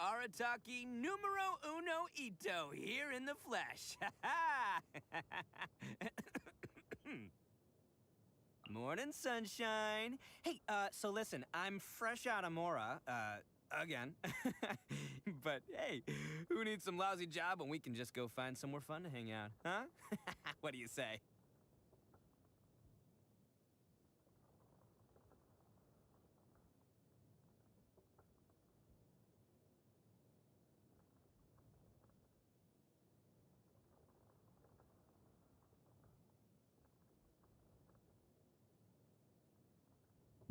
Arataki numero uno Ito here in the flesh. Morning, sunshine. Hey, so listen, I'm fresh out of Mora, again. But hey, who needs some lousy job when we can just go find somewhere fun to hang out, huh? What do you say?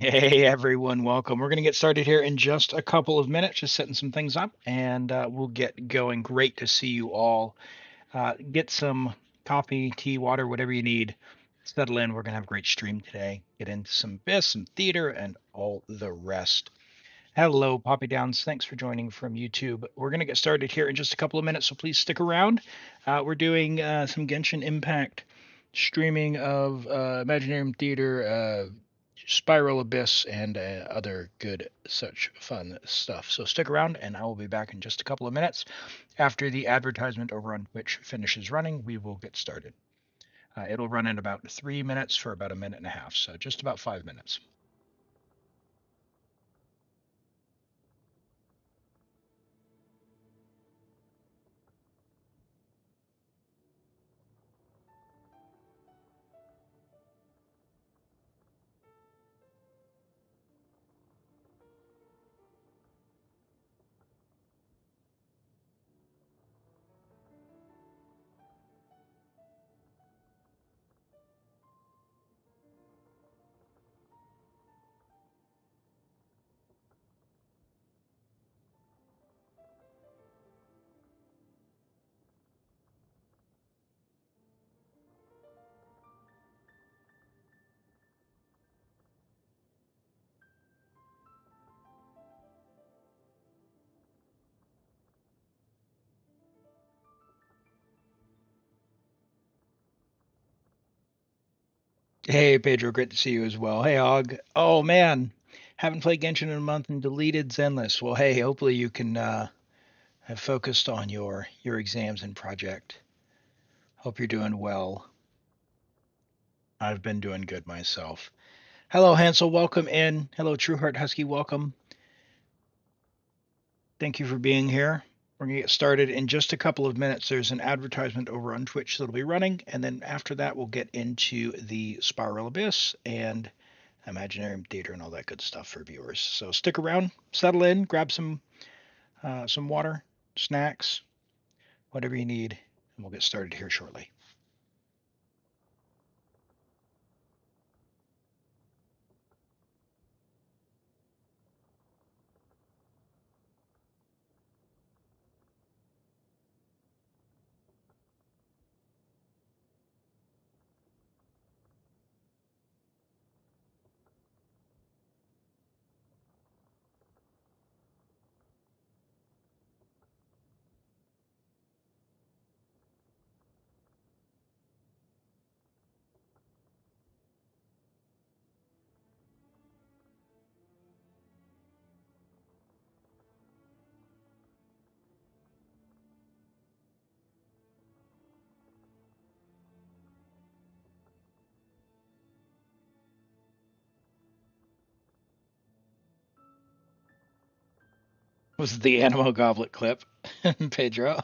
Hey everyone, welcome. We're going to get started here in just a couple of minutes, just setting some things up, and we'll get going. Great to see you all. Get some coffee, tea, water, whatever you need. Settle in. We're going to have a great stream today. Get into some Biss, some theater, and all the rest. Hello, Poppy Downs. Thanks for joining from YouTube. We're going to get started here in just a couple of minutes, so please stick around. We're doing some Genshin Impact streaming of Imaginarium Theater, Spiral Abyss, and other good such fun stuff. So stick around, and I will be back in just a couple of minutes. After the advertisement over on Twitch finishes running, we will get started. It'll run in about 3 minutes for about a minute and a half, so just about 5 minutes. Hey Pedro, great to see you as well. Hey Og. Oh man, haven't played Genshin in a month and deleted Zenless. Well, hey, hopefully you can have focused on your exams and project. Hope you're doing well. I've been doing good myself. Hello Hansel, welcome in. Hello Trueheart Husky, welcome. Thank you for being here. We're gonna get started in just a couple of minutes. There's an advertisement over on Twitch that'll be running, and then after that we'll get into the Spiral Abyss and Imaginarium Theater and all that good stuff for viewers. So stick around, settle in, grab some water, snacks, whatever you need, and we'll get started here shortly. Was the Animo Goblet clip, Pedro?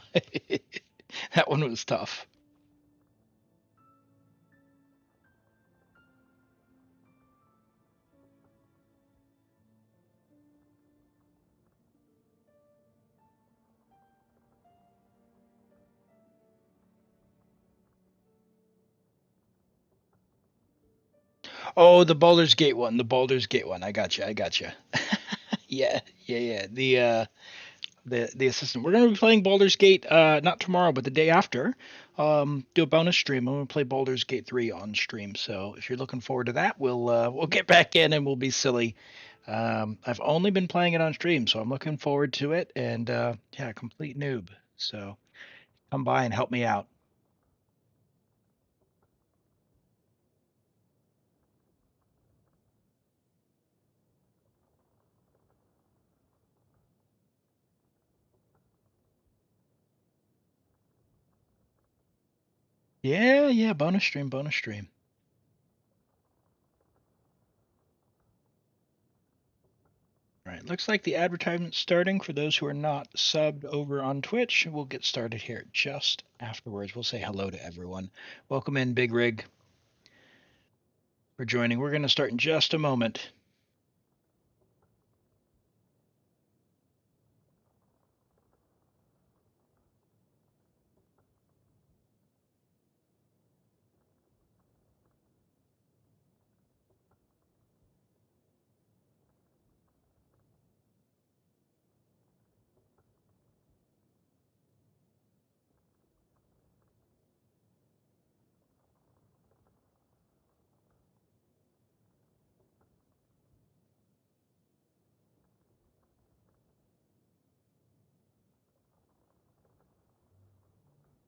That one was tough. Oh, the Baldur's Gate one. The Baldur's Gate one. I got you. I got you. Yeah, yeah, yeah. The assistant. We're gonna be playing Baldur's Gate not tomorrow, but the day after. Do a bonus stream. I'm gonna play Baldur's Gate 3 on stream. So if you're looking forward to that, we'll get back in and we'll be silly. I've only been playing it on stream, so I'm looking forward to it. And yeah, complete noob. So come by and help me out. Yeah, bonus stream. All right, looks like the advertisement's starting for those who are not subbed over on Twitch. We'll get started here just afterwards. We'll say hello to everyone. Welcome in, Big Rig, for joining. We're going to start in just a moment.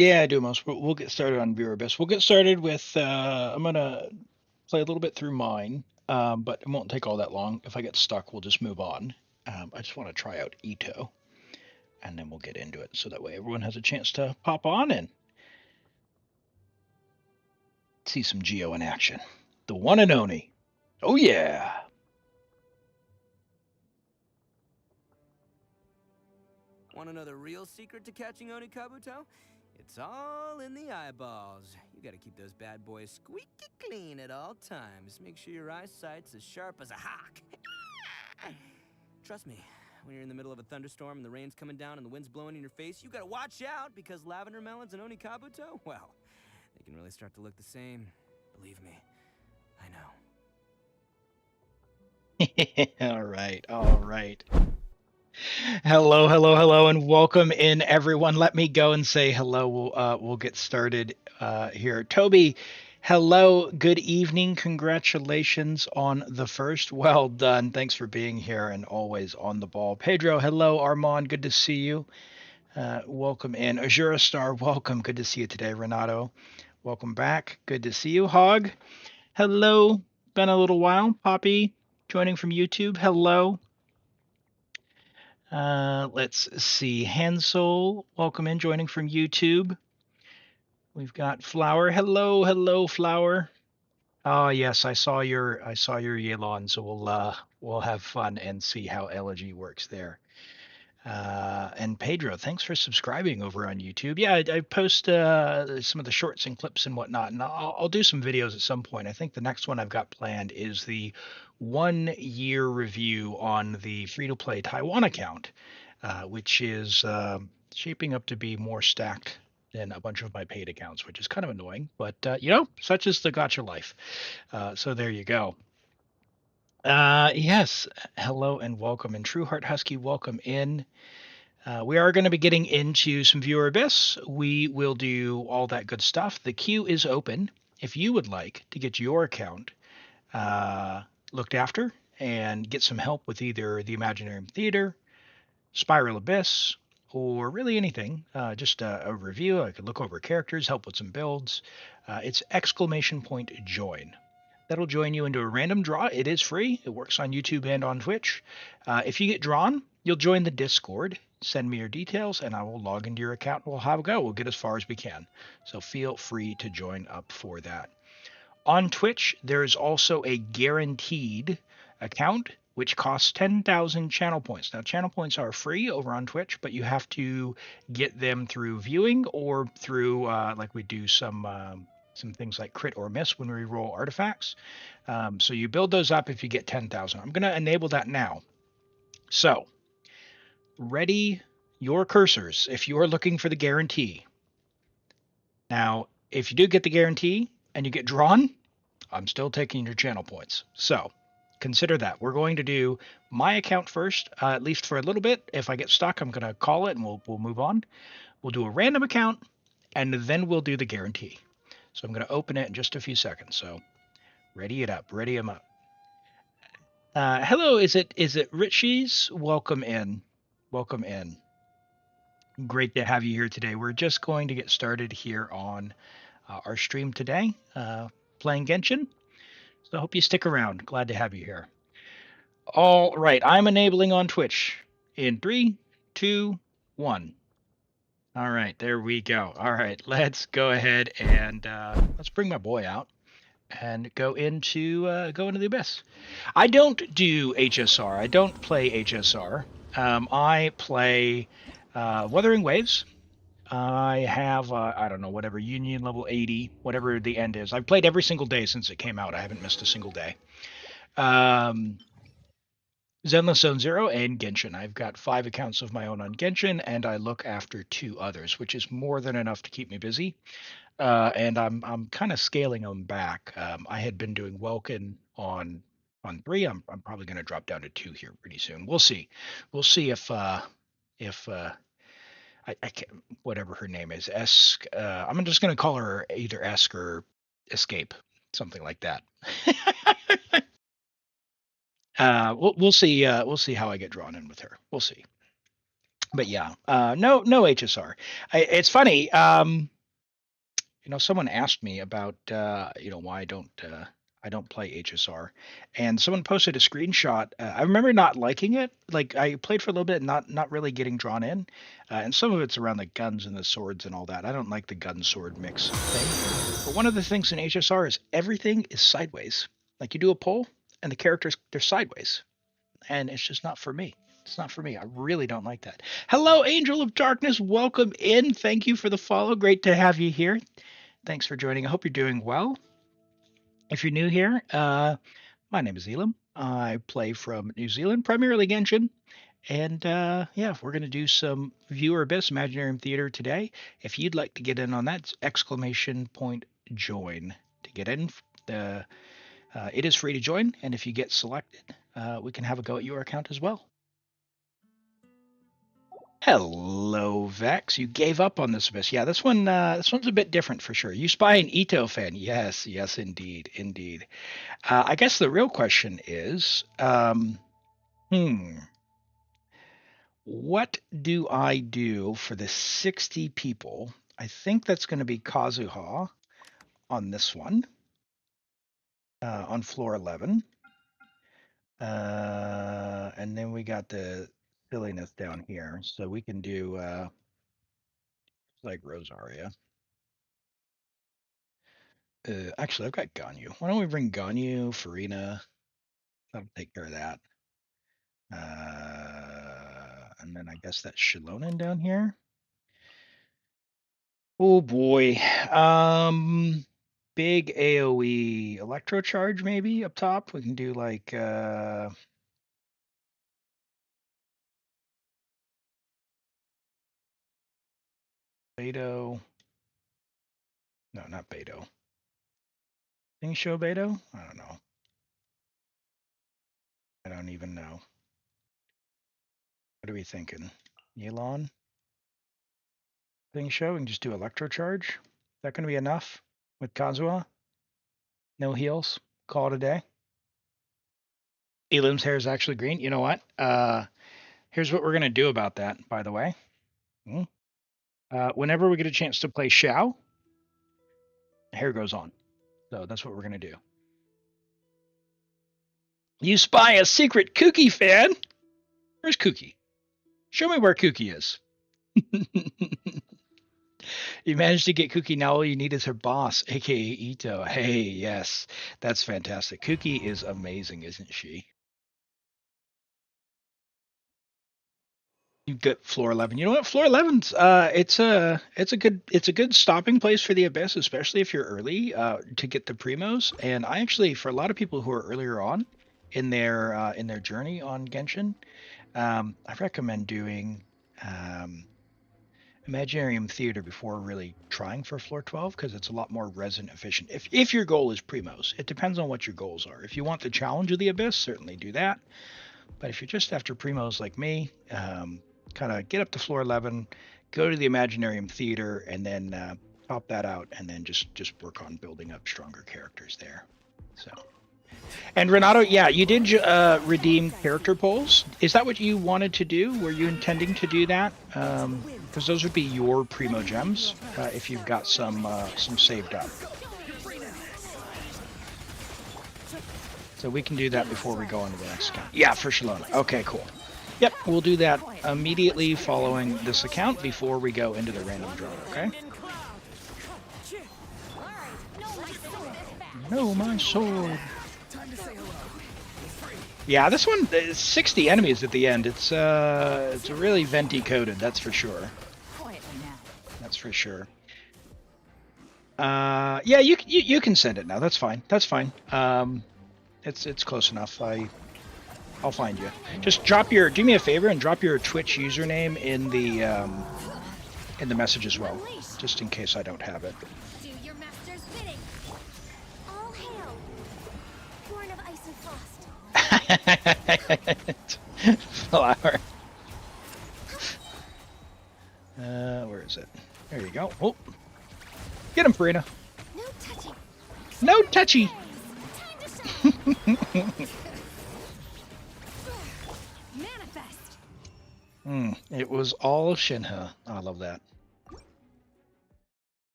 Yeah, Dumos. We'll get started on Viewer Abyss. We'll get started with. I'm gonna play a little bit through mine, but it won't take all that long. If I get stuck, we'll just move on. I just want to try out Ito, and then we'll get into it, so that way everyone has a chance to pop on and see some Geo in action. The one and only. Oh yeah. Want to know the real secret to catching Oni Kabuto? It's all in the eyeballs. You gotta keep those bad boys squeaky clean at all times. Make sure your eyesight's as sharp as a hawk. Trust me, when you're in the middle of a thunderstorm and the rain's coming down and the wind's blowing in your face, you gotta watch out because lavender melons and Oni Kabuto, well, they can really start to look the same. Believe me, I know. All right. Hello, and welcome in, everyone. Let me go and say hello. We'll get started here. Toby, hello. Good evening. Congratulations on the first. Well done. Thanks for being here and always on the ball. Pedro, hello. Armand, good to see you. Welcome in. Azura Star, welcome. Good to see you today. Renato, welcome back. Good to see you. Hog, hello. Been a little while. Poppy, joining from YouTube. Hello. Let's see. Hansel, welcome in, joining from YouTube. We've got Flower. Hello, Flower. Oh yes, I saw your Yelan, so we'll have fun and see how Elegy works there. And Pedro, thanks for subscribing over on YouTube. Yeah, I post some of the shorts and clips and whatnot, and I'll do some videos at some point. I think the next one I've got planned is the 1 year review on the free-to-play Taiwan account, which is shaping up to be more stacked than a bunch of my paid accounts, which is kind of annoying. But such is the gacha life. So there you go. Yes, hello and welcome. And True Heart Husky, welcome in. We are going to be getting into some Viewer Abyss. We will do all that good stuff. The queue is open. If you would like to get your account looked after and get some help with either the Imaginarium Theater, Spiral Abyss, or really anything, just a review. I could look over characters, help with some builds. It's !join. That'll join you into a random draw. It is free. It works on YouTube and on Twitch. If you get drawn, you'll join the Discord. Send me your details, and I will log into your account. We'll have a go. We'll get as far as we can. So feel free to join up for that. On Twitch, there is also a guaranteed account, which costs 10,000 channel points. Now, channel points are free over on Twitch, but you have to get them through viewing or through, like we do some things like crit or miss when we roll artifacts. So you build those up if you get 10,000. I'm going to enable that now. So ready your cursors if you are looking for the guarantee. Now, if you do get the guarantee and you get drawn, I'm still taking your channel points. So consider that. We're going to do my account first, at least for a little bit. If I get stuck, I'm going to call it and we'll move on. We'll do a random account and then we'll do the guarantee. So I'm going to open it in just a few seconds. So ready them up. Hello, is it Richies? Welcome in. Great to have you here today. We're just going to get started here on our stream today, playing Genshin. So I hope you stick around. Glad to have you here. All right, I'm enabling on Twitch in 3, 2, 1. All right, there we go. All right, let's go ahead and let's bring my boy out and go into the abyss. I don't do HSR. I don't play HSR. I play Wuthering Waves. I have I don't know, whatever Union level 80, whatever the end is. I've played every single day since it came out. I haven't missed a single day. Zenless Zone Zero and Genshin. I've got 5 accounts of my own on Genshin, and I look after 2 others, which is more than enough to keep me busy. And I'm kind of scaling them back. I had been doing Welkin on 3. I'm probably going to drop down to 2 here pretty soon. We'll see. We'll see if I can't, whatever her name is, Esk. I'm just going to call her either Esk or Escape, something like that. We'll see. We'll see how I get drawn in with her. We'll see. But yeah, no HSR. It's funny. Someone asked me about why I don't play HSR, and someone posted a screenshot. I remember not liking it. Like I played for a little bit, not really getting drawn in, and some of it's around the guns and the swords and all that. I don't like the gun sword mix thing. But one of the things in HSR is everything is sideways. Like you do a pull, and the characters they're sideways, and it's just not for me. It's not for me. I really don't like that. Hello, Angel of Darkness. Welcome in. Thank you for the follow. Great to have you here. Thanks for joining. I hope you're doing well. If you're new here, my name is Elam. I play from New Zealand, primarily Genshin. And yeah, we're going to do some Viewer Abyss Imaginarium Theater today. If you'd like to get in on that, !join to get in. It is free to join, and if you get selected, we can have a go at your account as well. Hello, Vex. You gave up on this abyss. Yeah, this one's a bit different for sure. You spy an Ito fan. Yes, indeed. I guess the real question is, what do I do for the 60 people? I think that's going to be Kazuha on this one, on floor 11. And then we got the silliness down here. So we can do like Rosaria. Actually, I've got Ganyu. Why don't we bring Ganyu, Farina? That'll take care of that. And then I guess that's Shilonen down here. Oh boy. Big AoE electro charge maybe up top. We can do like Beto. No, not Beto. Thing show Beto? I don't know. I don't even know. What are we thinking? Elon? Thing show? We can just do electro charge. Is that going to be enough with Kazuha? No heals. Call it a day. Elam's hair is actually green. You know what? Here's what we're going to do about that, by the way. Whenever we get a chance to play Xiao, hair goes on. So that's what we're going to do. You spy a secret Kooky fan? Where's Kooky? Show me where Kooky is. You managed to get Kooky. Now all you need is her boss, aka Ito. Hey, yes, that's fantastic. Kooky is amazing, isn't she? You get floor 11. You know what? Floor 11's it's a good stopping place for the Abyss, especially if you're early to get the primos. And I actually, for a lot of people who are earlier on in their journey on Genshin, I recommend doing Imaginarium Theater before really trying for floor 12 because it's a lot more resin efficient. If your goal is primos, it depends on what your goals are. If you want the challenge of the Abyss, certainly do that. But if you're just after primos like me, kind of get up to floor 11, go to the Imaginarium Theater, and then top that out, and then just work on building up stronger characters there. So, and Renato, yeah, you did redeem character polls. Is that what you wanted to do? Were you intending to do that? Because those would be your primo gems if you've got some saved up. So we can do that before we go on to the next account. Yeah, for Shalona. Okay, cool. Yep, we'll do that immediately following this account before we go into the random draw, okay? No, my sword. Yeah, this one is 60 enemies at the end. It's really venti coded, that's for sure. That's for sure. Yeah, you can send it now. That's fine. That's fine. It's close enough. I'll find you. Just do me a favor and drop your Twitch username in the message as well, just in case I don't have it. Do your master's bidding. All hail, born of ice and frost. Flower. Where is it? There you go. Oh, get him, Farina. No touchy. No touchy. Time to shine. Manifest. It was all Shinha. I love that.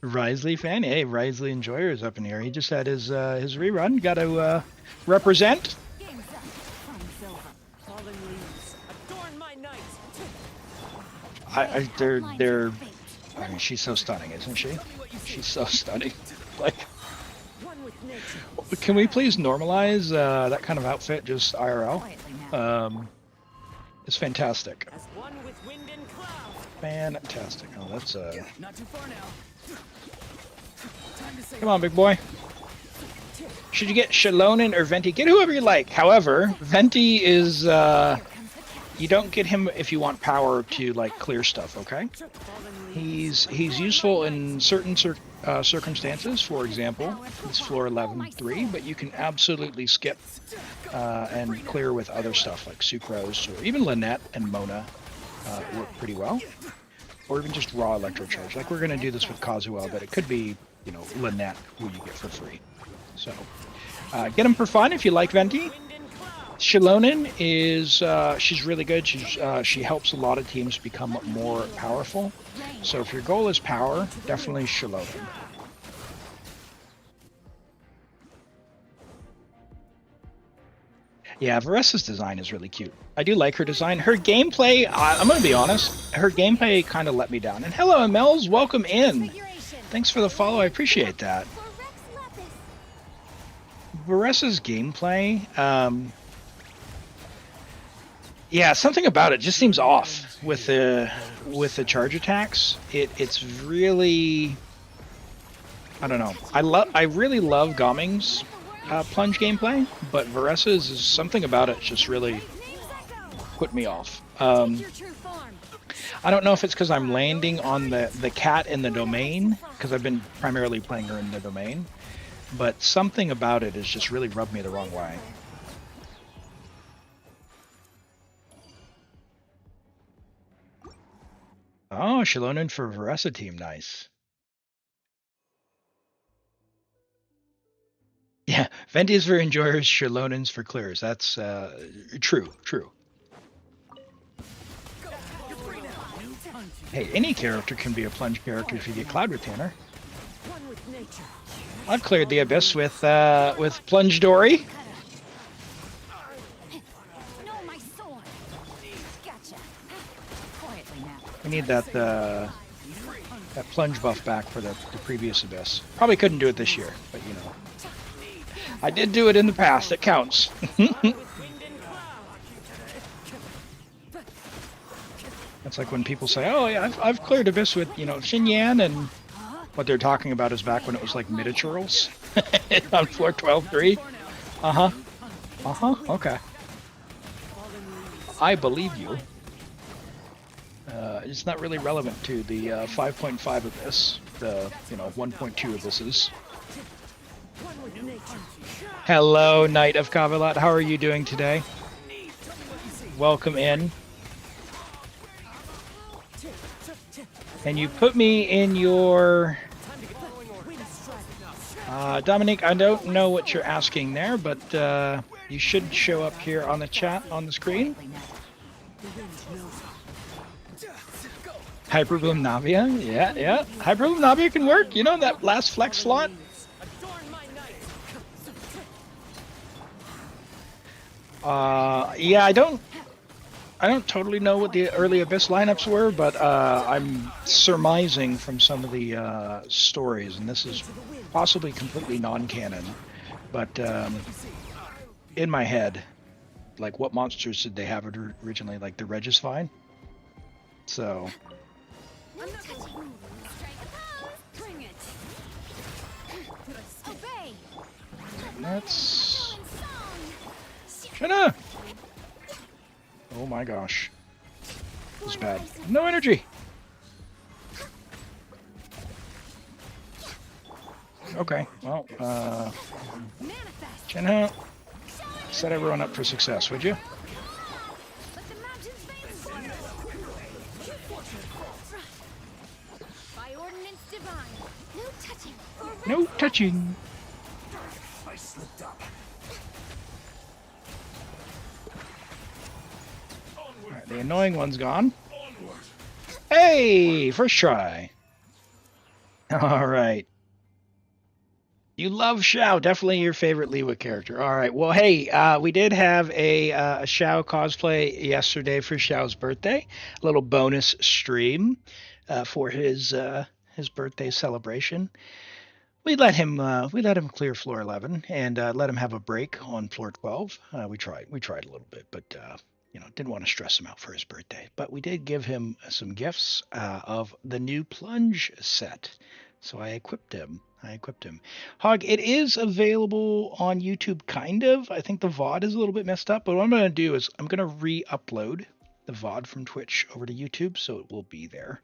Risley fan, hey, Risley Enjoyer is up in here. He just had his rerun. Got to represent. Game's up. From silver. Fallen leaves, adorn my night. They're. I mean, she's so stunning, isn't she? She's so stunning. Like, One with nature. can we please normalize that kind of outfit just IRL? It's fantastic. As one with wind and cloud. Fantastic. Oh, that's Not too far now. Time to say Come on, big boy. Should you get Shalonen or Venti? Get whoever you like. However, Venti is you don't get him if you want power to like clear stuff. Okay. He's useful in certain circumstances. For example, it's floor 11-3, but you can absolutely skip and clear with other stuff like Sucrose or even Lynette and Mona work pretty well. Or even just raw electrocharge. Like we're gonna do this with Kazuo, but it could be, you know, Lynette who you get for free. So get him for fun if you like Venti. Shalonen is she's really good. She helps a lot of teams become more powerful. So if your goal is power, definitely Shalonen. Yeah, Varessa's design is really cute. I do like her design. Her gameplay, I'm going to be honest, her gameplay kind of let me down. And hello, Mels, welcome in. Thanks for the follow, I appreciate that. For Rex Lapis. Varessa's gameplay, yeah, something about it just seems off with the charge attacks. It's really, I don't know. I really love Gaming's plunge gameplay, but Varessa's is something about it just really put me off. Take your true form. I don't know if it's because I'm landing on the cat in the domain, because I've been primarily playing her in the domain, but something about it has just really rubbed me the wrong way. Oh, Shalonen for Varessa team, nice. Yeah, Venti is for enjoyers, Shalonen's for clears. That's true. Hey, any character can be a plunge character if you get Cloud Retainer. one with nature. I've cleared the abyss with Plunge Dory. No, my sword. Gotcha. Quietly now. We need that plunge buff back for the previous abyss. Probably couldn't do it this year, but you know. I did do it in the past, it counts. That's like when people say, oh yeah, I've cleared abyss with, you know, Xinyan, and what they're talking about is back when it was like miniaturals on floor 12-3. Okay. I believe you. It's not really relevant to the 5.5 abyss, the 1.2 abysses. Hello, Knight of Kavilat. How are you doing today? Welcome in. And you put me in your... Dominique, I don't know what you're asking there, but you should show up here on the chat on the screen. Hyperbloom Navia? Yeah. Hyperbloom Navia can work. You know, that last flex slot? Yeah, I don't totally know what the early Abyss lineups were, but I'm surmising from some of the stories, and this is possibly completely non-canon, but in my head, like what monsters did they have originally? Like the Regisvine? So No touching. Strike a pose. Bring it. Obey. that's Song. Jenna! Oh my gosh. This is Born of bad. ice. No energy! Okay, well, Manifest. Jenna, set everyone up for success, would you? Let the mountains face forward. By ordinance divine. No touching. No touching! Alright, the annoying one's gone. Hey! First try! Alright. You love Xiao, definitely your favorite Liwa character. All right. Well, hey, we did have a Xiao cosplay yesterday for Xiao's birthday. A little bonus stream for his birthday celebration. We let him clear floor 11 and let him have a break on floor 12. We tried a little bit, but didn't want to stress him out for his birthday. But we did give him some gifts of the new plunge set. So I equipped him. Hog, it is available on YouTube, kind of. I think the VOD is a little bit messed up, but what I'm going to do is I'm going to re-upload the VOD from Twitch over to YouTube, so it will be there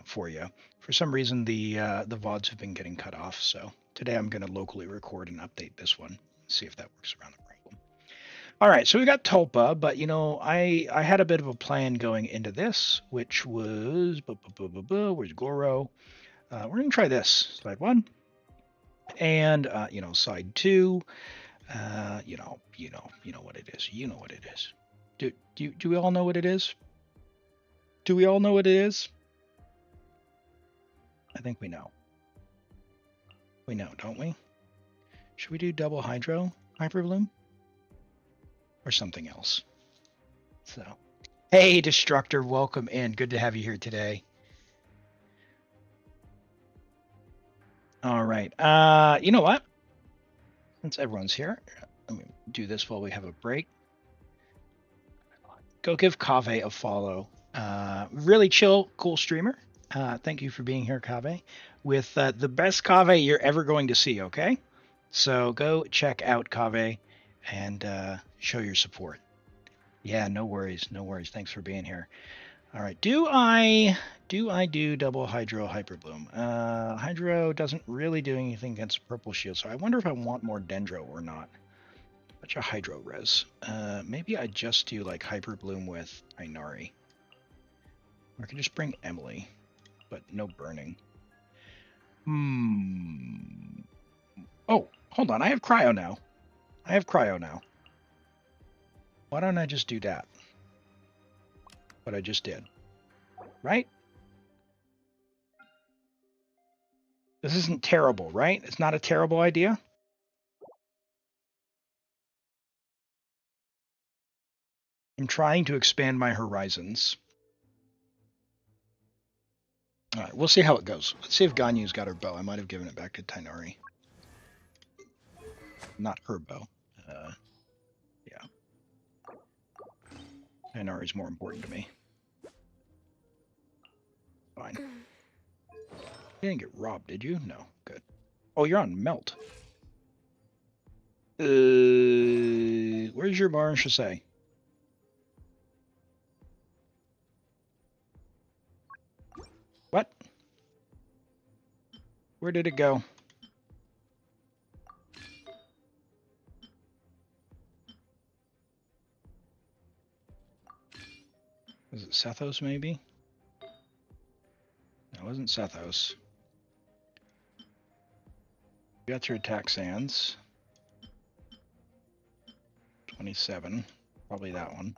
for you. For some reason, the VODs have been getting cut off, so today I'm going to locally record and update this one, see if that works around the problem. All right, so we got Tulpa, but I had a bit of a plan going into this, which was where's Goro? We're going to try this. Slide 1. And, side 2. You know what it is. You know what it is. Do we all know what it is? Do we all know what it is? I think we know. We know, don't we? Should we do double hydro hyperbloom? Or something else? So, hey, Destructor, welcome in. Good to have you here today. All right. You know what? Since everyone's here, let me do this while we have a break. Go give Kave a follow. Really chill, cool streamer. Thank you for being here, Kave. With the best Kave you're ever going to see, okay? So go check out Kave and show your support. Yeah, no worries. Thanks for being here. All right, do I do double Hydro Hyperbloom? Hydro doesn't really do anything against Purple Shield, so I wonder if I want more Dendro or not. Bunch of Hydro res. Maybe I just do like Hyperbloom with Inari. Or I could just bring Emily, but no burning. Oh, hold on, I have Cryo now. Why don't I just do that? What I just did, right? This isn't terrible, right? It's not a terrible idea. I'm trying to expand my horizons. All right, we'll see how it goes. Let's see if Ganyu's got her bow. I might have given it back to Tainari. Not her bow. Yeah. Tainari's more important to me. Fine. You didn't get robbed, did you? No. Good. Oh, you're on melt. Where's your Marechaussee? What? Where did it go? Was it Sethos, maybe? That wasn't Sethos. You got your attack sands. 27. Probably that one.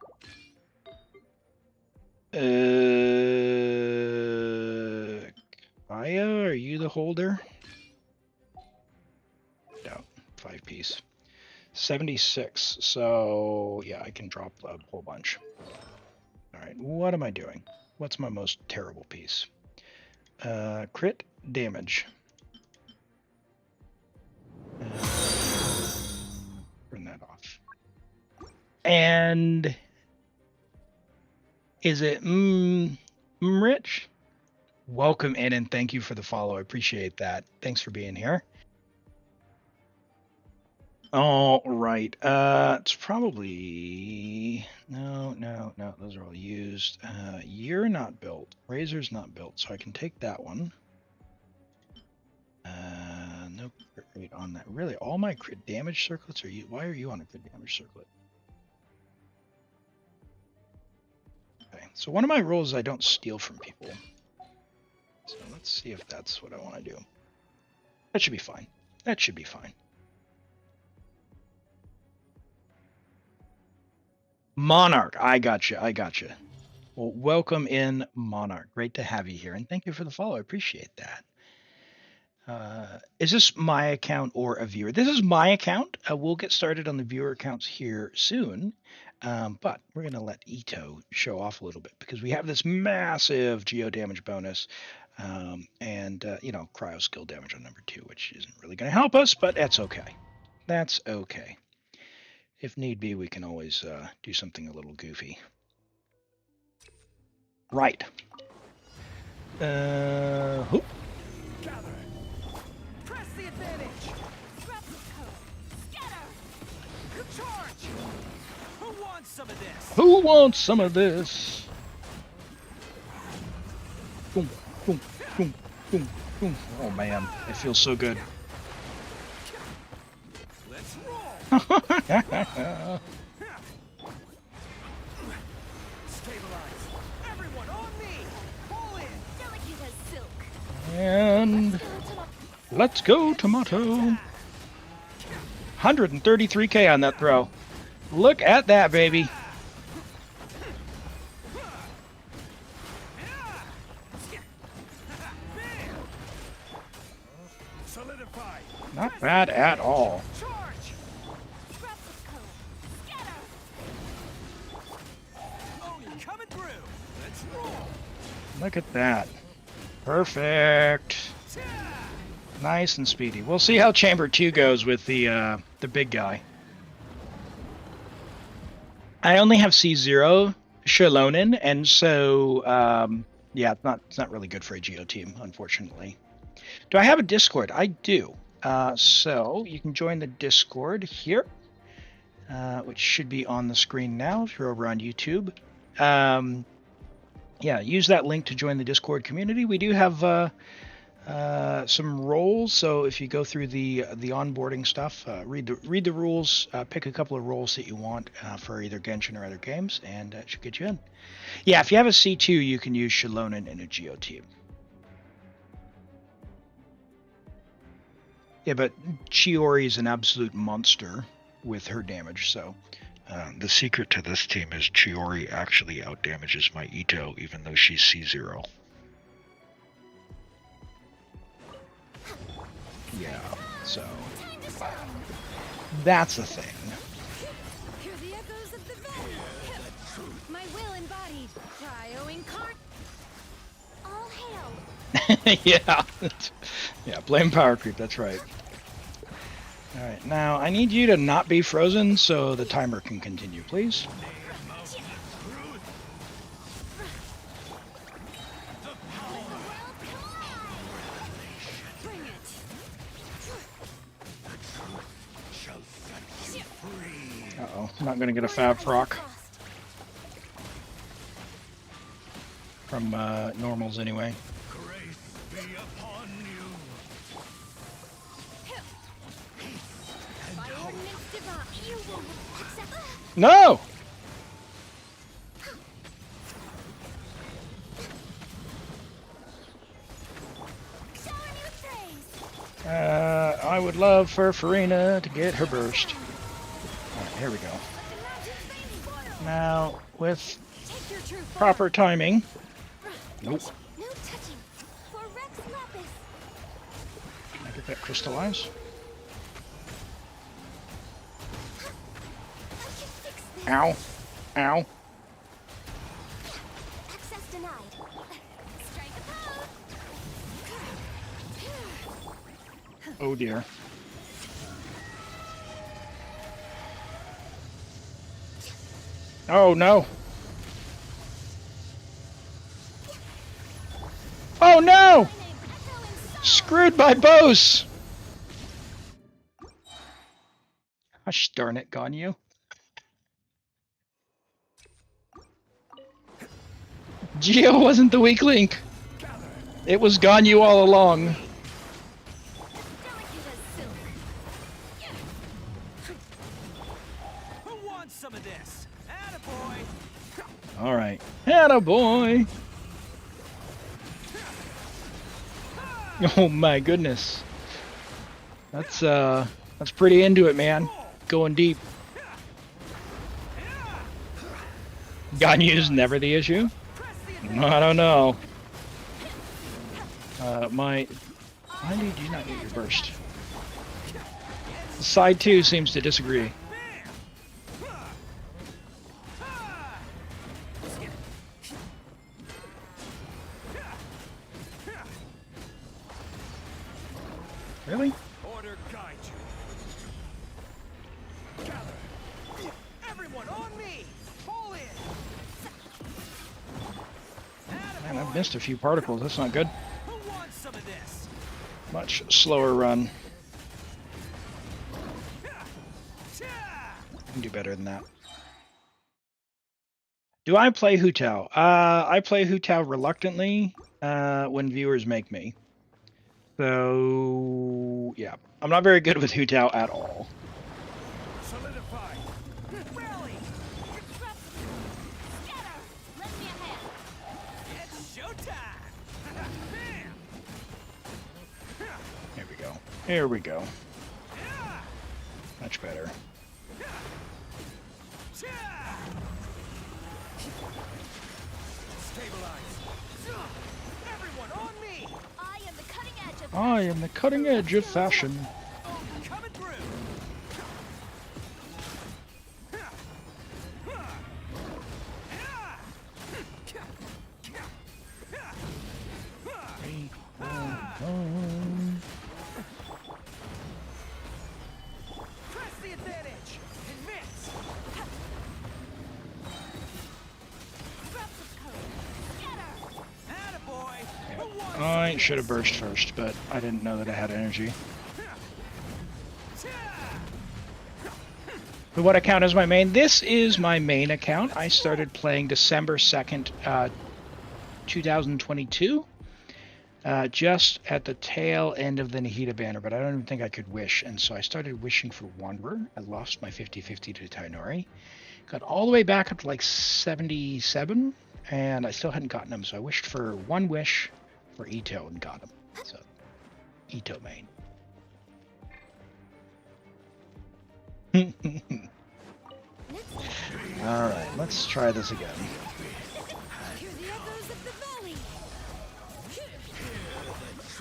Kaya, are you the holder? No. 5 piece. 76. So yeah, I can drop a whole bunch. All right, what am I doing? What's my most terrible piece? Crit damage. Turn that off. And is it Rich? Welcome in and thank you for the follow. I appreciate that. Thanks for being here. All right. It's probably no. Those are all used. You're not built. Razor's not built, so I can take that one. No crit rate on that. Really, all my crit damage circlets are you? Why are you on a crit damage circlet? Okay, so one of my rules is I don't steal from people. So let's see if that's what I want to do. That should be fine. That should be fine. Monarch, I gotcha. Well, welcome in, Monarch. Great to have you here, and thank you for the follow. I appreciate that. Is this my account or a viewer? This is my account. We'll get started on the viewer accounts here soon, but we're going to let Ito show off a little bit because we have this massive geo damage bonus and, cryo skill damage on number 2, which isn't really going to help us, but that's okay. That's okay. If need be, we can always do something a little goofy. Right. Whoop. Gather. Press the advantage. Scatter. Charge. Who wants some of this? Who wants some of this? Boom, boom, boom, boom, boom. Oh man, it feels so good. Let's roll. Stabilize. Everyone on me. Pull in. Delicate as silk. And let's go, Tomato. 133k on that throw. Look at that, baby. Solidify. Not bad at all. Charge. Scatter. Oni coming through. Let's roll. Look at that. Perfect. Nice and speedy. We'll see how Chamber 2 goes with the big guy. I only have C0 Shalonen, and so yeah, it's not really good for a Geo team, unfortunately. Do I have a Discord? I do. So you can join the Discord here, which should be on the screen now if you're over on YouTube. Yeah, use that link to join the Discord community. We do have some roles, so if you go through the onboarding stuff, read the rules, pick a couple of roles that you want for either Genshin or other games, and it should get you in. Yeah, if you have a C2, you can use Shalonen in a Geo team. Yeah, but Chiori is an absolute monster with her damage, so... The secret to this team is Chiori actually outdamages my Ito, even though she's C0. Yeah, so... That's a thing. Hear the echoes of the venom. My will embodied. Cryo incarnate. All hail. Yeah. Yeah, blame power creep, that's right. Alright, now I need you to not be frozen so the timer can continue, please. Bring it. Uh-oh, I'm not gonna get a Fab Proc from normals anyway. No! I would love for Farina to get her burst. Alright, here we go. Now, with proper timing... Nope. No touching. For Rex Lapis. Can I get that crystallize? Ow. Ow. Access denied. Strike a pose. Oh dear. Oh no. Oh no! Screwed by Bose! Gosh darn it, Ganyu. Geo wasn't the weak link. It was Ganyu all along. Delicate as silk. Who wants some of this? Attaboy! Alright. Attaboy! Oh my goodness. That's pretty into it, man. Going deep. Ganyu's never the issue? I don't know. Why did you not get your burst? Side 2 seems to disagree. Really? Order guide you. Gather. Everyone on me. Fall in. Man, I've missed a few particles. That's not good. Who wants some of this? Much slower run. I can do better than that. Do I play Hu Tao? I play Hu Tao reluctantly when viewers make me. So, yeah. I'm not very good with Hu Tao at all. Solidify. Rally. Scatter. Lend me a hand. It's showtime. Bam. Here we go. Here we go. Much better. Stabilize. Everyone on me. I am the cutting edge of I am the cutting edge of fashion. Coming through. Press the advantage. And mix. drops of code. Scatter. Attaboy. Who wants I should have burst first, but I didn't know that I had energy. But what account is my main? This is my main account. I started playing December 2nd, 2022. Just at the tail end of the Nahida banner, but I don't even think I could wish, and so I started wishing for Wanderer. I lost my 50-50 to Tainori. Got all the way back up to like 77, and I still hadn't gotten him, so I wished for one wish for Ito and got him. So, Ito main. Alright, let's try this again. Hear the echoes of the valley.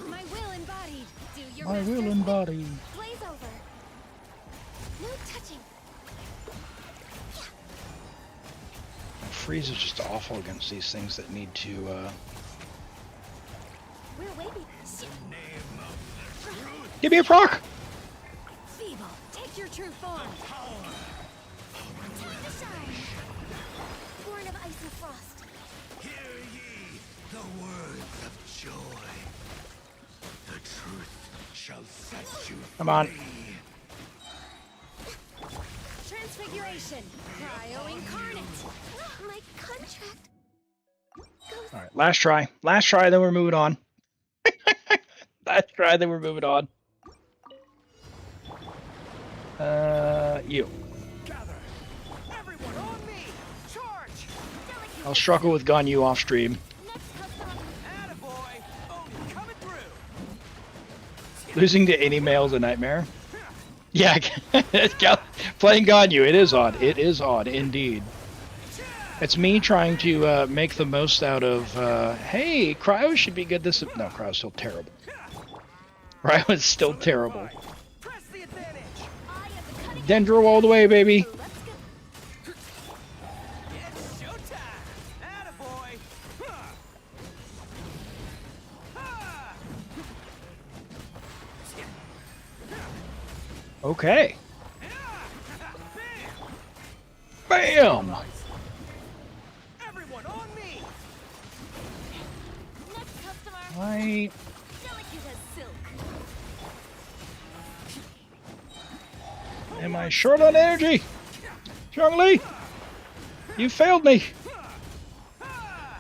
My will embodied. Do your My master's will will. embody. Blaze over. No touching. Freeze is just awful against these things that need to, We're waiting. give me a proc! Feeble, take your true form. Time to shine. Born of ice and frost. Hear ye the words of joy. The truth shall set you Come on. free. Transfiguration. Cryo incarnate. My contract. Goes Alright, last try. Last try, then we're moving on. Last try, then we're moving on. You. Gather. Everyone on me. Charge. delicate. I'll struggle with Ganyu off stream. Next custom. Attaboy. Oh, coming through. Losing to any male is a nightmare. Yeah, playing Ganyu, it is odd. It is odd, indeed. It's me trying to make the most out of, hey, Cryo should be good this... No, Cryo's still terrible. Cryo is still terrible. Press the advantage. I am the cutting edge. Dendro all the way, baby. Let's go. Okay. Bam! Everyone on me! Next customer. I... Delicate as silk. Am I short on energy? Zhongli! You failed me!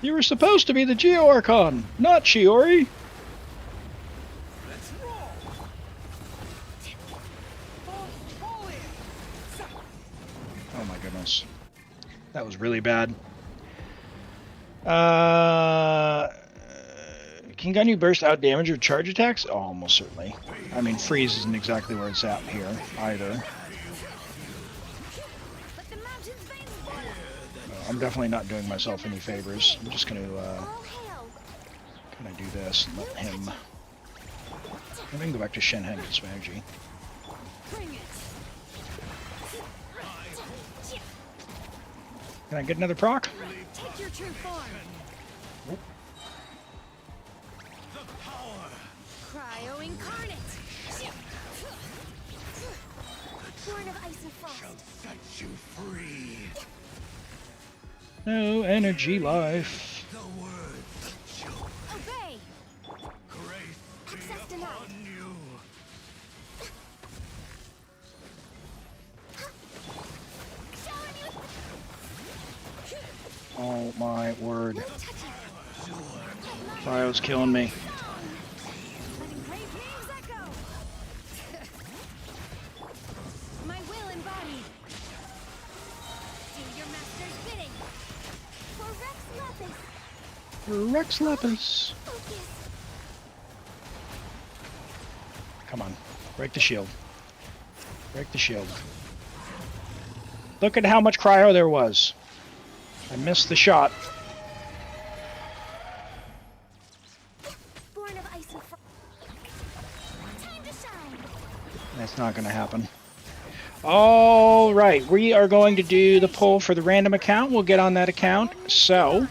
You were supposed to be the Geo Archon, not Shiori! Let's roll! Fall in! Oh my goodness. That was really bad. Can Ganyu burst out damage or charge attacks? Oh, almost certainly. I mean, freeze isn't exactly where it's at here, either. But the mountain's veins boil. I'm definitely not doing myself any favors. I'm just going to All hail. kind of do this and let him... I'm going to go back to Shenhen and get some energy. Bring it. Can I get another proc? Take your true form. Cryo incarnate. Born of ice and frost. Set you free. No energy life. The words of joy. Obey. Grace be Access denied. upon you. Showing you. Oh my word. No touching. Cryo's killing me. Letting brave names echo. My will embodied. Do your master's bidding. For Rex Lepus. Rex Lepus. Focus. Come on. Break the shield. Break the shield. Look at how much cryo there was. I missed the shot. Born of ice and frost. Time to shine. That's not going to happen. All right. We are going to do the poll for the random account. We'll get on that account. So,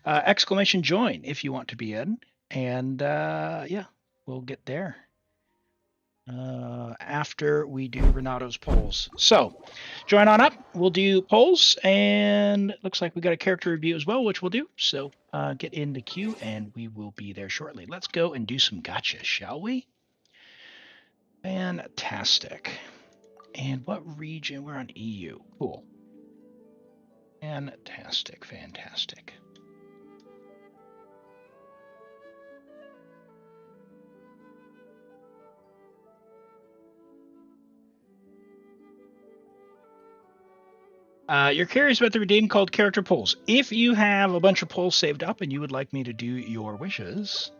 exclamation join if you want to be in. And, yeah, we'll get there. After we do Renato's polls. So, join on up. We'll do polls, and it looks like we got a character review as well, which we'll do. So, get in the queue, and we will be there shortly. Let's go and do some gotcha, shall we? Fantastic. And what region? We're on EU. Cool. Fantastic, fantastic. You're curious about the redeem called character polls. If you have a bunch of polls saved up and you would like me to do your wishes,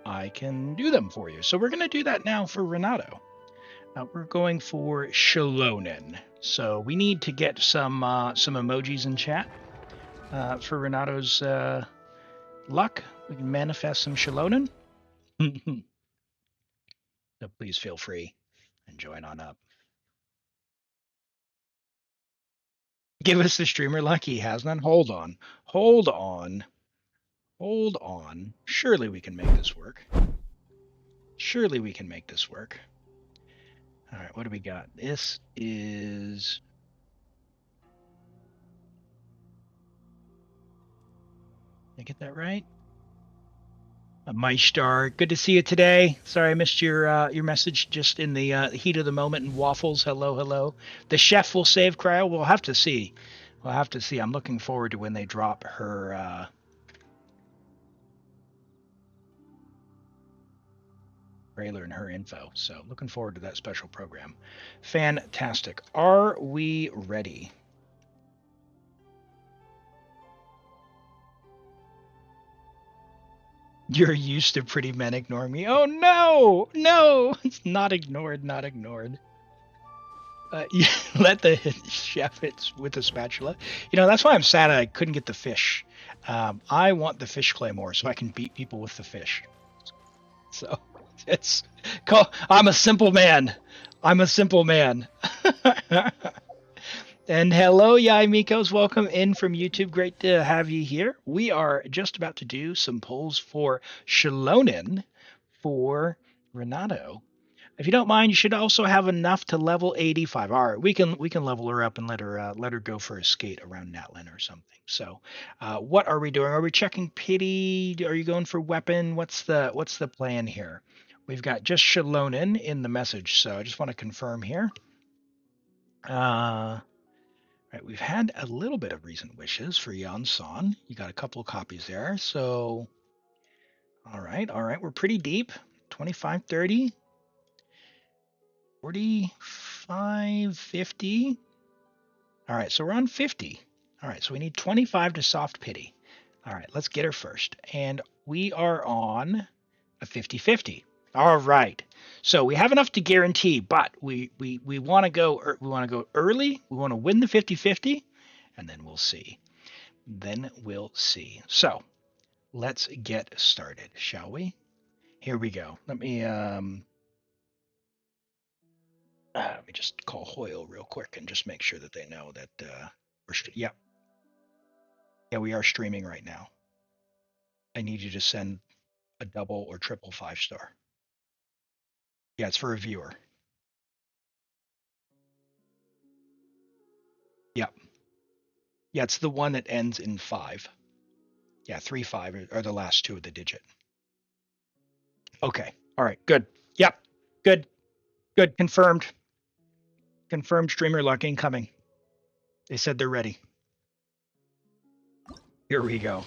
I can do them for you. So we're going to do that now for Renato. We're going for Shalonen. So we need to get some emojis in chat for Renato's luck. We can manifest some Shalonen. So please feel free and join on up. Give us the streamer luck. He has none. Hold on. Hold on. Hold on. Surely we can make this work. Surely we can make this work. All right, what do we got? This is... Did I get that right? Maishtar, good to see you today. Sorry I missed your message just in the heat of the moment. And Waffles, hello, hello. The chef will save cryo. We'll have to see. We'll have to see. I'm looking forward to when they drop her trailer and her info. So looking forward to that special program. Fantastic. Are we ready? You're used to pretty men ignore me. Oh no, no, it's not ignored, not ignored. Let the chef hit with the spatula. You know, that's why I'm sad I couldn't get the fish. I want the fish claymore so I can beat people with the fish. So it's I'm a simple man. I'm a simple man. And hello, Yai Mikos. Welcome in from YouTube. Great to have you here. We are just about to do some polls for Shalonen for Renato. If you don't mind, you should also have enough to level 85. All right, we can level her up and let her go for a skate around Natlin or something. So, what are we doing? Are we checking pity? Are you going for weapon? What's the plan here? We've got just Shalonin in the message, so I just want to confirm here. Right, we've had a little bit of recent wishes for Yan San. You got a couple of copies there, so all right, we're pretty deep. 25, 30. 45, 50. All right, so we're on 50. All right, so we need 25 to soft pity. All right, let's get her first. And we are on a 50-50. All right. So we have enough to guarantee, but we want to go early. We want to win the 50-50, and then we'll see. So, let's get started, shall we? Here we go. Let me just call Hoyle real quick and just make sure that they know that yeah, we are streaming right now. I need you to send a double or triple 5-star. Yeah, it's for a viewer. Yep. Yeah, it's the one that ends in 5. Yeah, 3, 5 are the last two of the digit. Okay. All right. Good. Yep. Good. Confirmed. Confirmed streamer luck incoming. They said they're ready. Here we go.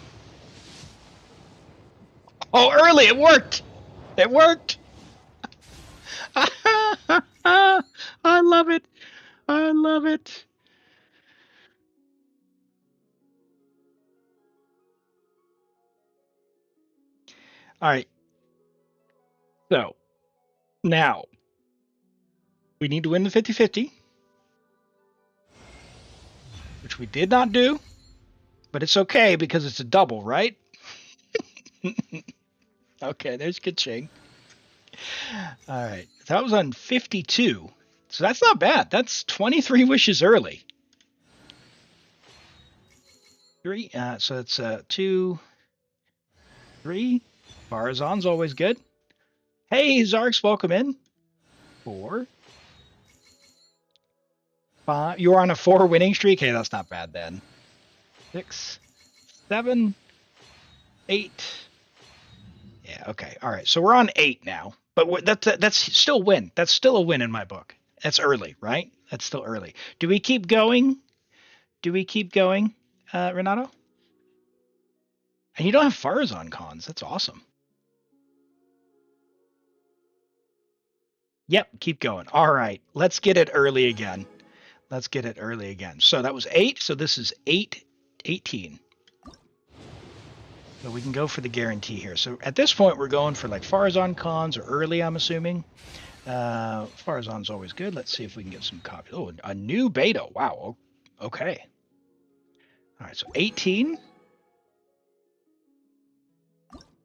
Oh, early! It worked! It worked! I love it! I love it! All right. So, now, we need to win the 50-50, which we did not do, but it's okay because it's a double, right? Okay, there's Kaching. All right, that was on 52, so that's not bad. That's 23 wishes early. 3, so it's 2, 3. Farazan's always good. Hey, Zarks, welcome in. 4, 5. You're on a 4 winning streak. Hey, that's not bad then. 6, 7, 8. Yeah, okay. All right. So we're on 8 now. But that's still a win. That's still a win in my book. That's early, right? That's still early. Do we keep going? Renato? And you don't have Farazan cons. That's awesome. Yep, keep going. All right. Let's get it early again. So that was 8. So this is 18. So we can go for the guarantee here. So at this point, we're going for like Farazan cons or early, I'm assuming. Farazan's always good. Let's see if we can get some copies. Oh, a new beta. Wow. Okay. All right, so 18.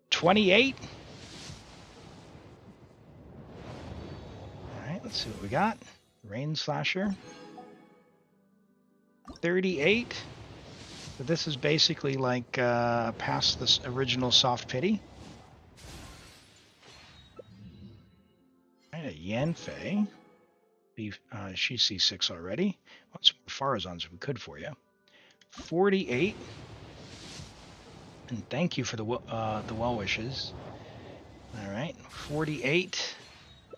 28. All right, let's see what we got. Rain Slasher. 38. So this is basically like past this original soft pity. Right, a Yanfei. She's C6 already. Want some Farazans if we could for you. 48. And thank you for the well wishes. All right, 48.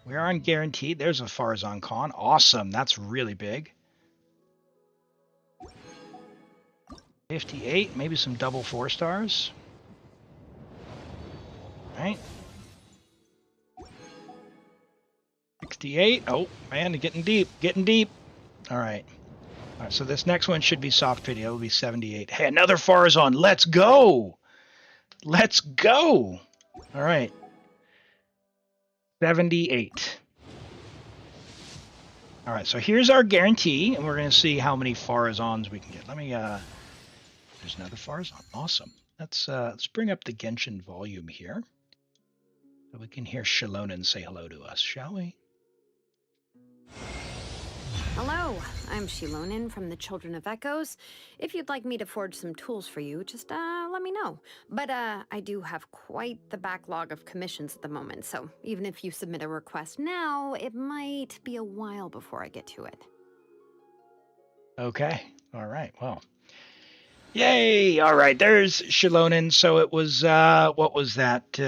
We are on guaranteed. There's a Farazan con. Awesome. That's really big. 58, maybe some double 4-stars. All right. 68. Oh, man, getting deep. All right. All right, so this next one should be soft pity. It will be 78. Hey, another Farazan. Let's go. All right. 78. All right, so here's our guarantee, and we're going to see how many Farazans we can get. Let me, there's another Farazan. Awesome. Let's bring up the Genshin volume here, so we can hear Shalonin say hello to us, shall we? Hello, I'm Shilonin from the Children of Echoes. If you'd like me to forge some tools for you, just let me know. But I do have quite the backlog of commissions at the moment, so even if you submit a request now, it might be a while before I get to it. Okay. All right. Well. Yay! All right. There's Shilonin. So it was what was that?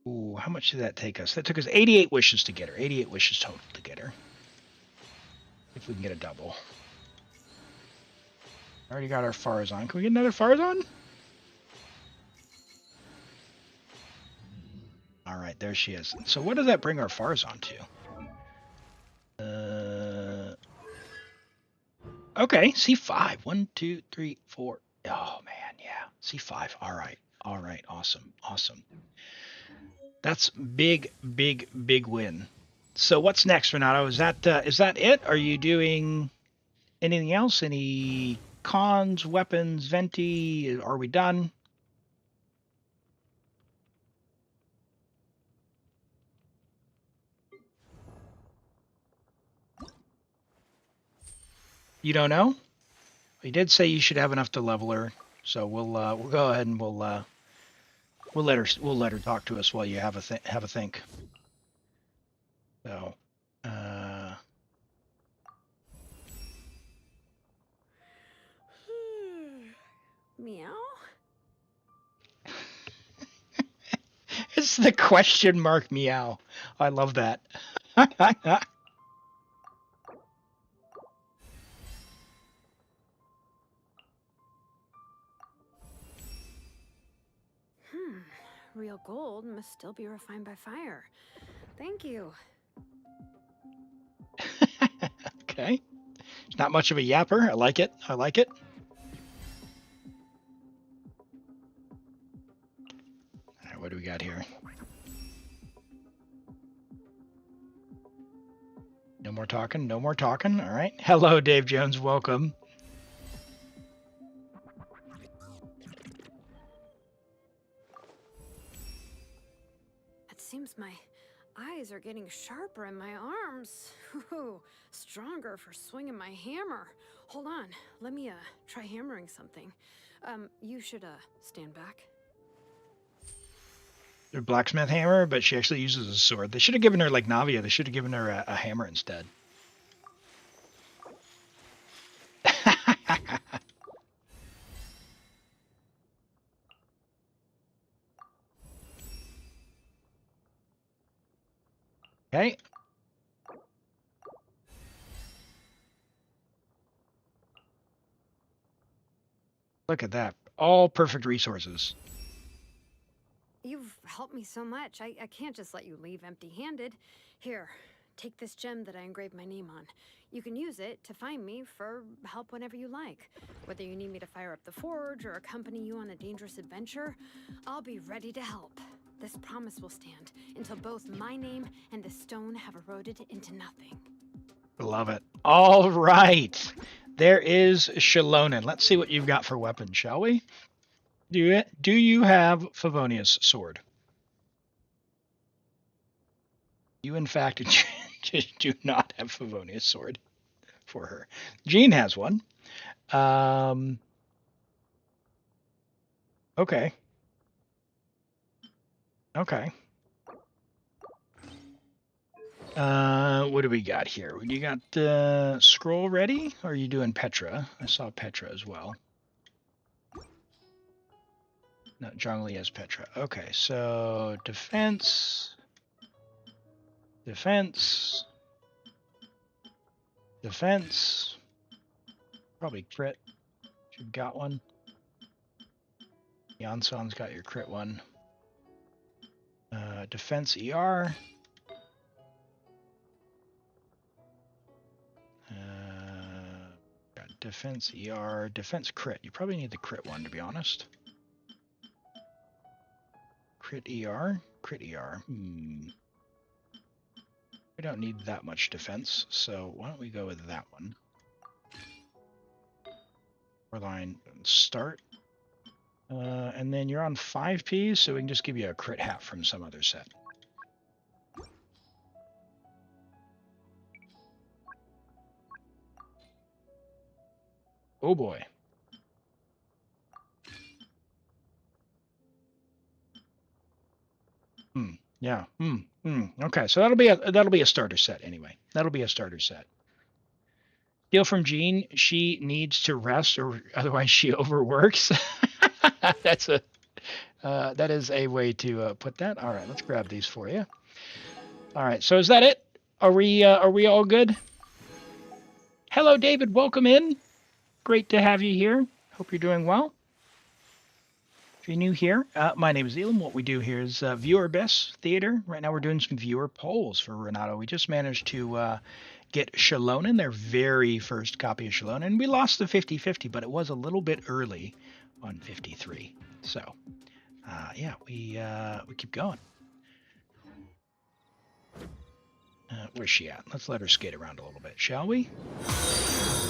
Ooh, how much did that take us? That took us 88 wishes to get her. 88 wishes total to get her. If we can get a double. Already got our Farazan. Can we get another Farazan? All right, there she is. So what does that bring our Farazan to? Okay, C5. 1, 2, 3, 4. Oh man, yeah. C5. All right. All right. Awesome. Awesome. That's big, big, big win. So what's next, Renato? Is that it? Are you doing anything else? Any cons, weapons, venti? Are we done? You don't know? You did say you should have enough to level her, so we'll go ahead and we'll let her talk to us while you have a think. So, Meow? it's the question mark meow. I love that. Real gold must still be refined by fire. Thank you. Okay. It's not much of a yapper. I like it. I like it. All right, what do we got here? No more talking. No more talking. All right. Hello, Dave Jones. Welcome. It seems my eyes are getting sharper and my arms, stronger for swinging my hammer. Hold on, let me try hammering something. You should stand back. Their blacksmith hammer, but she actually uses a sword. They should have given her, like Navia, they should have given her a hammer instead. Okay. Look at that. All perfect resources. You've helped me so much. I can't just let you leave empty-handed. Here, take this gem that I engraved my name on. You can use it to find me for help whenever you like. Whether you need me to fire up the forge or accompany you on a dangerous adventure, I'll be ready to help. This promise will stand until both my name and the stone have eroded into nothing. Love it. All right. There is Shilonin. Let's see what you've got for weapons, shall we? Do you have Favonia's sword? You, in fact, do not have Favonia's sword for her. Jean has one. Okay. Okay. What do we got here? You got scroll ready? Or are you doing Petra? I saw Petra as well. No, Zhongli has Petra. Okay, so defense, defense, defense. Probably crit. You've got one. Yanson's got your crit one. Defense ER. Got defense ER, defense crit. You probably need the crit one, to be honest. Crit ER, crit ER. We don't need that much defense, so why don't we go with that one? Line start. And then you're on 5Ps, so we can just give you a crit hat from some other set. Oh boy. Yeah. Okay, so that'll be a starter set anyway. That'll be a starter set. Steal from Jean. She needs to rest, or otherwise she overworks. That is a way to put that. All right, let's grab these for you. All right, so is that it? Are we all good? Hello, David. Welcome in. Great to have you here. Hope you're doing well. If you're new here, my name is Elam. What we do here is Viewer Abyss Theater. Right now we're doing some viewer polls for Renato. We just managed to get Shalonen, their very first copy of Shalonen. We lost the 50-50, but it was a little bit early on 53. So, yeah, we keep going. Where's she at? Let's let her skate around a little bit, shall we?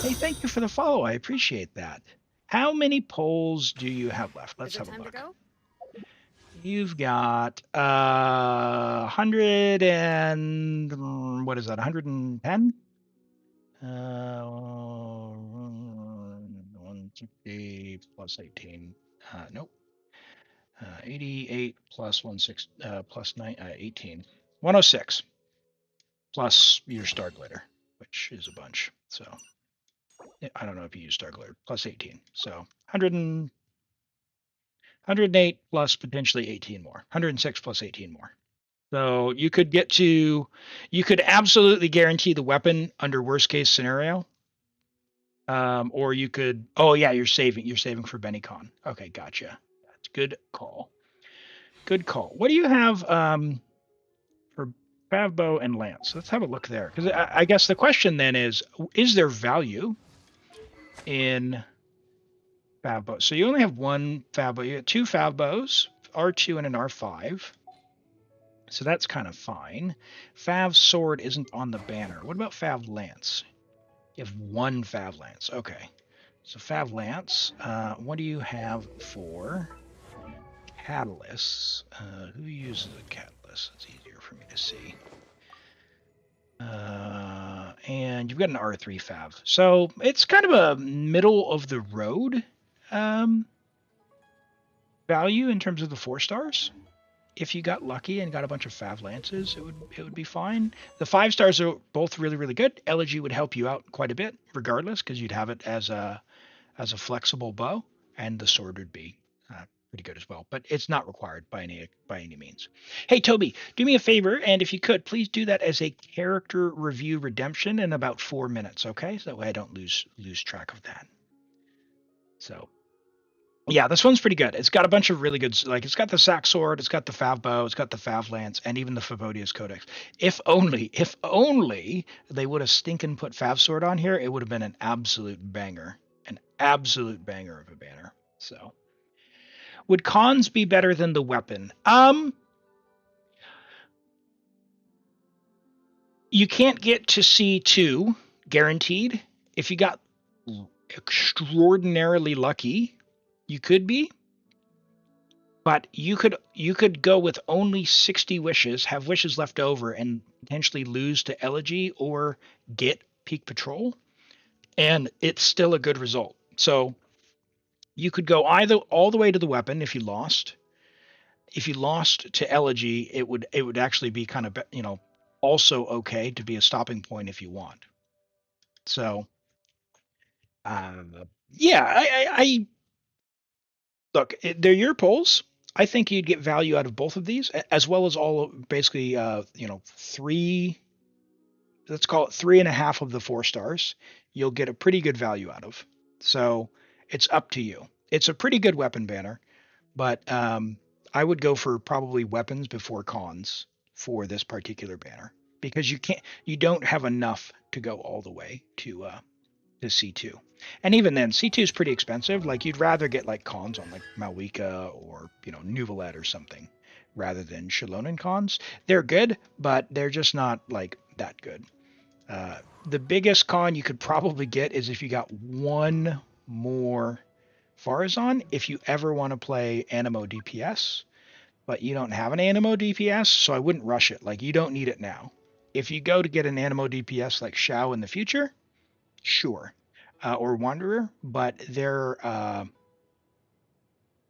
Hey, thank you for the follow. I appreciate that. How many polls do you have left? Let's have a look. You've got 100 and what is that? 110? 160 plus 18. Nope. 88 plus 16 plus 18. 106 plus your Star Glitter, which is a bunch. So I don't know if you use Star Glitter, plus 18. So 108 plus potentially 18 more. 106 plus 18 more. So you could absolutely guarantee the weapon under worst case scenario. Or you could, oh yeah, you're saving for BennyCon. Okay, gotcha. That's good call. Good call. What do you have for Favbo and Lance? Let's have a look there. Because I guess the question then is there value in Favbo? So you only have one Favbo. You have two Favbos, R2 and an R5. So that's kind of fine. Fav Sword isn't on the banner. What about Fav Lance? You have one Fav Lance. Okay. So Fav Lance, what do you have for catalysts? Who uses a catalyst? It's easier for me to see. And you've got an R3 Fav. So it's kind of a middle of the road value in terms of the 4 stars. If you got lucky and got a bunch of Fav Lances, it would be fine. The 5 stars are both really, really good. Elegy would help you out quite a bit, regardless, because you'd have it as a flexible bow, and the sword would be pretty good as well. But it's not required by any means. Hey, Toby, do me a favor, and if you could, please do that as a character review redemption in about 4 minutes, okay? So that way I don't lose track of that. So. Yeah, this one's pretty good. It's got a bunch of really good, like it's got the Sack Sword, it's got the Fav Bow, it's got the Fav Lance, and even the Favodius Codex. If only they would have stinking put Fav Sword on here, it would have been an absolute banger of a banner. So, would cons be better than the weapon? You can't get to C2 guaranteed. If you got extraordinarily lucky, you could be, but you could go with only 60 wishes, have wishes left over, and potentially lose to Elegy or get Peak Patrol, and it's still a good result. So you could go either all the way to the weapon if you lost. If you lost to Elegy, it would actually be kind of, also okay to be a stopping point if you want. So, yeah, I look, they're your polls. I think you'd get value out of both of these, as well as all basically, 3. Let's call it 3.5 of the 4 stars. You'll get a pretty good value out of. So it's up to you. It's a pretty good weapon banner, but I would go for probably weapons before cons for this particular banner, because you don't have enough to go all the way to C2. And even then, C2 is pretty expensive. Like, you'd rather get like cons on like Malwika or, Nuvalet or something rather than Shalonen cons. They're good, but they're just not like that good. The biggest con you could probably get is if you got one more Farazan, if you ever want to play Animo DPS, but you don't have an Animo DPS, so I wouldn't rush it. Like, you don't need it now. If you go to get an Animo DPS like Shao in the future, sure. or Wanderer, but they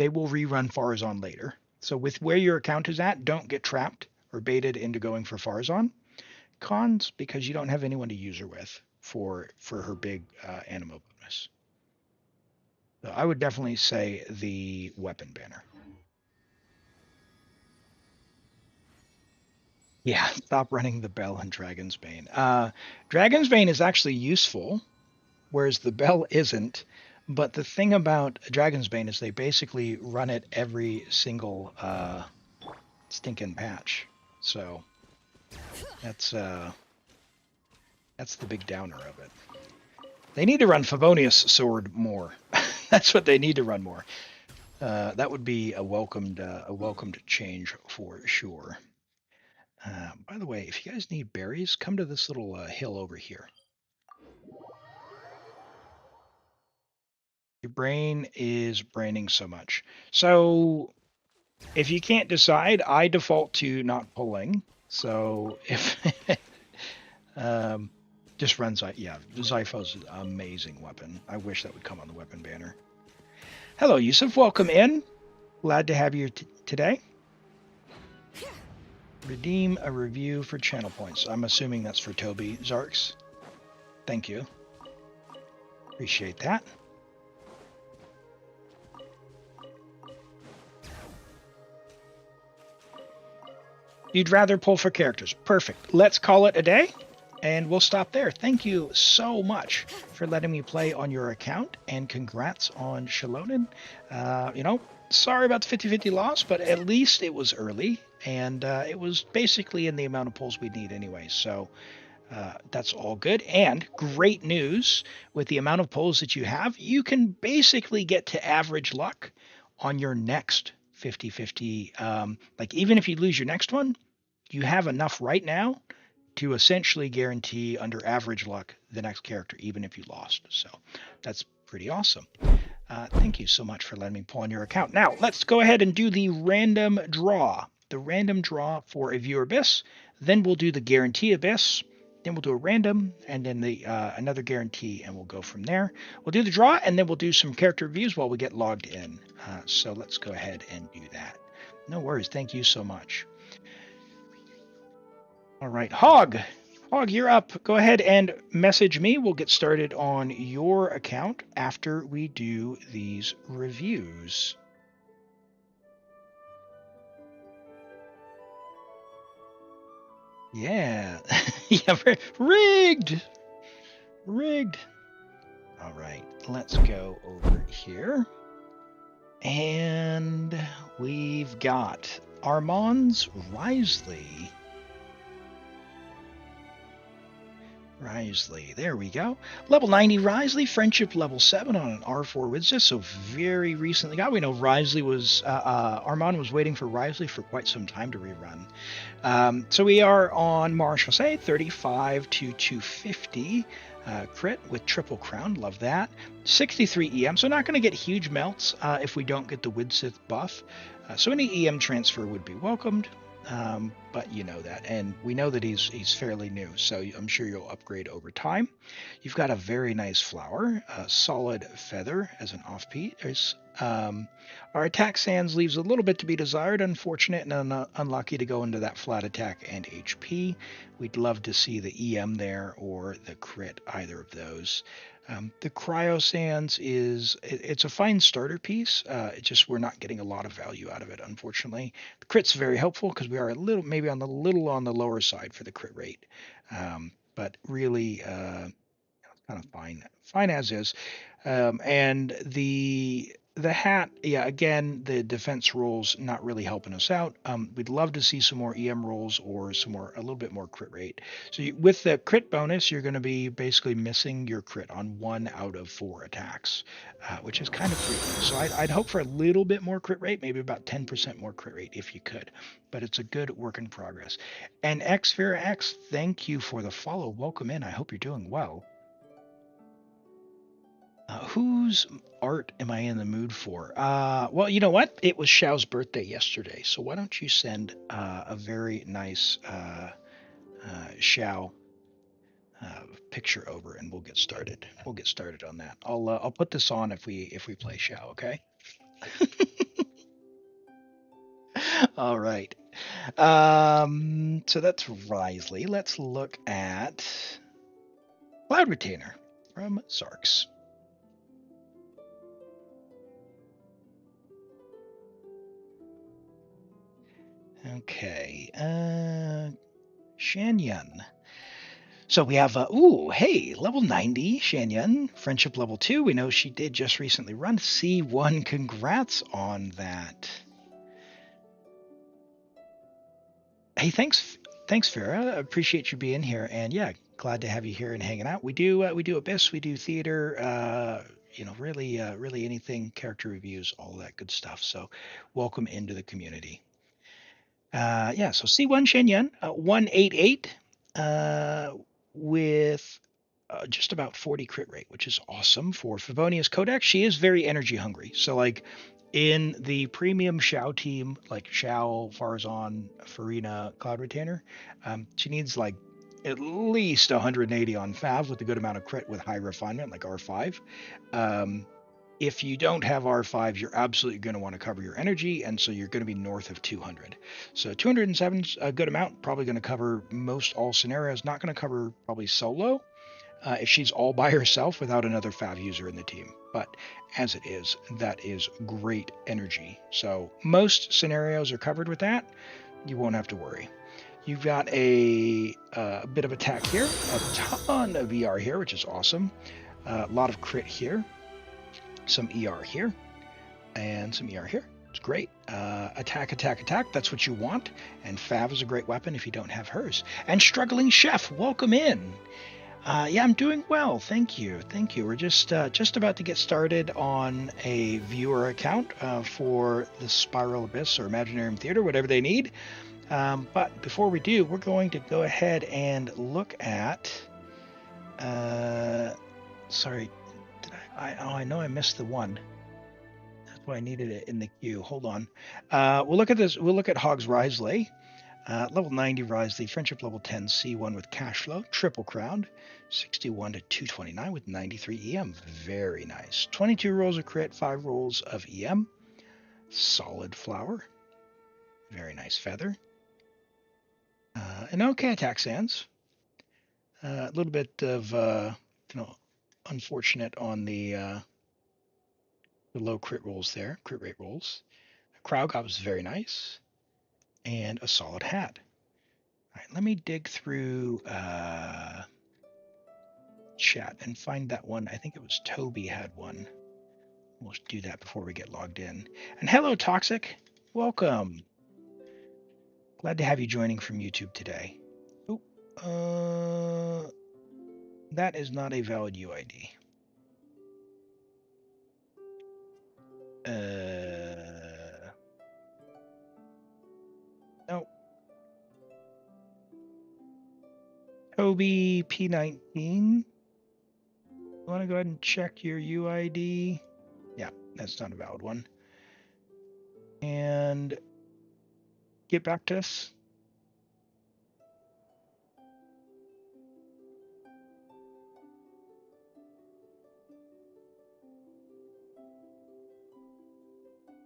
will rerun Farazan later. So with where your account is at, don't get trapped or baited into going for Farazan. Cons, because you don't have anyone to use her with for her big animo bonus. So I would definitely say the weapon banner. Yeah, stop running the bell and Dragon's Bane. Dragon's Bane is actually useful, whereas the bell isn't. But the thing about Dragon's Bane is they basically run it every single stinking patch. So that's the big downer of it. They need to run Favonius Sword more. That's what they need to run more. That would be a welcomed change for sure. By the way, if you guys need berries, come to this little hill over here. Your brain is braining so much. So if you can't decide, I default to not pulling. So if just run yeah, Zypho's an amazing weapon. I wish that would come on the weapon banner. Hello, Yusuf. Welcome in. Glad to have you today. Redeem a review for channel points. I'm assuming that's for Toby Zarks. Thank you. Appreciate that. You'd rather pull for characters. Perfect. Let's call it a day, and we'll stop there. Thank you so much for letting me play on your account, and congrats on Shelonen. Sorry about the 50-50 loss, but at least it was early, and it was basically in the amount of pulls we need anyway, so that's all good. And great news, with the amount of pulls that you have, you can basically get to average luck on your next 50-50. Like, even if you lose your next one, you have enough right now to essentially guarantee under average luck the next character, even if you lost. So that's pretty awesome. Thank you so much for letting me pull on your account. Now, let's go ahead and do the random draw. The random draw for a Viewer Abyss. Then we'll do the Guarantee Abyss. Then we'll do a random, and then the another guarantee, and we'll go from there. We'll do the draw, and then we'll do some character reviews while we get logged in. So let's go ahead and do that. No worries. Thank you so much. All right, Hog. Hog, you're up. Go ahead and message me. We'll get started on your account after we do these reviews. Yeah. Yeah, rigged. Rigged. All right, let's go over here. And we've got Armand's Wriothesley. Wriothesley, there we go. Level 90 Wriothesley, friendship level 7 on an R4 Widsith, so very recently got. We know Wriothesley was, Armand was waiting for Wriothesley for quite some time to rerun. So we are on Marshal 35 to 250. Crit with triple crown, love that. 63 EM, so not going to get huge melts if we don't get the Widsith buff. So any EM transfer would be welcomed. But you know that, and we know that he's fairly new, so I'm sure you'll upgrade over time. You've got a very nice flower, a solid feather as an off-piece. Our attack sans leaves a little bit to be desired, unfortunate and unlucky to go into that flat attack and HP. We'd love to see the EM there or the crit, either of those. The cryo sans it's a fine starter piece. It's just we're not getting a lot of value out of it, unfortunately. The crit's very helpful because we are a little maybe on the lower side for the crit rate, but really kind of fine as is. And the hat, yeah, again, the defense rolls not really helping us out. We'd love to see some more EM rolls or a little bit more crit rate. So with the crit bonus, you're going to be basically missing your crit on 1 out of 4 attacks, which is kind of freaky. So I'd hope for a little bit more crit rate, maybe about 10% more crit rate if you could. But it's a good work in progress. And Xvera X, thank you for the follow. Welcome in. I hope you're doing well. Whose art am I in the mood for? Well, you know what? It was Xiao's birthday yesterday, so why don't you send a very nice Xiao picture over, and we'll get started. We'll get started on that. I'll put this on if we play Shao. Okay. All right. So that's Risley. Let's look at Cloud Retainer from Zarks. Okay. Shanyan. So we have, hey, level 90, Shanyan, friendship level 2. We know she did just recently run C1. Congrats on that. Hey, thanks, Farah. Appreciate you being here, and yeah, glad to have you here and hanging out. We do Abyss, we do theater, really anything, character reviews, all that good stuff. So, welcome into the community. So C1 Shanyan, 188, with just about 40 crit rate, which is awesome for Favonius Codex. She is very energy hungry, so like. In the premium Shao team, like Shao, Farazan, Farina, Cloud Retainer, she needs like at least 180 on Fav with a good amount of crit with high refinement, like R5. If you don't have R5, you're absolutely going to want to cover your energy, and so you're going to be north of 200. So 207 is a good amount, probably going to cover most all scenarios, not going to cover probably solo. If she's all by herself without another Fav user in the team. But as it is, that is great energy. So most scenarios are covered with that. You won't have to worry. You've got a bit of attack here, a ton of ER here, which is awesome. A lot of crit here, some ER here, and some ER here. It's great. Attack. That's what you want. And Fav is a great weapon if you don't have hers. And Struggling Chef, welcome in. I'm doing well, thank you. We're just about to get started on a viewer account for the Spiral Abyss or Imaginarium Theater, whatever they need. But before we do, we're going to go ahead and look at. Sorry, I know I missed the one. That's why I needed it in the queue. Hold on. We'll look at this. We'll look at Hogs Risley. Level 90 Risley, friendship level 10, C1 with cash flow, triple crowned, 61 to 229 with 93 EM. Very nice. 22 rolls of crit, 5 rolls of EM. Solid flower. Very nice feather. And okay attack sands. A little bit of unfortunate on the low crit rolls there, crit rate rolls. Kraugov was very nice. And a solid hat. All right, let me dig through chat and find that one. I think it was Toby had one. We'll do that before we get logged in. And hello, Toxic. Welcome. Glad to have you joining from YouTube today. Oh, that is not a valid UID. No. Toby P19. You want to go ahead and check your UID? Yeah, that's not a valid one. And get back to us.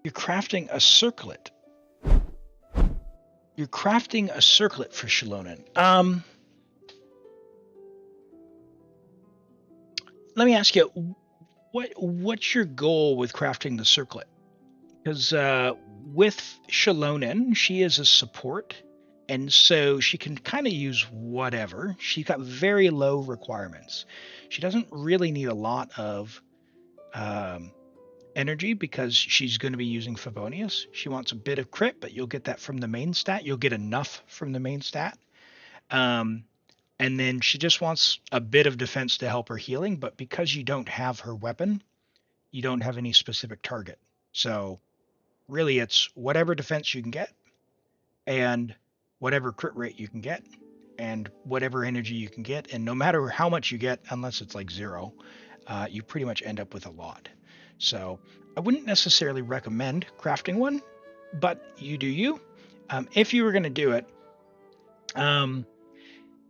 You're crafting a circlet. You're crafting a circlet for Shilonen. Let me ask you, what's your goal with crafting the circlet? Because with Shilonen, she is a support, and so she can kind of use whatever. She's got very low requirements. She doesn't really need a lot of energy because she's going to be using Favonius. She wants a bit of crit, but you'll get that from the main stat. You'll get enough from the main stat. And then she just wants a bit of defense to help her healing, but because you don't have her weapon, you don't have any specific target. So really it's whatever defense you can get and whatever crit rate you can get and whatever energy you can get. And no matter how much you get, unless it's like 0, you pretty much end up with a lot. So I wouldn't necessarily recommend crafting one, but you do you. If you were going to do it,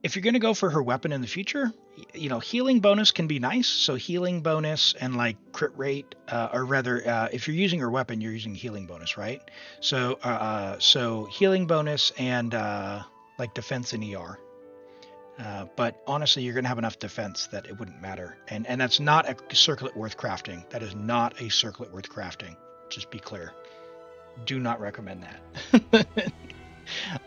if you're going to go for her weapon in the future, you know, healing bonus can be nice. So healing bonus and like crit rate, or rather, if you're using her weapon, you're using healing bonus, right? So healing bonus and like defense and ER. But honestly, you're going to have enough defense that it wouldn't matter. And that's not a circlet worth crafting. That is not a circlet worth crafting. Just be clear. Do not recommend that.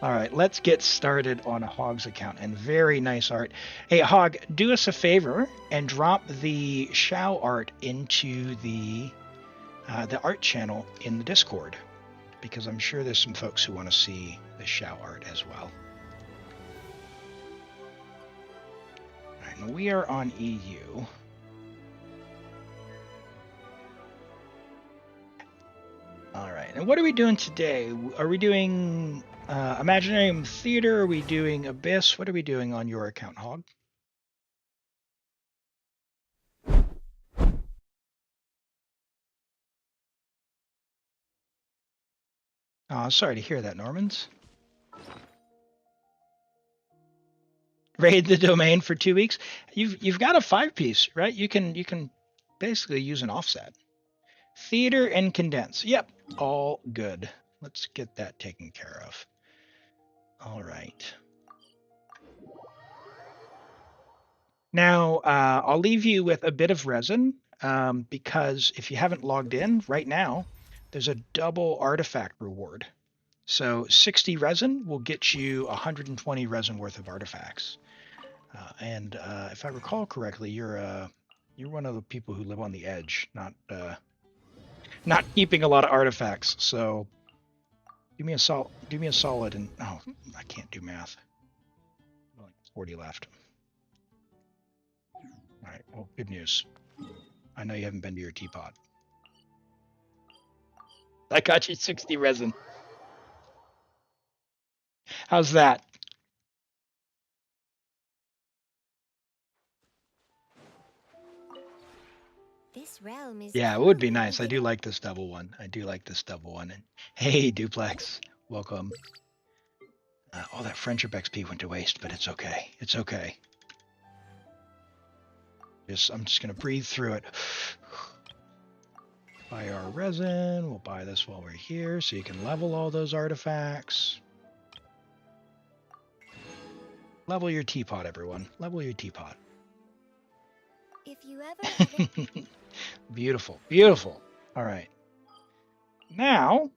All right, let's get started on Hog's account. And very nice art. Hey, Hog, do us a favor and drop the Shao art into the art channel in the Discord, because I'm sure there's some folks who want to see the Shao art as well. All right, and we are on EU. All right, and what are we doing today? Are we doing Imaginarium Theater? Are we doing Abyss? What are we doing on your account, Hog? Oh, sorry to hear that, Normans. Raid the domain for 2 weeks. You've got a 5-piece, right? You can basically use an offset. Theater and condense. Yep, all good. Let's get that taken care of. All right. Now, I'll leave you with a bit of resin, because if you haven't logged in right now, there's a double artifact reward. So 60 resin will get you 120 resin worth of artifacts. And if I recall correctly, you're one of the people who live on the edge, not keeping a lot of artifacts. So do me a solid, and oh, I can't do math. Only 40 left. All right. Well, good news. I know you haven't been to your teapot. I got you 60 resin. How's that? This realm is Yeah, it would be nice. I do like this double one. I do like this double one. And hey, Duplex, welcome. All that friendship XP went to waste, but it's okay. It's okay. I'm just gonna breathe through it. Buy our resin. We'll buy this while we're here, so you can level all those artifacts. Level your teapot, everyone. Level your teapot. If you ever Beautiful, beautiful. All right. Now,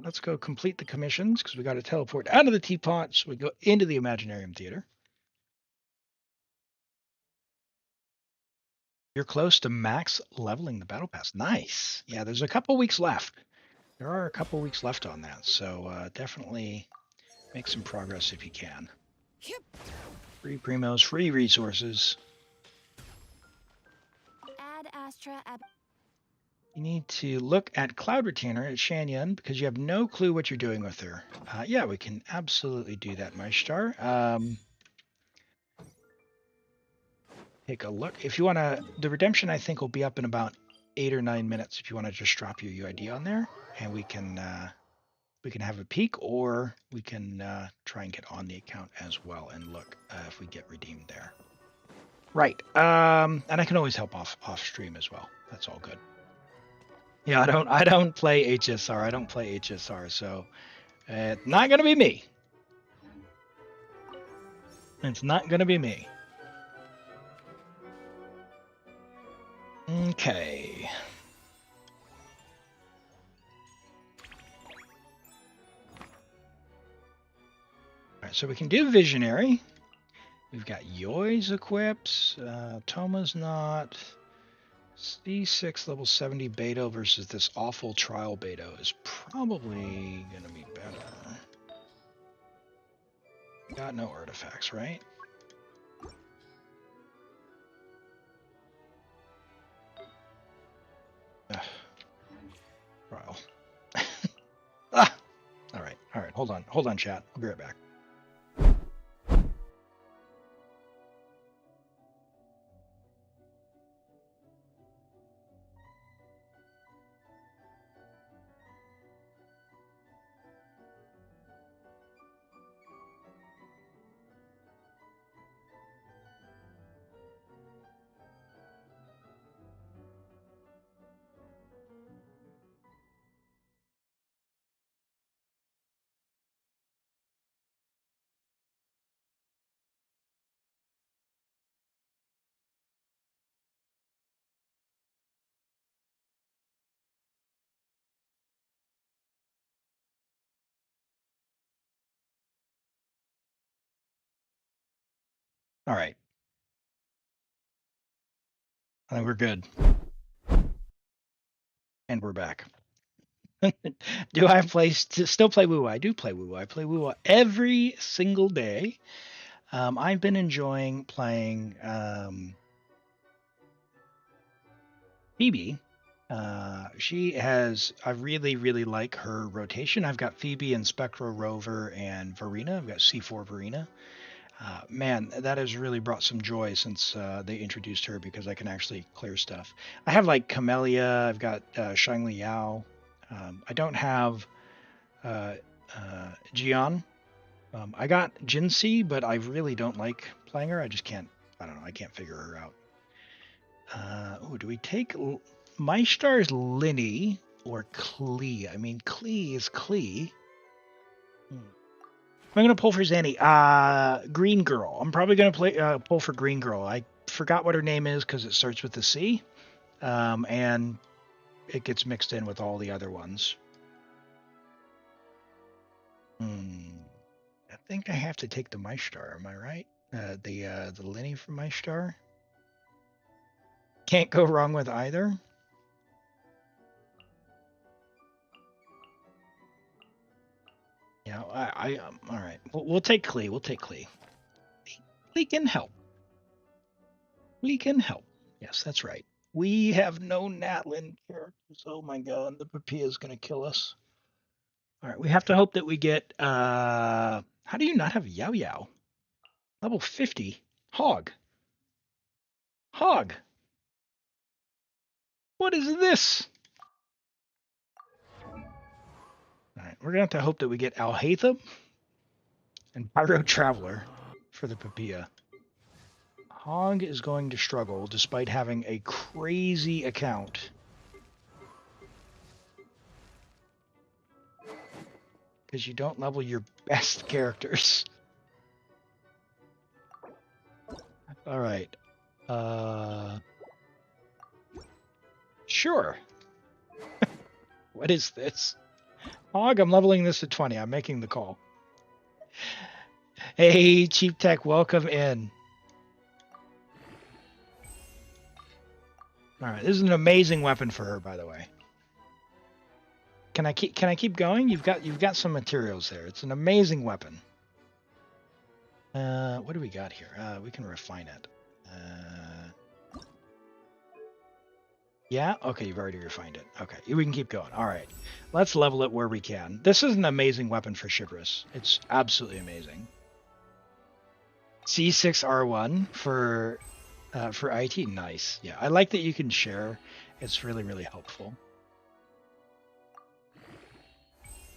let's go complete the commissions, because we got to teleport out of the teapot, so we go into the Imaginarium Theater. You're close to max leveling the battle pass. Nice. Yeah, there's a couple weeks left. There are a couple weeks left on that, so definitely make some progress if you can. Free primos, free resources. add Astra You need to look at Cloud Retainer at Shanyan, because you have no clue what you're doing with her. Yeah, we can absolutely do that, Maishtar. Take a look. If you want to, the redemption I think will be up in about 8 or 9 minutes. If you want to just drop your UID on there, and we can have a peek, or we can try and get on the account as well and look if we get redeemed there. Right. And I can always help off stream as well. That's all good. Yeah, I don't play HSR. I don't play HSR, so it's not gonna be me. It's not gonna be me. Okay. All right, so we can do Visionary. We've got Yoi's equips. Toma's not. C6 level 70 Beto versus this awful trial Beto is probably going to be better. Got no artifacts, right? Trial. Ah! All right. Hold on, chat. I'll be right back. All right. I think we're good. And we're back. Do I still play WoW? I do play WoW. I play WoW every single day. I've been enjoying playing Phoebe. I really, really like her rotation. I've got Phoebe and Spectro Rover and Varina. I've got C4 Varina. Man, that has really brought some joy since they introduced her because I can actually clear stuff. I have like Camellia. I've got Shangli Yao. I don't have Jian. I got Jinxie, but I really don't like playing her. I just can't. I don't know. I can't figure her out. Do we take Maestar's Linny or Klee? I mean, Klee is Klee. I'm gonna pull for Zanny. Green Girl. I'm probably gonna pull for Green Girl. I forgot what her name is because it starts with a C, and it gets mixed in with all the other ones. I think I have to take the Maestar. Am I right? The Linny from Maestar. Can't go wrong with either. Yeah, all right. We'll take Klee. We'll take Klee. Klee can help. We can help. Yes, that's right. We have no Natlin characters. Oh my god, the Papilla is gonna kill us. All right, we have to hope that we get. How do you not have Yao Yao? Level 50. Hog. Hog. What is this? All right, we're gonna have to hope that we get Alhaitham and Pyro Traveler for the Papilla. Hog is going to struggle despite having a crazy account. Because you don't level your best characters. All right. Sure. What is this? Hog, I'm leveling this to 20. I'm making the call. Hey, Cheap Tech, welcome in. All right, this is an amazing weapon for her, by the way. Can I keep going? You've got some materials there. It's an amazing weapon. What do we got here? We can refine it. Yeah? Okay, you've already refined it. Okay, we can keep going. All right. Let's level it where we can. This is an amazing weapon for Chivrus. It's absolutely amazing. C6R1 for IT. Nice. Yeah, I like that you can share. It's really, really helpful.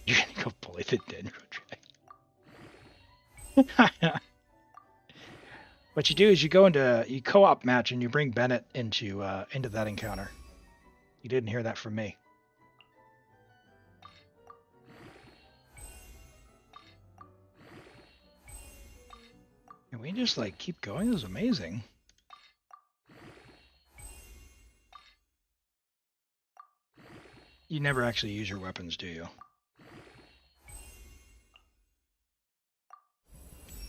You're gonna go bully the Dendro. What you do is you co-op match and you bring Bennett into that encounter. You didn't hear that from me. Can we just like keep going? This is amazing. You never actually use your weapons, do you?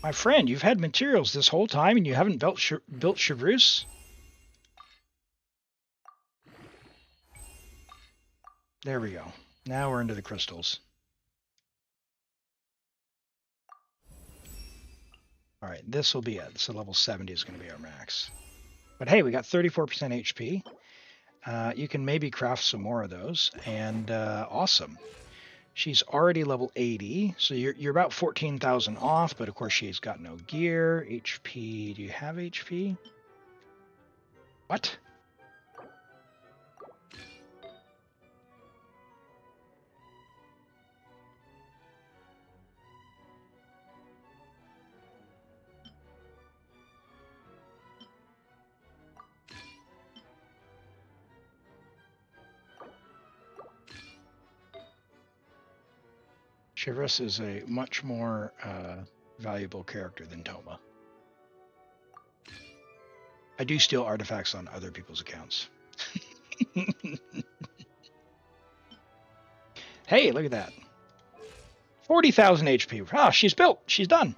My friend, you've had materials this whole time and you haven't built Chivrus? There we go. Now we're into the crystals. All right, this will be it. So level 70 is going to be our max. But hey, we got 34% HP. You can maybe craft some more of those. And awesome. She's already level 80, so you're about 14,000 off, but of course she's got no gear. HP, do you have HP? What? Chivrus is a much more valuable character than Toma. I do steal artifacts on other people's accounts. Hey, look at that. 40,000 HP. Ah, she's built. She's done.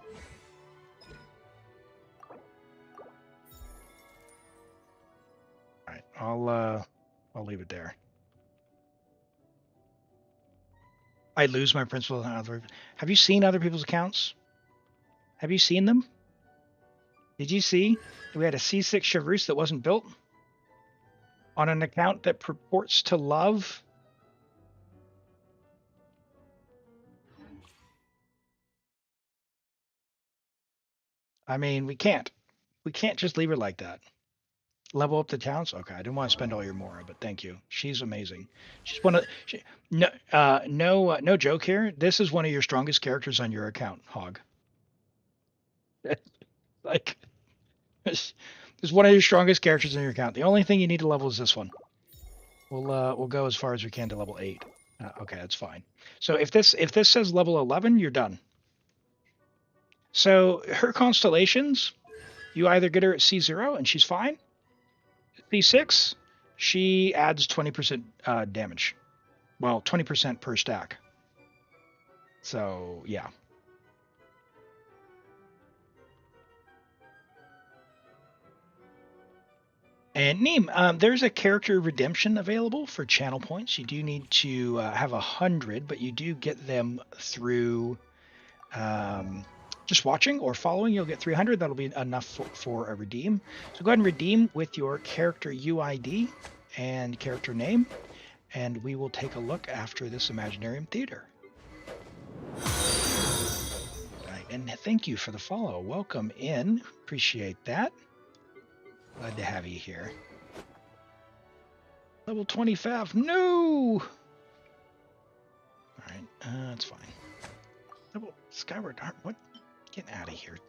I'll leave it there. I lose my principal. Have you seen other people's accounts? Have you seen them? Did you see we had a C6 Chevreuse that wasn't built on an account that purports to love? I mean, we can't just leave her like that. Level up the talents. Okay, I didn't want to spend all your Mora, but thank you. She's amazing. She's one of no joke here. This is one of your strongest characters on your account, Hog. Like, this is one of your strongest characters on your account. The only thing you need to level is this one. We'll go as far as we can to level 8. Okay, that's fine. So if this says level 11, you're done. So her constellations, you either get her at C0 and she's fine. C6, she adds 20% damage. Well, 20% per stack. So, yeah. And Neem, there's a character redemption available for channel points. You do need to have 100, but you do get them through just watching or following. You'll get 300. That'll be enough for a redeem. So go ahead and redeem with your character UID and character name, and we will take a look after this Imaginarium Theater. Right, and thank you for the follow. Welcome in. Appreciate that. Glad to have you here. Level 25. No! Alright, that's fine. Level Skyward Heart. What? Get out of here.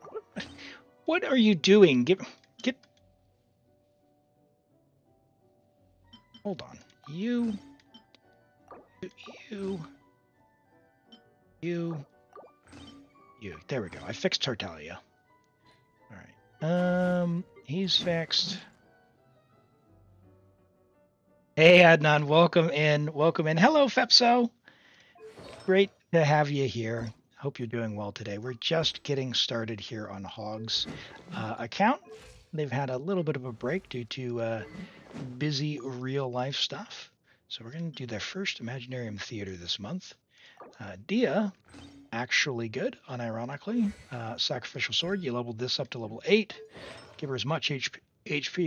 What are you doing? Get. Hold on. You. There we go. I fixed Tartaglia. Alright. He's fixed. Hey, Adnan, welcome in. Welcome in. Hello, Fepso. Great to have you here. Hope you're doing well today. We're just getting started here on Hog's account. They've had a little bit of a break due to busy real life stuff. So we're going to do their first Imaginarium Theater this month. Dia, actually good, unironically. Sacrificial Sword, you leveled this up to level 8. Give her as much HP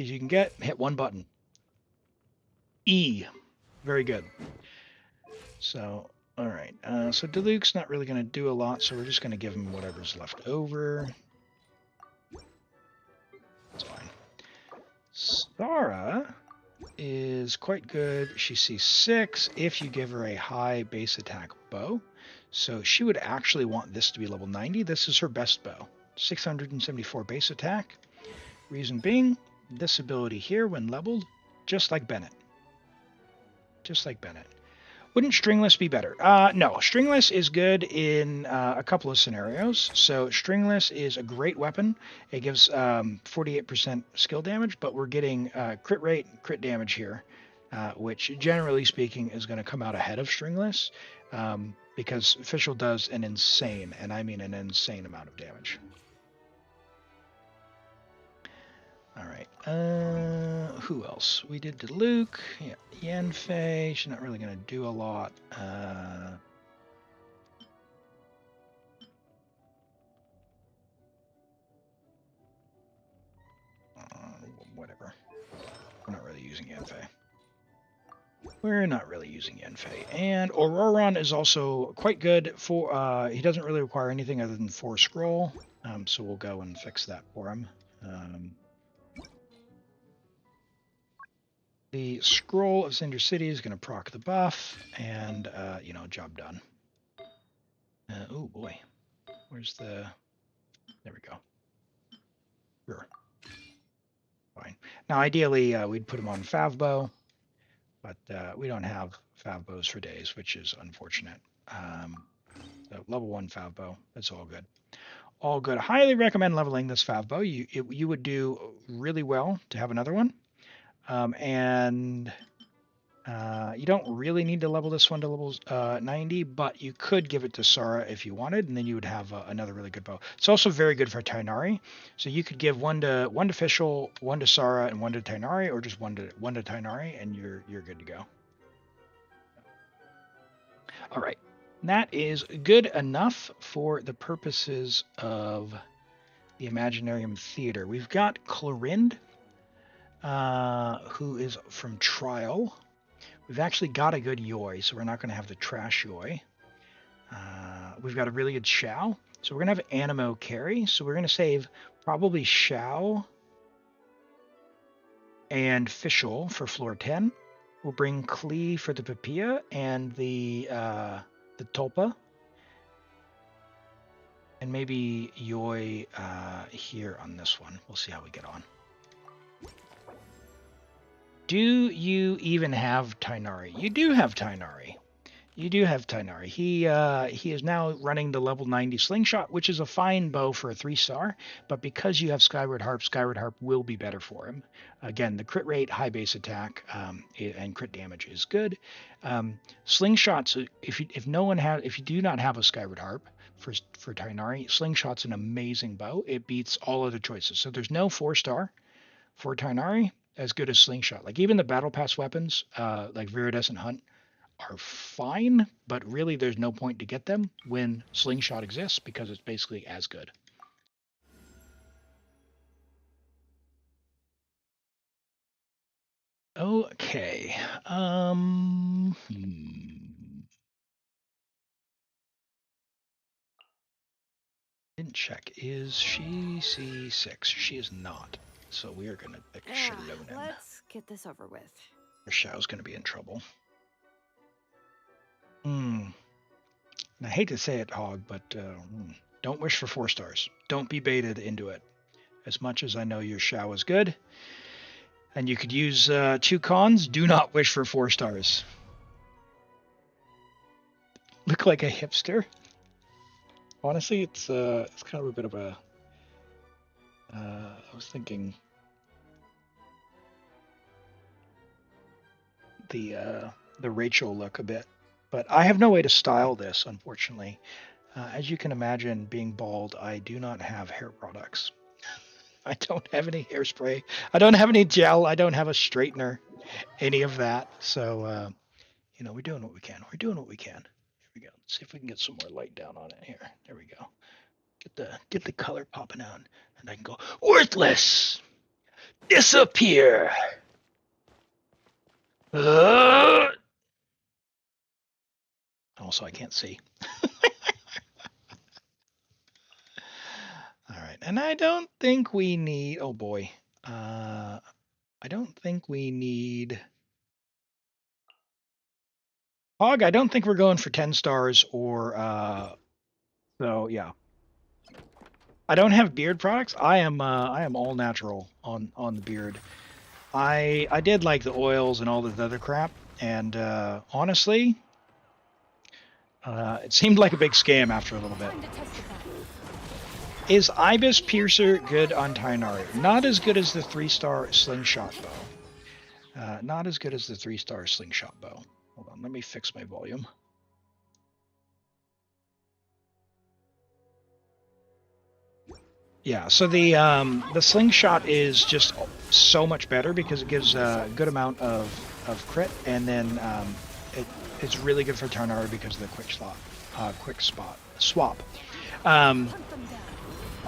as you can get. Hit one button. E. Very good. So, all right. So Diluc's not really going to do a lot, so we're just going to give him whatever's left over. That's fine. Sara is quite good. She sees 6 if you give her a high base attack bow. So she would actually want this to be level 90. This is her best bow. 674 base attack. Reason being, this ability here, when leveled, just like Bennett. Just like Bennett. Wouldn't Stringless be better? No, Stringless is good in a couple of scenarios. So Stringless is a great weapon. It gives 48% skill damage, but we're getting crit rate, crit damage here, which generally speaking is going to come out ahead of Stringless because Official does an insane, and I mean an insane amount of damage. All right. Who else? We did Diluc. Yeah, Yanfei. She's not really going to do a lot. Whatever. We're not really using Yanfei. We're not really using Yanfei. And Auroron is also quite good for. He doesn't really require anything other than 4 scroll. So we'll go and fix that for him. The Scroll of Cinder City is going to proc the buff, and, job done. Oh, boy. Where's the... There we go. Sure. Fine. Now, ideally, we'd put him on Favbo, but we don't have Favbos for days, which is unfortunate. So level 1 Favbo. That's all good. All good. Highly recommend leveling this Favbo. You would do really well to have another one. And You don't really need to level this one to level 90, but you could give it to Sara if you wanted, and then you would have another really good bow. It's also very good for Tighnari, so you could give one to Fischl, one to Sara, and one to Tighnari, or just one to Tighnari, and you're good to go. All right, that is good enough for the purposes of the Imaginarium Theater. We've got Clorinde, who is from Trial. We've actually got a good Yoi, so we're not going to have the trash Yoi. We've got a really good Xiao, so we're going to have Animo carry. So we're going to save probably Xiao and Fischl for floor 10. We'll bring Klee for the Papilla and the Tulpa. And maybe Yoi here on this one. We'll see how we get on. Do you even have Tighnari? You do have Tighnari. You do have Tighnari. He is now running the level 90 slingshot, which is a fine bow for a 3-star, but because you have Skyward Harp will be better for him. Again, the crit rate, high base attack, and crit damage is good. Slingshots, if you do not have a Skyward Harp for Tighnari, Slingshot's an amazing bow. It beats all other choices. So there's no 4-star for Tighnari as good as Slingshot. Like even the Battle Pass weapons, like Viridescent Hunt, are fine, but really there's no point to get them when Slingshot exists because it's basically as good. Okay. Didn't check. Is she C6? She is not. So we are going to pick Xilonen. Let's get this over with. Or Xiao's going to be in trouble. And I hate to say it, Hog, but don't wish for 4-stars. Don't be baited into it. As much as I know your Xiao is good, and you could use 2 cons, do not wish for 4-stars. Look like a hipster. Honestly, it's kind of a bit of a. I was thinking the Rachel look a bit, but I have no way to style this, unfortunately. As you can imagine, being bald, I do not have hair products. I don't have any hairspray. I don't have any gel. I don't have a straightener, any of that. So, we're doing what we can. We're doing what we can. Here we go. Let's see if we can get some more light down on it here. There we go. Get the color popping out, and I can go worthless. Disappear. Also, I can't see. All right, and I don't think we need. Oh boy, I don't think we need. Hog, I don't think we're going for 10 stars or. So yeah. I don't have beard products. I am all natural on the beard. I did like the oils and all this other crap, and honestly, it seemed like a big scam after a little bit. Is Ibis Piercer good on Tighnari? Not as good as the 3-star slingshot bow. Not as good as the 3-star slingshot bow. Hold on, let me fix my volume. Yeah, so the slingshot is just so much better because it gives a good amount of crit, and then it's really good for Tighnari because of the quick swap.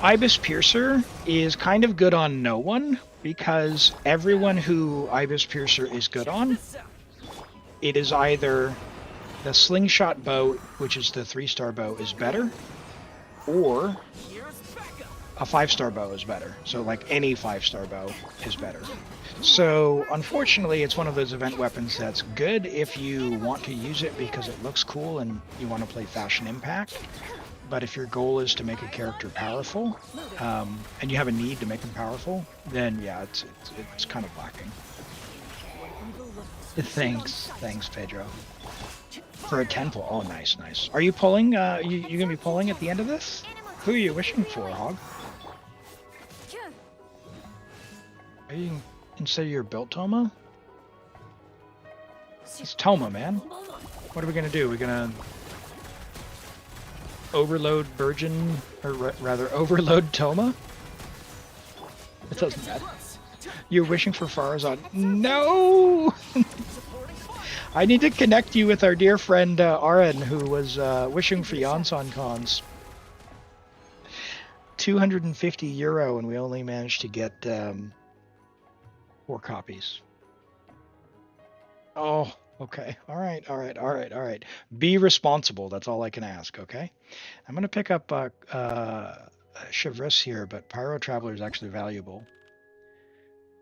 Ibis Piercer is kind of good on no one because everyone who Ibis Piercer is good on, it is either the slingshot bow, which is the 3-star bow, is better, or a 5-star bow is better. So like any 5-star bow is better. So unfortunately, it's one of those event weapons that's good if you want to use it because it looks cool and you want to play Fashion Impact. But if your goal is to make a character powerful, and you have a need to make them powerful, then yeah, it's kind of lacking. Thanks, Pedro. For a 10-pull. Oh, nice. Are you pulling? You gonna be pulling at the end of this? Who are you wishing for, Hog? Are you consider your built Toma? It's Toma, man. What are we gonna do? We're gonna overload Virgin, or rather overload Toma? It doesn't matter. You're wishing for Farazan. No! I need to connect you with our dear friend Aren, who was wishing for Yansan cons. 250 euro, and we only managed to get 4 copies. Oh, okay. All right. Be responsible. That's all I can ask, okay? I'm going to pick up Chevreuse here, but Pyro Traveler is actually valuable.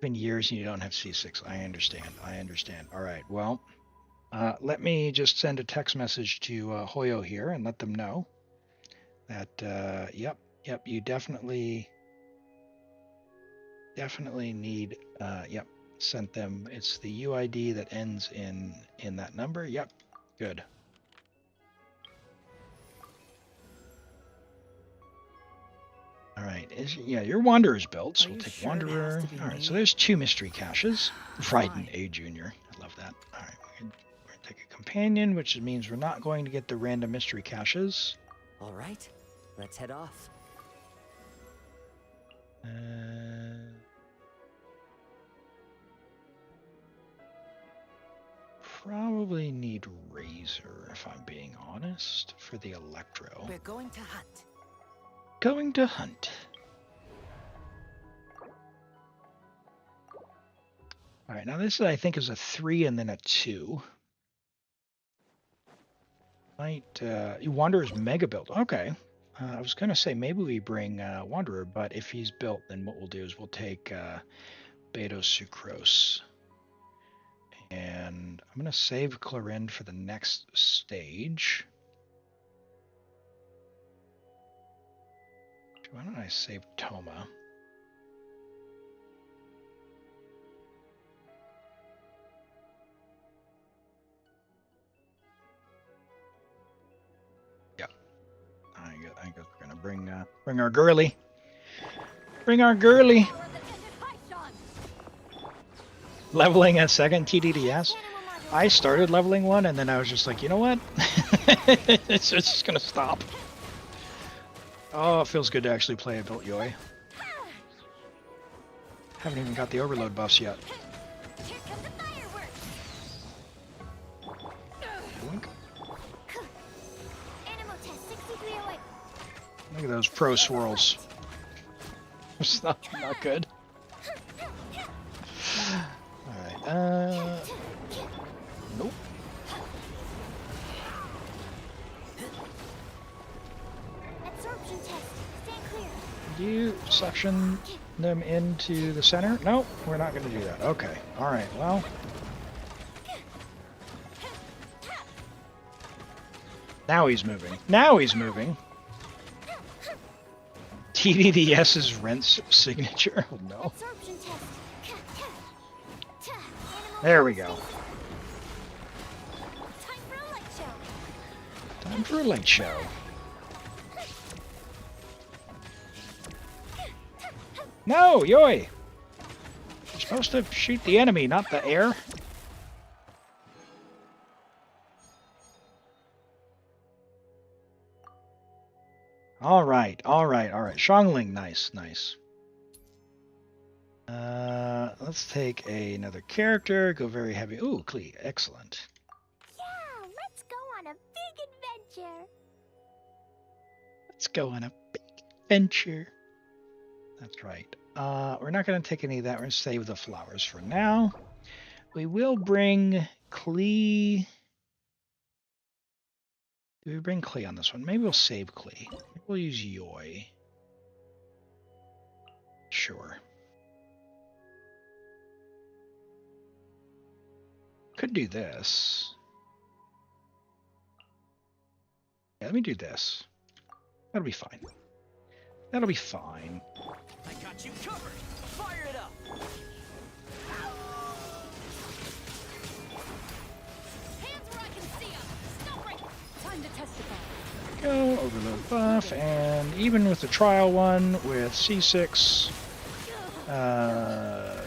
Been years and you don't have C6. I understand. All right, well, let me just send a text message to Hoyo here and let them know that, yep, you definitely need, yep, sent them. It's the UID that ends in that number. Yep, good. All right, yeah, your Wanderer's built, so we'll take sure Wanderer. All right, so there's 2 mystery caches. Raiden A Jr. I love that. All right, we're gonna take a companion, which means we're not going to get the random mystery caches. All right, let's head off. Probably need Razor, if I'm being honest, for the Electro. We're going to hunt. Going to hunt. All right, now this I think is a 3 and then a 2. Might Wanderer's mega build. Okay. I was gonna say maybe we bring Wanderer, but if he's built, then what we'll do is we'll take Beto Sucrose. And I'm gonna save Clorinde for the next stage. Why don't I save Toma? Yeah, I guess we're gonna bring our girly. Bring our girly. Leveling a second TDDS. I started leveling one, and then I was just like, you know what? it's just gonna stop. Oh, it feels good to actually play a built Yoi. Haven't even got the overload buffs yet. Boink. Look at those pro swirls. It's not good. Alright, nope. You suction them into the center? Nope, we're not going to do that. Okay, alright, well. Now he's moving. Now he's moving. TDDS's Rent's signature? Oh no. There we go. Time for a light show. No, Yoi! You're supposed to shoot the enemy, not the air. Alright. Xiangling, nice. Let's take another character, go very heavy. Ooh, Klee, excellent. Yeah, let's go on a big adventure. Let's go on a big adventure. That's right. We're not going to take any of that. We're going to save the flowers for now. We will bring Klee. Do we bring Klee on this one? Maybe we'll save Klee. We'll use Yoi. Sure. Could do this. Yeah, let me do this. That'll be fine. That'll be fine. I got you covered. Fire it up. Hands where I can see 'em. Stop right. Time to testify. Go, overload buff, and even with the trial one with C6,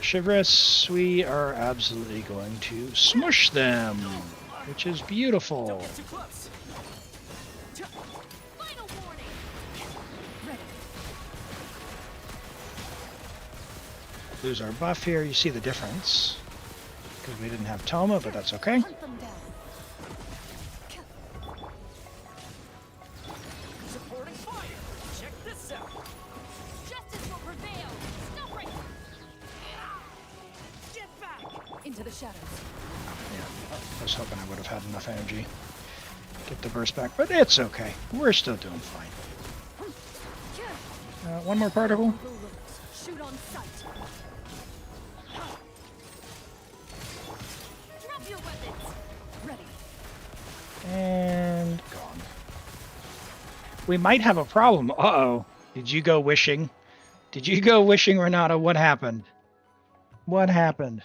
Chivris, we are absolutely going to smush them, which is beautiful. Don't get too close. Final warning. Ready. Lose our buff here. You see the difference. Because we didn't have Toma, but that's okay. Hunt them down. Supporting fire. Check this out. Justice will prevail. Stop right. Get back. Into the shadows. Yeah, I was hoping I would have had enough energy to get the burst back, but it's okay. We're still doing fine. One more particle. Shoot on sight. Drop your weapons. Ready. And gone. We might have a problem. Uh-oh. Did you go wishing? Did you go wishing, Renata? What happened? What happened?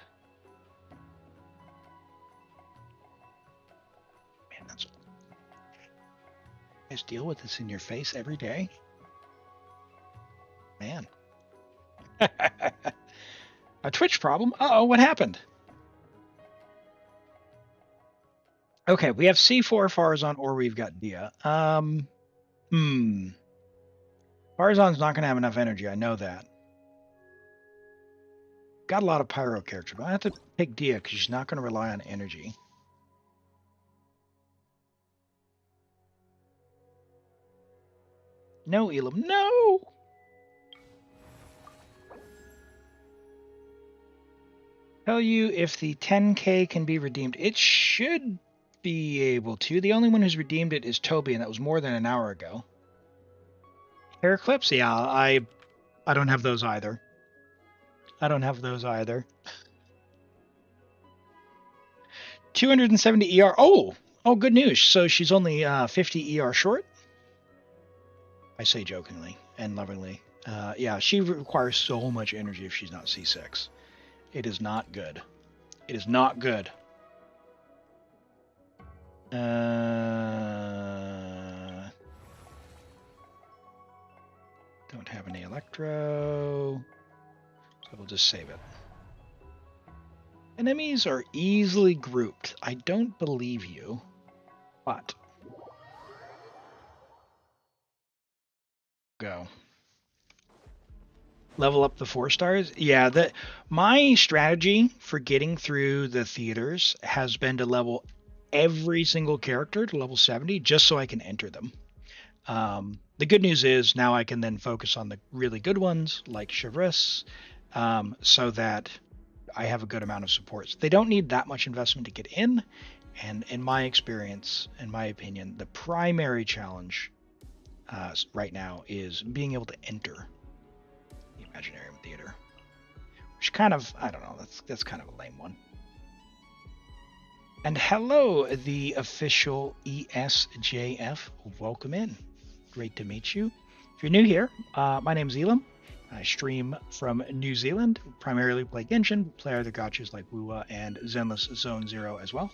Man, that's... You guys deal with this in your face every day? Man. A Twitch problem? Uh-oh, what happened? Okay, we have C4 Farazan or we've got Dia. Farazan's not going to have enough energy, I know that. Got a lot of Pyro character, but I have to pick Dia because she's not going to rely on energy. No, Elam, no! Tell you if the 10k can be redeemed. It should be able to. The only one who's redeemed it is Toby, and that was more than an hour ago. Hair clips? Yeah, I don't have those either. I don't have those either. 270 ER. Oh, good news. So she's only 50 ER short. I say jokingly and lovingly. Yeah, she requires so much energy if she's not C6. It is not good. It is not good. Don't have any electro, so we'll just save it. Enemies are easily grouped. I don't believe you, but go. Level up the 4 stars. Yeah, my strategy for getting through the theaters has been to level every single character to level 70 just so I can enter them. The good news is now I can then focus on the really good ones like Chivris, so that I have a good amount of supports. They don't need that much investment to get in, and in my experience, in my opinion, the primary challenge right now is being able to enter the Imaginarium Theater, which kind of, I don't know, that's kind of a lame one. And hello, the official ESJF. Welcome in. Great to meet you. If you're new here, my name's Elam. I stream from New Zealand, primarily play Genshin, play other gachas like Wuwa and Zenless Zone Zero as well.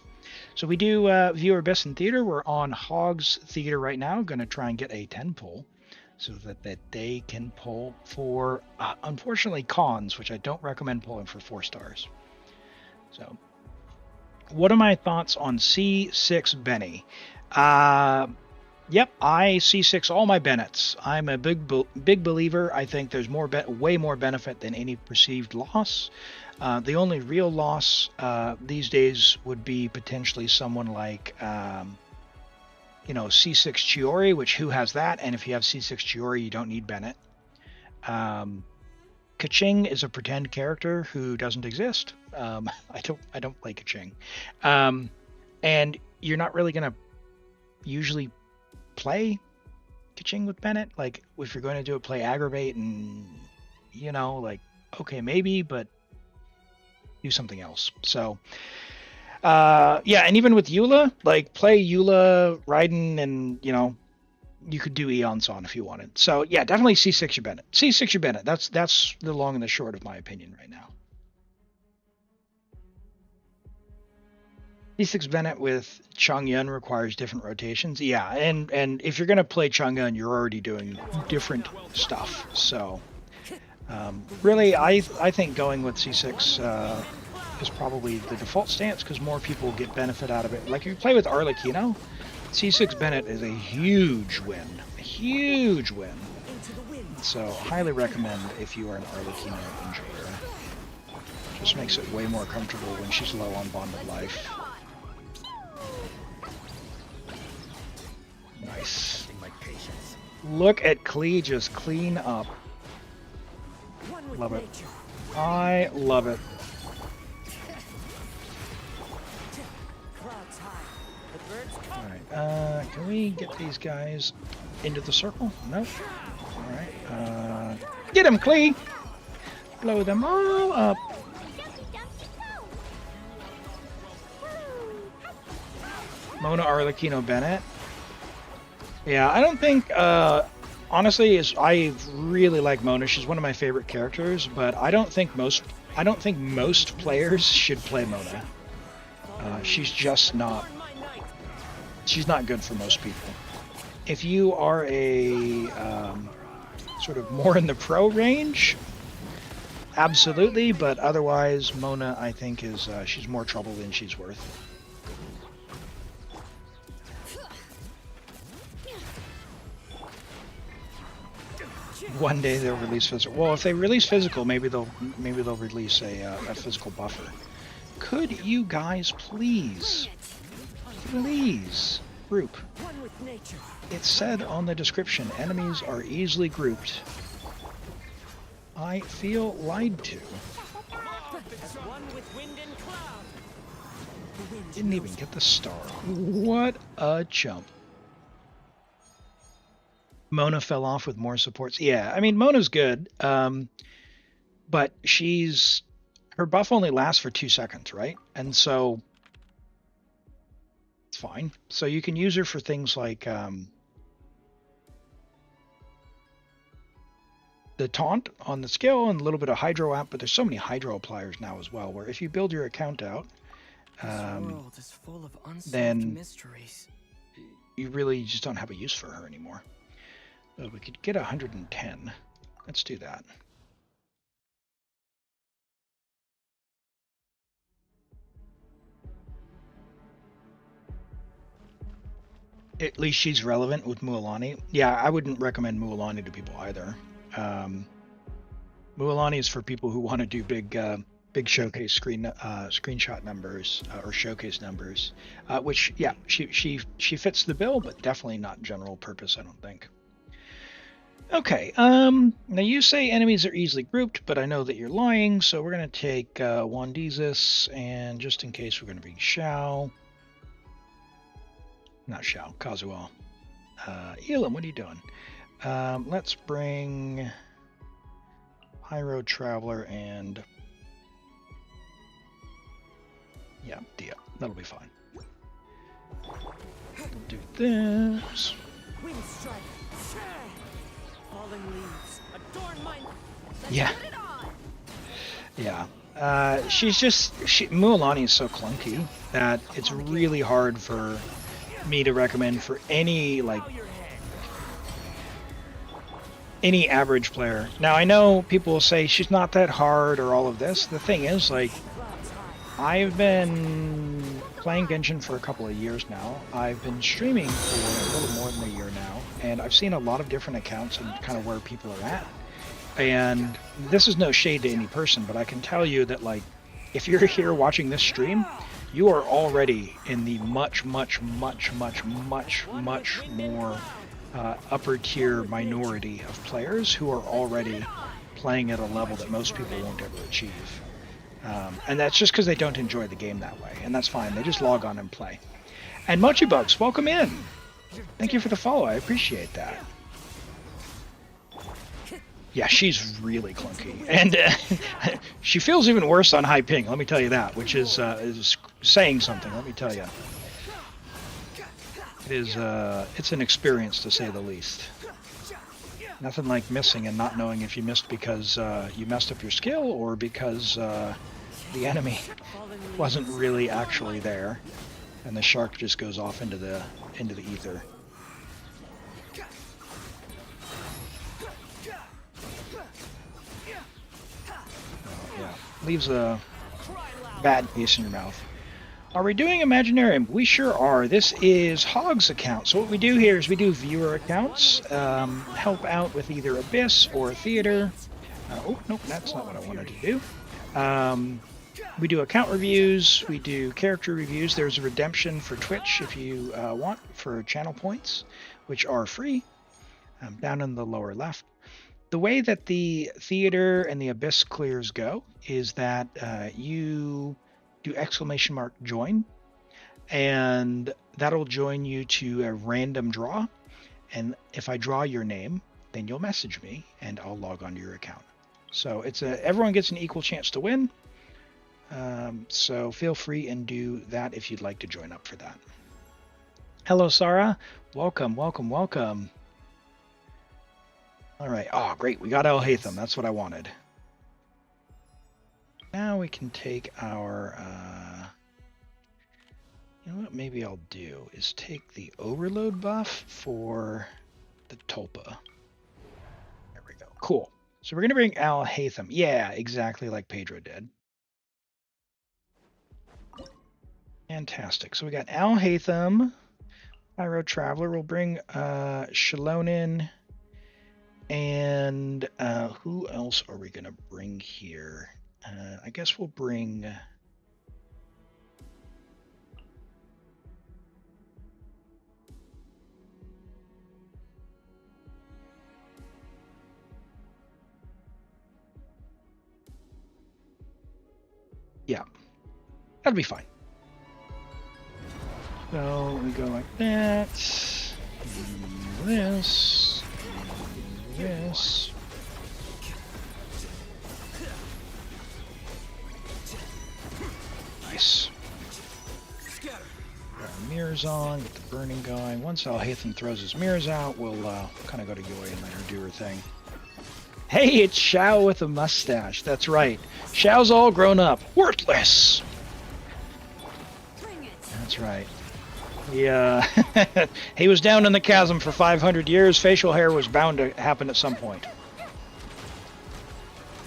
So we do viewer best in theater. We're on Hogs Theater right now, going to try and get a 10 pull so that they can pull for, unfortunately, cons, which I don't recommend pulling for 4 stars. So, what are my thoughts on C6 Benny? Yep, I C6 all my Bennetts. I'm a big believer. I think there's way more benefit than any perceived loss. The only real loss these days would be potentially someone like, C6 Chiori, which who has that? And if you have C6 Chiori, you don't need Bennett. Kaching is a pretend character who doesn't exist. I don't play Kaching, and you're not really gonna usually play Kaching with Bennett. Like if you're going to do it, play Aggravate, and okay maybe, but do something else. So yeah, and even with Eula, like play Eula, Raiden, and you could do Eon Son if you wanted. So yeah, definitely C6 your Bennett. C6 your Bennett. That's the long and the short of my opinion right now. C6 Bennett with Chongyun requires different rotations. Yeah, and if you're gonna play Chongyun, you're already doing different stuff. So Really, I think going with C6 is probably the default stance because more people get benefit out of it. Like if you play with Arlecchino, C6 Bennett is a huge win. A huge win. So highly recommend if you are an Arlecchino enjoyer. Just makes it way more comfortable when she's low on Bond of Life. Nice. Look at Klee just clean up. Love it. I love it. Alright, can we get these guys into the circle? Nope. Alright, get him, Klee! Blow them all up. Mona Arlecchino Bennett. Yeah, I don't think, honestly, I really like Mona. She's one of my favorite characters, but I don't think most players should play Mona. She's just not. She's not good for most people. If you are a sort of more in the pro range, absolutely. But otherwise, Mona, I think, is she's more trouble than she's worth. One day they'll release physical. Well, if they release physical, maybe they'll release a physical buffer. Could you guys please group? It said on the description, enemies are easily grouped. I feel lied to. Didn't even get the star. What a jump. Mona fell off with more supports. Yeah, I mean, Mona's good, but her buff only lasts for 2 seconds, right? And so it's fine. So you can use her for things like the taunt on the skill and a little bit of Hydro app, but there's so many Hydro appliers now as well, where if you build your account out, then mysteries. You really just don't have a use for her anymore. So we could get 110. Let's do that. At least she's relevant with Mualani. Yeah, I wouldn't recommend Mualani to people either. Mualani is for people who want to do big showcase screenshot numbers or showcase numbers, which yeah, she fits the bill, but definitely not general purpose, I don't think. Okay, now you say enemies are easily grouped, but I know that you're lying, so we're going to take Wandesis, and just in case we're going to bring Xiao. Not Xiao, Kazuo. Elam, what are you doing? Let's bring Pyro Traveler and... yeah, Dia. That'll be fine. We'll do this. Wind strike. Falling leaves. Adorn my... Yeah. Yeah. Mualani is so clunky that it's really hard for me to recommend for any average player. Now I know people will say she's not that hard or all of this. The thing is, like, I've been playing Genshin for a couple of years now. I've been streaming for a little more than a year now, and I've seen a lot of different accounts and kind of where people are at. And this is no shade to any person, but I can tell you that, like, if you're here watching this stream, you are already in the much more upper tier minority of players who are already playing at a level that most people won't ever achieve. And that's just because they don't enjoy the game that way, and that's fine. They just log on and play. And Mochibugs, welcome in. Thank you for the follow. I appreciate that. Yeah, she's really clunky, and she feels even worse on high ping. Let me tell you that, which is saying something. Let me tell you, it's an experience to say the least. Nothing like missing and not knowing if you missed because you messed up your skill or because the enemy wasn't really actually there, and the shark just goes off into the ether. leaves a bad taste in your mouth. Are we doing Imaginarium? We sure are. This is Hog's account. So what we do here is we do viewer accounts, help out with either Abyss or Theater. Oh, nope, that's not what I wanted to do. We do account reviews, we do character reviews. There's a redemption for Twitch if you want, for channel points, which are free, down in the lower left. The way that the Theater and the Abyss clears go is that you do !join, and that'll join you to a random draw. And if I draw your name, then you'll message me and I'll log onto your account. So it's everyone gets an equal chance to win. So feel free and do that if you'd like to join up for that. Hello, Sarah. Welcome, welcome, welcome. All right. Oh, great. We got Alhaitham. That's what I wanted. Now we can take our, you know what maybe I'll do is take the overload buff for the Tulpa. There we go. Cool. So we're going to bring Alhaitham. Yeah, exactly like Pedro did. Fantastic. So we got Alhaitham, Pyro Traveler. We'll bring Shalonin, and who else are we going to bring here? I guess we'll bring... Yeah, that'll be fine. So we go like that. This. This. Nice. Got our mirrors on, get the burning going. Once Alhaitham throws his mirrors out, we'll kind of go to Yoi and let her do her thing. Hey, it's Shao with a mustache. That's right. Shao's all grown up. Worthless! That's right. Yeah. He was down in the chasm for 500 years. Facial hair was bound to happen at some point.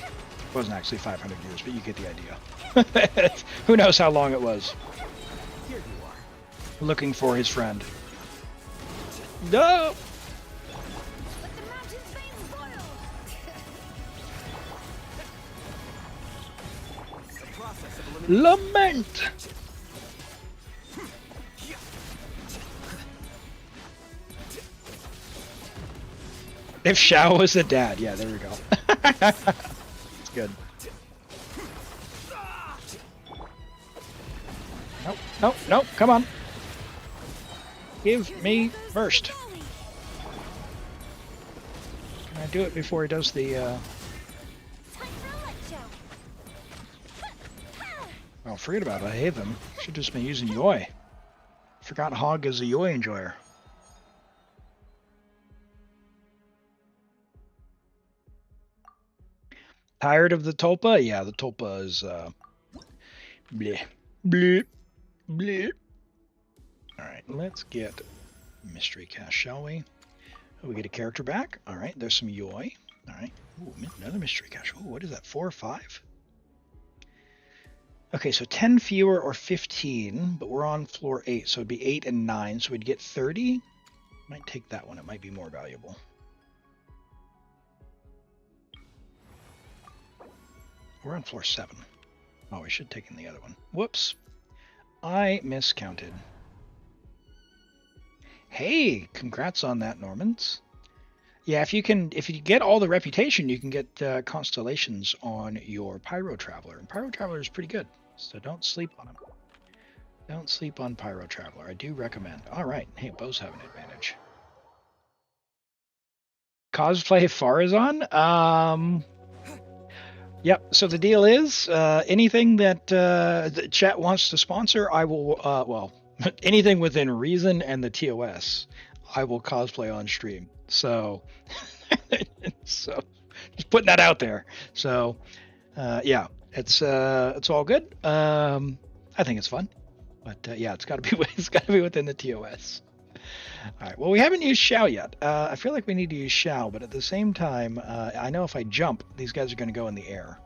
It wasn't actually 500 years, but you get the idea. Who knows how long it was. Here you are. Looking for his friend. No! Lament! If Shao was the dad, yeah, there we go. It's good. Nope, nope, nope, come on. Give me first. Can I do it before he does the, Oh, forget about it. I hate them. Should just been using Yoi. Forgot Hog is a Yoi enjoyer. Tired of the Tulpa? Yeah, the Tulpa is bleh, bleh, bleh. Alright, let's get Mystery Cast, shall we? Oh, we get a character back. Alright, there's some Yoi. Alright. Ooh, another Mystery Cache. Ooh, what is that? 4 or 5? Okay, so 10 fewer or 15, but we're on floor 8, so it'd be 8 and 9, so we'd get 30. Might take that one, it might be more valuable. We're on floor 7. Oh, we should have taken the other one. Whoops. I miscounted. Hey, congrats on that, Normans. Yeah, if you get all the reputation, you can get constellations on your Pyro Traveler. And Pyro Traveler is pretty good, so don't sleep on him. Don't sleep on Pyro Traveler. I do recommend. All right. Hey, bows have an advantage. Cosplay Farazan? Yep. So the deal is, anything that the chat wants to sponsor, I will, well, anything within reason and the TOS, I will cosplay on stream. So, so just putting that out there. So, yeah, it's all good. I think it's fun, but yeah, it's got to be within the TOS. All right. Well, we haven't used Shao yet. I feel like we need to use Shao, but at the same time, I know if I jump, these guys are going to go in the air.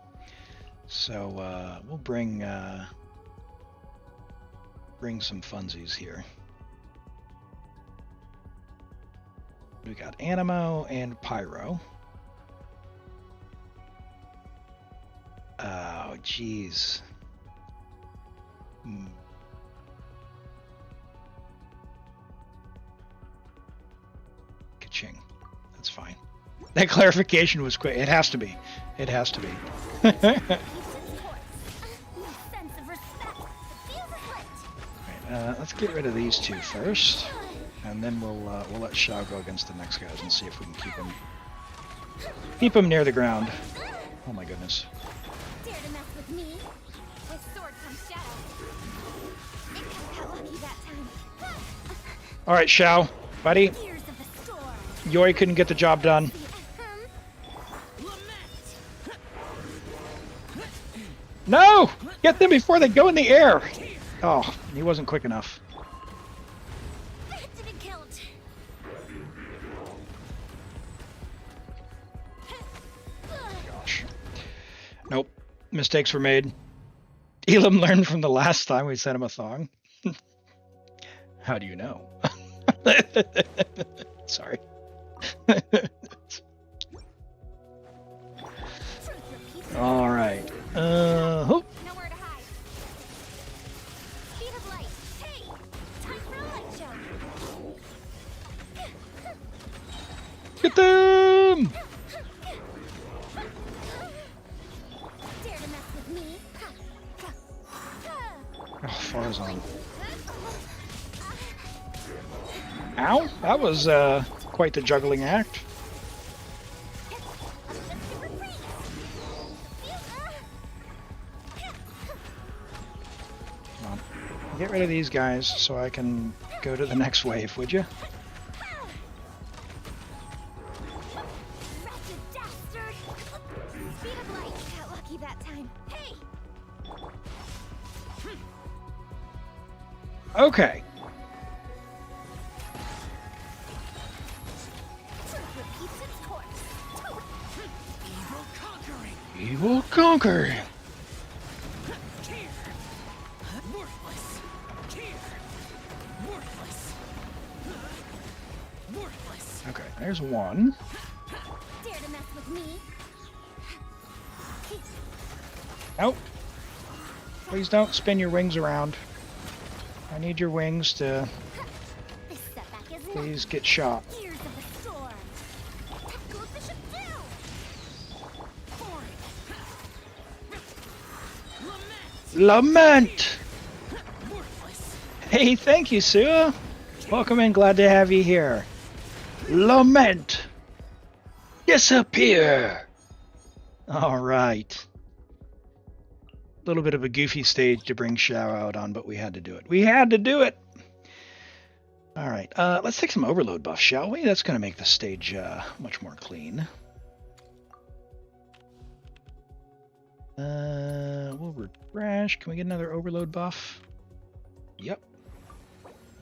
So we'll bring some funsies here. We got Animo and Pyro. Oh, jeez. Ka-ching. That's fine. That clarification was quick. It has to be. It has to be. Let's get rid of these two first, and then we'll let Xiao go against the next guys and see if we can keep him near the ground. Oh my goodness. Dare to mess with me? With sword comes shadow. It got lucky that time. All right, Xiao, buddy. Tears of the storm. Yori couldn't get the job done. No! Get them before they go in the air! Oh, he wasn't quick enough. That didn't count. Gosh. Nope. Mistakes were made. Elam learned from the last time we sent him a thong. How do you know? Sorry. All right. Hoop. Nowhere to hide. Speed of light. Hey, time for a light show. Get them! Dare to mess with me? Oh, Farzan. Ow! That was quite the juggling act. Come on. Get rid of these guys so I can go to the next wave, would you? Wretched dastard! Speed of light. Got lucky that time. Hey! Okay. Truth repeats its course. Evil conquering. Evil conquering. Here. Worthless. Here. Worthless. Worthless. Okay, there's one. Dare to mess with me? Nope. Please don't spin your wings around. I need your wings to This setback is please get shot. Years of the storm. Tactical efficient down. Lament! Worthless. Hey, thank you, Sue. Welcome in, glad to have you here. Lament! Disappear! Alright. A little bit of a goofy stage to bring Xiao out on, but we had to do it. We had to do it! Alright, let's take some overload buffs, shall we? That's going to make the stage much more clean. We'll refresh. Can we get another overload buff? Yep.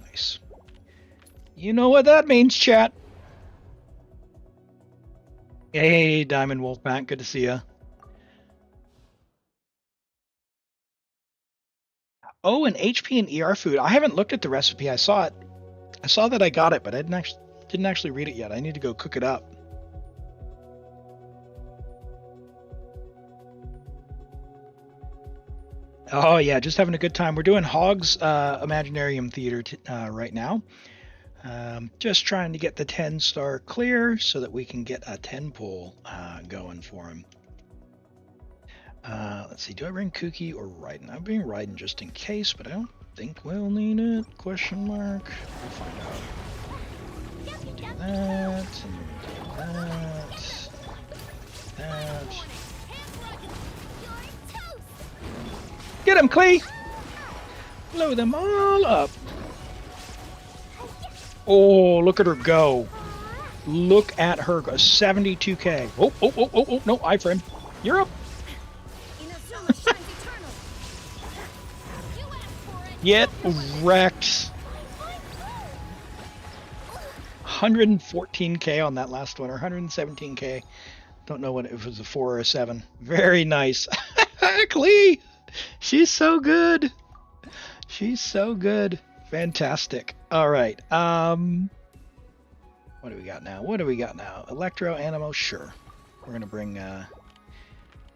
Nice. You know what that means, chat. Hey, Diamond Wolfpack, good to see ya. Oh, an HP and ER food. I haven't looked at the recipe. I saw it. I saw that I got it, but I didn't actually read it yet. I need to go cook it up. Oh yeah, just having a good time. We're doing Hog's Imaginarium Theater right now. Just trying to get the 10-star clear so that we can get a 10 pull going for him. Let's see, do I bring Kooky or Raiden? I'm bringing Raiden just in case, but I don't think we'll need it. Question mark. We'll find out. Do that, and do that. Get him, Klee! Blow them all up. Oh, look at her go. Look at her go. 72k. Oh, no, iframe. You're up. Get wrecked. 114k on that last one, or 117k. Don't know what if it was a 4 or a 7. Very nice. Exactly. She's so good. She's so good. Fantastic. All right. What do we got now? What do we got now? Electro Animo. Sure. We're gonna bring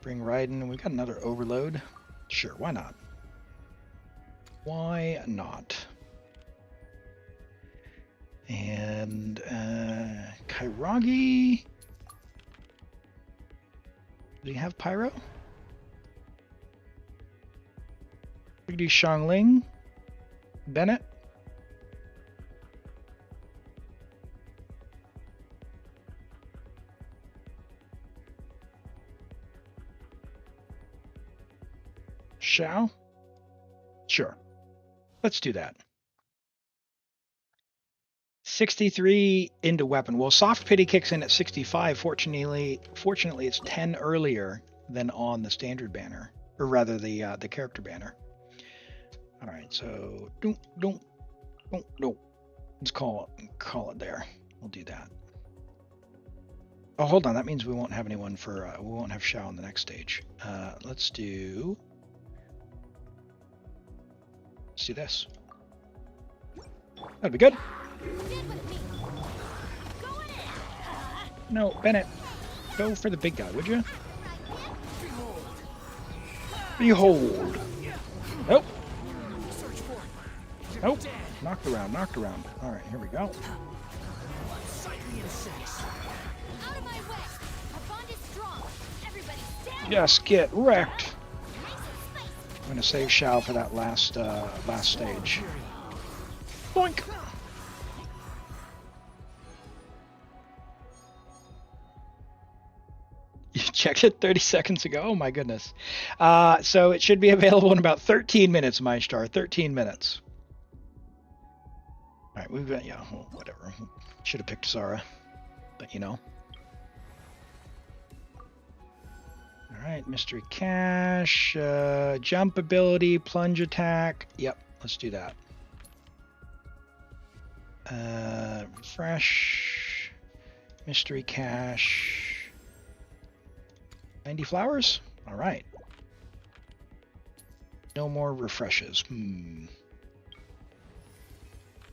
Raiden. We got another Overload. Sure. Why not? Why not? And Kairagi. Do you have Pyro? We could do Xiangling. Bennett. Shao? Sure. Let's do that. 63 into weapon. Well, soft pity kicks in at 65. Fortunately, it's 10 earlier than on the standard banner, or rather the character banner. All right, so don't. Let's call it there. We'll do that. Oh, hold on. That means we won't have anyone for we won't have Shao on the next stage. Let's do this. That'd be good. No, Bennett, go for the big guy, would you? Behold. Nope. Nope. Knocked around. All right, here we go. Out of my way. Our bond is strong. Everybody stand. Just get wrecked. Nice and spicy. I'm gonna save Shao for that last stage. Boink. You checked it 30 seconds ago? Oh my goodness. So it should be available in about 13 minutes, MyStar. 13 minutes. All right, we've got, yeah, well, whatever. Should have picked Zara, but you know. All right, Mystery Cache, jump ability, plunge attack. Yep, let's do that. Refresh, Mystery Cache, 90 flowers. All right. No more refreshes.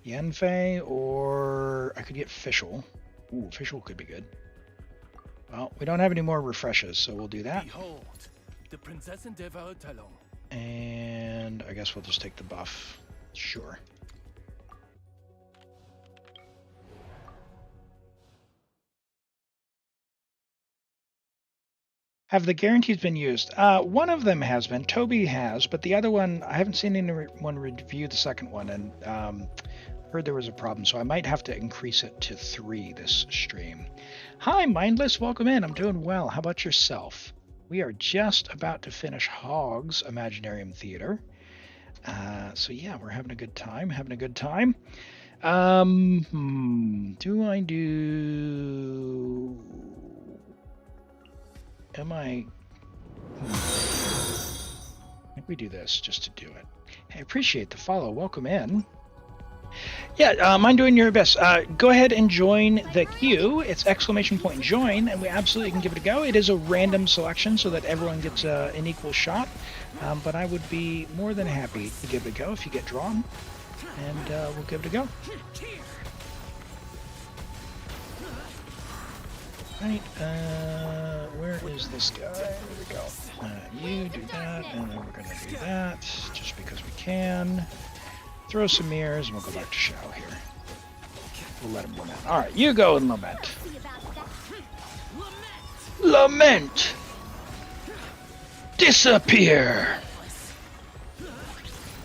Yanfei, or I could get Fischl. Ooh, Fischl could be good. Well, we don't have any more refreshes, so we'll do that. Behold, the Prinzessin der Verurteilung. And I guess we'll just take the buff. Sure. Have the guarantees been used? One of them has been. Toby has, but the other one, I haven't seen anyone review the second one, and heard there was a problem, so I might have to increase it to 3 this stream. Hi, Mindless. Welcome in. I'm doing well. How about yourself? We are just about to finish Hogg's Imaginarium Theater. So yeah, we're having a good time. Do I do... I think we do this just to do it. Hey, appreciate the follow. Welcome in. Yeah, mind doing your best. Go ahead and join the queue. It's !join, and we absolutely can give it a go. It is a random selection so that everyone gets an equal shot. But I would be more than happy to give it a go if you get drawn. And we'll give it a go. Right, where is this guy? There we go. You do that, and then we're gonna do that, just because we can. Throw some mirrors, and we'll go back to Shao here. We'll let him lament. Alright, you go and lament. Lament! Disappear!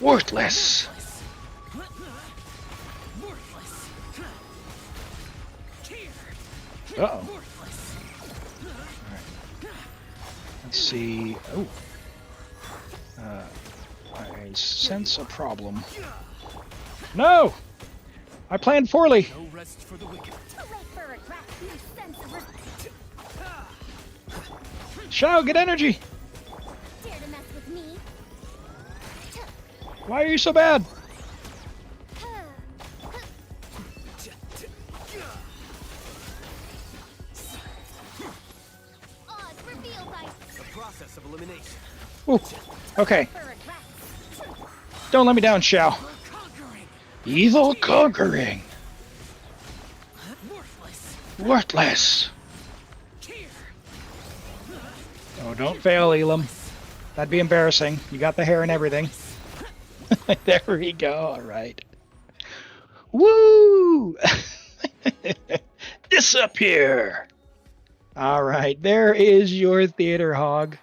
Worthless! Uh-oh. Let's see. Oh. I sense a problem. No! I planned poorly. No rest for the wicked. Shao, get energy! Dare to mess with me? Why are you so bad? Odds revealed by The process of elimination. Ooh. Okay. Don't let me down, Shao. Evil conquering. Worthless. Oh, don't fail, Elam. That'd be embarrassing. You got the hair and everything. There we go. All right. Woo! Disappear. All right. There is your theater hog.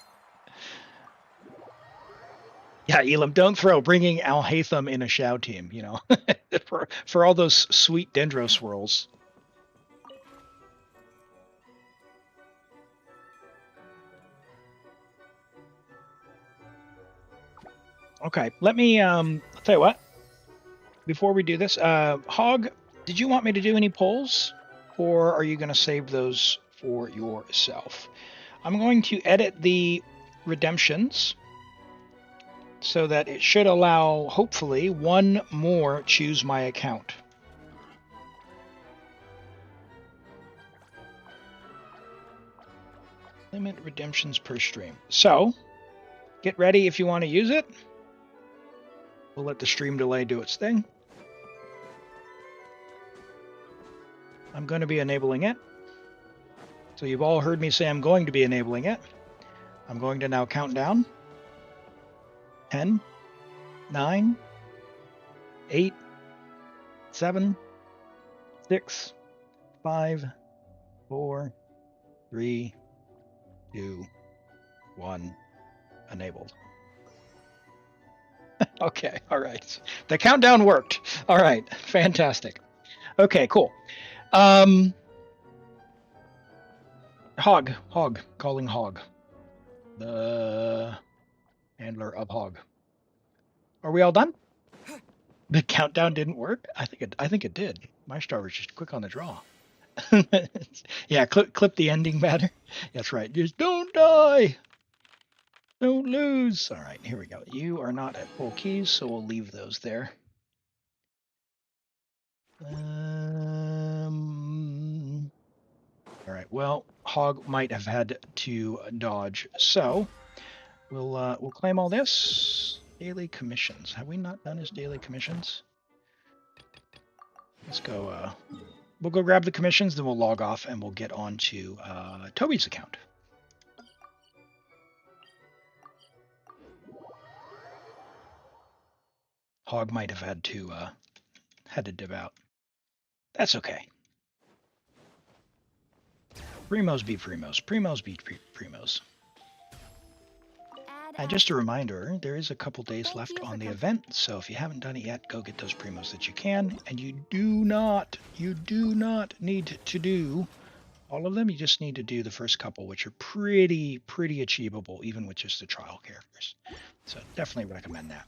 Yeah, Elam, don't throw. Bringing Alhaitham in a Shao team, you know, for all those sweet Dendro swirls. Okay, let me I'll tell you what. Before we do this, Hog, did you want me to do any polls, or are you going to save those for yourself? I'm going to edit the redemptions so that it should allow, hopefully, one more choose my account. Limit redemptions per stream. So, get ready if you want to use it. We'll let the stream delay do its thing. I'm going to be enabling it. So you've all heard me say I'm going to be enabling it. I'm going to now count down. 10, 9, 8, 7, 6, 5, 4, 3, 2, 1. Enabled. Okay, all right. The countdown worked. All right, fantastic. Okay, cool. Hog, calling Hog. The handler of Hog. Are we all done? The countdown didn't work? I think it did. My star was just quick on the draw. Yeah, clip the ending better. That's right. Just don't die. Don't lose. All right, here we go. You are not at full keys, so we'll leave those there. All right. Well, Hog might have had to dodge, so we'll claim all this. Daily commissions. Have we not done his daily commissions? Let's go. We'll go grab the commissions, then we'll log off, and we'll get on to Toby's account. Hog might have had to dip out. That's okay. Primos be primos. Primos be primos. And just a reminder, there is a couple days left on the event, so if you haven't done it yet, go get those primos that you can. And you do not need to do all of them. You just need to do the first couple, which are pretty achievable, even with just the trial characters. So definitely recommend that.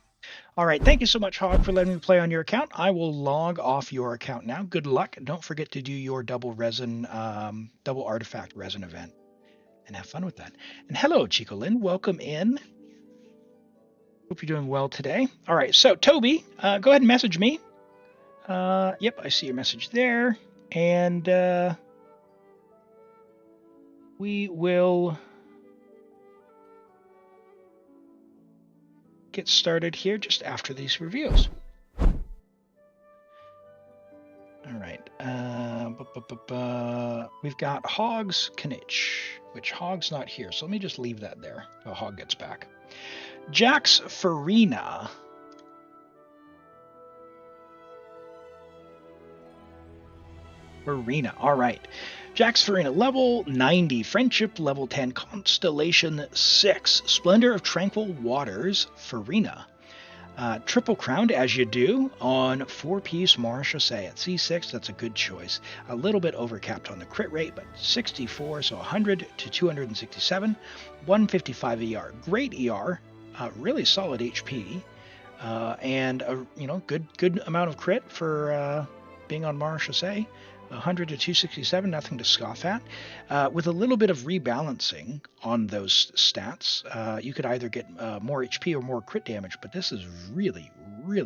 All right, thank you so much, Hog, for letting me play on your account. I will log off your account now. Good luck. Don't forget to do your double artifact resin event, and have fun with that. And hello, Chico Lynn. Welcome in. Hope you're doing well today. All right, so Toby, go ahead and message me. Yep, I see your message there. And we will get started here just after these reviews. All right. We've got Hog's Knitch, which Hog's not here, so let me just leave that there till Hog gets back. Jax Farina. Farina. All right. Jax Farina, level 90. Friendship, level 10. Constellation 6. Splendor of Tranquil Waters, Farina. Triple crowned as you do on 4-piece Marechaussee at C6. That's a good choice. A little bit overcapped on the crit rate, but 64, so 100 to 267. 155 ER. Great ER. Really solid HP. And a good amount of crit for being on Marechaussee. 100 to 267, nothing to scoff at. With a little bit of rebalancing on those stats, you could either get more HP or more crit damage, but this is really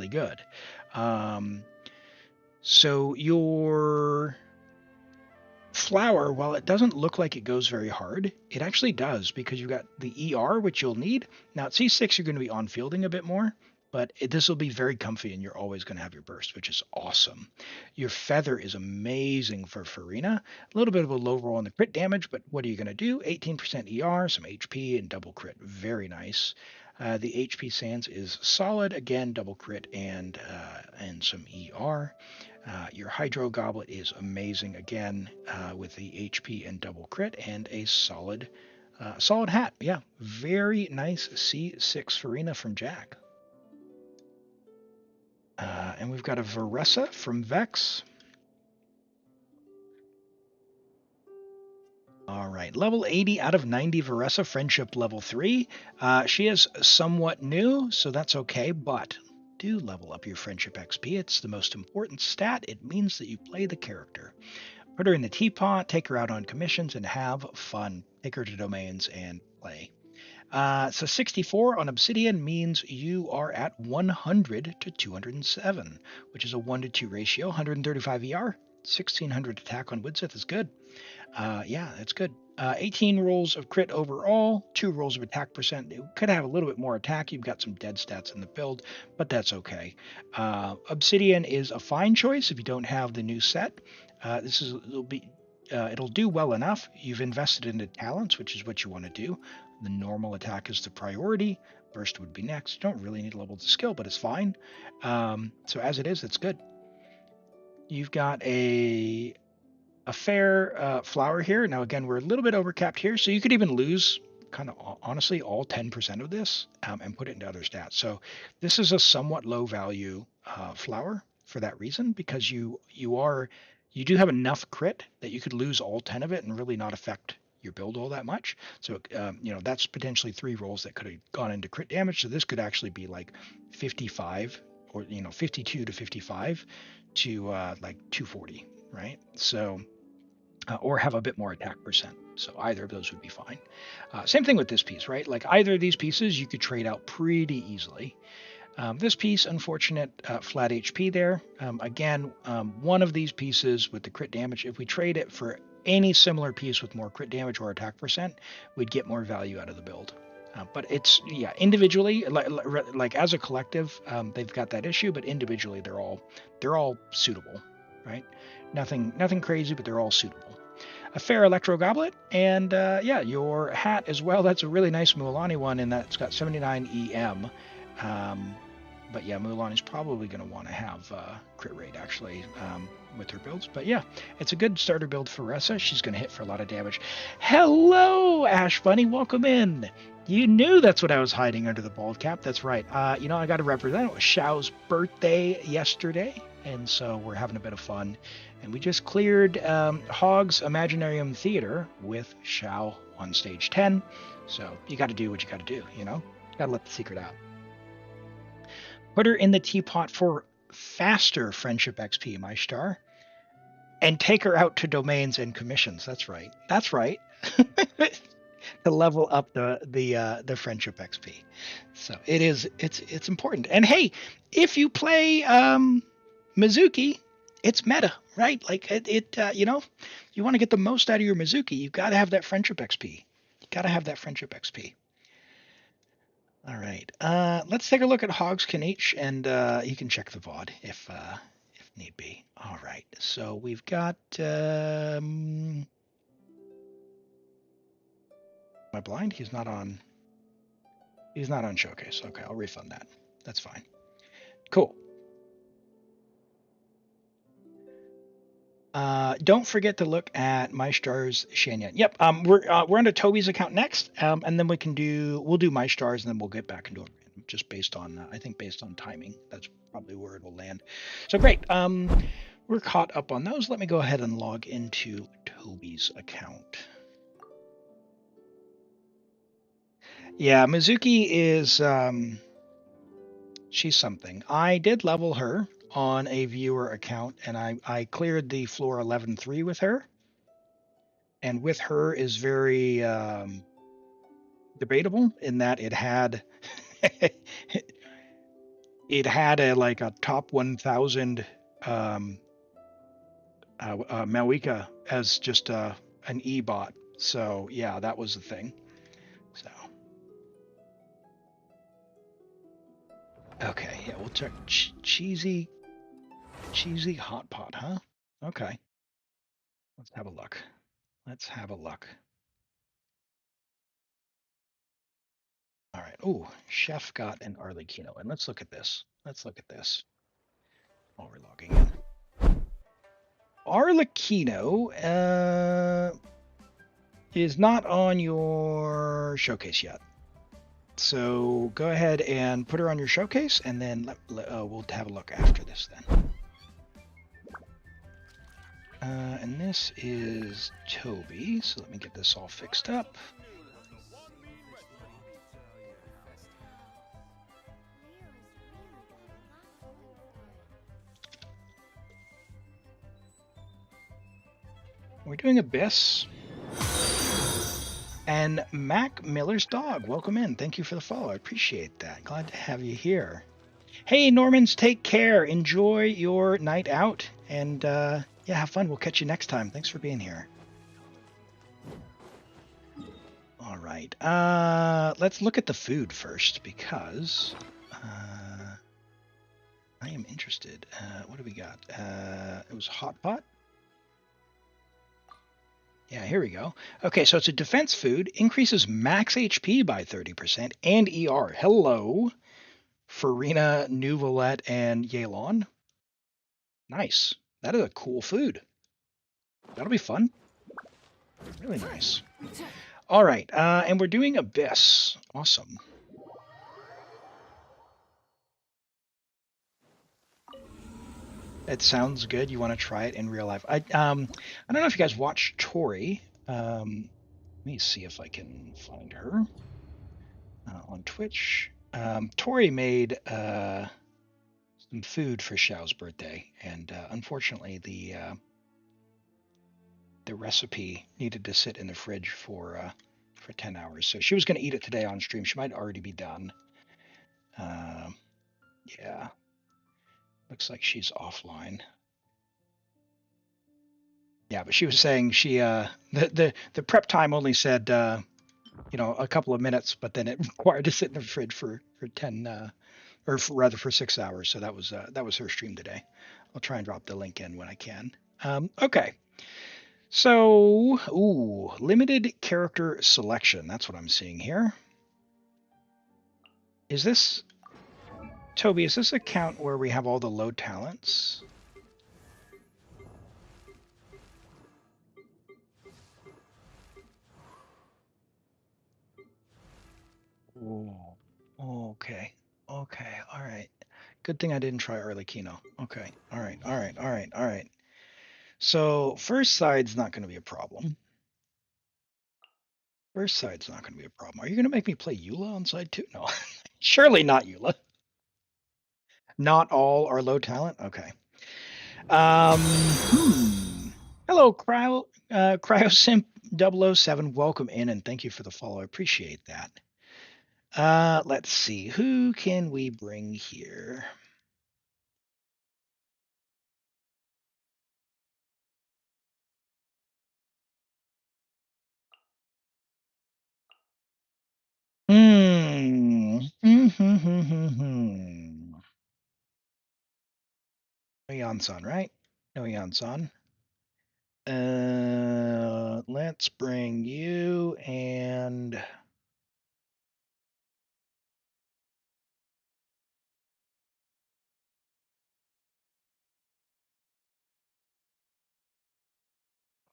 good. So your flower, while it doesn't look like it goes very hard, it actually does because you've got the ER, which you'll need. Now at C6, you're going to be on fielding a bit more, but this will be very comfy and you're always going to have your burst, which is awesome. Your feather is amazing for Farina. A little bit of a low roll on the crit damage, but what are you going to do? 18% ER, some HP, and double crit. Very nice. The HP Sands is solid. Again, double crit and some ER. Your Hydro Goblet is amazing again with the HP and double crit and a solid hat. Yeah, very nice C6 Farina from Jack. And we've got a Veressa from Vex. All right, level 80 out of 90 Veressa, friendship level 3. She is somewhat new, so that's okay, but do level up your friendship XP. It's the most important stat. It means that you play the character. Put her in the teapot, take her out on commissions, and have fun. Take her to domains and play. So 64 on Obsidian means you are at 100 to 207, which is a 1 to 2 ratio. 135 ER, 1600 attack on Widsith is good. Yeah, that's good. 18 rolls of crit overall, 2 rolls of attack percent. You could have a little bit more attack. You've got some dead stats in the build, but that's okay. Obsidian is a fine choice if you don't have the new set. It'll do well enough. You've invested into talents, which is what you want to do. The normal attack is the priority. Burst would be next. You don't really need to level the skill, but it's fine. So as it is, it's good. You've got a fair flower here. Now, again, we're a little bit overcapped here, so you could even lose kind of honestly all 10% of this and put it into other stats. So this is a somewhat low value flower for that reason, because you do have enough crit that you could lose all 10 of it and really not affect your build all that much. So, that's potentially 3 rolls that could have gone into crit damage. So this could actually be like 55 or, 52 to 55 to like 240, right? So, or have a bit more attack percent. So either of those would be fine. Same thing with this piece, right? Like either of these pieces you could trade out pretty easily. This piece, unfortunate flat HP there. Again, one of these pieces with the crit damage, if we trade it for any similar piece with more crit damage or attack percent, we'd get more value out of the build. But it's, individually, like as a collective, they've got that issue, but individually they're all suitable, right? Nothing crazy, but they're all suitable. A fair Electro Goblet, and your hat as well. That's a really nice Mualani one, and that's got 79 EM. But yeah, Mulan is probably going to want to have crit rate actually with her builds. But yeah, it's a good starter build for Ressa. She's going to hit for a lot of damage. Hello, Ash Bunny. Welcome in. You knew that's what I was hiding under the bald cap. That's right. I got to represent. It was Xiao's birthday yesterday, and so we're having a bit of fun. And we just cleared Hog's Imaginarium Theater with Xiao on stage 10. So you got to do what you got to do, Got to let the secret out. Put her in the teapot for faster friendship XP, my star. And take her out to domains and commissions. That's right. To level up the friendship XP. So it's important. And hey, if you play Mizuki, it's meta, right? Like you want to get the most out of your Mizuki, you've got to have that friendship XP. All right, let's take a look at Hogs Kanich, and you can check the VOD if need be. All right, so we've got am I blind? He's not on Showcase. Okay, I'll refund that. That's fine. Cool. Don't forget to look at MyStar's Shanyan. Yep. We're onto Toby's account next, and then we'll do MyStar's, and then we'll get back into it just based on timing. That's probably where it will land. So great. We're caught up on those. Let me go ahead and log into Toby's account. Yeah, Mizuki is she's something. I did level her on a viewer account, and I cleared the floor 11-3 with her, and with her is very debatable in that it had a top 1000 Malwika as just an e-bot. So yeah, that was the thing. So okay, yeah, we'll check cheesy hot pot, huh? Okay, let's have a look. Let's have a look. All right. Oh, chef got an Arlecchino, and let's look at this. Let's look at this while we're logging in. Arlecchino is not on your showcase yet. So go ahead and put her on your showcase, and then we'll have a look after this then. And this is Toby, so let me get this all fixed up. We're doing Abyss. And Mac Miller's dog, welcome in. Thank you for the follow. I appreciate that. Glad to have you here. Hey, Normans, take care. Enjoy your night out. And yeah, have fun. We'll catch you next time. Thanks for being here. All right. Let's look at the food first because I am interested. What do we got? It was hot pot. Yeah, here we go. Okay, so it's a defense food, increases max HP by 30% and ER. Hello, Farina, Nuvolette, and Yelan. Nice. That is a cool food. That'll be fun. Really nice. All right, and we're doing Abyss. Awesome. It sounds good. You want to try it in real life. I don't know if you guys watch Tori. Let me see if I can find her on Twitch. Tori made some food for Xiao's birthday, and unfortunately, the recipe needed to sit in the fridge for 10 hours. So she was going to eat it today on stream. She might already be done. Yeah, looks like she's offline. Yeah, but she was saying she the prep time only said you know, a couple of minutes, but then it required to sit in the fridge for 10 or rather for 6 hours. So that was her stream today. I'll try and drop the link in when I can. Okay. So, ooh, limited character selection. That's what I'm seeing here. Is this, Toby, is this a count where we have all the low talents? Ooh, okay. Okay, all right. Good thing I didn't try Arlecchino. Okay, all right. So first side's not going to be a problem. First side's not going to be a problem. Are you going to make me play Eula on side 2? No, surely not Eula. Not all are low talent? Okay. Hello, CryoSimp 007. Welcome in, and thank you for the follow. I appreciate that. Let's see. Who can we bring here? Yan-san, right? No Yan-san. Let's bring you and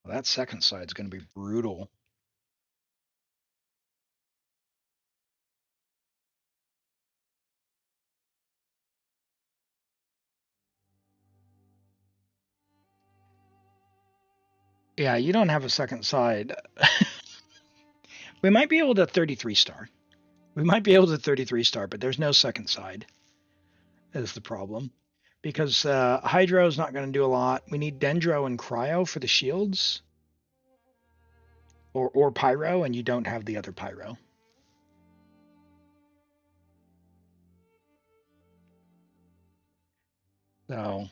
that second side's going to be brutal. Yeah, you don't have a second side. We might be able to 33 star. We might be able to 33 star, but there's no second side. Is the problem. Because Hydro is not going to do a lot. We need Dendro and Cryo for the shields. Or Pyro, and you don't have the other Pyro. So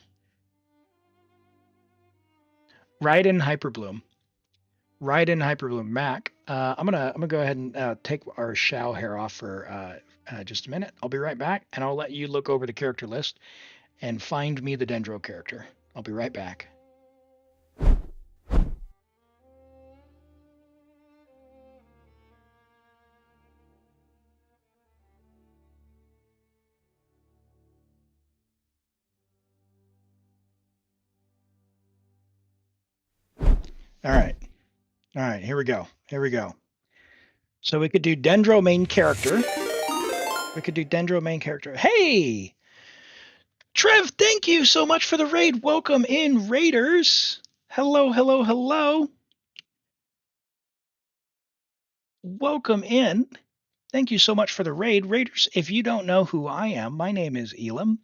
Raiden Hyperbloom. Raiden Hyperbloom. Mac. I'm gonna go ahead and take our Shao hair off for just a minute. I'll be right back, and I'll let you look over the character list and find me the Dendro character. I'll be right back. All right. All right, here we go. Here we go. So we could do Dendro main character. We could do Dendro main character. Hey! Trev, thank you so much for the raid. Welcome in, Raiders. Hello, hello, hello. Welcome in. Thank you so much for the raid. Raiders, if you don't know who I am, my name is Elam.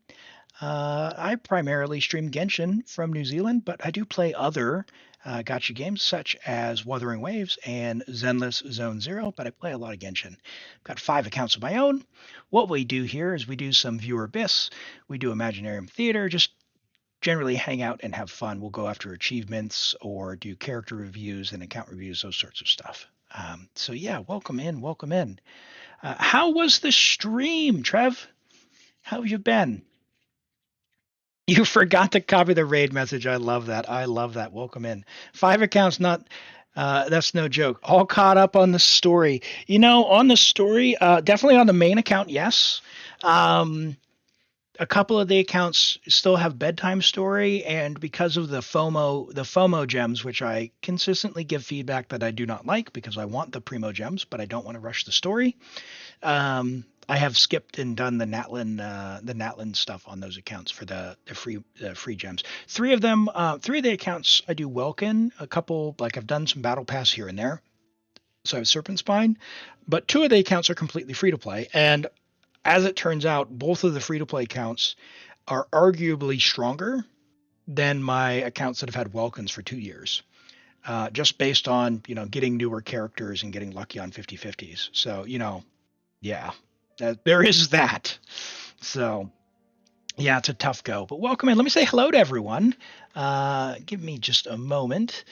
I primarily stream Genshin from New Zealand, but I do play other gacha games such as Wuthering Waves and Zenless Zone Zero, but I play a lot of Genshin. I've got 5 accounts of my own. What we do here is we do some viewer abyss, we do Imaginarium Theater, just generally hang out and have fun. We'll go after achievements or do character reviews and account reviews, those sorts of stuff. So yeah, welcome in, welcome in. How was the stream, Trev? How have you been? You forgot to copy the raid message. I love that. I love that. Welcome in. 5 accounts, not that's no joke. All caught up on the story. You know, on the story, definitely on the main account, yes. A couple of the accounts still have bedtime story, and because of the FOMO gems, which I consistently give feedback that I do not like because I want the primo gems, but I don't want to rush the story. I have skipped and done the Natlan stuff on those accounts for the free gems. 3 of them, 3 of the accounts I do Welkin. A couple, like I've done some battle pass here and there. So I have Serpent Spine, but 2 of the accounts are completely free to play. And as it turns out, both of the free to play accounts are arguably stronger than my accounts that have had Welkins for 2 years. Just based on, getting newer characters and getting lucky on 50/50s. So, yeah. There is that. So, yeah, it's a tough go. But welcome in. Let me say hello to everyone. Give me just a moment.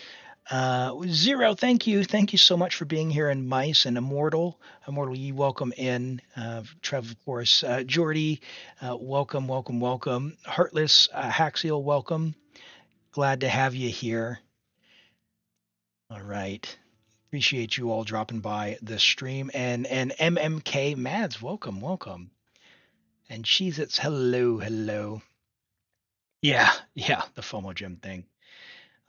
Zero, thank you. Thank you so much for being here. And Mice and Immortal. Immortal, you welcome in. Trev, of course. Jordy, welcome, welcome, welcome. Heartless, Haxiel, welcome. Glad to have you here. All right. Appreciate you all dropping by the stream. And MMK Mads, welcome, welcome. And Cheez-Its, hello, hello. Yeah, the FOMO gem thing.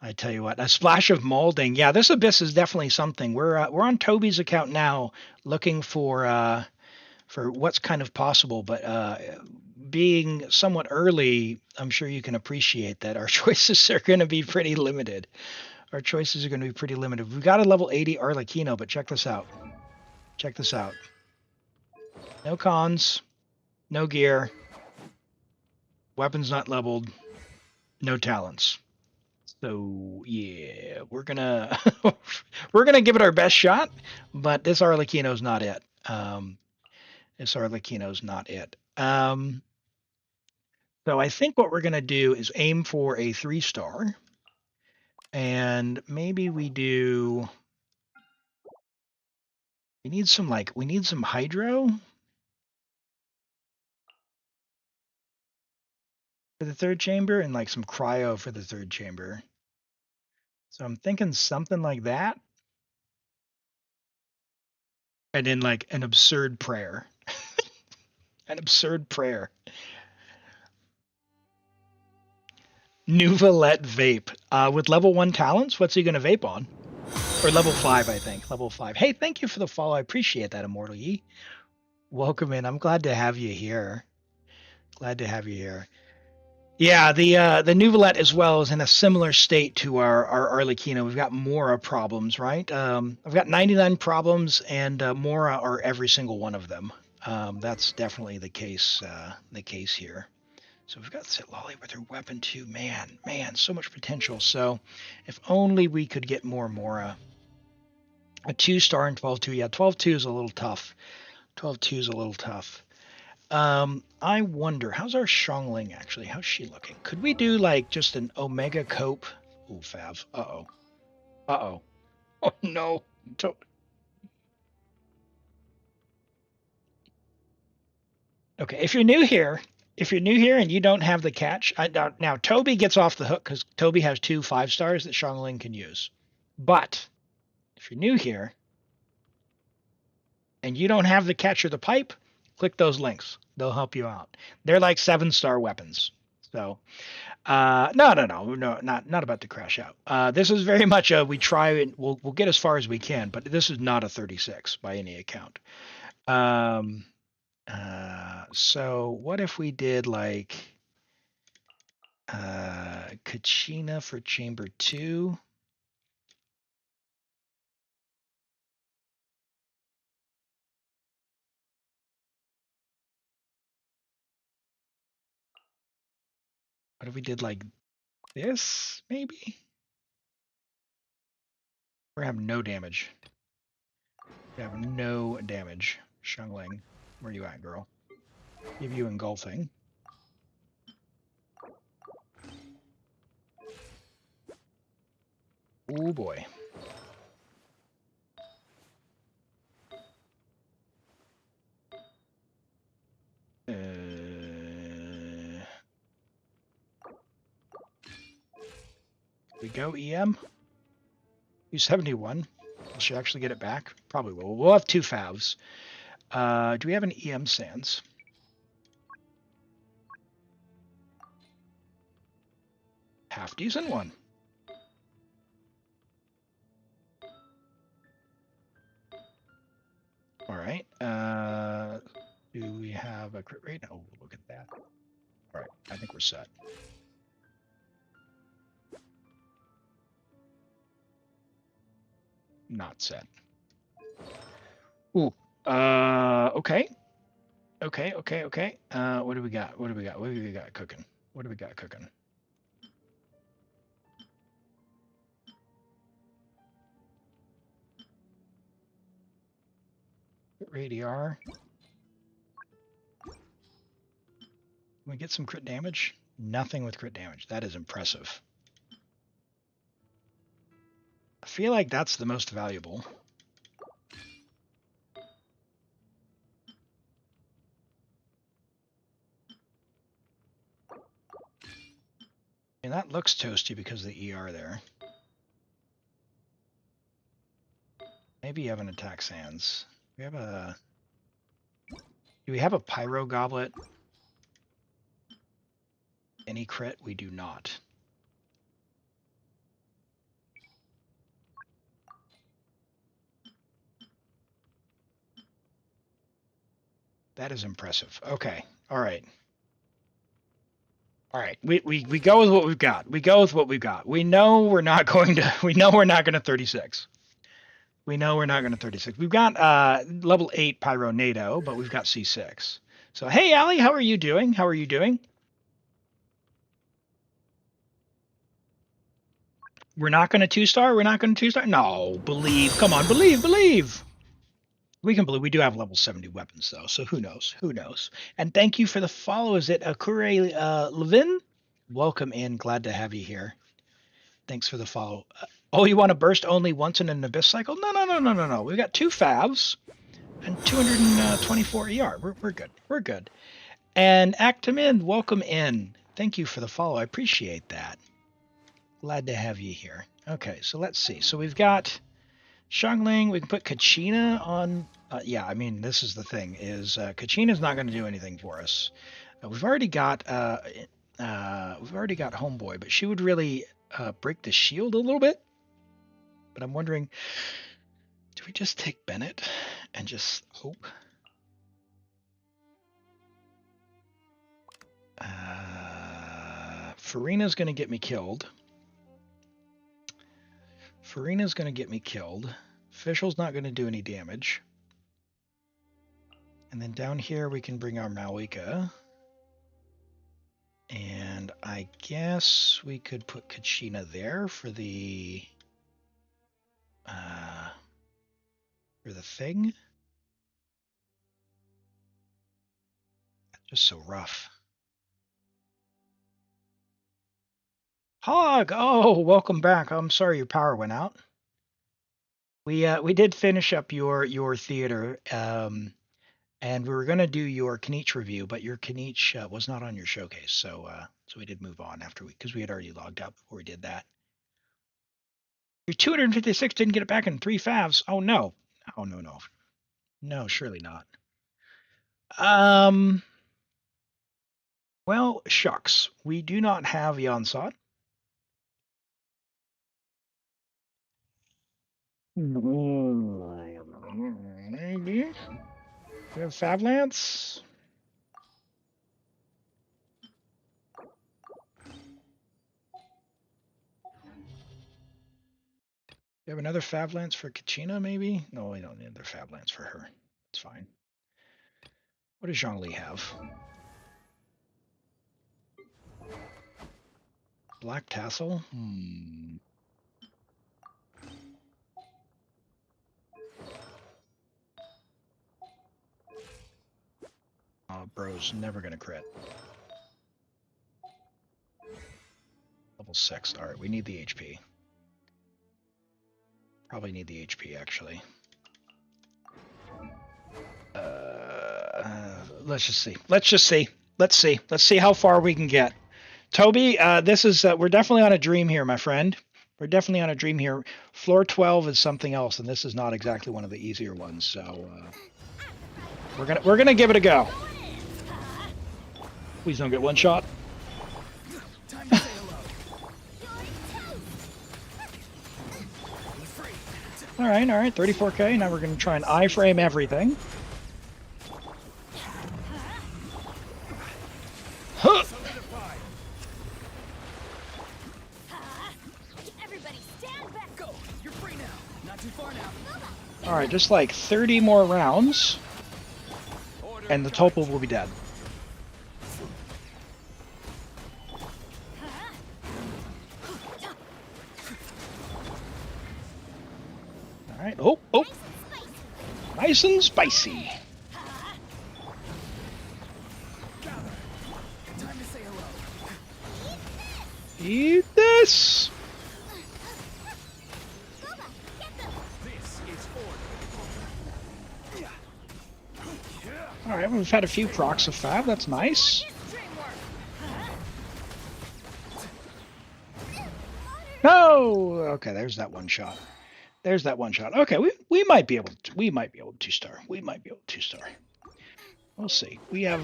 I tell you what, a splash of molding. Yeah, this abyss is definitely something. We're on Toby's account now, looking for what's kind of possible. But being somewhat early, I'm sure you can appreciate that our choices are going to be pretty limited. Our choices are going to be pretty limited. We've got a level 80 Arlecchino, but check this out. Check this out. No cons, no gear, weapons not leveled, no talents. So yeah, we're gonna give it our best shot, but this Arlecchino's not it. This Arlecchino's not it. So I think what we're gonna do is aim for a 3-star. And maybe we need some hydro for the 3rd chamber and like some cryo for the 3rd chamber. So I'm thinking something like that. And then like an absurd prayer. An absurd prayer. Nuvalet vape. With level 1 talents, what's he going to vape on? Or level 5, I think. Level 5. Hey, thank you for the follow. I appreciate that, Immortal Yi. Welcome in. I'm glad to have you here. Glad to have you here. Yeah, the Nuvalet as well is in a similar state to our Arlecchino. We've got Mora problems, right? I've got 99 problems, and Mora are every single one of them. That's definitely the case here. So we've got Sitlolly with her weapon too. Man, so much potential. So if only we could get more Mora. A 2-star and 12-2. Yeah, 12-2 is a little tough. 12-2 is a little tough. I wonder, how's our Xiangling actually? How's she looking? Could we do like just an Omega Cope Ooh, Fav. Uh-oh. Uh-oh. Oh, no. To- okay, if you're new here and you don't have the catch, now Toby gets off the hook because Toby has 2 5-stars that Xiangling can use. But if you're new here and you don't have the catch or the pipe, click those links. They'll help you out. They're like 7-star weapons. So no, not about to crash out. This is very much a we try and we'll get as far as we can, but this is not a 36 by any account. So what if we did like Kachina for chamber 2? What if we did like this, maybe? We have no damage. We have no damage. Xiangling, where you at, girl? Give you engulfing. Oh boy. We go EM. Use 71. Will she actually get it back? Probably will. We'll have 2 Favs. Do we have an EM Sands? Half decent one. All right. Do we have a crit rate? Oh, look at that. All right. I think we're set. Not set. Ooh. Okay. Okay. What do we got? What do we got cooking? Radiar. Can we get some crit damage? Nothing with crit damage. That is impressive. I feel like that's the most valuable. And that looks toasty because of the ER there. Maybe you have an attack sands. We have a... Do we have a pyro goblet? Any crit? We do not. That is impressive. Okay. All right. All right. We go with what we've got. We know we're not going to 36. We know we're not going to 36. We've got level 8 Pyronado, but we've got C6. So hey Allie, how are you doing? We're not going to 2-star? No, believe. Come on, believe. We can believe. We do have level 70 weapons though, so who knows? And thank you for the follow. Is it Akure Levin? Welcome in. Glad to have you here. Thanks for the follow. Oh, you want to burst only once in an abyss cycle? No. We've got 2 Favs and 224 ER. We're good. And Actamin, welcome in. Thank you for the follow. I appreciate that. Glad to have you here. Okay, so let's see. So we've got Xiangling. We can put Kachina on. Yeah, I mean, this is the thing: is Kachina's not going to do anything for us. We've already got Homeboy, but she would really break the shield a little bit. But I'm wondering, do we just take Bennett and just hope? Farina's going to get me killed. Fischl's not going to do any damage. And then down here we can bring our Malika. And I guess we could put Kachina there for the thing. Just so rough. Hog, oh, welcome back. I'm sorry your power went out. We did finish up your theater, and we were gonna do your Kniech review, but your Kniech was not on your showcase, so we did move on after because we had already logged out before we did that. Your 256 didn't get it back in 3 favs. Oh no. Oh no. No, surely not. Well, shucks. We do not have Yansot. Maybe. We have Favlance. You have another Favlance for Kachina, maybe? No, we don't need another Favlance for her. It's fine. What does Zhongli have? Black Tassel? Oh, bro's never gonna crit. Level 6. Alright, we need the HP. Probably need the HP, actually. Let's just see. Let's see how far we can get. Toby, this is we're definitely on a dream here, my friend. We're definitely on a dream here. Floor 12 is something else, and this is not exactly one of the easier ones. So we're gonna give it a go. Please don't get one shot. All right. 34K. Now we're gonna try and iframe everything. Huh. All right, just like 30 more rounds, and the Topol will be dead. All right. Oh. Nice and spicy. Eat this. All right, we've had a few procs of Fab. That's nice. No. Okay, there's that one shot. Okay, we might be able to. We might be able to 2-star. We'll see. We have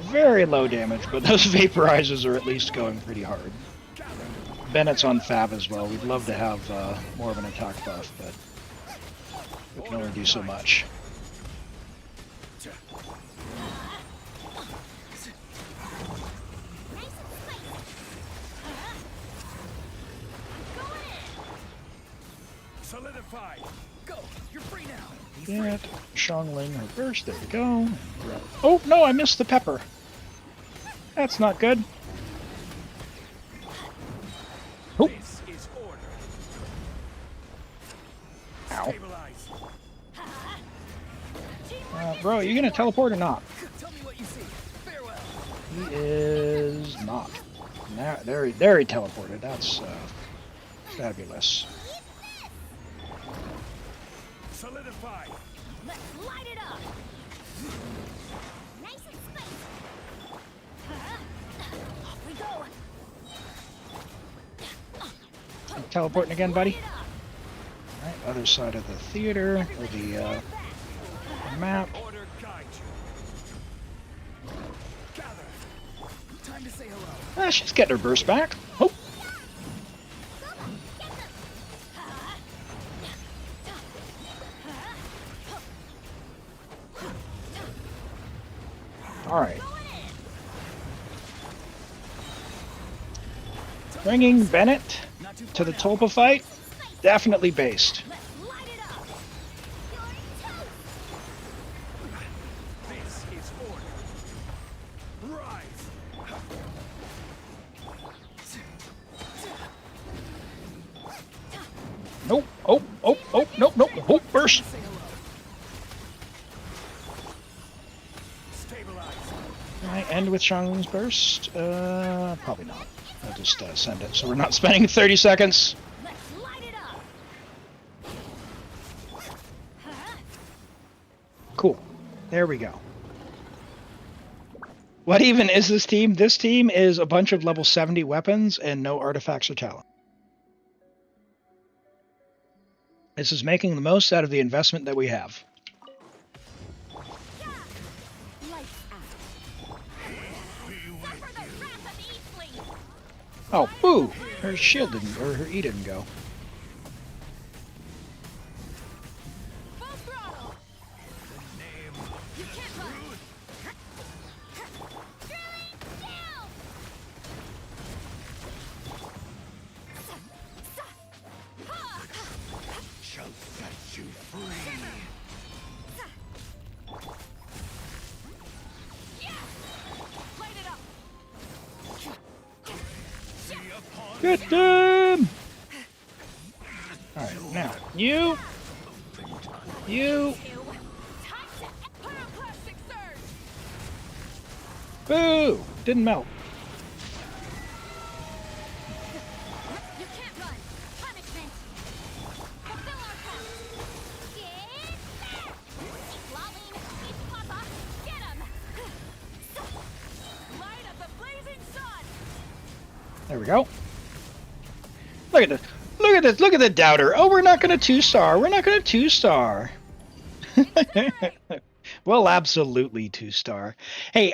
very low damage, but those vaporizers are at least going pretty hard. Bennett's on Fab as well. We'd love to have more of an attack buff, but we can only do so much. Solidify. Go. You're free now. Get Xiangling her burst. There we go. Oh no, I missed the pepper. That's not good. Oh. This is order. Ow. Bro, are you gonna teleport or not? Tell me what you see. Farewell. He is not. Now, there he teleported. That's fabulous. Solidify. Let's light it up. Nice and spicy. Off we go. Teleporting again, buddy. All right, other side of the theater or the map. Order guide you. Gather. Time to say hello. She's getting her burst back. Oh. All right. Bringing Bennett to the Tulpa fight, definitely based. This is order. Rise. Nope. Nope. Oh, burst. Stabilize. Can I end with Xiangling's burst? Probably not. I'll just send it. So we're not spending 30 seconds. Let's light it up. Cool. There we go. What even is this team? This team is a bunch of level 70 weapons and no artifacts or talent. This is making the most out of the investment that we have. Lights out. Suffer the wrath of Eastling. Oh, boo! Her shield didn't, or her E didn't go. Full throttle. You can't run. Drilling down. Shall set you free. Yeah. Light it up. Get them! Alright, now, you! Time to pyroclastic surge. Boo! Didn't melt. You can't run. Punishment. Fulfill our promise. Get back. Lolling, eat Papa. Get him. Light up the blazing sun. There we go. Look at this. Look at this. Look at the doubter. Oh, we're not going to 2-star. We're not going to 2-star. Well, absolutely 2-star. Hey,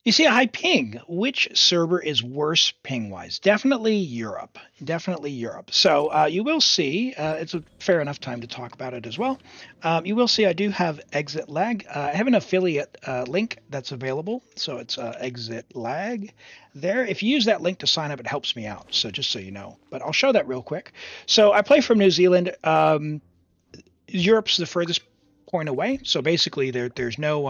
you see a high ping. Which server is worse ping-wise? Definitely Europe. Definitely Europe. So you will see, it's a fair enough time to talk about it as well. You will see I do have Exit Lag. I have an affiliate link that's available. So it's Exit Lag there. If you use that link to sign up, it helps me out. So just so you know. But I'll show that real quick. So I play from New Zealand. Europe's the furthest point away. So basically there's no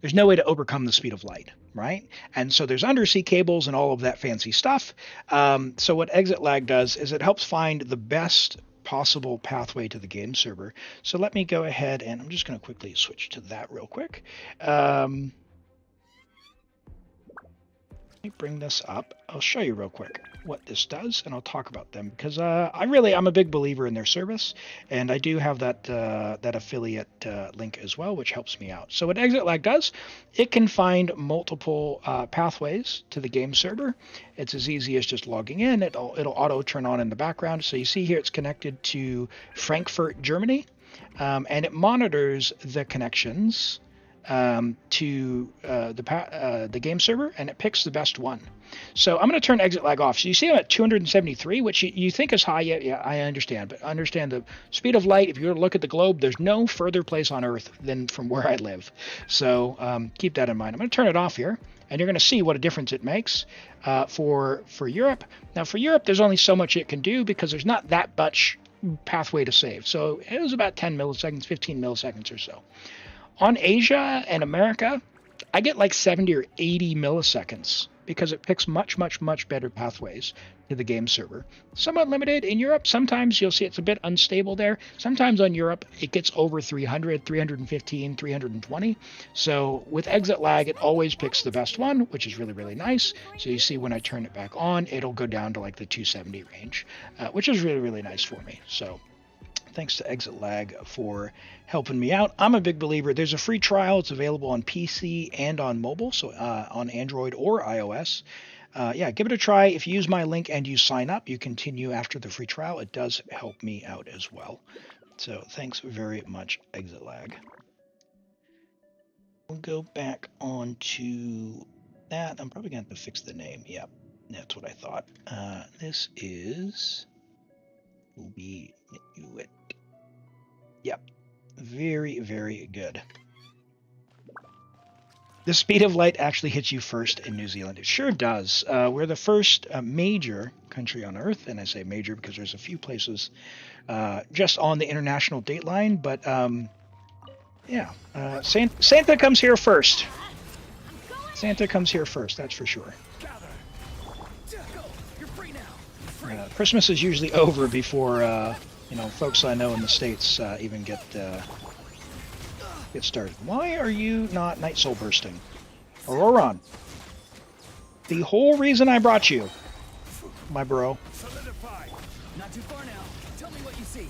way to overcome the speed of light, right? And so there's undersea cables and all of that fancy stuff. So what Exit Lag does is it helps find the best possible pathway to the game server. So let me go ahead and I'm just going to quickly switch to that real quick. Let me bring this up. I'll show you real quick what this does, and I'll talk about them because I'm a big believer in their service, and I do have that that affiliate link as well, which helps me out. So what Exit Lag does, it can find multiple pathways to the game server. It's as easy as just logging in. It'll auto turn on in the background. So you see here it's connected to Frankfurt, Germany, and it monitors the connections to the game server, and it picks the best one. So I'm going to turn Exit Lag off. So you see I'm at 273, which you think is high. Yeah, I understand. But understand the speed of light, if you were to look at the globe, there's no further place on Earth than from where I live. So keep that in mind. I'm going to turn it off here, and you're going to see what a difference it makes for Europe. Now, for Europe, there's only so much it can do because there's not that much pathway to save. So it was about 10 milliseconds, 15 milliseconds or so. On Asia and America, I get like 70 or 80 milliseconds because it picks much, much, much better pathways to the game server. Somewhat limited in Europe. Sometimes you'll see it's a bit unstable there. Sometimes on Europe, it gets over 300, 315, 320. So with Exit Lag, it always picks the best one, which is really, really nice. So you see when I turn it back on, it'll go down to like the 270 range, which is really, really nice for me. So thanks to Exit Lag for helping me out. I'm a big believer. There's a free trial. It's available on PC and on mobile, so on Android or iOS. Yeah, give it a try. If you use my link and you sign up, you continue after the free trial. It does help me out as well. So thanks very much, Exit Lag. We'll go back on to that. I'm probably going to have to fix the name. Yep, that's what I thought. This is... will be it. Yep. Very, very good. The speed of light actually hits you first in New Zealand. It sure does. We're the first major country on Earth, and I say major because there's a few places just on the international date line, but yeah. Santa comes here first. Santa comes here first, that's for sure. Christmas is usually over before folks I know in the States even get started. Why are you not Night Soul bursting? Auroron. the whole reason I brought you, my bro. Solidify. Not too far now. Tell me what you see.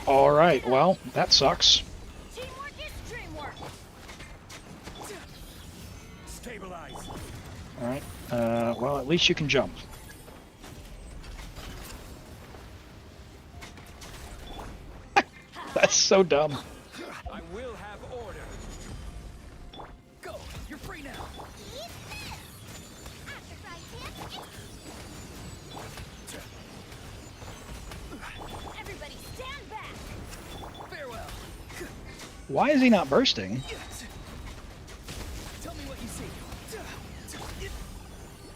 All right, well, that sucks. Teamwork is dreamwork. Stabilize. All right, well, at least you can jump. That's so dumb. I will have order. Go. You're free now. Eat this. After fry pan. Everybody stand back. Farewell. Why is he not bursting? Tell me what you see.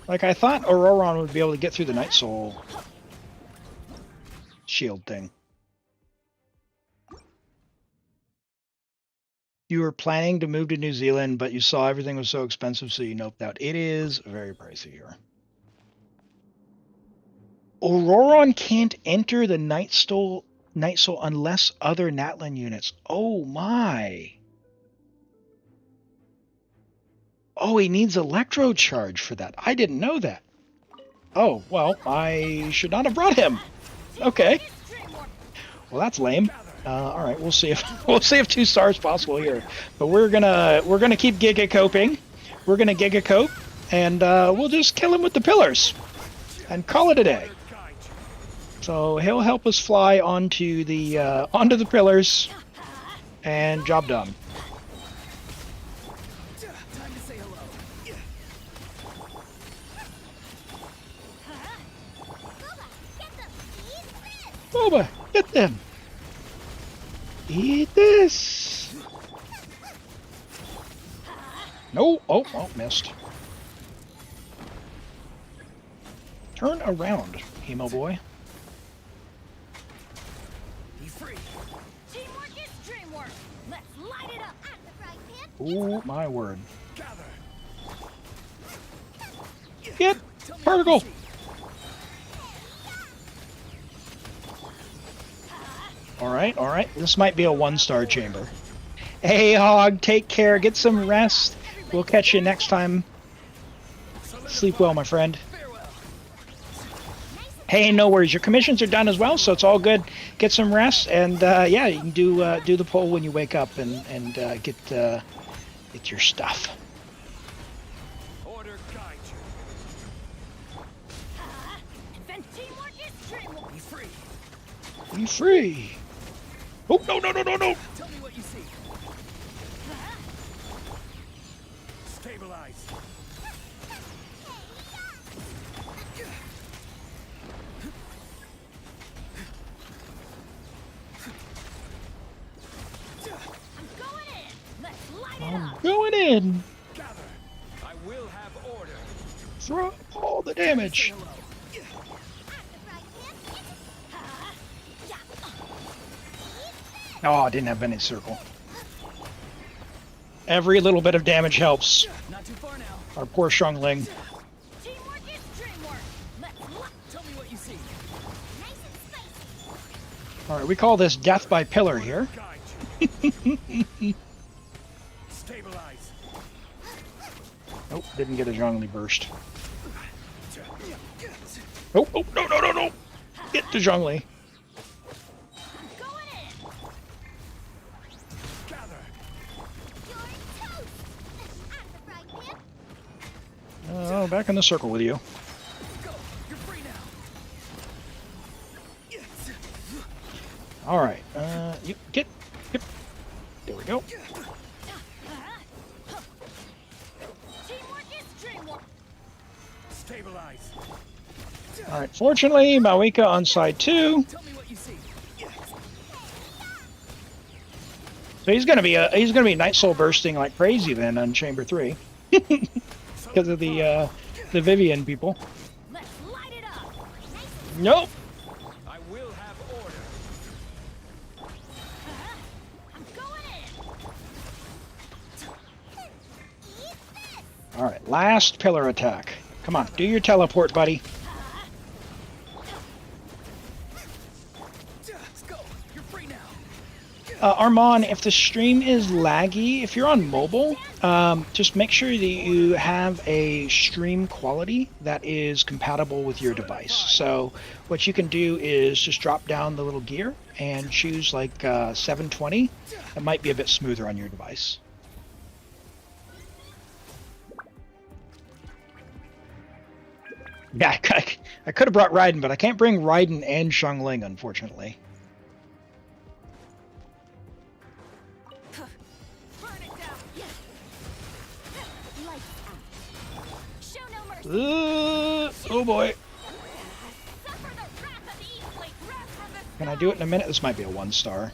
Like, I thought Auroron would be able to get through the Night Soul shield thing. You were planning to move to New Zealand, but you saw everything was so expensive, so you noped out. It is very pricey here. Auroron can't enter the Night Soul unless other Natlan units. Oh my. Oh, he needs Electro Charge for that. I didn't know that. Oh, well, I should not have brought him. Okay. Well, that's lame. All right, we'll see if 2 stars possible here. But we're gonna keep Giga Coping. We're gonna Giga Cope, and we'll just kill him with the pillars, and call it a day. So he'll help us fly onto the pillars, and job done. Time to say hello. Boba, get them. Eat this. No. Oh, missed. Turn around, Hemo boy. Be free. Teamwork is dreamwork. Let's light it up. At the fry pan. Oh my word. Gather. Get Tell me particle. what you see. All right. This might be a 1-star chamber. Hey, Hog, take care. Get some rest. We'll catch you next time. Sleep well, my friend. Farewell. Hey, no worries. Your commissions are done as well, so it's all good. Get some rest, and yeah, you can do the poll when you wake up and get your stuff. Order guide you. Teamwork is dreamwork. Be free. Be free. Oh no! Tell me what you see. Stabilize. I'm going in. Let's light it I'm up. going in. Gather. I will have order. Throw up all the damage. Say hello. Oh, I didn't have any circle. Every little bit of damage helps. Not too far now. Our poor Shungling. Teamwork is dreamwork. Let's light. Tell me what you see. Nice and spicy. All right, we call this death by pillar here. Guide you. Stabilize. Nope, didn't get a Zhongli burst. Oh, no. Get to Zhongli. Going in. Gather. You're toast. At the fry pan. Oh, back in the circle with you. Go. You're free now. All right, you get. Yep. There we go. Teamwork is dreamwork. Stabilize. All right. Fortunately, Mawika on side 2. Tell me what you see. So he's gonna be Night Soul bursting like crazy then on Chamber 3 because of the Vivian people. Let's light it up. Nope. I will have order. I'm going in. Eat this. All right. Last pillar attack. Come on, do your teleport, buddy. Let's go. You're free now. Armand, if the stream is laggy, if you're on mobile, just make sure that you have a stream quality that is compatible with your device. So what you can do is just drop down the little gear and choose like 720. It might be a bit smoother on your device. Yeah, I could have brought Raiden, but I can't bring Raiden and Xiangling, unfortunately. Oh boy. Can I do it in a minute? This might be a 1-star.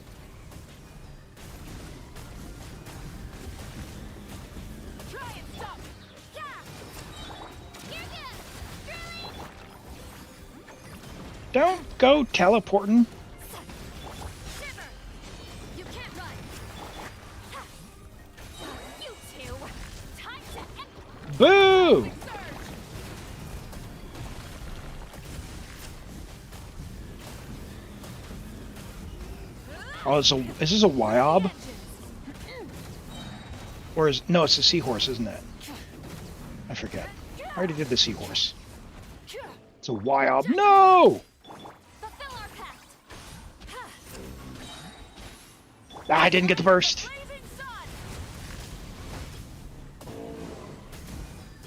Don't go teleporting. Boo! Oh, is this a Wyob? Or is... No, it's a seahorse, isn't it? I forget. I already did the seahorse. It's a Wyob. No! Ah, I didn't get the burst.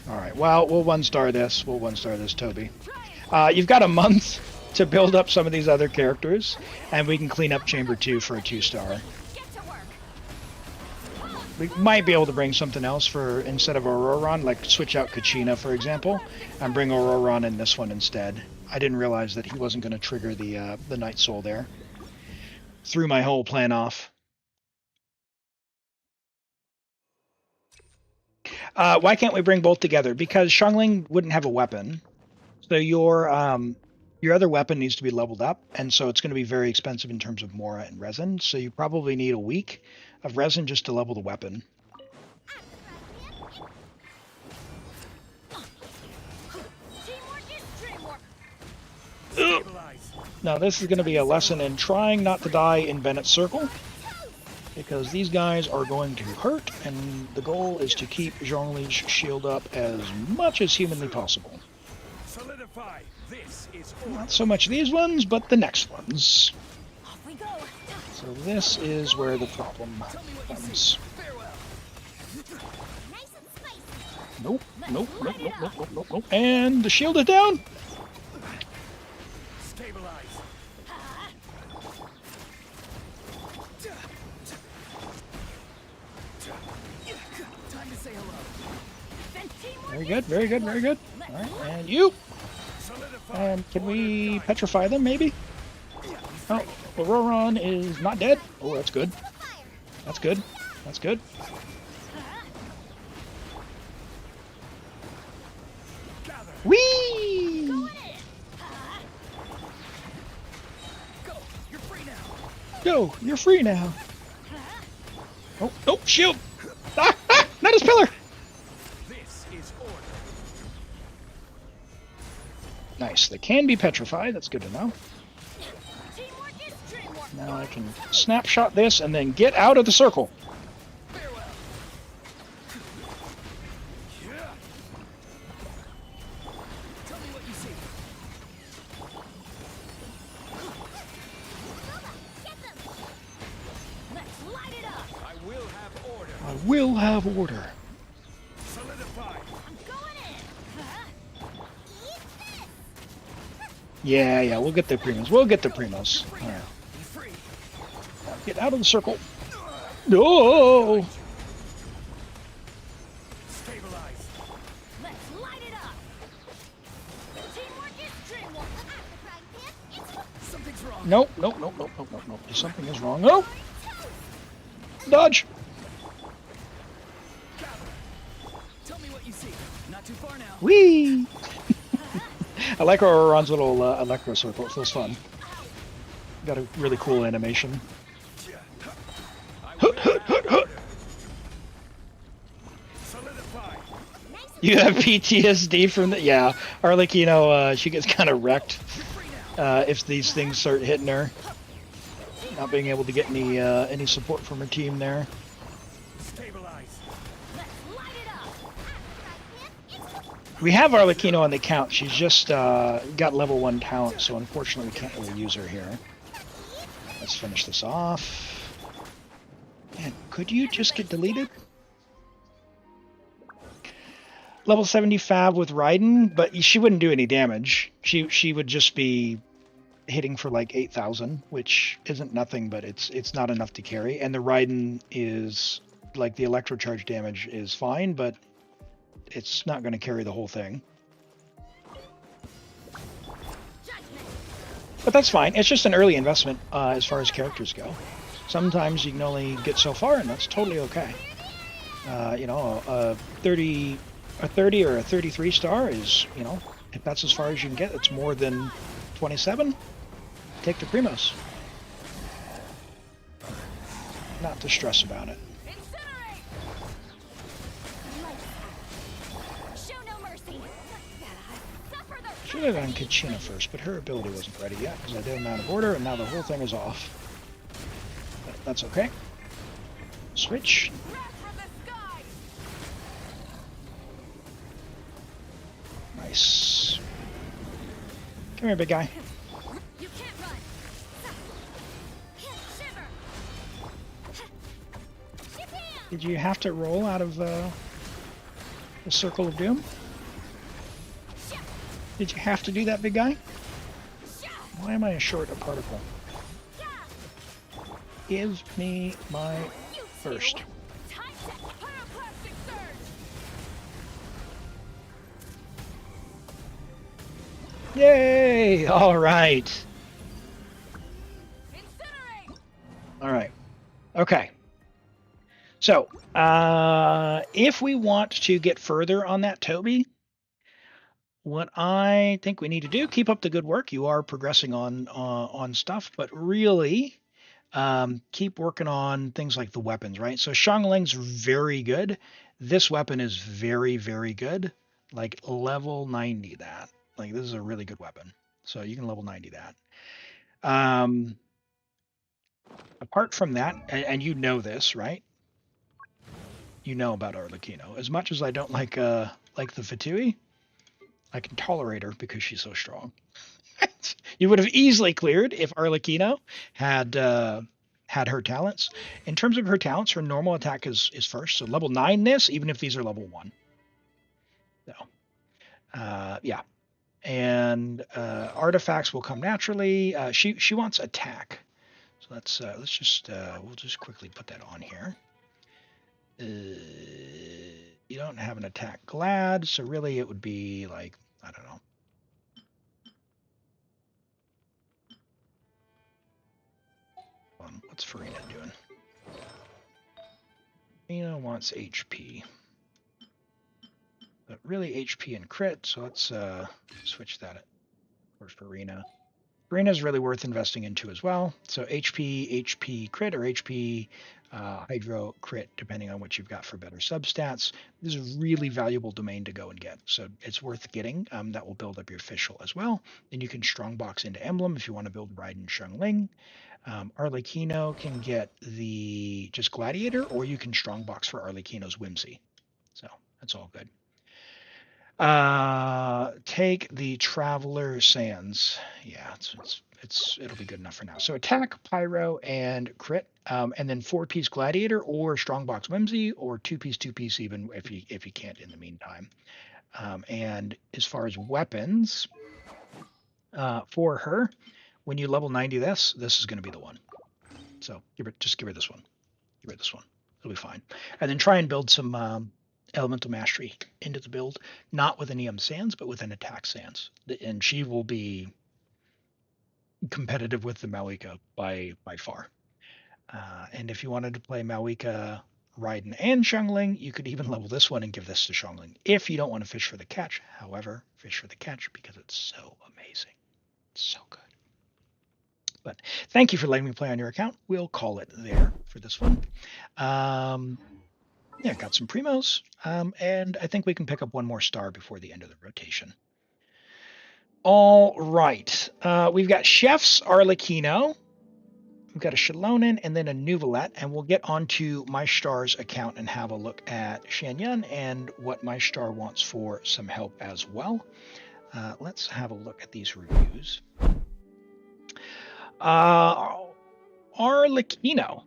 Alright, well, we'll 1-star this. We'll 1-star this, Toby. You've got a month to build up some of these other characters, and we can clean up Chamber 2 for a 2-star. We might be able to bring something else for instead of Auroron, like switch out Kachina, for example, and bring Auroron in this one instead. I didn't realize that he wasn't going to trigger the Night Soul there. Threw my whole plan off. Why can't we bring both together? Because Xiangling wouldn't have a weapon, so your other weapon needs to be leveled up, and so it's going to be very expensive in terms of Mora and resin. So you probably need a week of resin just to level the weapon. Ugh. Now this is going to be a lesson in trying not to die in Bennett's Circle, because these guys are going to hurt, and the goal is to keep Zhongli's shield up as much as humanly possible. Solidify. This is Not so much these ones, but the next ones. So this is where the problem comes. Nope, nope, nope, nope, nope, nope, nope, nope. And the shield is down. stabilize. Time to say hello. Very good, very good, very good. All right, and you. And can we petrify them, maybe? Oh, Auroron is not dead. Oh, that's good. That's good. That's good. Whee! Go, you're free now. Oh, oh, shield! Ah, ah, not his pillar! This is order. Nice, they can be petrified, that's good to know. Now I can snapshot this and then get out of the circle. Tell me what you see. Let's light it up. I will have order. I will have order. Solidify. I'm going in. Yeah, we'll get the primos. We'll get the primos. All right. Be free. Now get out of the circle. No! Stabilize. Let's light it up. Teamwork is dreamwork. Something's wrong. Nope, nope, nope, nope, nope, nope, nope. Something is wrong. Oh! Dodge! Tell me what you see. Not too far now. Whee! I like Auroron's little electro circle. It feels fun. Got a really cool animation. Hut, hut, hut, hut. Solidify. You have PTSD from the... Yeah, Arlecchino, she gets kind of wrecked if these things start hitting her. not being able to get any support from her team there. Stabilize. Let's light it up. We have Arlecchino on the account. She's just got level 1 talent, so unfortunately we can't really use her here. Let's finish this off. Man, could you just get deleted? Level 75 with Raiden, but she wouldn't do any damage. She would just be hitting for like 8,000, which isn't nothing, but it's not enough to carry. And the Raiden is like the electrocharge damage is fine, but it's not going to carry the whole thing. But that's fine. It's just an early investment as far as characters go. Sometimes you can only get so far, and that's totally okay. You know, a 30 or a 33 star is, you know, if that's as far as you can get, it's more than 27. Take the Primos. Not to stress about it. Incinerate! Show no mercy. Suffer the Should have done Kachina first, but her ability wasn't ready yet because I did him out of order, and now the whole thing is off. But that's okay. Switch. wrath from the sky. Nice. Come here, big guy. You can't run. Shiver. Shazam! Did you have to roll out of the Circle of Doom? Did you have to do that, big guy? Why am I short a particle? Give me my first. Time to pyroclastic surge. Yay! All right. Incinerate. All right. Okay. So, if we want to get further on that Toby, what I think we need to do, keep up the good work. You are progressing on stuff, but really keep working on things like the weapons, right? So Xiangling's very good. This weapon is very, very good. Like level 90 that. Like this is a really good weapon. So you can level 90 that. Apart from that, and you know this, right? You know about Arlecchino. As much as I don't like the Fatui, I can tolerate her because she's so strong. You would have easily cleared if Arlecchino had her talents. In terms of her talents, her normal attack is first. So level 9 this, even if these are level 1. So, yeah. And artifacts will come naturally. She wants attack. So let's just we'll just quickly put that on here. You don't have an attack glad, so really it would be like, I don't know. What's Farina doing? Farina wants HP. But really HP and crit, so let's switch that for Farina. Farina's really worth investing into as well. So HP crit, or HP Hydro crit, depending on what you've got for better substats. This is a really valuable domain to go and get, so it's worth getting. That will build up your official as well. Then you can strongbox into Emblem if you want to build Raiden Xiangling. Arlecchino can get the just Gladiator, or you can strongbox for Arlecchino's Whimsy. So that's all good. Take the Traveler Sands. Yeah, it'll be good enough for now. So attack, pyro, and crit, and then 4-piece Gladiator or Strongbox Whimsy, or 2-piece even if you can't in the meantime. And as far as weapons, for her, when you level 90 this is going to be the one. So just give her this one. Give her this one. It'll be fine. And then try and build some Elemental Mastery into the build, not with an EM Sands, but with an attack Sands. And she will be competitive with the Malika by far. And if you wanted to play Malika, Raiden, and Xiangling, you could even level this one and give this to Xiangling. If you don't want to fish for the catch, however, fish for the catch because it's so amazing. It's so good. But thank you for letting me play on your account. We'll call it there for this one. Yeah, got some primos, and I think we can pick up one more star before the end of the rotation. All right, we've got Chef's Arlecchino, We've got a Shalonen and then a Nuvalet, and we'll get onto My Star's account and have a look at Shan Yun and what My Star wants for some help as well. Let's have a look at these reviews. Arlecchino,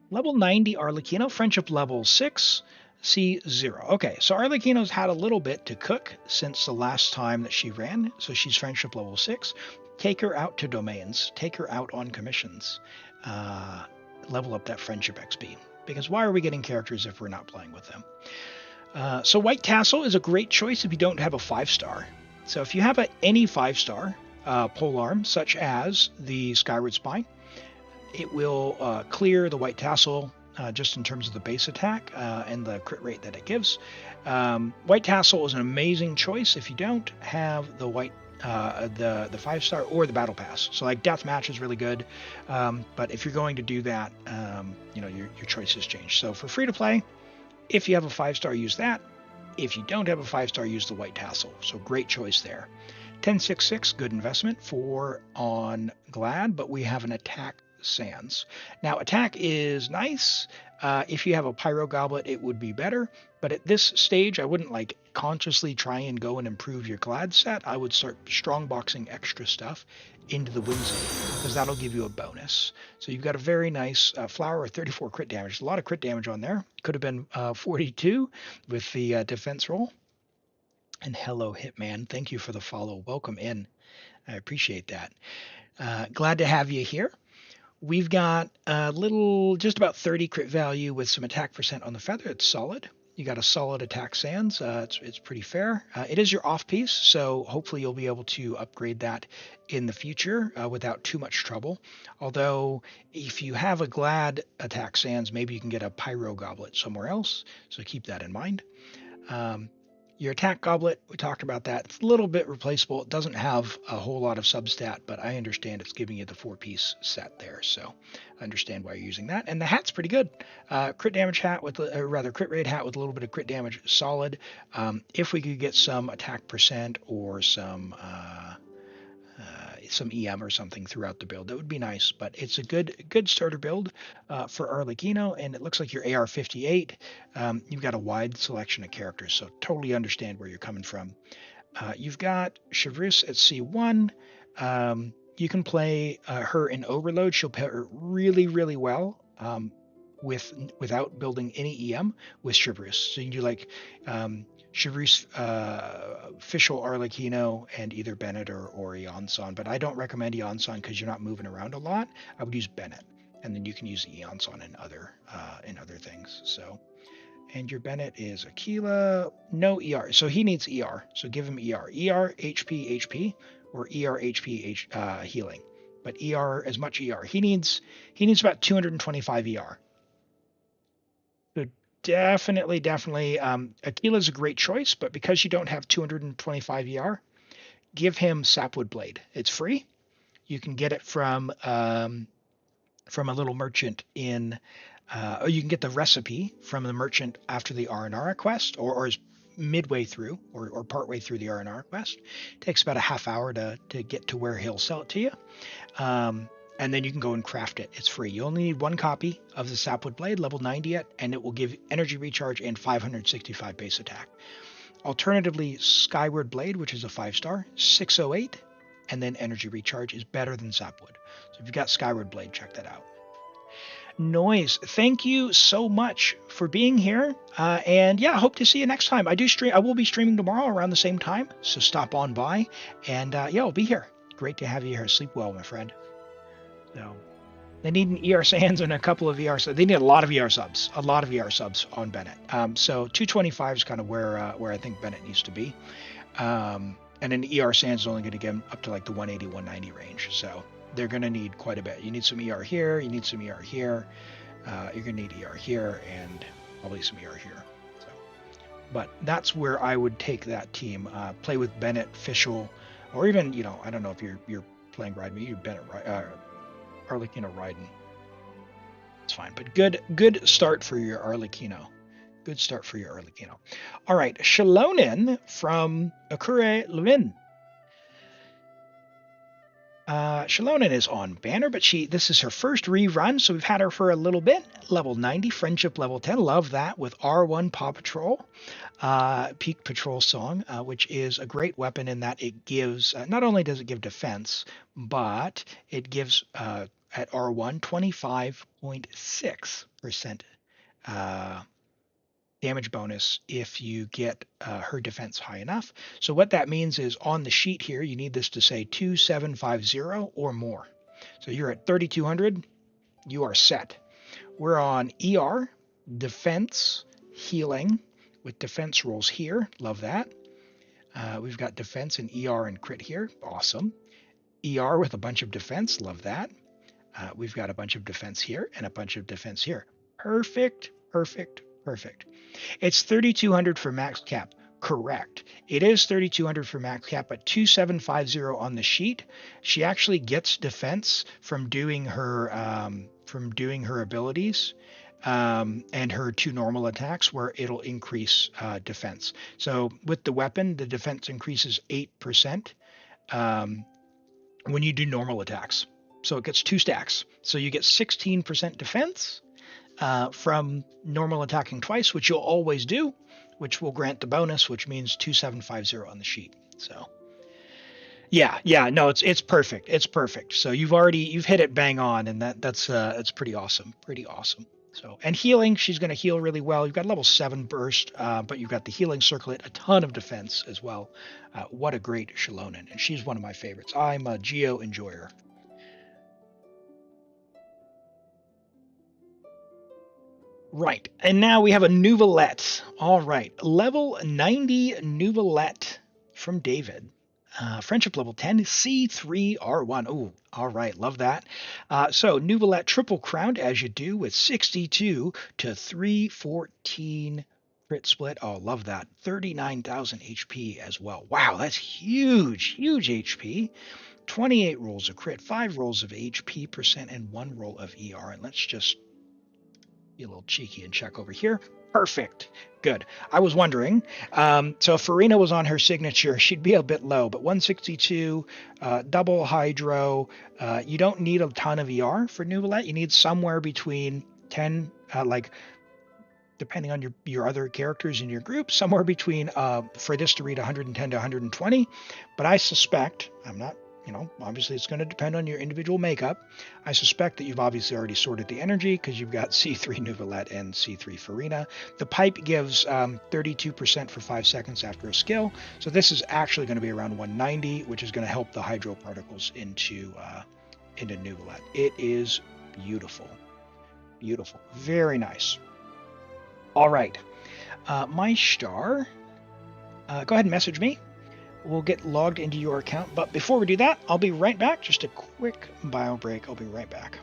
level 90 Arlecchino, friendship level 6, C0. Okay, so Arlecchino's had a little bit to cook since the last time that she ran, so she's friendship level 6. Take her out to domains, take her out on commissions, level up that friendship XP. Because why are we getting characters if we're not playing with them? So White Tassel is a great choice if you don't have a 5-star. So if you have any 5-star polearm, such as the Skyward Spine, it will clear the White Tassel just in terms of the base attack and the crit rate that it gives. White Tassel is an amazing choice if you don't have the the 5-star or the Battle Pass. So like Deathmatch is really good, but if you're going to do that, your choices change. So for free to play, if you have a 5-star, use that. If you don't have a 5-star, use the White Tassel. So great choice there. 1066, good investment on Glad, but we have an Attack Sands. Now attack is nice. If you have a Pyro Goblet, it would be better, but at this stage I wouldn't like consciously try and go and improve your Glad set. I would start strong boxing extra stuff into the Whimsy, because that'll give you a bonus. So you've got a very nice flower with 34 crit damage. A lot of crit damage on there. Could have been 42 with the defense roll. And hello Hitman, thank you for the follow. Welcome in. I appreciate that. Glad to have you here. We've got a little, just about 30 crit value with some attack percent on the feather. It's solid. You got a solid attack sands. It's pretty fair. It is your off piece, so hopefully you'll be able to upgrade that in the future without too much trouble. Although if you have a Glad attack sands, maybe you can get a Pyro Goblet somewhere else. So keep that in mind. Your attack goblet, we talked about that. It's a little bit replaceable. It doesn't have a whole lot of substat, but I understand it's giving you the 4-piece set there. So I understand why you're using that. And the hat's pretty good. Crit damage hat with, crit rate hat with a little bit of crit damage, solid. If we could get some attack percent or some EM or something throughout the build, that would be nice. But it's a good starter build for Arlecchino, and it looks like your AR-58. You've got a wide selection of characters, so totally understand where you're coming from. You've got Chevreuse at C1. You can play her in Overload. She'll pair really, really well without building any EM with Chevreuse. So you can do like Chevreuse, Fischl, Arlecchino, and either Bennett or Eonson. But I don't recommend Eonson because you're not moving around a lot. I would use Bennett, and then you can use Eonson in other things. So, and your Bennett is Aquila, no ER, so he needs ER. So give him ER, HP, or HP healing, but ER as much ER. He needs about 225 ER. So definitely, Aquila's a great choice, but because you don't have 225 ER, give him Sapwood Blade. It's free. You can get it from a little merchant in, or you can get the recipe from the merchant after the R&R quest, or midway through, or partway through the R&R quest. It takes about a half hour to get to where he'll sell it to you. And then you can go and craft it. It's free. You only need one copy of the Sapwood Blade, level 90 it, and it will give energy recharge and 565 base attack. Alternatively, Skyward Blade, which is a 5-star, 608, and then energy recharge is better than Sapwood. So if you've got Skyward Blade, check that out. Noise, thank you so much for being here. And yeah, I hope to see you next time. I will be streaming tomorrow around the same time, so stop on by. And yeah, I'll be here. Great to have you here. Sleep well, my friend. So they need an ER Sands and a couple of ER subs. They need a lot of ER subs on Bennett. So 225 is kind of where I think Bennett needs to be. And an ER Sands is only going to get him up to like the 180, 190 range. So they're going to need quite a bit. You need some ER here. You need some ER here. You're going to need ER here and probably some ER here. So, but that's where I would take that team. Play with Bennett, Fischl, or even, I don't know if you're playing Raiden, but you Bennett, Arlecchino Raiden. It's fine, but good start for your Arlecchino. Good start for your Arlecchino. All right, Shalonen from Akure Levin. Shalonen is on banner, but this is her first rerun, so we've had her for a little bit. Level 90, friendship level 10. Love that with R1 Paw Patrol, Peak Patrol Song, which is a great weapon in that it gives, not only does it give defense, but it gives at R1 25.6% damage bonus if you get her defense high enough. So what that means is on the sheet here, you need this to say 2750 or more. So you're at 3200, you are set. We're on ER, defense, healing, with defense rolls here. Love that. We've got defense and ER and crit here. Awesome. ER with a bunch of defense. Love that. We've got a bunch of defense here and a bunch of defense here. Perfect, perfect, perfect. It's 3200 for max cap. Correct. It is 3200 for max cap, but 2750 on the sheet. She actually gets defense from doing her abilities and her 2 normal attacks, where it'll increase defense. So with the weapon, the defense increases 8% when you do normal attacks. So it gets 2 stacks. So you get 16% defense from normal attacking twice, which you'll always do, which will grant the bonus, which means 2750 on the sheet. So yeah, no, it's perfect. It's perfect. So you've hit it bang on, and that's pretty awesome. Pretty awesome. So, and healing, she's going to heal really well. You've got level 7 burst, but you've got the healing circlet, a ton of defense as well. What a great Shalonen, and she's one of my favorites. I'm a Geo enjoyer. Right, and now we have a Nuvolette. All right, level 90 Nuvolette from David. Friendship level 10, C3R1. Oh, all right, love that. So Nuvolette triple crowned as you do with 62 to 314 crit split. Oh, love that. 39,000 HP as well. Wow, that's huge, huge HP. 28 rolls of crit, 5 rolls of HP percent, and 1 roll of ER. And let's just be a little cheeky and check over here. Perfect. Good. I was wondering. So if Furina was on her signature, she'd be a bit low, but 162, double hydro. You don't need a ton of ER for Nuvolette. You need somewhere between 10, depending on your other characters in your group, somewhere between, for this to read 110 to 120. But I suspect, I'm not, obviously it's going to depend on your individual makeup. I suspect that you've obviously already sorted the energy because you've got C3 Nuvolette and C3 Furina. The pipe gives 32% for 5 seconds after a skill. So this is actually going to be around 190, which is going to help the hydro particles into Nuvolette. It is beautiful. Beautiful. Very nice. All right. My star, go ahead and message me. We'll get logged into your account. But before we do that, I'll be right back. Just a quick bio break. I'll be right back.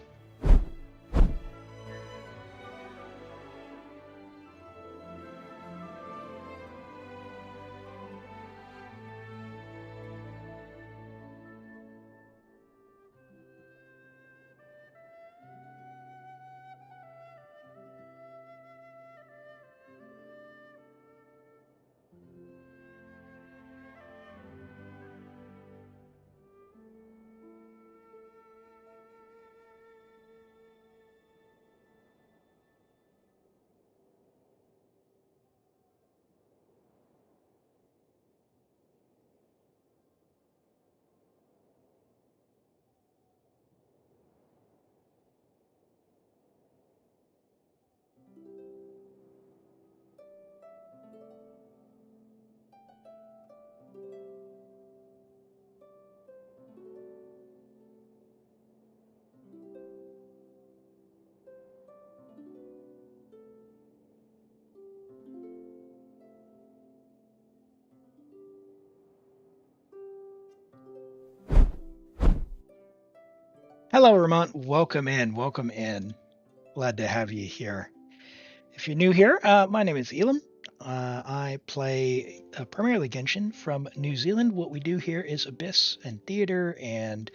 Hello, Vermont. Welcome in. Welcome in. Glad to have you here. If you're new here, my name is Elam. I play primarily Genshin from New Zealand. What we do here is Abyss and theater and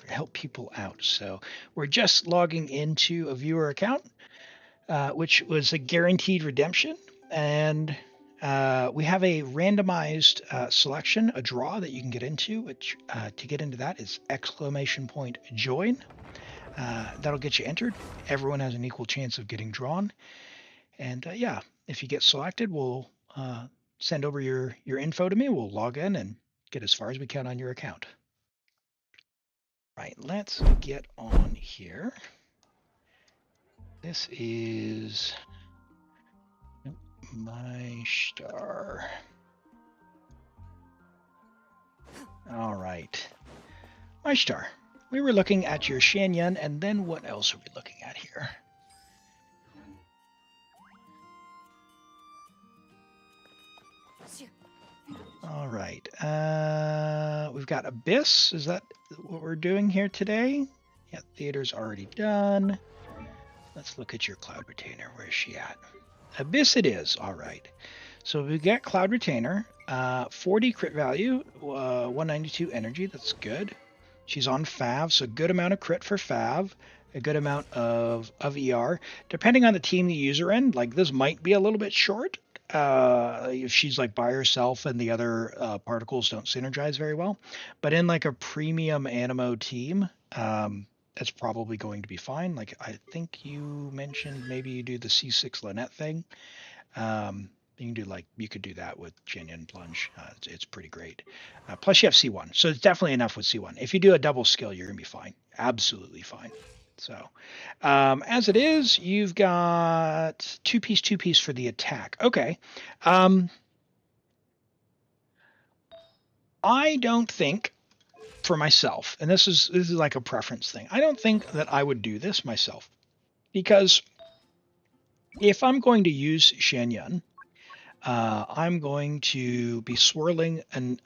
help people out. So we're just logging into a viewer account, which was a guaranteed redemption. And We have a randomized selection, a draw that you can get into, which to get into that is !join. That'll get you entered. Everyone has an equal chance of getting drawn. And yeah, if you get selected, we'll send over your info to me. We'll log in and get as far as we can on your account. Right, let's get on here. This is my star. All right, my star. We were looking at your Shanyan, and then what else are we looking at here? All right. We've got Abyss. Is that what we're doing here today? Yeah, theater's already done. Let's look at your Cloud Retainer. Where is she at? Abyss it is. All right. So we got Cloud Retainer. 40 crit value, 192 energy. That's good. She's on Fav, so good amount of crit for Fav. A good amount of ER. Depending on the team the user in, like this might be a little bit short. If she's like by herself and the other particles don't synergize very well. But in like a premium Animo team, that's probably going to be fine. Like I think you mentioned maybe you do the C6 Lynette thing. You can do you could do that with Genuine Plunge. It's pretty great. Plus you have C1, so it's definitely enough with C1. If you do a double skill, you're gonna be fine. Absolutely fine. So, as it is, you've got two piece for the attack. Okay. I don't think, for myself, and this is like a preference thing, I don't think that I would do this myself, because if I'm going to use Shanyan, I'm going to be swirling an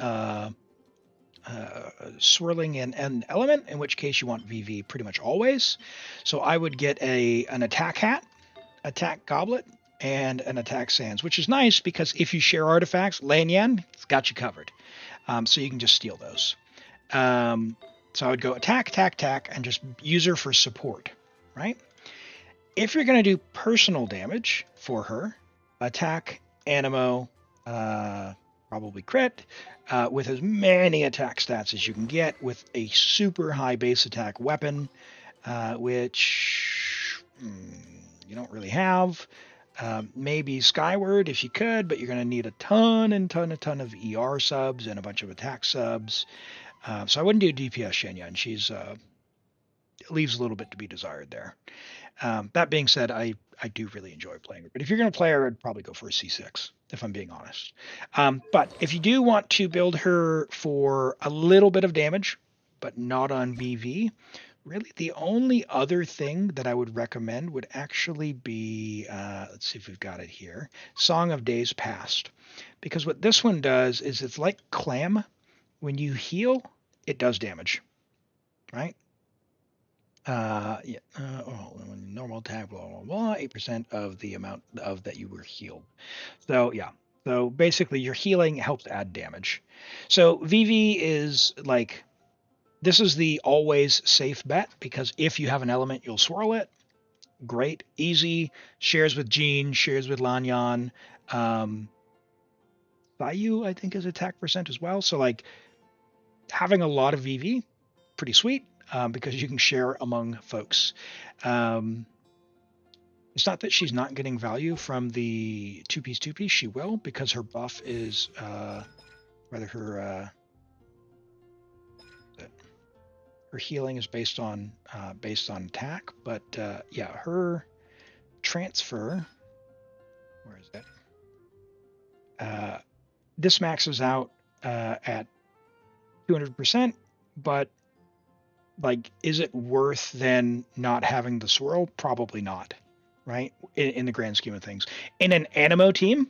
element, in which case you want VV pretty much always. So I would get an attack hat, attack goblet, and an attack sands, which is nice because if you share artifacts, Lan Yan, it's got you covered. So you can just steal those. So I would go attack, and just use her for support, right? If you're going to do personal damage for her, attack, Animo, probably crit, with as many attack stats as you can get with a super high base attack weapon, which you don't really have. Maybe Skyward if you could, but you're going to need a ton of ER subs and a bunch of attack subs. So I wouldn't do DPS Shanyan. She's leaves a little bit to be desired there. That being said, I do really enjoy playing her. But if you're going to play her, I'd probably go for a C6, if I'm being honest. But if you do want to build her for a little bit of damage, but not on VV, really the only other thing that I would recommend would actually be, let's see if we've got it here, Song of Days Past. Because what this one does is it's like Clam. When you heal, it does damage, right? Normal attack, blah, blah, blah, 8% of the amount of that you were healed. So yeah, so basically your healing helps add damage. So VV is like, this is the always safe bet, because if you have an element, you'll swirl it. Great, easy, shares with Jean, shares with Lan Yan. Vayu, I think, is attack percent as well. So like having a lot of VV, pretty sweet. Because you can share among folks. It's not that she's not getting value from the two-piece. She will, because her buff is rather her healing is based on attack. But yeah, her transfer. Where is that? This maxes out at 200%, but like, is it worth then not having the swirl? Probably not, right? In the grand scheme of things. In an Animo team,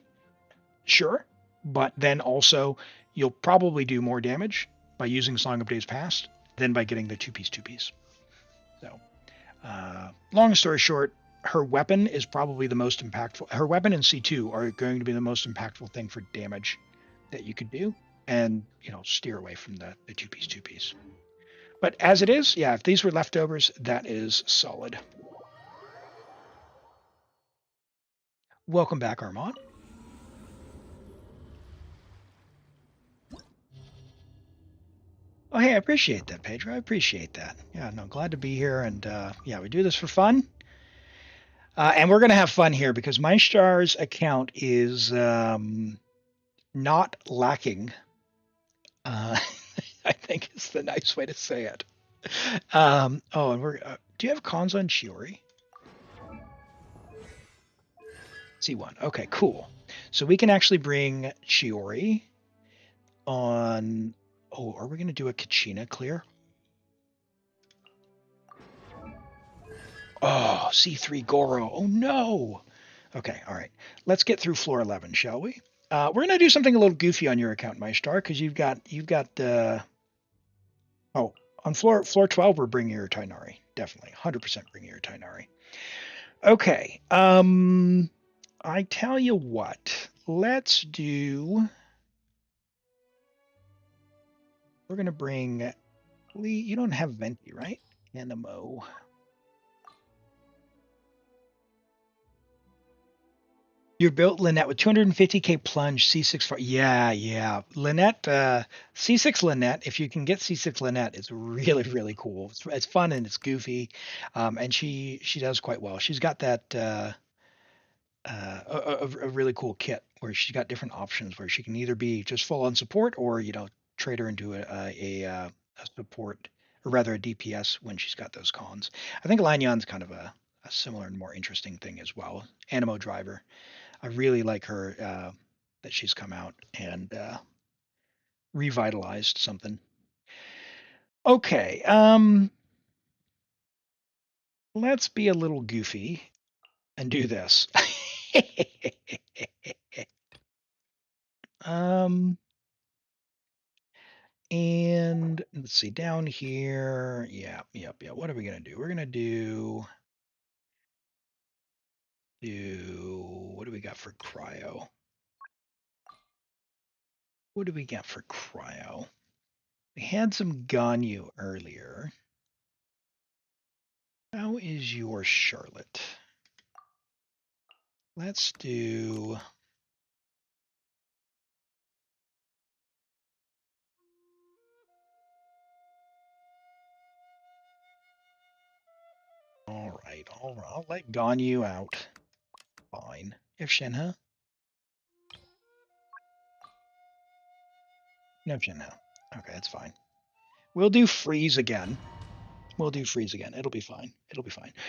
sure. But then also, you'll probably do more damage by using Song of Days Past than by getting the two-piece. So, long story short, her weapon is probably the most impactful. Her weapon and C2 are going to be the most impactful thing for damage that you could do. And, steer away from the two-piece. But as it is, yeah, if these were leftovers, that is solid. Welcome back, Armand. hey, I appreciate that, Pedro. I appreciate that. Yeah, no, glad to be here. And yeah, we do this for fun. And we're going to have fun here because MyStar's account is not lacking. I think is the nice way to say it. Oh, and we're. Do you have cons on Chiori? C1. Okay, cool. So we can actually bring Chiori on. Oh, are we going to do a Kachina clear? Oh, C3 Goro. Oh no. Okay, all right. Let's get through floor 11, shall we? We're going to do something a little goofy on your account, MyStar, because you've got. Oh, on floor 12, we're bringing your Tainari. Definitely, 100% bringing your Tainari. Okay. I tell you what. Let's do. We're going to bring Lee. You don't have Venti, right? Animo. You built Lynette with 250k plunge C6. Yeah. Lynette, C6 Lynette, if you can get C6 Lynette, it's really, really cool. It's fun and it's goofy. And she does quite well. She's got that a really cool kit where she's got different options where she can either be just full on support or, trade her into a support, or rather a DPS when she's got those cons. I think Lanyon's kind of a similar and more interesting thing as well. Animo driver. I really like her that she's come out and revitalized something. Okay, let's be a little goofy and do this. And let's see down here. Yeah. What are we gonna do? We're gonna do. What do we got for cryo? What do we got for cryo? We had some Ganyu earlier. How is your Charlotte? Let's do. All right. I'll let Ganyu out. Fine. If Shenhe. No Shenhe. Okay, that's fine. We'll do freeze again. It'll be fine.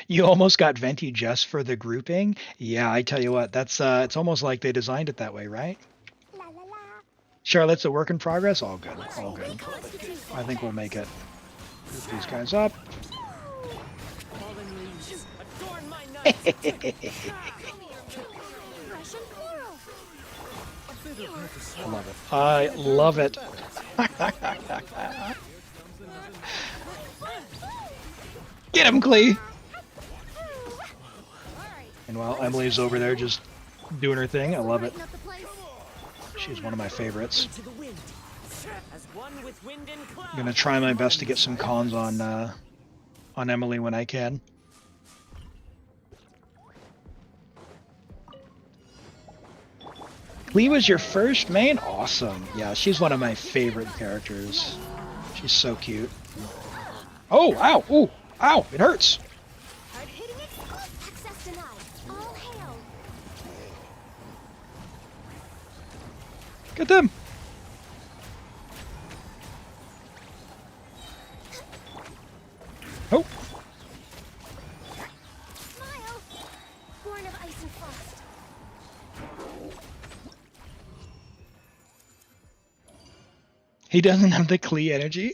You almost got Venti just for the grouping. Yeah, I tell you what, that's it's almost like they designed it that way, right? La la la. Charlotte's a work in progress. All good. I think we'll make it. Group these guys up. Fallen leaves, adorn my night. Russian floral. I love it. Get him, Klee! And while Emily's over there just doing her thing, I love it. She's one of my favorites. To the wind. As one with wind and cloud. I'm gonna try my best to get some cons on Emily when I can. Lee was your first main? Awesome. Yeah, she's one of my favorite characters. She's so cute. Oh, ow, ooh, ow, it hurts. Hard hitting it. Access denied. All hail. Get them. Oh. Smile. Born of ice and frost. He doesn't have the Klee energy.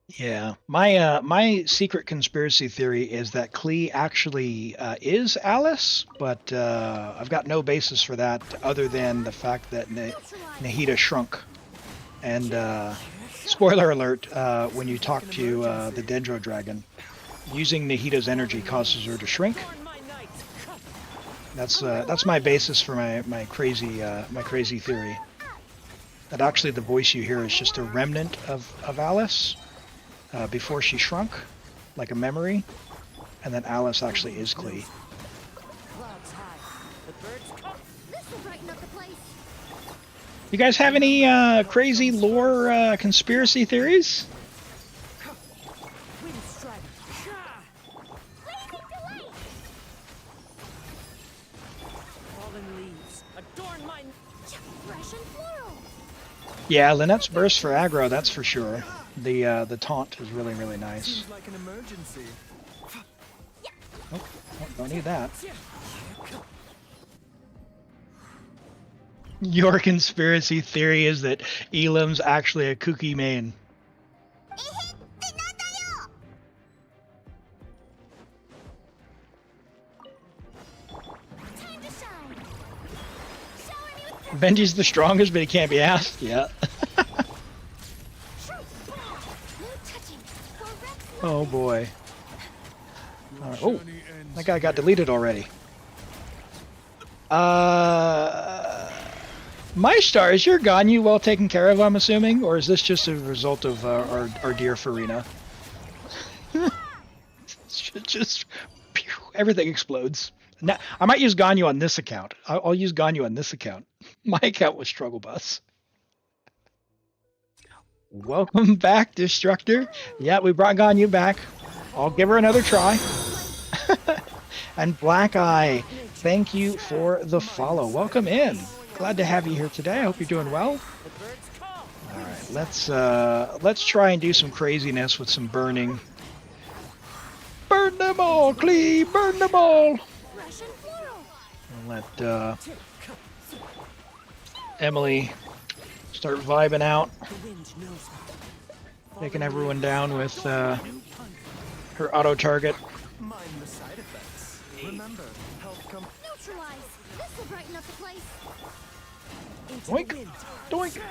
Yeah, my secret conspiracy theory is that Klee actually is Alice, but I've got no basis for that other than the fact that Nahida shrunk. And spoiler alert: when you talk to the Dendro Dragon, using Nahida's energy causes her to shrink. That's my basis for my crazy theory. That actually the voice you hear is just a remnant of Alice. Before she shrunk, like a memory, and then Alice actually is Klee. Clouds high. The birds come. This will brighten up the You guys have any crazy lore conspiracy theories? Wind strike. Fallen leaves. Adorn my Fresh and floral. Yeah, Lynette's burst for aggro, that's for sure. The taunt is really, really nice. Seems like an emergency. Oh, don't need that. Your conspiracy theory is that Elam's actually a kooky main. Time to shine. Shower me with Benji's the strongest, but he can't be asked. Yeah. no touching. For Rex. Oh boy. Alright, oh, that guy got deleted already. My star, is your Ganyu well taken care of, I'm assuming? Or is this just a result of our dear Farina? just pew, everything explodes. Now, I might use Ganyu on this account. I'll use Ganyu on this account. My account was Struggle Bus. Welcome back, Destructor. Yeah, we brought Ganyu back. I'll give her another try. And Black Eye, thank you for the follow. Welcome in. Glad to have you here today. I hope you're doing well. All right, let's try and do some craziness with some burning. Burn them all, Clee. Burn them all. Fresh and floral. Let Emily start vibing out, taking everyone down with her auto target. Mind the side effects. Remember, health comes. Neutralize. This will brighten up the place. into Doink. the wind. Doink.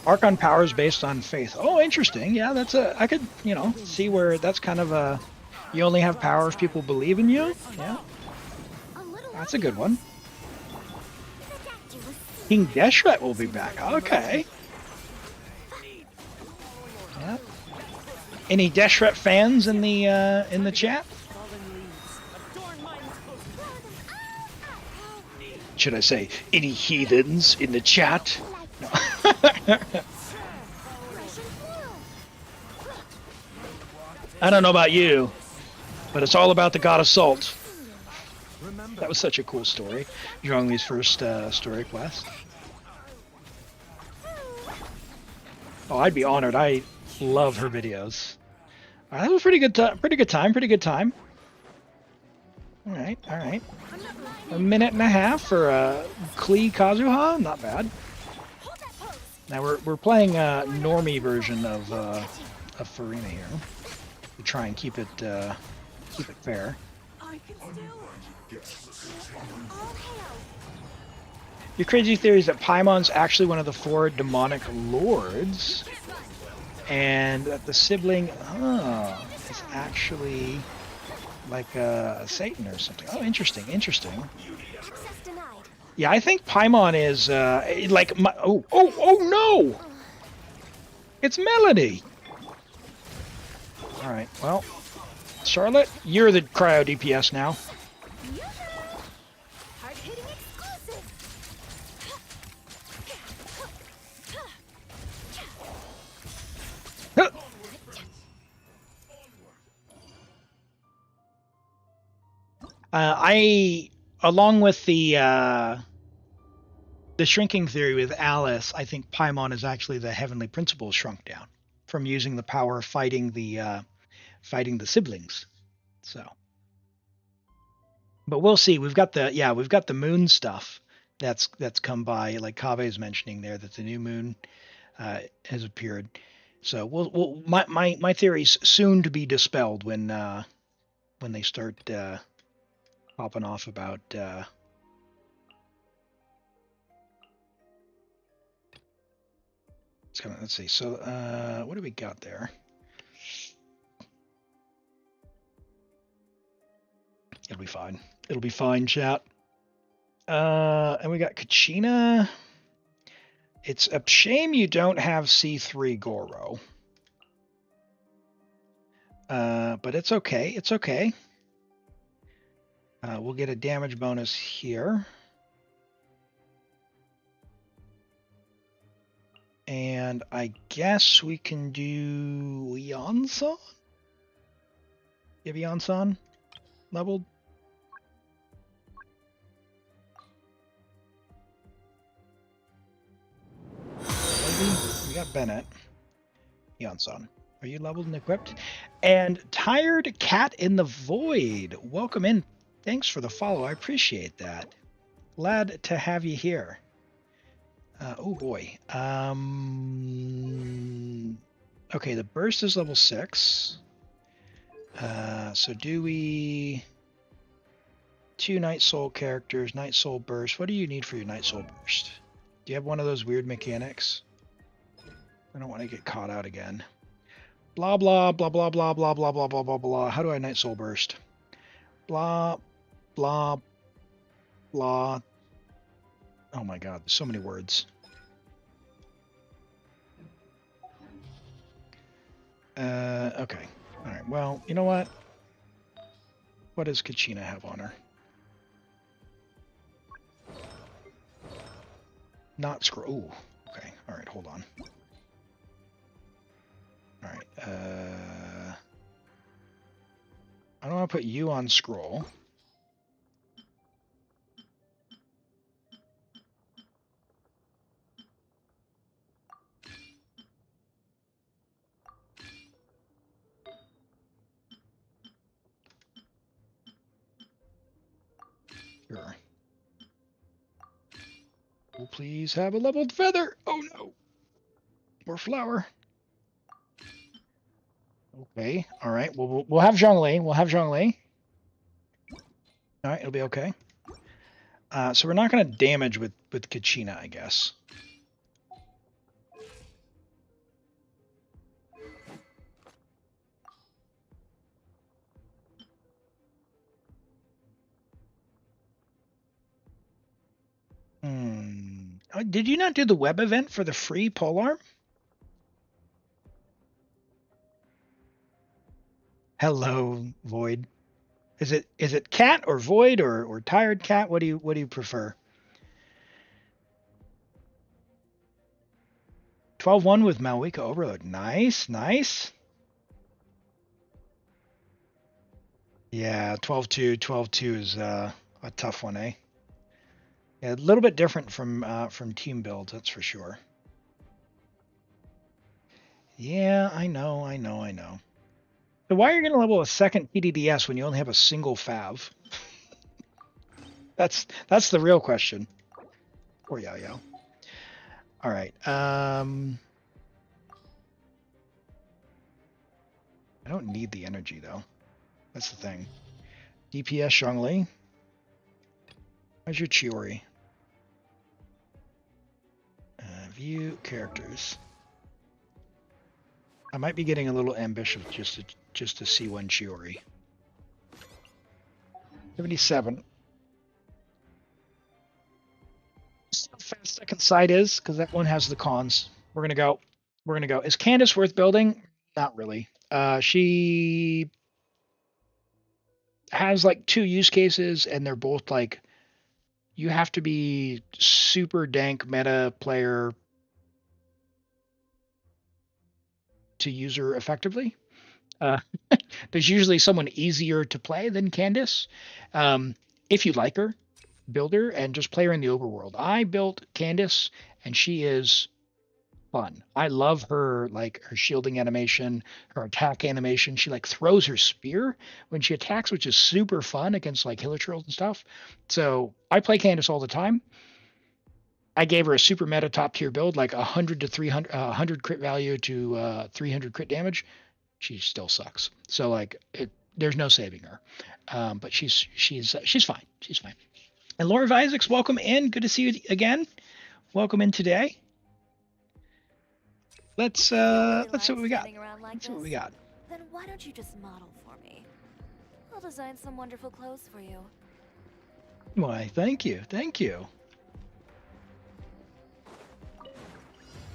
Archon power is based on faith. Oh, interesting. Yeah, that's I could, see where that's kind of a. You only have power if people believe in you. Yeah, A little that's a good one. ridiculous. King Deshret will be back. Okay. Yeah. Any Deshret fans in the chat? Fallen leaves. Adorn my Should I say any heathens in the chat? No. Fresh and floral. I don't know about you, but it's all about the god of salt. That was such a cool story. Zhongli's first story quest. Oh, I'd be honored. I love her videos. All right, that was pretty good time. Pretty good time. All right. A minute and a half for Klee Kazuha. Not bad. Hold that pose. Now we're playing a normie version of Farina here. We try and keep it fair. I can still. All hail. Your crazy theory is that Paimon's actually one of the 4 demonic lords, and that the sibling is actually like a Satan or something. Oh, interesting. Access denied. Yeah, I think Paimon is like my. Oh no! It's Melody. All right. Well, Charlotte, you're the cryo DPS now. Hard-hitting exclusive. Along with the shrinking theory with Alice, I think Paimon is actually the heavenly principle shrunk down from using the power of fighting the siblings. So, but we'll see. We've got the moon stuff that's come by, like Kave's mentioning there, that the new moon has appeared. So my theory's soon to be dispelled when they start popping off about let's see. So what do we got there? It'll be fine, chat. And we got Kachina. It's a shame you don't have C3 Goro. But it's okay. We'll get a damage bonus here. And I guess we can do Yansan? You have Yansan leveled? We got Bennett. Yansan. Are you leveled and equipped? And Tired Cat in the Void. Welcome in. Thanks for the follow. I appreciate that. Glad to have you here. Oh boy. Okay, the burst is level 6. So do we... 2 Night Soul characters, Night Soul Burst. What do you need for your Night Soul Burst? Do you have one of those weird mechanics? I don't want to get caught out again. Blah, blah, blah, blah, blah, blah, blah, blah, blah, blah, blah. How do I Night Soul Burst? Blah, blah, blah. Oh my god, there's so many words. Okay. Alright, well, you know what? What does Kachina have on her? Not scroll. Ooh, okay. Alright, hold on. Alright, I don't want to put you on scroll. Sure. We'll please have a leveled feather. Oh no. More flower. Okay. All right. We'll have Zhongli. We'll have Zhongli. All right. It'll be okay. So we're not going to damage with Kachina, I guess. Oh, did you not do the web event for the free polearm? Hello, Void. Is it cat or Void or tired cat? What do you prefer? 12-1 with Malwika Overload. Nice, nice. Yeah, 12-2. 12-2 is a tough one, eh? Yeah, a little bit different from team builds, that's for sure. Yeah, I know. So why are you going to level a second TDDS when you only have a single Fav? That's the real question. Poor Yao Yao. All right. I don't need the energy though. That's the thing. DPS Zhongli. How's your Chiori? View characters. I might be getting a little ambitious just to see one Chiori. 77. See how fast second sight is, because that one has the cons. We're gonna go. Is Candace worth building? Not really. She has like 2 use cases, and they're both like, you have to be super dank meta player to use her effectively. There's usually someone easier to play than Candace. If you like her, build her and just play her in the overworld. I built Candace and she is fun. I love her, like her shielding animation, her attack animation. She like throws her spear when she attacks, which is super fun against like Hilichurls and stuff. So I play Candace all the time. I gave her a super meta top tier build, like 100 to 300, 100 crit value to 300 crit damage. She still sucks. So like there's no saving her. But she's fine. She's fine. And Laura Isaacs, welcome in. Good to see you again. Welcome in today. Let's see what we got. Let's see what we got. Then why don't you just model for me? I'll design some wonderful clothes for you. Why, thank you. Thank you.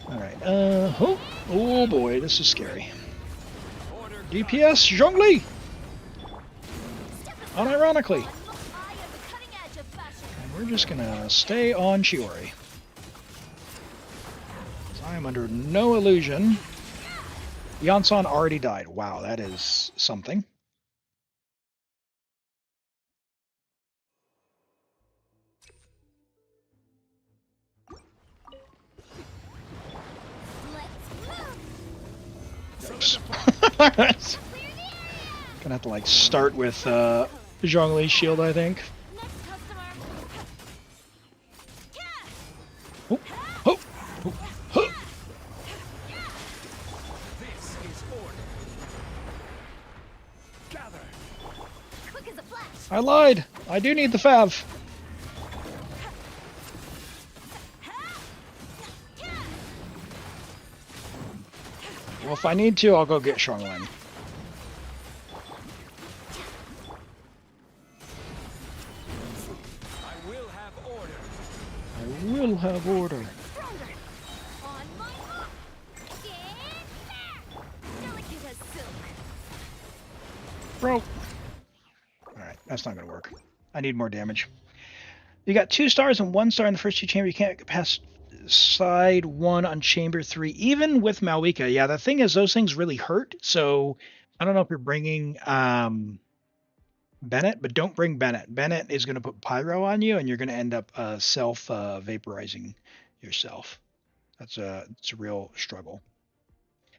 All right. Oh boy, this is scary. DPS Zhongli. Unironically. We're just gonna stay on Chiori. I am under no illusion. Yansan already died. Wow, that is something. Oops. Gonna have to like start with Zhongli's shield, I think. Oh, oh, oh, oh. This is order. Gather. Quick as a flash. I lied. I do need the Fav. Well, if I need to, I'll go get Shuanglin. I will have order. I will have order. Stronger. On my mark. Get there. Delicate as silk. Bro. Alright, that's not going to work. I need more damage. You got 2 stars and 1 star in the first 2 chambers. You can't get past side 1 on chamber 3, even with Malwika. Yeah, the thing is, those things really hurt. So I don't know if you're bringing Bennett, but don't bring Bennett. Bennett is going to put Pyro on you, and you're going to end up self-vaporizing yourself. It's a real struggle.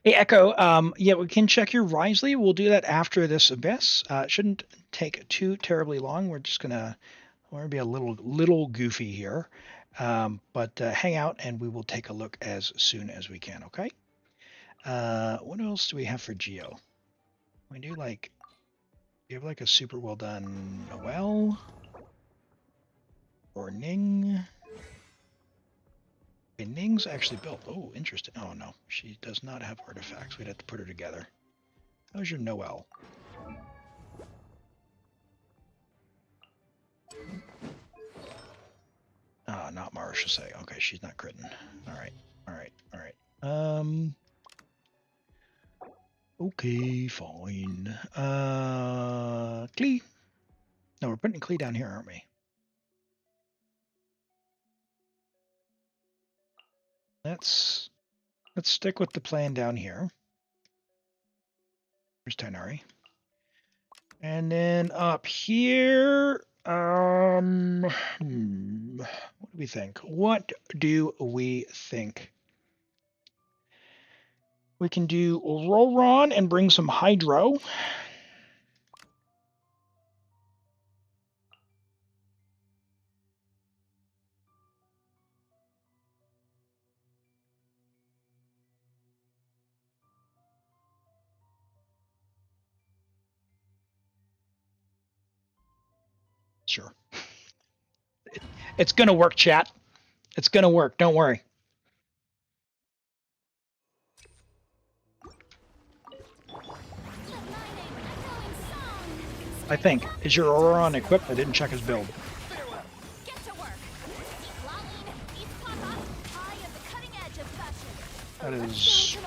Hey, Echo, yeah, we can check your Risley. We'll do that after this abyss. It shouldn't take too terribly long. We're just going to be a little goofy here. But hang out, and we will take a look as soon as we can, okay? What else do we have for Geo? We do like... You have like a super well done Noelle or Ning. Okay, Ning's actually built. Oh, interesting. Oh no, she does not have artifacts. We'd have to put her together. How's your Noelle? Not Marshall. Okay, she's not critting. All right. Okay, fine. Klee. No, we're putting Klee down here, aren't we? Let's stick with the plan down here. Here's Tighnari. And then up here, what do we think? What do we think? We can do Roron and bring some Hydro. Sure. It's gonna work, chat. It's gonna work. Don't worry. I think. Is your Auron equipped? I didn't check his build. Get to work. Lolling, East Papa, high at the cutting edge of fashion. That is...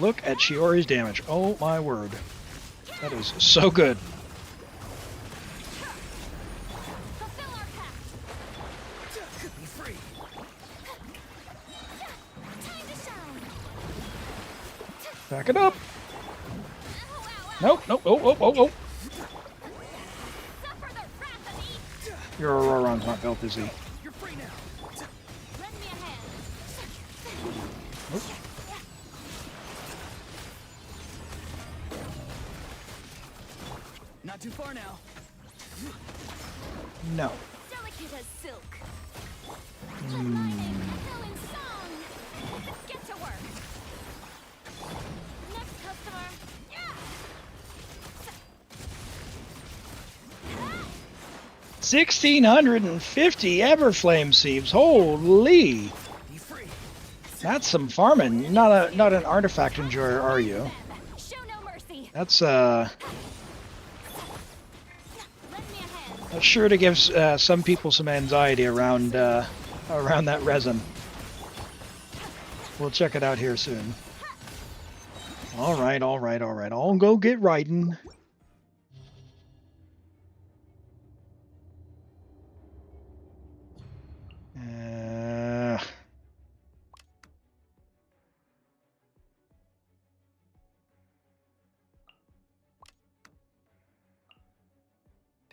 Look at Chiori's damage. Oh my word. That is so good. Fulfill our pact. Be free. Time to shine. Back it up. Ow, ow, ow. Nope, nope, oh. Suffer the wrath of East. Your Auron's not built, is he? You're free now. Lend me a hand. Nope. Not too far now. No. Delicate as silk. Hmm. Fulfilling song. Get to work. Next customer. Yeah. 1,650 Everflame Sieves. Holy. Be free. That's some farming. You're not an artifact enjoyer, are you? Show no mercy. That's Lend me a hand. that's sure to give some people some anxiety around that resin. We'll check it out here soon. All right. I'll go get riding.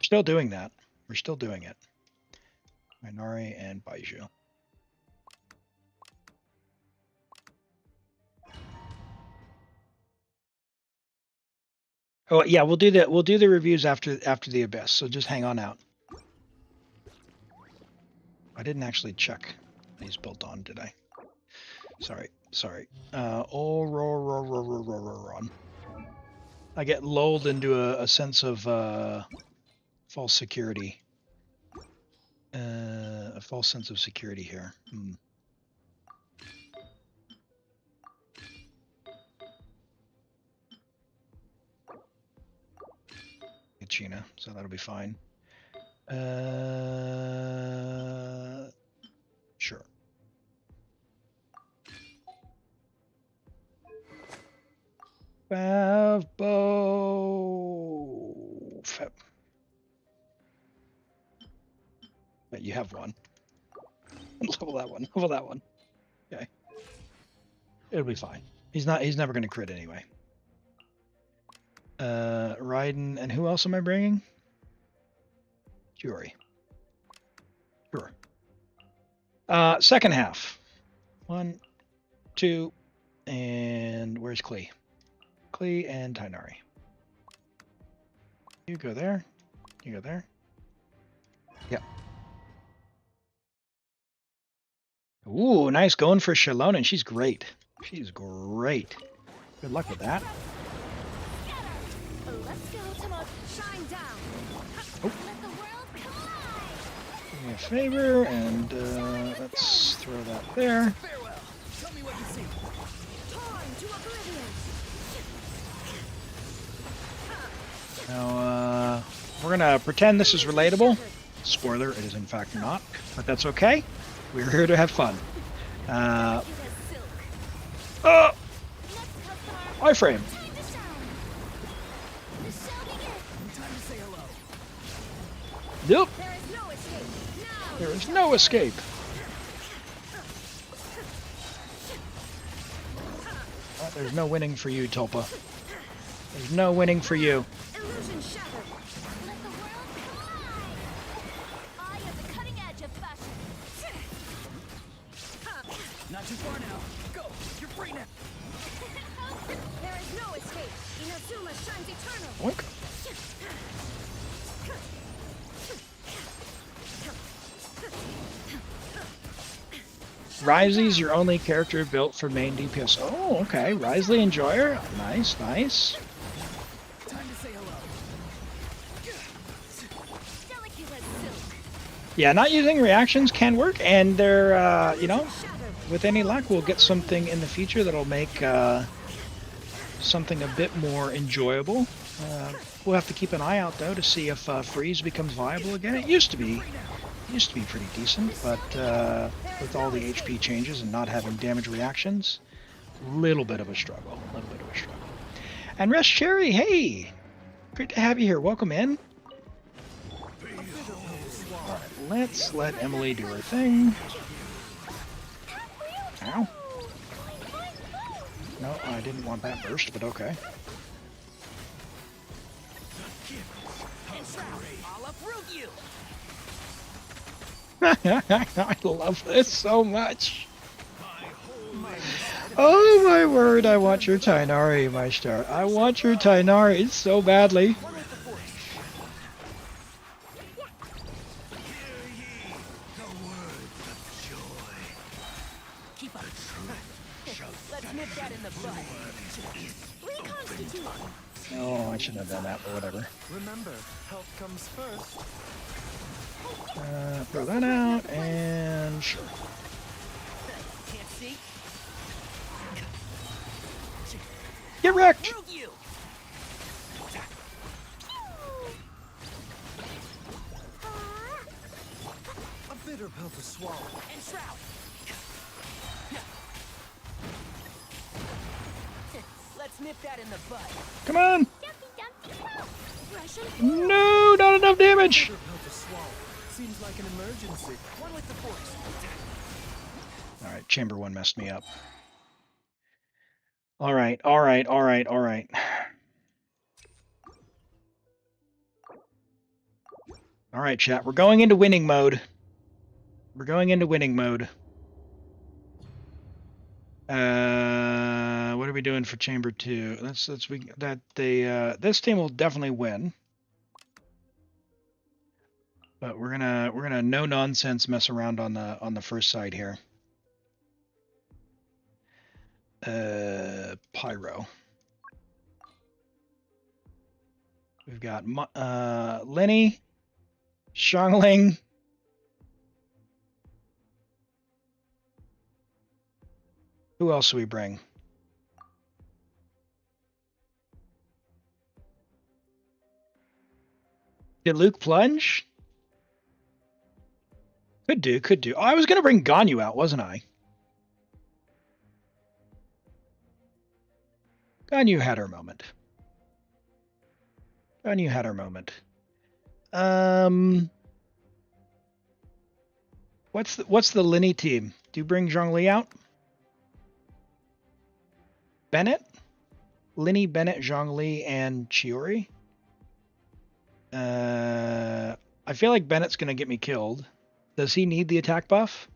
Still doing that. We're still doing it. Minari and Baiju. Oh yeah, we'll do the reviews after the Abyss. So just hang on out. I didn't actually check these built on, did I? Sorry. Run. I get lulled into a sense of false security. A false sense of security here. China, so that'll be fine. Sure. Favbo. But you have one. Level that one. Level that one. Okay. It'll be fine. He's never going to crit anyway. Raiden, and who else am I bringing? Fury. Sure. Second half. 1, 2, and where's Klee? Klee and Tighnari. You go there. You go there. Yep. Ooh, nice going for Shallonen. She's great. She's great. Good luck with that. Shine down. Oh. Let the world collide. Do me a favor, and let's throw that there. Farewell. Tell me what you see. Torn to oblivion. Now, we're gonna pretend this is relatable. Spoiler, it is in fact not, but that's okay. We're here to have fun. Iframe. Yep. There is no escape. Oh, there's no winning for you, Tulpa. There's no winning for you. Illusion shattered. Let the world collide. I am the cutting edge of fashion. Not too far now. Go. You're free now. There is no escape. Inazuma shines eternal. Boink. Risely's your only character built for main DPS. Oh, okay. Risely Enjoyer. Nice, nice. Time to say hello. Delicate as silk. Yeah, not using reactions can work, and they're, you know, with any luck, we'll get something in the future that'll make something a bit more enjoyable. We'll have to keep an eye out, though, to see if freeze becomes viable again. It used to be pretty decent, but with all the HP changes and not having damage reactions, little bit of a struggle. And Rest Cherry, hey, great to have you here. Welcome in. All right, let's let Emily do her thing. Ow. No, I didn't want that burst, but okay. I'll uproot you. I love this so much. Oh my word, I want your Tighnari, my star. I want your Tighnari so badly. Keep up. Let's nip that in the bud. Reconstitute. Oh, I shouldn't have done that, but whatever. Remember, health comes first. Throw that out, and sure. Can't see. Get wrecked! Uproot you. A bitter pill to swallow. And shroud. Let's nip that in the bud. Come on! Dumpy, dumpy, Russian No, not enough damage! Bitter pill to swallow. Seems like like an emergency. One with the force. All right, chamber 1 messed me up. All right, all right, all right, all right. All right, chat. We're going into winning mode. We're going into winning mode. What are we doing for chamber 2? This team will definitely win. But we're gonna no nonsense mess around on the first side here. Pyro. We've got Lenny, Xiangling. Who else do we bring? Did Luke plunge? Could do, could do. Oh, I was going to bring Ganyu out, wasn't I? Ganyu had her moment. Ganyu had her moment. What's the Lenny team? Do you bring Zhongli out? Bennett? Lenny, Bennett, Zhongli, and Chiori? I feel like Bennett's going to get me killed. Does he need the attack buff?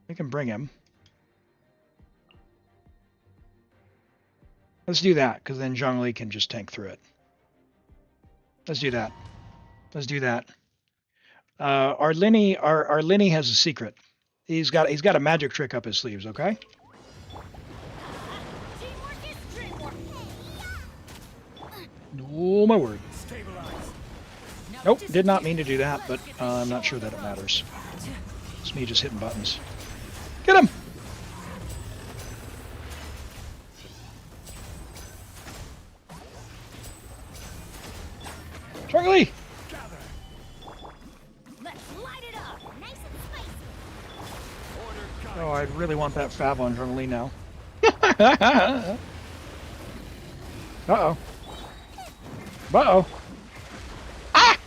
We can bring him. Let's do that, because then Zhongli can just tank through it. Let's do that. Let's do that. Our Lenny has a secret. He's got a magic trick up his sleeves, okay? Oh my word. Nope, did not mean to do that, but I'm not sure that it matters. It's me just hitting buttons. Get him! Charlie! Oh, I really want that Fab on Zhongli now. Uh-oh. Uh-oh. Ah!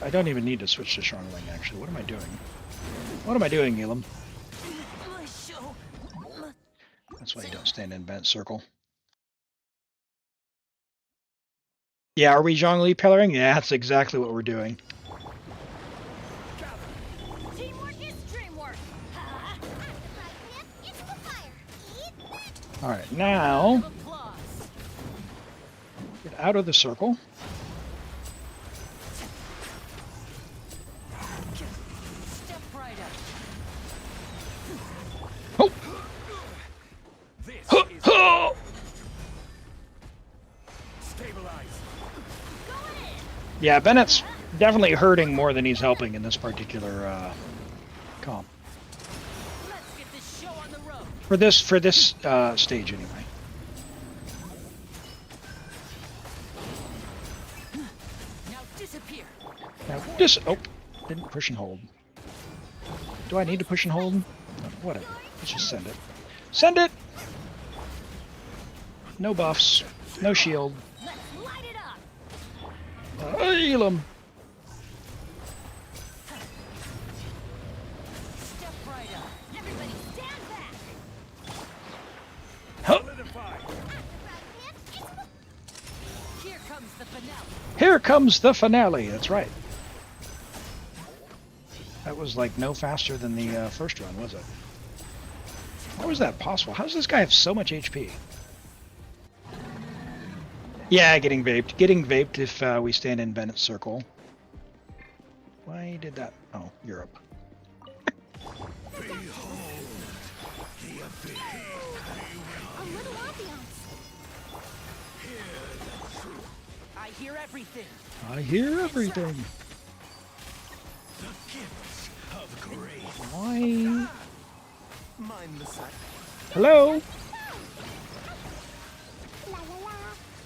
I don't even need to switch to Xiangling, actually. What am I doing? What am I doing, Elam? That's why you don't stand in Bent Circle. Yeah, are we Zhongli pillaring? Yeah, that's exactly what we're doing. Alright, now get out of the circle. Oh! Huh, huh. Yeah, Bennett's definitely hurting more than he's helping in this particular comp. For this stage, anyway. Now oh, didn't push and hold. Do I need to push and hold? No, whatever. Let's just send it. Send it! No buffs. No shield. Elam! Here comes the finale. That's right. That was like no faster than the first run, was it? How is that possible? How does this guy have so much HP? Yeah, getting vaped. Getting vaped if we stand in Bennett's circle. Why did that? Oh, Europe. I hear everything. I hear everything. The gifts of grace. Why? Mind the sight. Hello?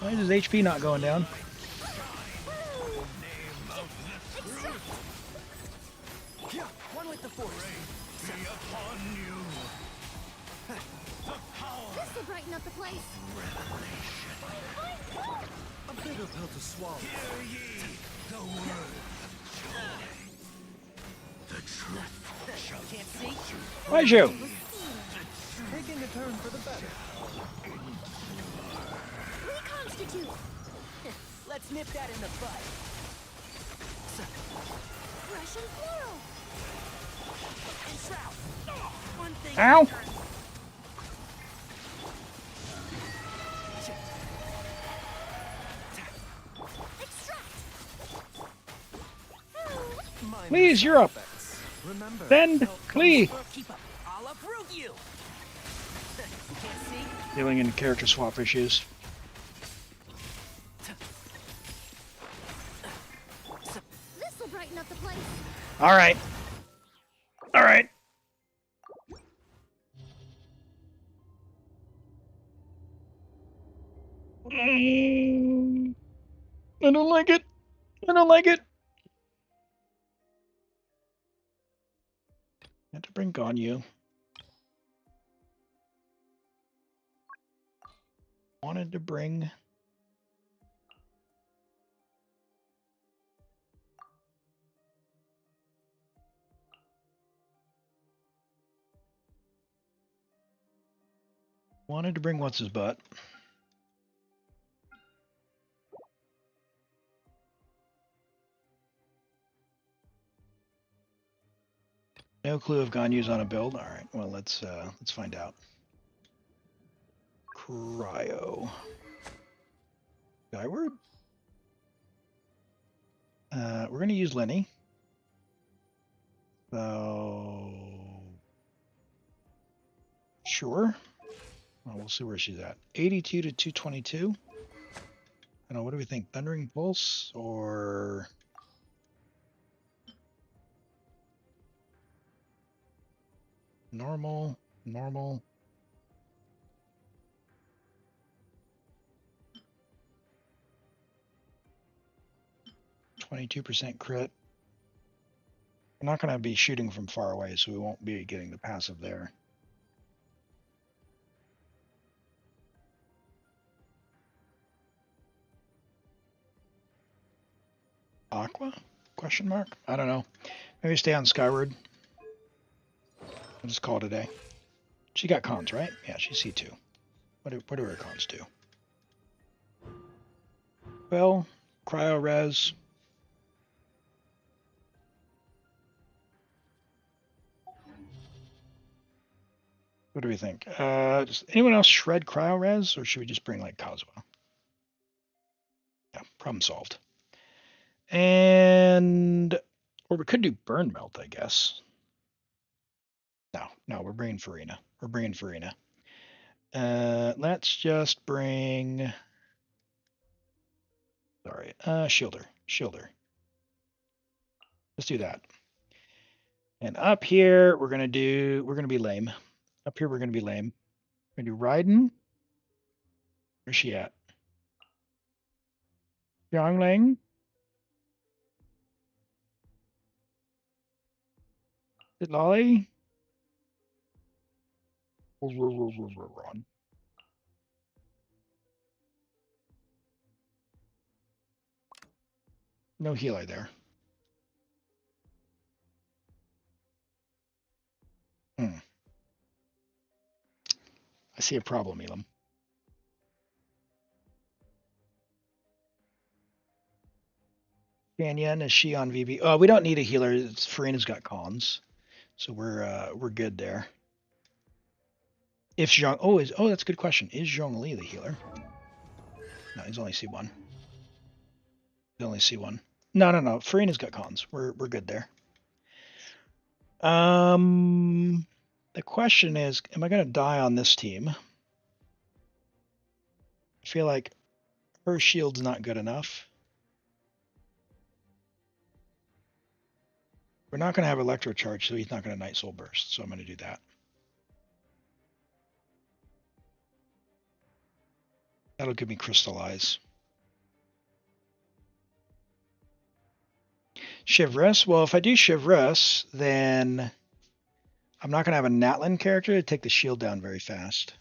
Why is his HP not going down? Yeah, one with the force. Be upon you. The power This will brighten up the place. revelation. Of pill to swallow. Hear ye the word of joy. The truth shall set you Why'd you? Taking a turn for the better. Reconstitute! Let's nip that in the bud. Russian floral! Enshroud! One thing. Ow! Extract! Minor Please, side you're up. effects. Remember, Bend, health Clee. comes Keep up. I'll uproot you. You can't see? Dealing in character swap issues. This'll brighten up the place. All right. All right. I don't like it. I don't like it. Had to bring Ganyu. Wanted to bring. Wanted to bring what's his butt. No clue if Ganyu's on a build. All right. Well, let's find out. Cryo. Skyward. We're gonna use Lenny. So sure. Well, we'll see where she's at. 82 to 222. I don't know. What do we think? Thundering Pulse or normal? Normal. 22% crit. We're not going to be shooting from far away, so we won't be getting the passive there. Aqua? Question mark? I don't know. Maybe stay on Skyward. I'll just call it a day. She got cons, right? Yeah, she's C2. What do her cons do? Well, Cryo Res. What do we think? Does anyone else shred Cryo Res, or should we just bring like Kazuha? Yeah, problem solved. And or we could do Burn Melt, I guess. No, we're bringing Farina. We're bringing Farina. Let's just bring. Sorry, Shielder. Let's do that. And up here we're gonna be lame. Up here we're gonna be lame. We're gonna do Raiden. Where's she at? Xiangling. Is it Lolly? Run. No healer there. I see a problem, Elam. Canyon, is she on VB? Oh, we don't need a healer. Farina's got cons, so we're good there. If Zhong, that's a good question. Is Zhongli the healer? No, he's only C1. He's only C1. No. Farina's got cons. We're good there. The question is, am I going to die on this team? I feel like her shield's not good enough. We're not going to have Electro Charge, so he's not going to Night Soul Burst, so I'm going to do that. That'll give me Crystallize. Shivris. Well, if I do Shivris, then I'm not going to have a Natlan character to take the shield down very fast.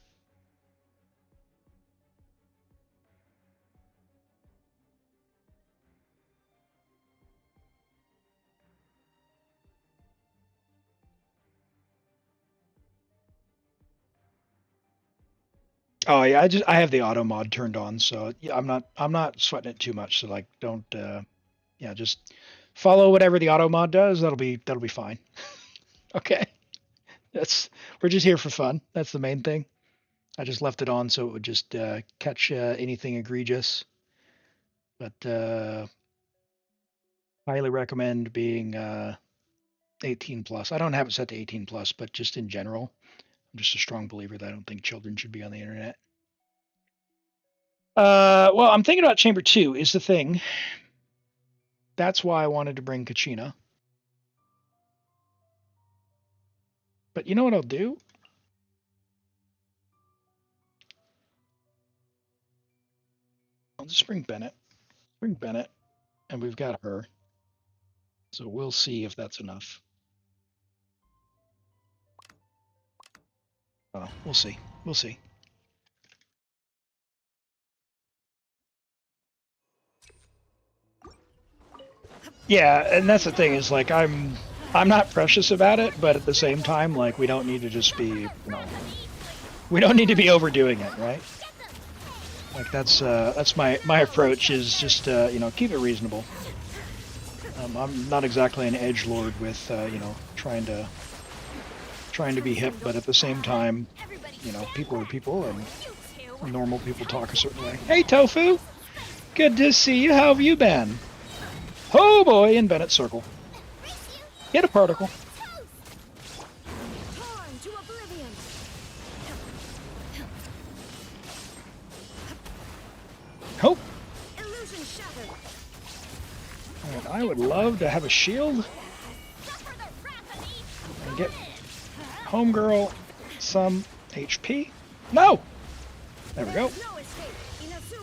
Oh yeah, I have the auto mod turned on, so yeah, I'm not sweating it too much. So like, don't yeah, just follow whatever the auto mod does. That'll be fine. Okay, we're just here for fun. That's the main thing. I just left it on so it would just catch anything egregious. But highly recommend being 18 plus. I don't have it set to 18 plus, but just in general, I'm just a strong believer that I don't think children should be on the internet. Well, I'm thinking about Chamber 2 is the thing. That's why I wanted to bring Kachina. But you know what I'll do? I'll just bring Bennett. Bring Bennett, and we've got her. So we'll see if that's enough. Oh, we'll see. We'll see. Yeah, and that's the thing is like I'm not precious about it, but at the same time, like we don't need to just be, we don't need to be overdoing it, right? Like that's my approach is just keep it reasonable. I'm not exactly an edgelord with trying to be hip, but at the same time, people are people and normal people talk a certain way. Hey Tofu, good to see you. How have you been? Oh boy, in Bennett Circle. Hit a particle. Hope. And I would love to have a shield and get homegirl some HP. No! There we go.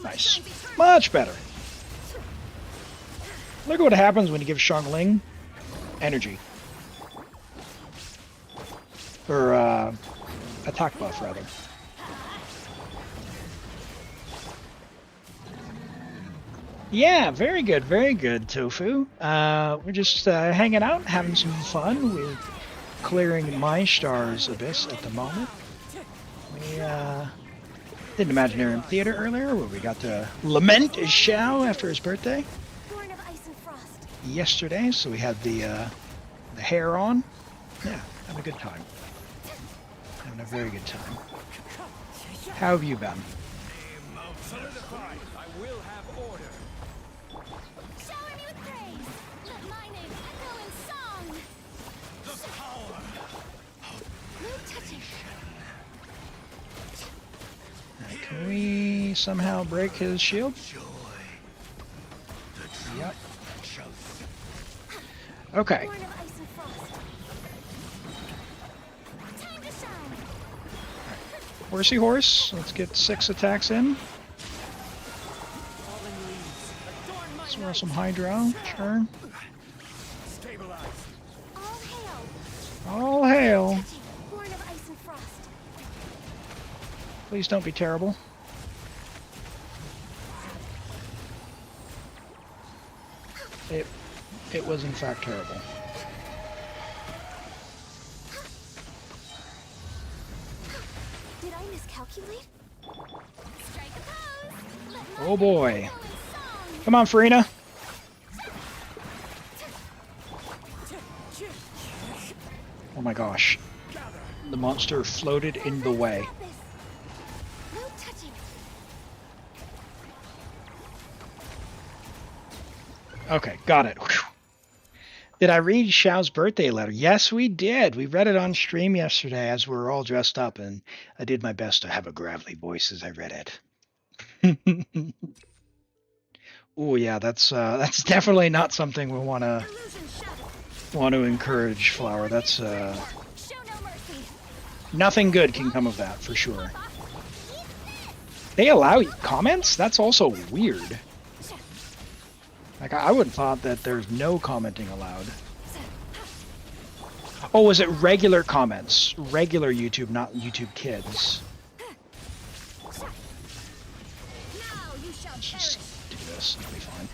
Nice. Much better. Look at what happens when you give Xiangling energy. Or attack buff, rather. Yeah, very good, Tofu. We're just hanging out, having some fun with clearing Mystars Abyss at the moment. We did an Imaginarium Theater earlier where we got to lament Xiao after his birthday. Yesterday, so we had the hair on. Yeah, having a good time. Having a very good time. How have you been? Solidified. I will have order. Shower me with praise. Let my name echo in song. The power. No touching. Can we somehow break his shield? Joy. Yep. Shall Okay. Born of ice and frost. Time to shine. Horsey horse. Let's get 6 attacks in. Let's roll some Hydro. Sure. stabilize. All hail. All hail. Touching. Born of ice and frost. Please don't be terrible. It was in fact terrible. Did I miscalculate? Strike a pose. Let my Oh boy. name echo in song. Come on, Farina. Oh my gosh. The monster floated in the way. No touching. Okay, got it. Whew. Did I read Xiao's birthday letter? Yes, we did. We read it on stream yesterday as we were all dressed up, and I did my best to have a gravelly voice as I read it. Oh yeah, that's definitely not something we want to encourage, Flower. That's Show no mercy. nothing good can come of that for sure. They allow comments? That's also weird. Like, I would have thought that there's no commenting allowed. Oh, was it regular comments? Regular YouTube, not YouTube Kids. Now you shall Let's perish. just do this. It'll be fine.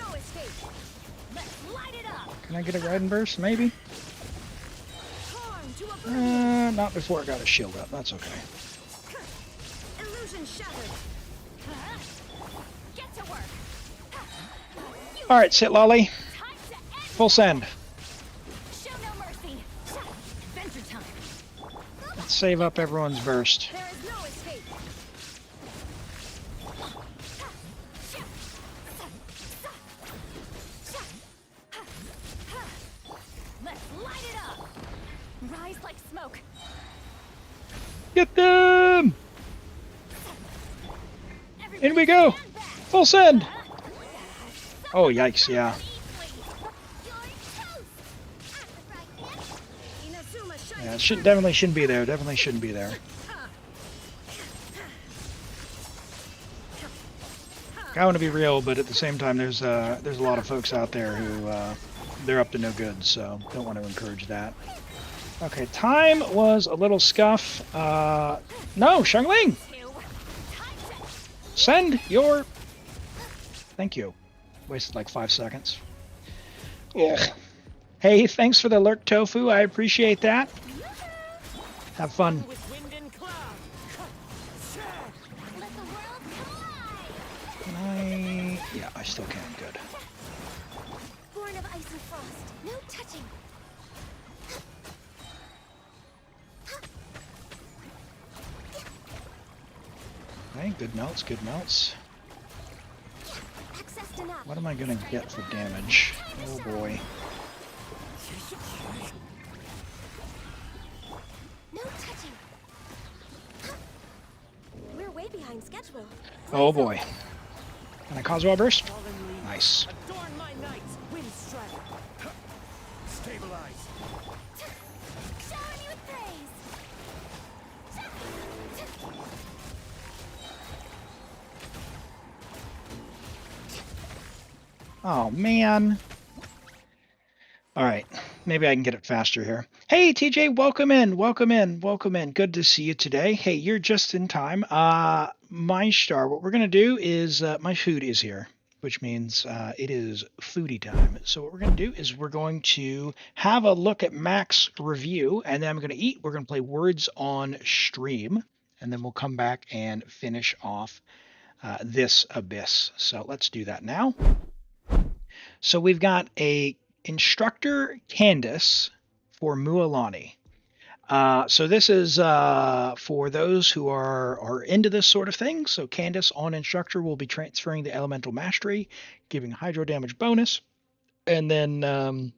no escape. Let's light it up. Can I get a riding burst? Maybe. Torn to oblivion. Not before I got a shield up. That's okay. Illusion shattered. Get to work. All right, sit lolly. Time to end. Full send. Show no mercy. Adventure time. Let's save up everyone's burst. There is no escape. Let's light it up. Rise like smoke. Get them! In we go. Stand back. Full send. Oh yikes! Yeah. Yeah, it definitely shouldn't be there. Definitely shouldn't be there. I want to be real, but at the same time, there's a lot of folks out there who they're up to no good, so don't want to encourage that. Okay, time was a little scuff. No, Xiangling! Send your... Thank you. Wasted like 5 seconds. Ugh. Hey, thanks for the lurk, Tofu. I appreciate that. Have fun. With wind and cloud. Let the world collide. Can I... Yeah, I still can. Good. Born of ice and frost. No touching. Okay, good melts, good melts. Access denied. What am I gonna get for damage? Oh boy. No touching. We're way behind schedule. Oh boy. Can I Cosmo burst? Fallen leaves. Nice. Adorn my nights. Wind strike. Stabilize. Showering you with praise. Oh man. Alright. Maybe I can get it faster here. Hey TJ, welcome in, welcome in, welcome in. Good to see you today. Hey, you're just in time. My star, what we're gonna do is my food is here, which means it is foodie time. So what we're gonna do is we're going to have a look at Mac's review, and then I'm gonna eat. We're gonna play Words on Stream, and then we'll come back and finish off this Abyss. So let's do that now. So we've got a instructor Candace for Mualani. So this is for those who are into this sort of thing. So Candace on instructor will be transferring the elemental mastery, giving hydro damage bonus, and then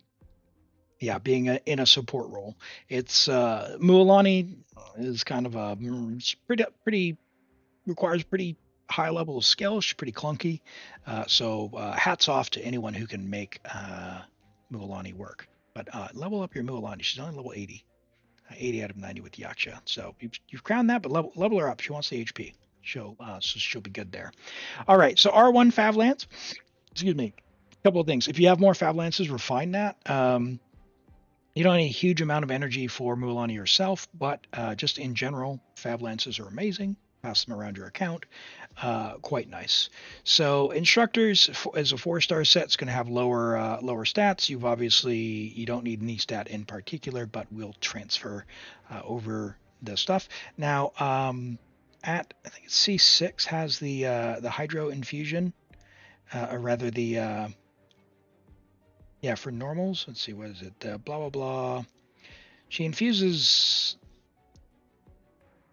yeah, being in a support role. It's Mualani is kind of a pretty requires pretty high level of skill. She's pretty clunky. So hats off to anyone who can make Mualani work. But level up your Mualani. She's only level 80. 80 out of 90 with Yaksha. So you've crowned that, but level her up. She wants the HP. So she'll be good there. All right, so R1 Fav Lance. Excuse me. A couple of things. If you have more Fav Lances, refine that. You don't need a huge amount of energy for Mualani yourself, but just in general, Fav Lances are amazing. Pass them around your account. Quite nice. So instructors as a 4-star set is going to have lower stats. You don't need any stat in particular, but we'll transfer over the stuff. Now at I think it's C6 has the hydro infusion, or rather the yeah, for normals. Let's see, what is it? Blah blah blah. She infuses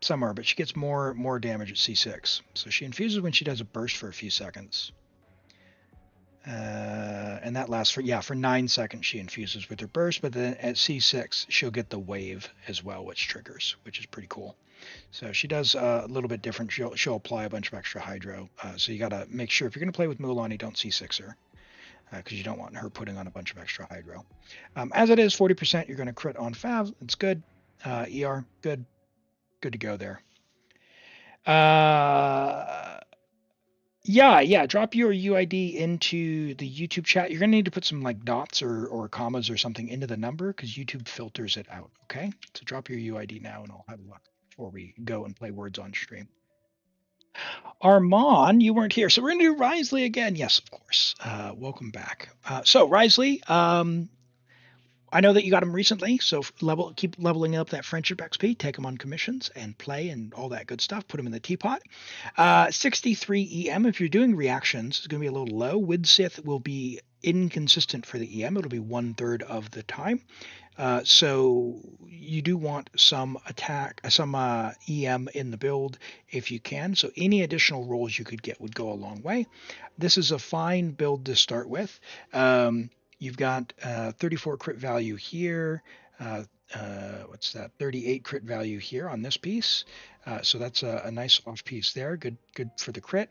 somewhere, but she gets more damage at C6. So she infuses when she does a burst for a few seconds. And that lasts for 9 seconds she infuses with her burst, but then at C6 she'll get the wave as well, which triggers, which is pretty cool. So she does a little bit different. She'll apply a bunch of extra hydro. So you got to make sure if you're going to play with Mualani, don't C6 her. Because you don't want her putting on a bunch of extra hydro. As it is 40%, you're going to crit on Fav. It's good. ER, good. Good to go there. Yeah. Drop your UID into the YouTube chat. You're gonna need to put some like dots or commas or something into the number because YouTube filters it out. Okay, so drop your UID now, and I'll have a look before we go and play Words on Stream. Armand, you weren't here, so we're going to do Risley again. Yes, of course. Welcome back. So Risley, I know that you got him recently, so keep leveling up that friendship XP, take him on commissions and play and all that good stuff. Put him in the teapot. 63 EM. If you're doing reactions, it's going to be a little low. With Sith will be inconsistent for the EM. It'll be 1/3 of the time. So you do want some EM in the build if you can. So any additional rolls you could get would go a long way. This is a fine build to start with. You've got 34 crit value here. What's that? 38 crit value here on this piece. So that's a nice off piece there. Good for the crit.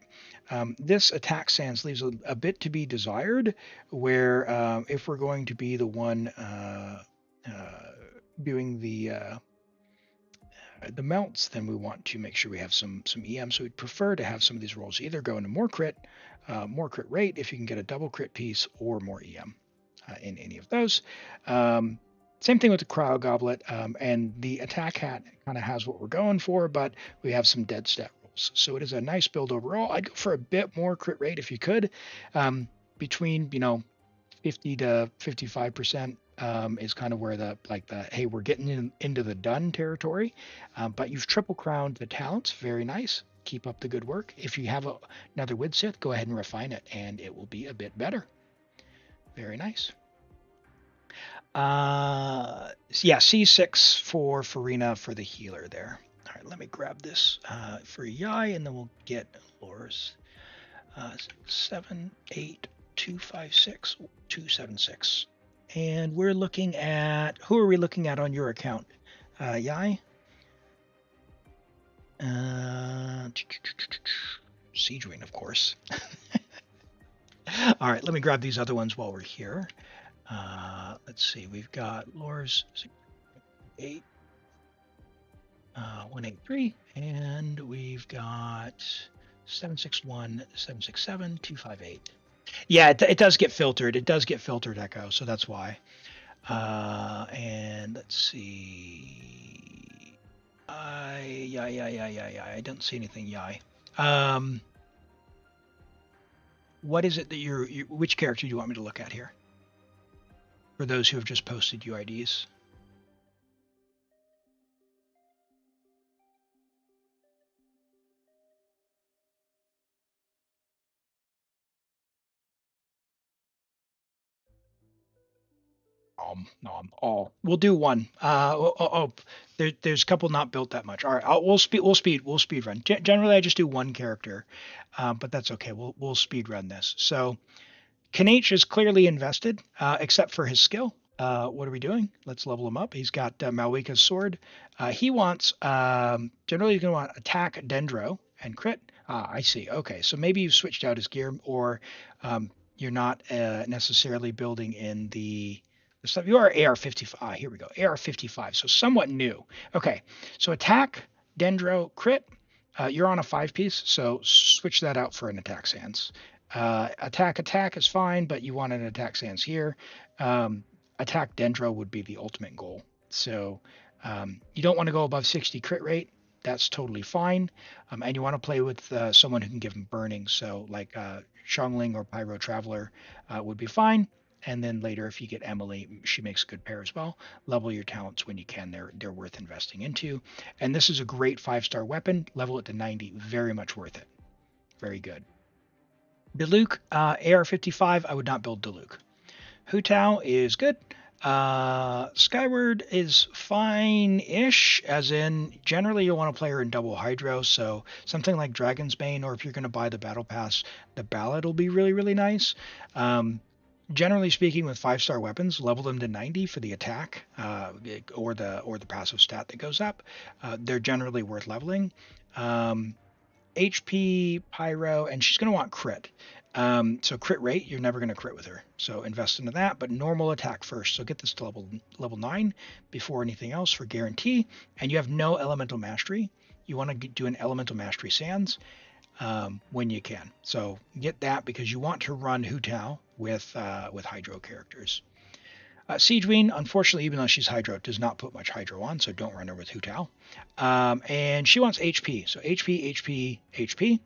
This attack sans leaves a bit to be desired, where if we're going to be the one doing the melts, then we want to make sure we have some EM. So we'd prefer to have some of these rolls either go into more crit rate if you can get a double crit piece, or more EM. In any of those. Same thing with the Cryo Goblet, and the attack hat kind of has what we're going for, but we have some dead stat rolls. So it is a nice build overall. I'd go for a bit more crit rate if you could. Between 50 to 55% is kind of where hey, we're getting into the done territory. But you've triple crowned the talents, very nice. Keep up the good work. If you have another Wid Sith, go ahead and refine it, and it will be a bit better. Very nice. Yeah, C6 for Farina for the healer there. All right, let me grab this for Yai, and then we'll get Lore's 78256 and we're looking at, who are we looking at on your account, Yai? Siege Wing, of course. All right, let me grab these other ones while we're here. Let's see, we've got Lore's 8, 183, and we've got 761, 767, 258. Yeah, it does get filtered. It does get filtered, Echo, so that's why. And let's see. I don't see anything, Yai. What is it that which character do you want me to look at here? For those who have just posted UIDs. All. We'll do one. There's a couple not built that much. All right, we'll speed run. Generally, I just do one character, but that's okay. We'll speed run this. So, Kanach is clearly invested, except for his skill. What are we doing? Let's level him up. He's got Malwika's sword. He wants generally he's going to want attack, dendro, and crit. I see. Okay, so maybe you've switched out his gear, or you're not necessarily building in the stuff. You are AR-55. Here we go. AR-55. So somewhat new. Okay. So attack, dendro, crit. You're on a 5-piece, so switch that out for an attack sans. Attack is fine, but you want an attack sans here. Attack dendro would be the ultimate goal. So you don't want to go above 60 crit rate. That's totally fine. And you want to play with someone who can give him burning. So like Xiangling or Pyro Traveler would be fine. And then later, if you get Emily, she makes a good pair as well. Level your talents when you can. They're worth investing into. And this is a great 5-star weapon. Level it to 90. Very much worth it. Very good. Diluc, AR-55. I would not build Diluc. Hu Tao is good. Skyward is fine-ish, as in generally you want to play her in double hydro, so something like Dragon's Bane, or if you're going to buy the battle pass, the ballad will be really, really nice. Generally speaking, with 5-star weapons, level them to 90 for the attack, or the passive stat that goes up. They're generally worth leveling. HP, Pyro, and she's going to want crit. So crit rate, you're never going to crit with her. So invest into that, but normal attack first. So get this to level 9 before anything else for guarantee. And you have no elemental mastery. You want to do an elemental mastery sans when you can. So get that because you want to run Hu Tao with hydro characters. Siegeween, unfortunately, even though she's Hydro, does not put much Hydro on, so don't run her with Hu Tao. And she wants HP, so HP, HP, HP.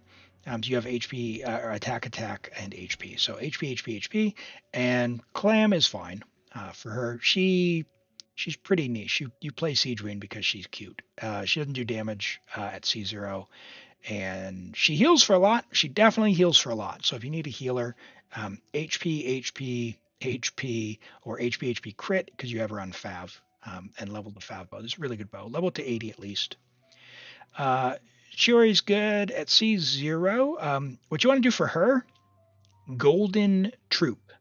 So you have HP, attack, and HP. So HP, HP, HP, and Clam is fine for her. She's pretty niche. You play Siegeween because she's cute. She doesn't do damage at C0, and she heals for a lot. She definitely heals for a lot. So if you need a healer, HP, HP, HP, or HP, HP crit, because you have her on Fav, and level the Fav bow. This is a really good bow. Level to 80 at least. Chiori's good at C0. What you want to do for her, Golden Troop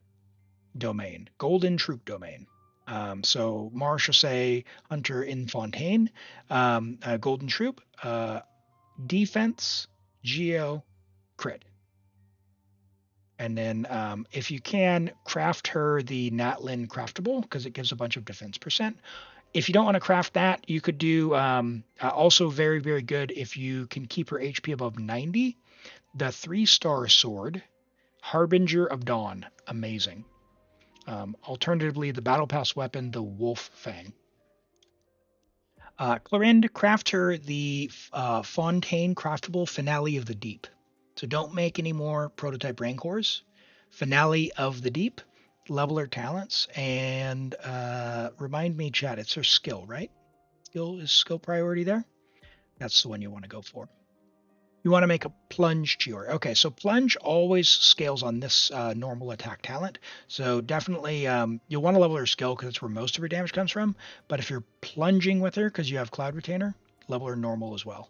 domain. Golden Troop domain. So Marshall say Hunter Infontaine, Golden Troop, defense, Geo, crit. And then if you can, craft her the Natlin craftable because it gives a bunch of defense percent. If you don't want to craft that, you could do also very, very good if you can keep her HP above 90. The 3-star sword, Harbinger of Dawn. Amazing. Alternatively, the Battle Pass weapon, the Wolf Fang. Clorinde, craft her the Fontaine craftable Finale of the Deep. So don't make any more prototype Rancors. Finale of the Deep, level her talents, and remind me, chat, it's her skill, right? Skill priority there? That's the one you want to go for. You want to make a Plunge Chiori. Okay, so Plunge always scales on this normal attack talent. So definitely you'll want to level her skill because that's where most of her damage comes from. But if you're plunging with her because you have Cloud Retainer, level her normal as well.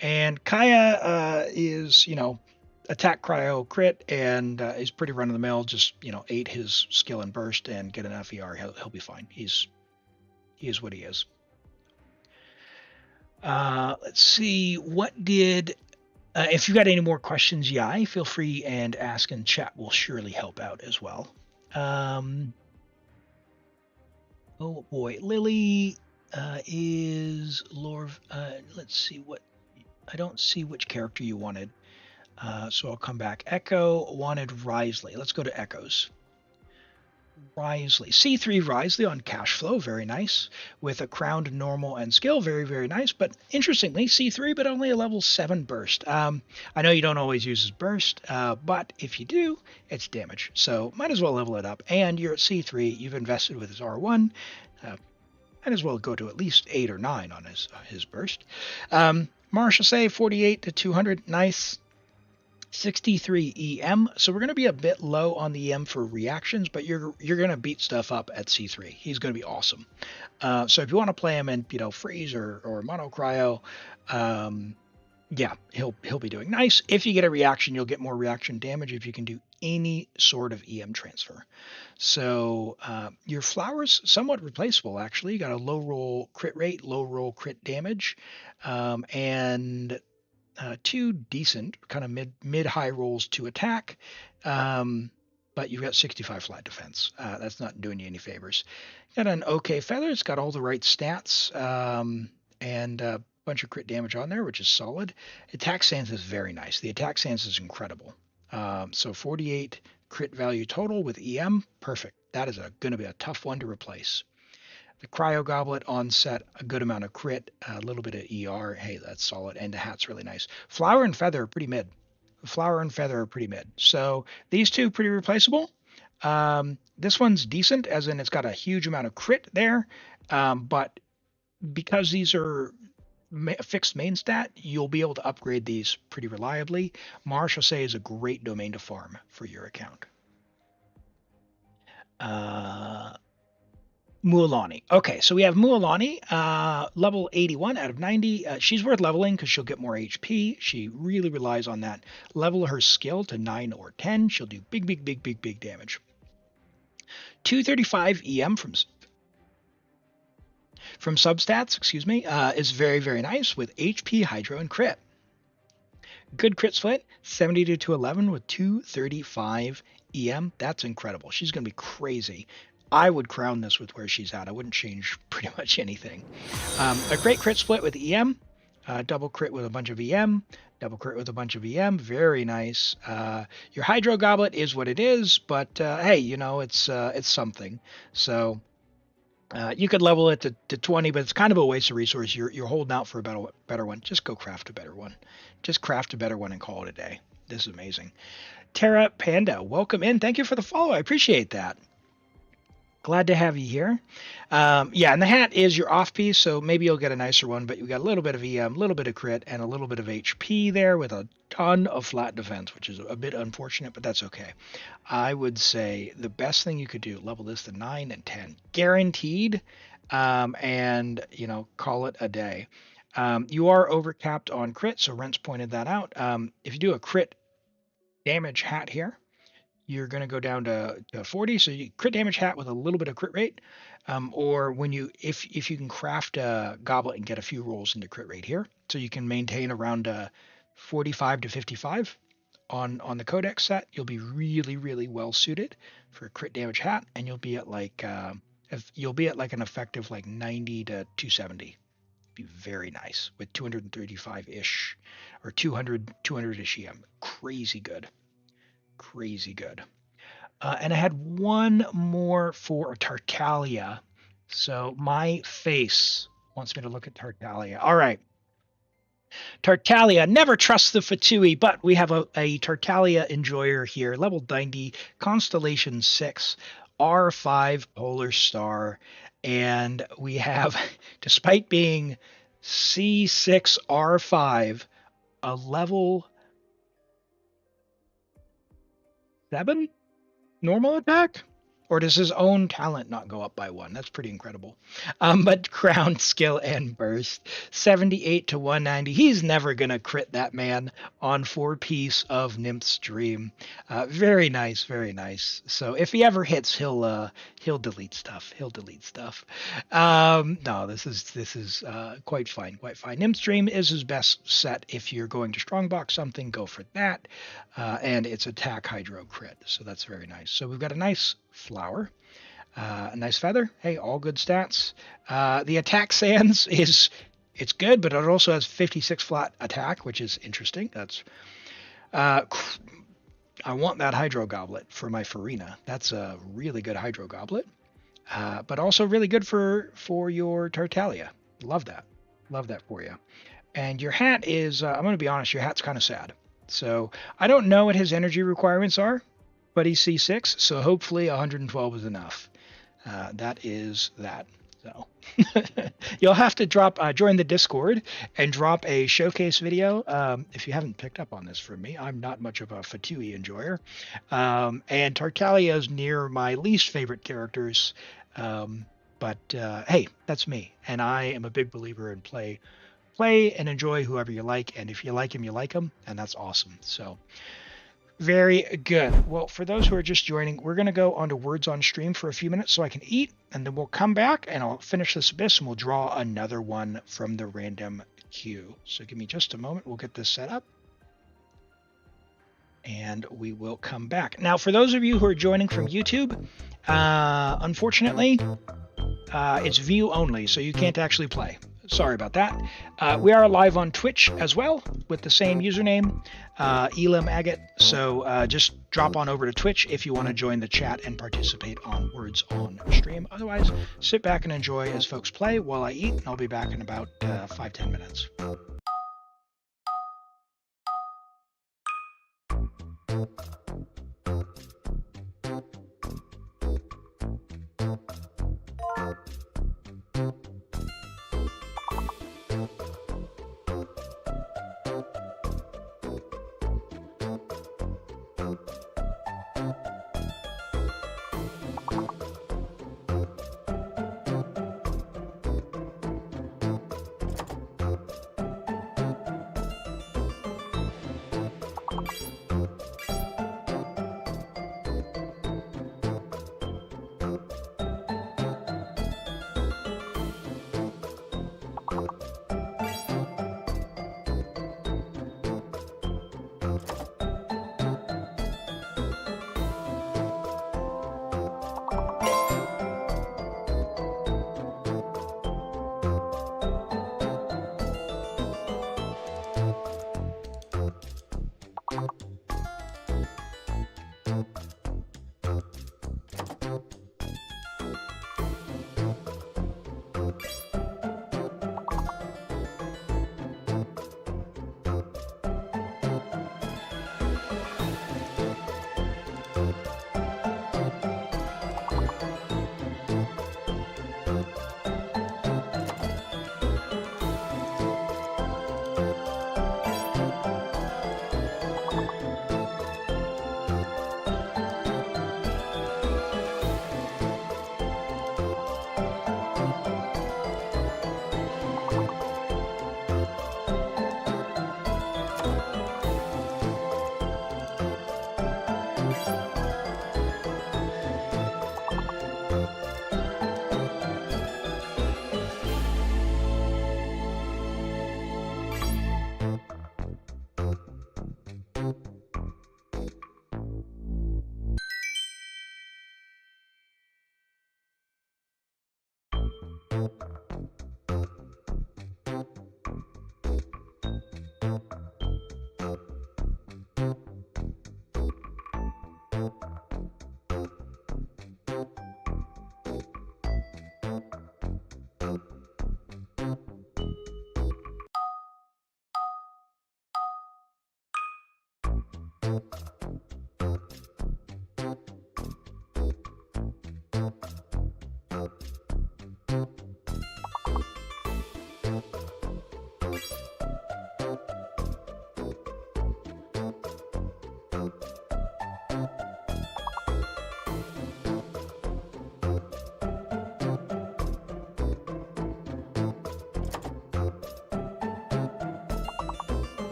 And Kaya is, attack cryo crit and is pretty run of the mill. Just, 8 his skill and burst and get enough ER. He'll be fine. He is what he is. Let's see. What did... if you got any more questions, feel free and ask, and chat will surely help out as well. Oh boy. Lily is Lord... let's see what... I don't see which character you wanted, so I'll come back. Echo wanted Risley. Let's go to Echoes. Risley. C3 Risley on cash flow, very nice. With a crowned normal and skill, very, very nice. But interestingly, C3, but only a level 7 burst. I know you don't always use his burst, but if you do, it's damage. So might as well level it up. And you're at C3, you've invested with his R1. Might as well go to at least 8 or 9 on his burst. Marshall say 48 to 200, nice. 63 EM, so we're going to be a bit low on the EM for reactions, but you're going to beat stuff up at C3. He's going to be awesome. So if you want to play him in freeze or mono cryo, he'll be doing nice. If you get a reaction, you'll get more reaction damage if you can do any sort of EM transfer. So your Flower's somewhat replaceable, actually. You got a low roll crit rate, low roll crit damage, and 2 decent kind of mid-high rolls to attack, but you've got 65 flat defense. That's not doing you any favors. Got an okay feather. It's got all the right stats, and a bunch of crit damage on there, which is solid. Attack stance is very nice. The attack stance is incredible. So 48 crit value total with EM, perfect. That is going to be a tough one to replace. The Cryo Goblet on set, a good amount of crit, a little bit of ER. Hey, that's solid. And the hat's really nice. Flower and Feather are pretty mid. So these two pretty replaceable. This one's decent, as in it's got a huge amount of crit there. But because these are fixed main stat, you'll be able to upgrade these pretty reliably. Marshall say is a great domain to farm for your account. Mualani. Okay, so we have Mualani, level 81 out of 90. She's worth leveling because she'll get more HP. She really relies on that. Level her skill to 9 or 10. She'll do big damage. 235 EM from substats, is very, very nice with HP, Hydro, and crit. Good crit split, 70 to 211 with 235 EM. That's incredible. She's going to be crazy. I would crown this with where she's at. I wouldn't change pretty much anything. A great crit split with EM, double crit with a bunch of EM, double crit with a bunch of EM. Very nice. Your Hydro Goblet is what it is, but hey, you know, it's something. So you could level it to 20, but it's kind of a waste of resource. You're holding out for a better one. Just go craft a better one. Just craft a better one and call it a day. This is amazing. Terra Panda, welcome in. Thank you for the follow. I appreciate that. Glad to have you here. Yeah, and the hat is your off piece, so maybe you'll get a nicer one, but you got a little bit of EM, a little bit of crit, and a little bit of HP there with a ton of flat defense, which is a bit unfortunate, but that's okay. I would say the best thing you could do, level this to 9 and 10. Guaranteed, and, you know, call it a day. You are overcapped on crit, so Rent's pointed that out. If you do a crit damage hat here, you're going to go down to 40. So you crit damage hat with a little bit of crit rate. Or when if you can craft a goblet and get a few rolls into crit rate here, so you can maintain around 45 to 55 on the Codex set, you'll be really, really well suited for a crit damage hat, and you'll be at like an effective like 90 to 270. Be very nice with 235-ish or 200-ish EM. Crazy good. And I had one more for Tartaglia. So my face wants me to look at Tartaglia. All right. Tartaglia, never trust the Fatui, but we have a Tartaglia enjoyer here, level 90, Constellation 6, R5 Polar Star. And we have, despite being C6 R5, a level 7 normal attack? Or does his own talent not go up by 1? That's pretty incredible. But crown, skill, and burst, 78 to 190. He's never going to crit that man on 4-piece of Nymph's Dream. Very nice, very nice. So if he ever hits, he'll delete stuff. No, this is quite fine, Nymph's Dream is his best set. If you're going to strongbox something, go for that. And it's attack hydro crit, so that's very nice. So we've got a nice flower, a nice feather. Hey, all good stats. The attack sands it's good, but it also has 56 flat attack, which is interesting. That's I want that Hydro Goblet for my Farina. That's a really good Hydro Goblet, but also really good for your Tartaglia. Love that for you. And your hat is, I'm going to be honest, your hat's kind of sad. So I don't know what his energy requirements are, but he's C6, so hopefully 112 is enough. That is that. So you'll have to join the Discord and drop a showcase video. If you haven't picked up on this from me, I'm not much of a Fatui enjoyer. And Tartaglia is near my least favorite characters. But hey, that's me. And I am a big believer in play and enjoy whoever you like. And if you like him, you like him. And that's awesome. So very good. Well, for those who are just joining, we're going to go on to Words on Stream for a few minutes so I can eat, and then we'll come back and I'll finish this Abyss and we'll draw another one from the random queue. So give me just a moment. We'll get this set up and we will come back. Now, for those of you who are joining from YouTube, unfortunately, it's view only, so you can't actually play. Sorry about that. We are live on Twitch as well with the same username, Elim Agate. So just drop on over to Twitch if you want to join the chat and participate on Words on Stream. Otherwise, sit back and enjoy as folks play while I eat, and I'll be back in about 5-10 minutes.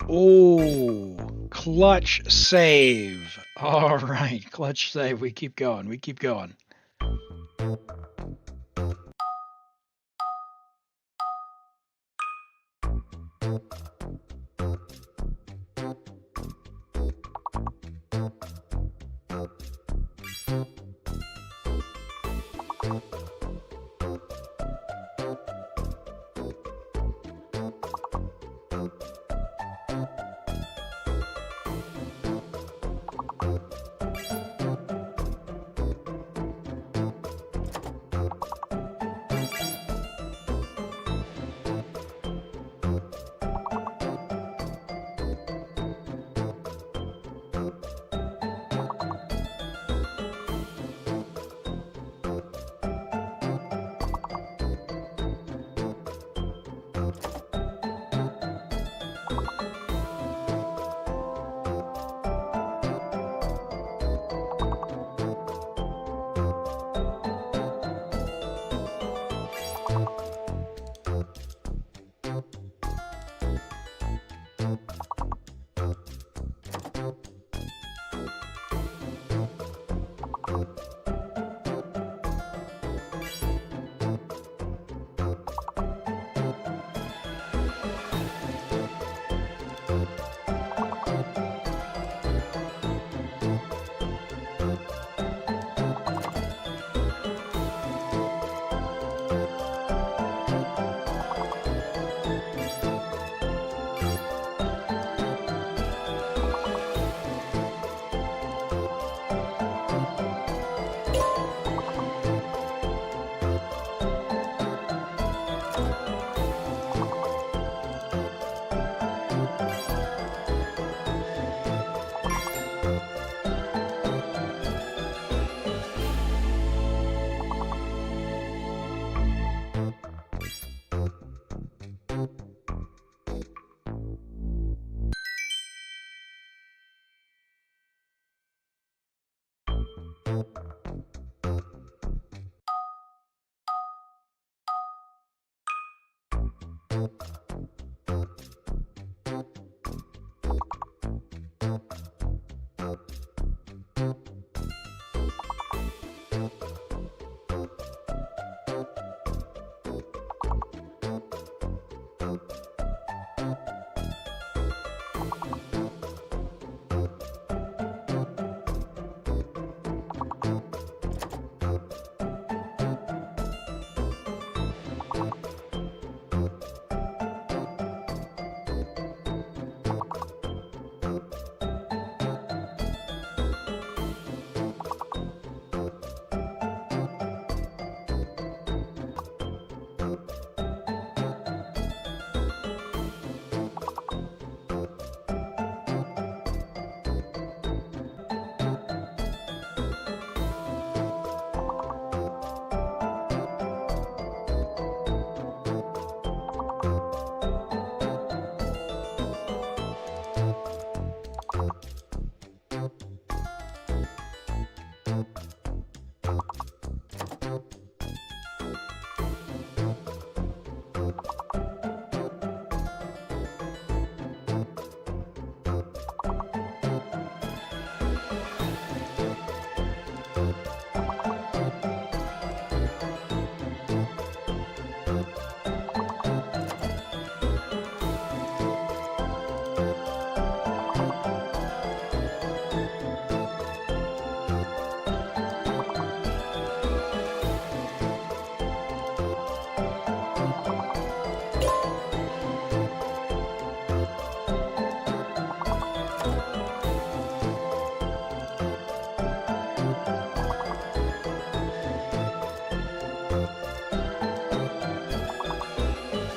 Oh, clutch save. All right, clutch save. We keep going. We keep going.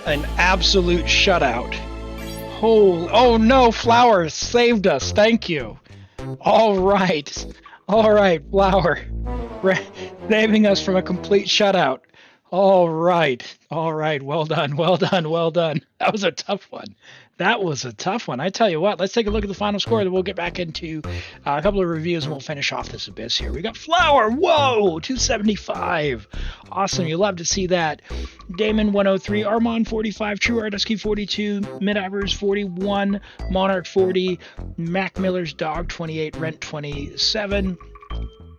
An absolute shutout. Oh no, Flower saved us. Thank you. All right, Flower, saving us from a complete shutout. All right. Well done. That was a tough one. I tell you what, let's take a look at the final score, then we'll get back into a couple of reviews and we'll finish off this abyss here. We got Flower, whoa, 275. Awesome, you love to see that. Damon 103, Armand 45, True Artesky 42, Midivers 41, Monarch 40, Mac Miller's Dog 28, Rent 27,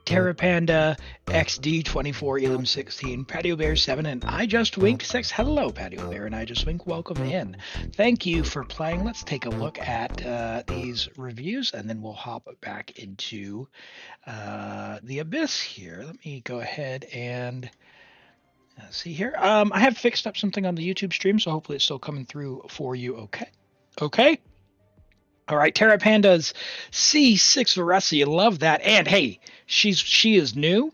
Terra Panda, XD24, Elam 16, Patio Bear 7, and I Just Winked 6. Hello, Patio Bear and I Just Winked. Welcome in. Thank you for playing. Let's take a look at these reviews, and then we'll hop back into the Abyss here. Let me go ahead and see here. I have fixed up something on the YouTube stream, so hopefully it's still coming through for you. Okay. All right, Terra Panda's C6 Varessa, you love that. And hey, she is new.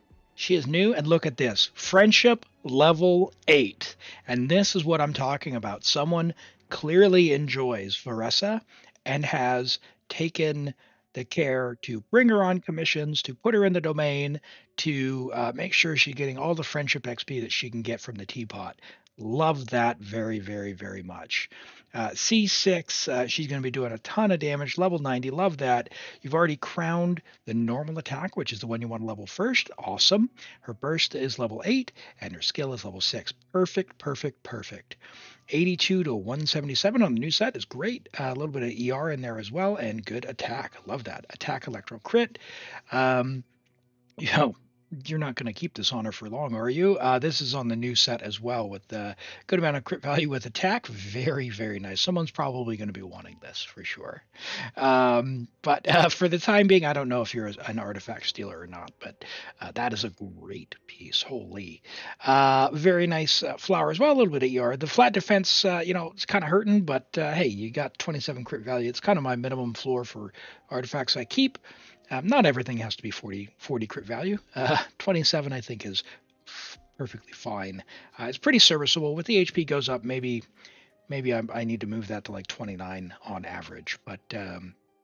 And look at this. Friendship level 8. And this is what I'm talking about. Someone clearly enjoys Varessa and has taken the care to bring her on commissions, to put her in the domain, to make sure she's getting all the friendship XP that she can get from the teapot. Love that very, very, very much. C6, she's going to be doing a ton of damage, level 90. Love that. You've already crowned the normal attack, which is the one you want to level first. Awesome. Her burst is level 8, and her skill is level 6. Perfect. 82 to 177 on the new set is great. A little bit of ER in there as well, and good attack. Love that. Attack electro crit. You're not going to keep this on her for long, are you? This is on the new set as well with a good amount of crit value with attack. Very, very nice. Someone's probably going to be wanting this for sure. But for the time being, I don't know if you're an artifact stealer or not, but that is a great piece. Holy. Very nice flower as well. A little bit of ER. The flat defense, it's kind of hurting, but hey, you got 27 crit value. It's kind of my minimum floor for artifacts I keep. Not everything has to be 40 crit value. 27, I think, is perfectly fine. It's pretty serviceable. With the HP goes up, maybe I need to move that to like 29 on average. But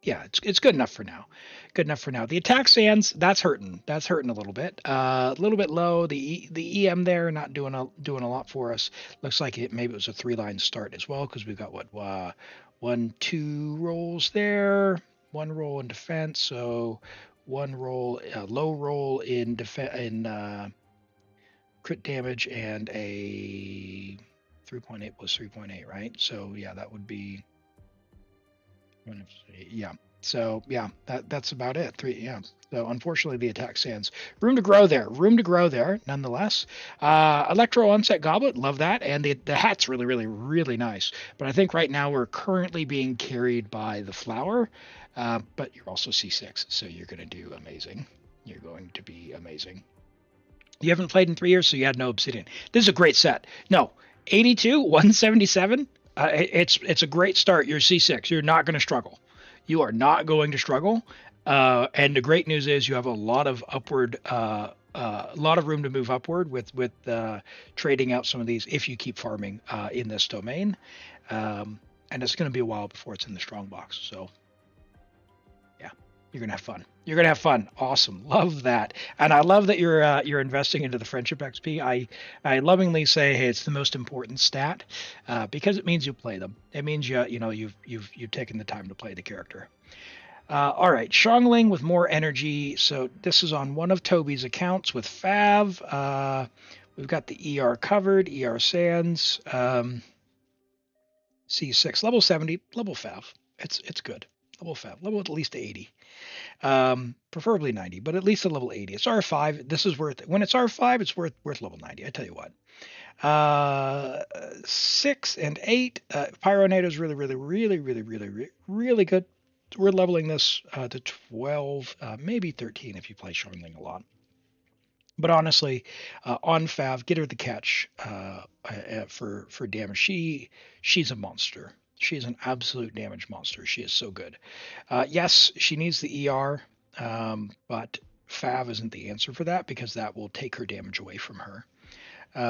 yeah, it's good enough for now. The attack sands, that's hurting. A little bit. A little bit low. The EM there not doing a lot for us. Looks like maybe it was a 3-line start as well, because we've got 2 rolls there. 1 roll in defense, so 1 roll, low roll in crit damage, and a 3.8 plus 3.8, right? So yeah, that would be, yeah. So yeah, that's about it. 3, yeah. So unfortunately, the attack sands. Room to grow there, nonetheless. Electro Onset Goblet, love that, and the hat's really, really, really nice. But I think right now we're currently being carried by the flower. But you're also C6, so you're going to do amazing. You're going to be amazing. You haven't played in 3 years, so you had no obsidian. This is a great set. No, 82, 177. It's a great start. You're C6. You're not going to struggle. You are not going to struggle. And the great news is you have a lot of upward, a lot of room to move upward with trading out some of these if you keep farming in this domain. And it's going to be a while before it's in the strong box. So. You're gonna have fun. Awesome. Love that. And I love that you're investing into the friendship XP. I lovingly say, hey, it's the most important stat because it means you play them. It means you've taken the time to play the character. All right, Xiangling with more energy. So this is on one of Toby's accounts with Fav. We've got the ER covered. ER Sands. C6 level 70 level Fav. It's good. Level Fav. Level at least 80. Preferably 90, but at least a level 80. It's R5. This is worth it. When it's R5, it's worth level 90. I tell you what. 6 and 8. Pyronado is really, really, really, really, really, really good. We're leveling this to 12, maybe 13 if you play Xiangling a lot. But honestly, on Fav, get her the catch for damage. She's a monster. She is an absolute damage monster. She is so good. Yes, she needs the ER, but Fav isn't the answer for that because that will take her damage away from her.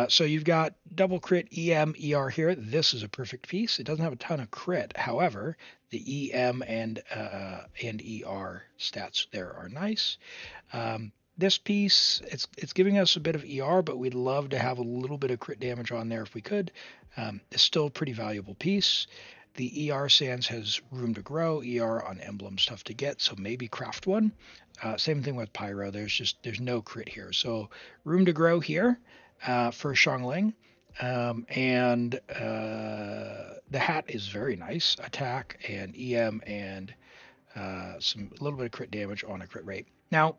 So you've got double crit EM, ER here. This is a perfect piece. It doesn't have a ton of crit. However, the EM and ER stats there are nice. This piece, it's giving us a bit of ER, but we'd love to have a little bit of crit damage on there if we could. It's still a pretty valuable piece. The ER Sands has room to grow. ER on emblems tough to get, so maybe craft one. Same thing with Pyro. There's no crit here, so room to grow here for Xiangling. And the hat is very nice. Attack and EM and a little bit of crit damage on a crit rate. Now,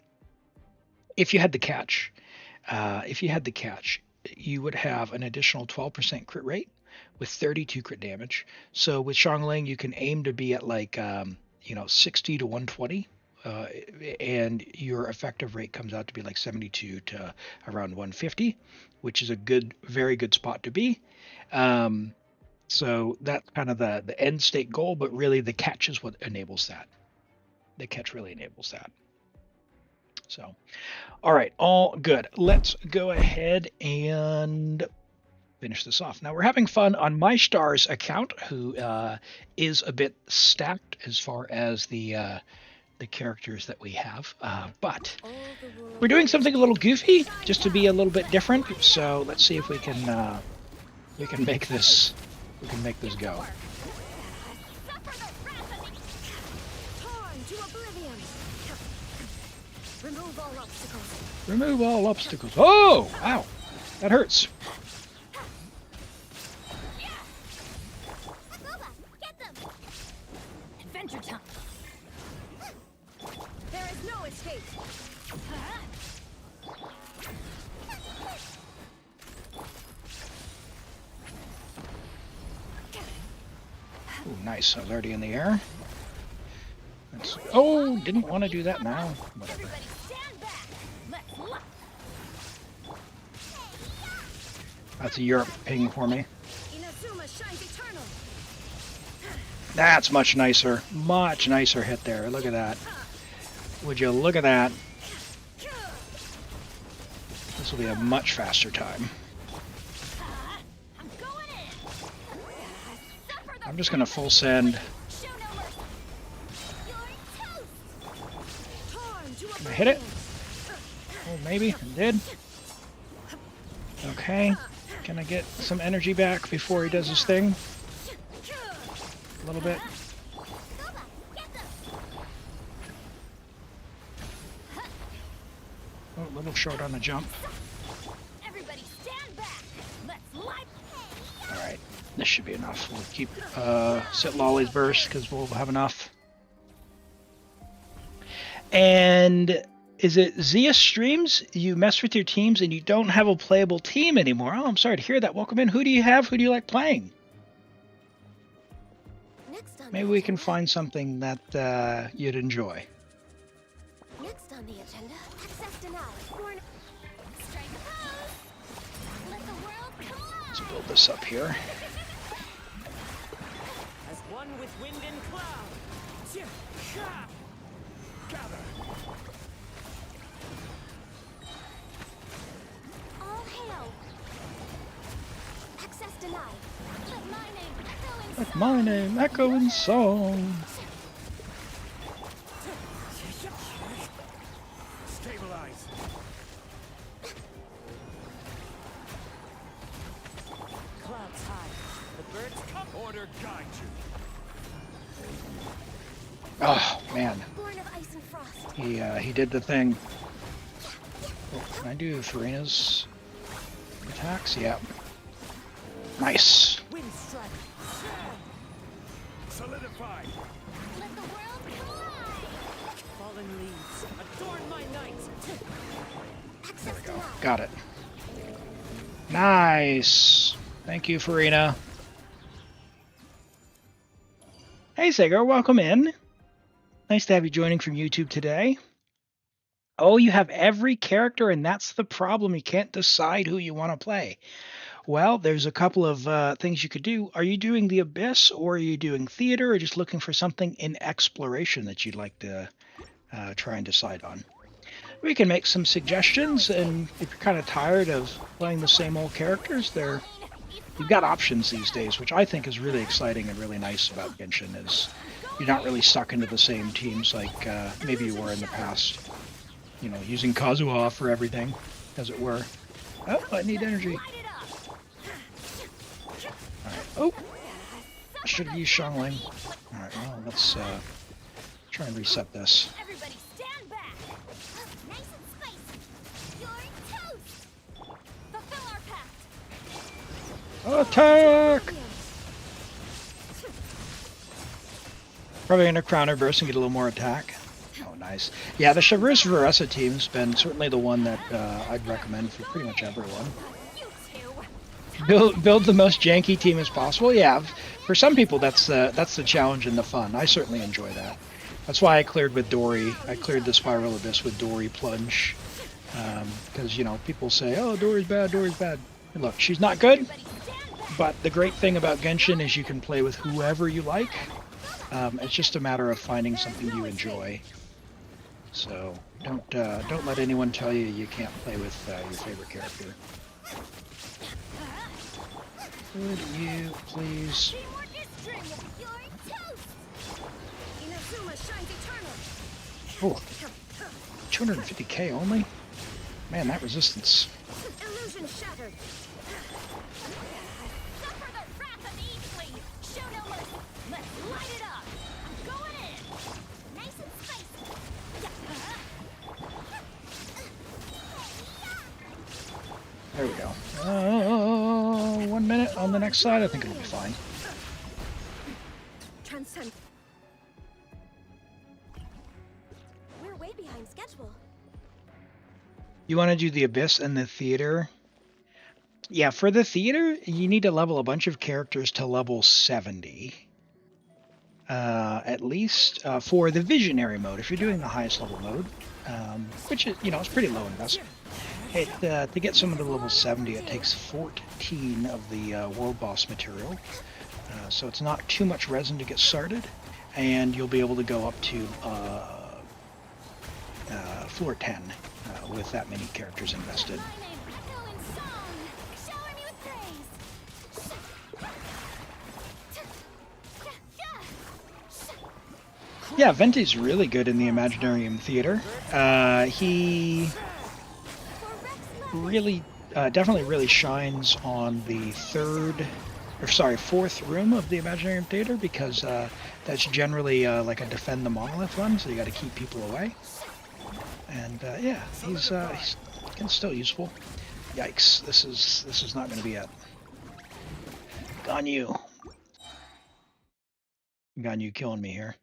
if you had the catch, you would have an additional 12% crit rate with 32 crit damage. So with Xiangling, you can aim to be at like 60 to 120. And your effective rate comes out to be like 72 to around 150, which is a very good spot to be. So that's kind of the end state goal, but really the catch is what enables that. The catch really enables that. So, all right, all good. Let's go ahead and finish this off. Now we're having fun on MyStar's account, who is a bit stacked as far as the characters that we have, but we're doing something a little goofy just to be a little bit different. So let's see if we can make this go. Remove all obstacles. Oh, wow, that hurts. Adventure time. There is no escape. Ooh, nice. I was already in the air. Oh, didn't want to do that now. Whatever. Everybody stand back. Let's lock. That's a Europe ping for me. Inazuma shines eternal. That's much nicer. Much nicer hit there. Look at that. Would you look at that? This will be a much faster time. I'm going in. I'm just going to full send. Show no mercy. You're toast. Can I hit it? Oh, maybe. I did. Okay. Can I get some energy back before he does his thing? A little bit. Oh, a little short on the jump. Everybody stand back. Let's light. Alright, this should be enough. We'll keep Sit Lolly's burst because we'll have enough. And is it Zia Streams? You mess with your teams and you don't have a playable team anymore. Oh, I'm sorry to hear that. Welcome in. Who do you have? Who do you like playing? Maybe we can find something that you'd enjoy. Next on the agenda, access denied. Strike a pose. Let the world collide. Let's build this up here. As one with wind and cloud. Gather. All hail. Access denied. Let my name echo in Let my name echo in song. Stabilize. Clouds high. The birds come. Order guide you. Oh man, born of ice and frost. he did the thing. Oh, can I do Farina's attacks? Yeah. Nice. Wind strike. Solidify. Let the world collide. Fallen leaves. Adorn my night. Access denied. Got it. Nice. Thank you, Farina. Hey, Sagar, welcome in. Nice to have you joining from YouTube today. Oh, you have every character, and that's the problem. You can't decide who you want to play. Well, there's a couple of things you could do. Are you doing the Abyss, or are you doing Theater, or just looking for something in exploration that you'd like to try and decide on? we can make some suggestions, and if you're kind of tired of playing the same old characters, you've got options these days, which I think is really exciting and really nice about Genshin, is you're not really stuck into the same teams like maybe you were in the past. You know, using Kazuha for everything, as it were. Oh, I need energy. Alright, oh! I should have used Xiangling. Alright, well, let's try and reset this. Everybody stand back. Nice and spicy. You're toast. Fulfill our pact. Attack! Probably gonna crown her burst and get a little more attack. Oh, nice. Yeah, the Chevreuse Veresa team's been certainly the one that I'd recommend for pretty much everyone. Build the most janky team as possible. Yeah, for some people that's the challenge and the fun. I certainly enjoy that. That's why I cleared with Dory. I cleared the Spiral Abyss with Dory Plunge. Because, you know, people say, oh, Dory's bad, Dory's bad. And look, she's not good, but the great thing about Genshin is you can play with whoever you like. It's just a matter of finding something you enjoy. So don't let anyone tell you you can't play with your favorite character. Would you please? Oh, 250k only? Man, that resistance. Illusion shattered. Suffer the wrath of Easley. Show no mercy. Let's light it up. I'm going in. Nice and spicy. There we go. 1 minute on the next side. I think it'll be fine. Transcend. We're way behind schedule. You want to do the Abyss and the Theater? Yeah, for the Theater, you need to level a bunch of characters to level 70. At least for the Visionary mode, if you're doing the highest level mode, which is, you know, it's pretty low investment. To get someone to level 70, it takes 14 of the World Boss material. So it's not too much resin to get started, and you'll be able to go up to floor 10 with that many characters invested. Yeah, Venti's really good in the Imaginarium Theater. He really, definitely really shines on the fourth room of the Imaginarium Theater, because that's generally like a defend the monolith one, so you got to keep people away. And yeah, he's still useful. Yikes! This is not going to be it. Ganyu killing me here.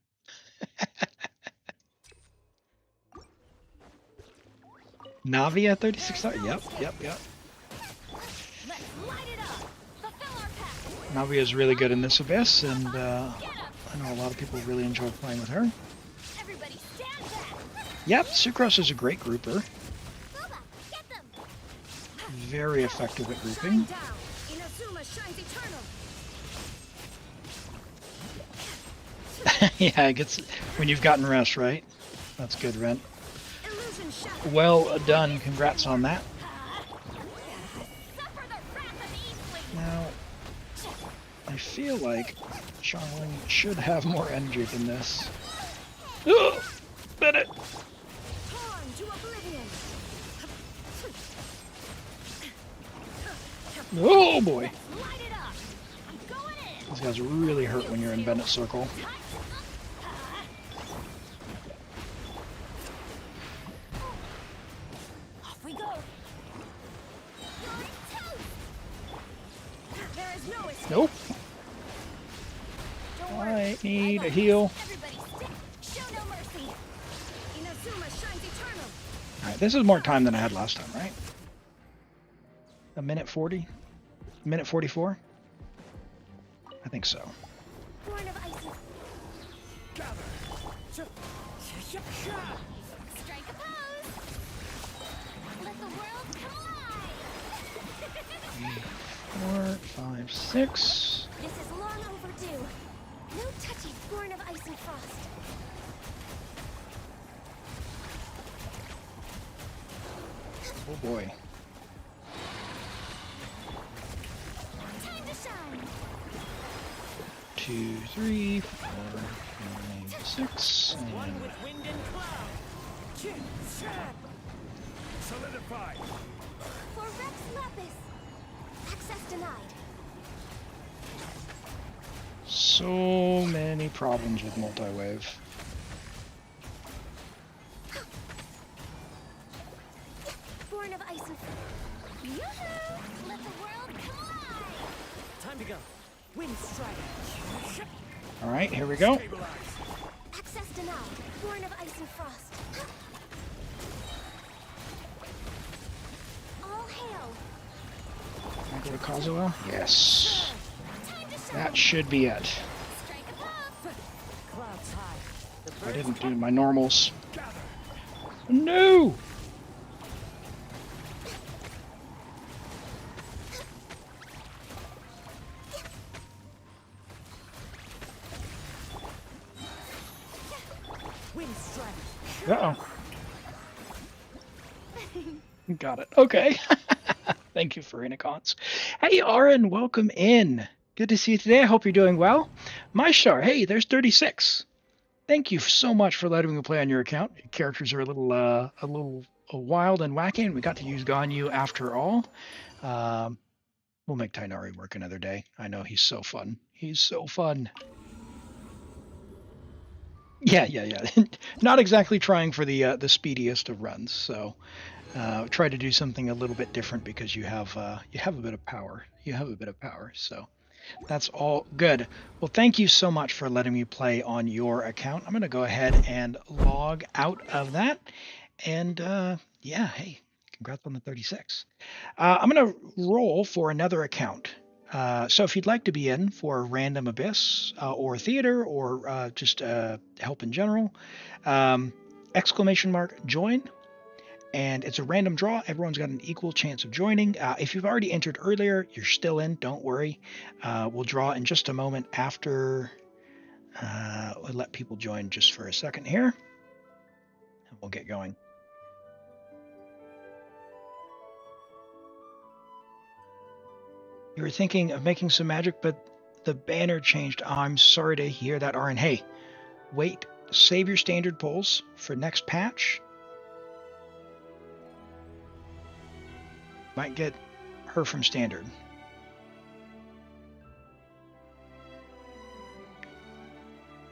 Navia 36. Yep. Navia is really good in this Abyss, and I know a lot of people really enjoy playing with her. Yep, Sucrose is a great grouper. Very effective at grouping. Yeah, it gets when you've gotten rest, right? That's good, Rent. Well done. Congrats on that. Now, I feel like Xiangling should have more energy than this. Ugh! Bit it! Oh boy! These guys really hurt when you're in Bennett Circle. Nope. I need a heal. Alright, this is more time than I had last time, right? A minute 40? A minute 44? I think so. Born of ice. Strike a pose. Let the world come alive. 4, 5, 6. This is long overdue. No touchy, born of ice and frost. Oh boy. Time to shine. 2, 3, 4, 5, 6, One and with wind and cloud. Solidify. For Rex Lapis. Access denied. so many problems with multi-wave. Born of ice and Yoo-hoo! Let the world collide! Time to go. Wind strike. All right, here we go. Stabilize. Access denied. Born of ice and frost. All hail. Can I go to Kazuha? Yes. Time to shine. That should be it. Strike above. Clouds high. The I birds didn't do my normals. Gather. No! wind strike. Uh-oh. Got it. Okay. Thank you for Inicons. Hey, Aaron, welcome in. Good to see you today. I hope you're doing well. MyStar, hey, there's 36. Thank you so much for letting me play on your account. Your characters are a little wild and wacky, and we got to use Ganyu after all. We'll make Tainari work another day. I know he's so fun. He's so fun. Yeah. Not exactly trying for the speediest of runs, so try to do something a little bit different because you have a bit of power. So that's all good. Well, thank you so much for letting me play on your account. I'm going to go ahead and log out of that, and yeah, hey, congrats on the 36. I'm going to roll for another account. So if you'd like to be in for Random Abyss or theater or just help in general, !join, and it's a random draw. Everyone's got an equal chance of joining. If you've already entered earlier, you're still in. Don't worry. We'll draw in just a moment after. We'll let people join just for a second here, and we'll get going. You were thinking of making some magic, but the banner changed. Oh, I'm sorry to hear that, Aaron. Hey, wait. Save your standard pulls for next patch. Might get her from standard.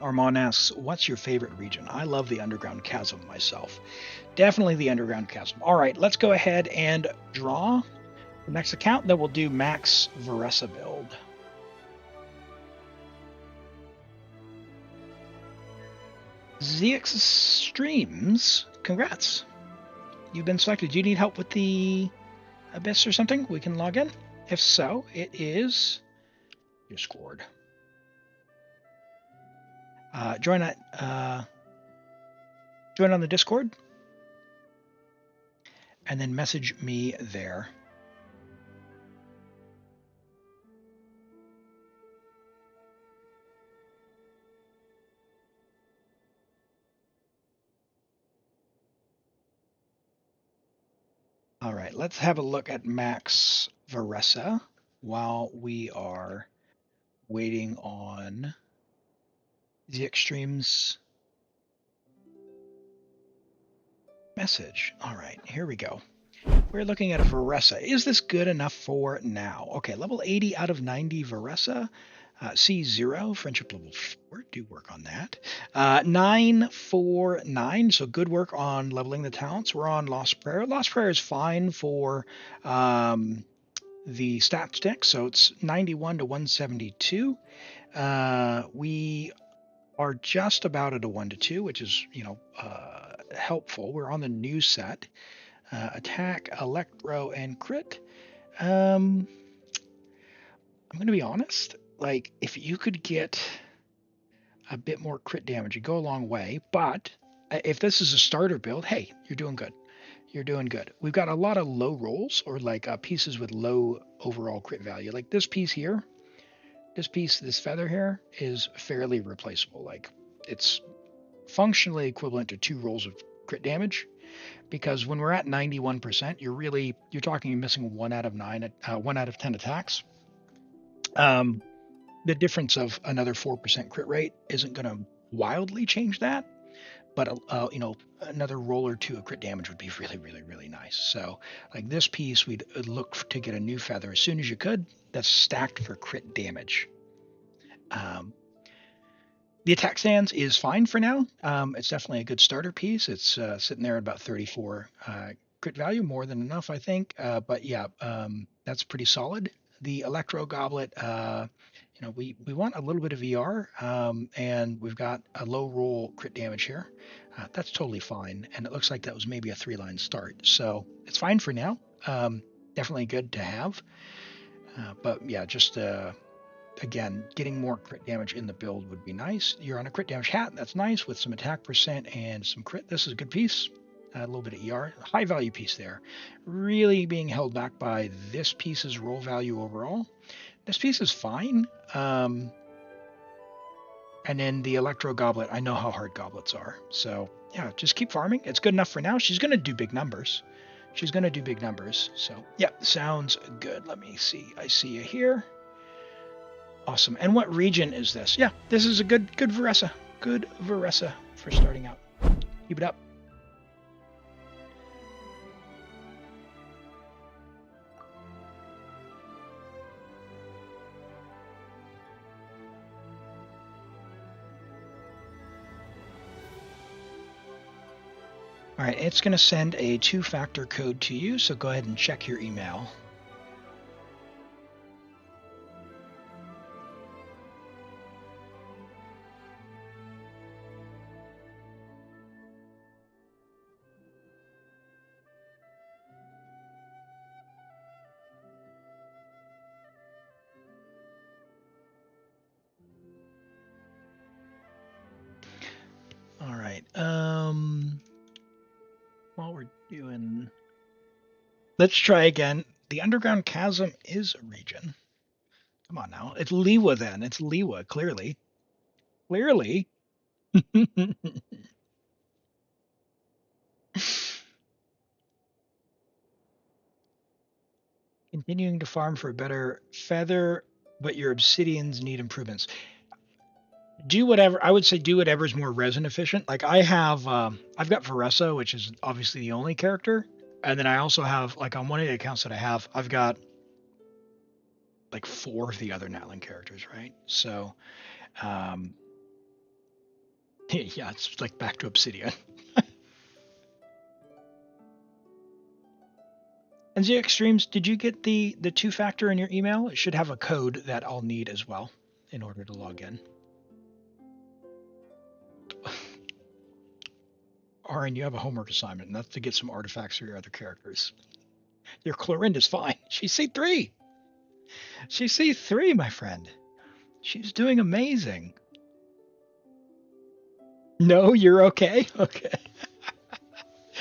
Armand asks, what's your favorite region? I love the Underground Chasm myself. Definitely the Underground Chasm. All right, let's go ahead and draw the next account. Then we'll do Max Varessa build. ZX Streams, congrats. You've been selected. Do you need help with the Abyss or something? We can log in. If so, it is Discord. Join on the Discord, and then message me there. All right, let's have a look at Max Varessa while we are waiting on the Extremes message. All right, here we go. We're looking at a Varessa. Is this good enough for now? Okay, level 80 out of 90 Varessa. C0, friendship level 4, do work on that. 949, so good work on leveling the talents. We're on Lost Prayer. Lost Prayer is fine for the stat stick, so it's 91 to 172. We are just about at a 1 to 2, which is, helpful. We're on the new set. Attack, Electro, and Crit. I'm going to be honest. Like, if you could get a bit more crit damage, it'd go a long way. But if this is a starter build, hey, you're doing good. You're doing good. We've got a lot of low rolls or like pieces with low overall crit value. Like this piece here, this feather here is fairly replaceable. Like it's functionally equivalent to 2 rolls of crit damage, because when we're at 91%, you're talking missing 1 out of 10 attacks. The difference of another 4% crit rate isn't going to wildly change that, but another roll or two of crit damage would be really, really, really nice. So like this piece, we'd look to get a new feather as soon as you could that's stacked for crit damage. The attack stance is fine for now. It's definitely a good starter piece. It's sitting there at about 34 crit value, more than enough, I think. But yeah, that's pretty solid. The Electro Goblet, we want a little bit of ER, and we've got a low roll crit damage here. That's totally fine, and it looks like that was maybe a 3-line start, so it's fine for now. Definitely good to have, but yeah, just again, getting more crit damage in the build would be nice. You're on a crit damage hat, that's nice, with some attack percent and some crit. This is a good piece. A little bit of ER, high value piece there. Really being held back by this piece's roll value overall. This piece is fine. And then the Electro Goblet, I know how hard goblets are. So yeah, just keep farming. It's good enough for now. She's going to do big numbers. So yeah, sounds good. Let me see. I see you here. Awesome. And what region is this? Yeah, this is a good Veressa. Good Veressa for starting out. Keep it up. All right, it's going to send a 2-factor code to you, so go ahead and check your email. All right. While we're doing, let's try again. The Underground Chasm is a region. Come on now. It's Liwa then. It's Liwa, clearly. Continuing to farm for a better feather, but your obsidians need improvements. Do whatever, I would say do whatever is more resin efficient. Like I've got Veressa, which is obviously the only character. And then I also have, like on one of the accounts that I have, I've got like 4 of the other Natlan characters, right? So, yeah, it's like back to Obsidian. And ZX Streams, did you get the 2-factor in your email? It should have a code that I'll need as well in order to log in. Aaron, you have a homework assignment, and that's to get some artifacts for your other characters. Your Clorinda's fine. She's C3. She's C3, my friend. She's doing amazing. No, you're okay? Okay.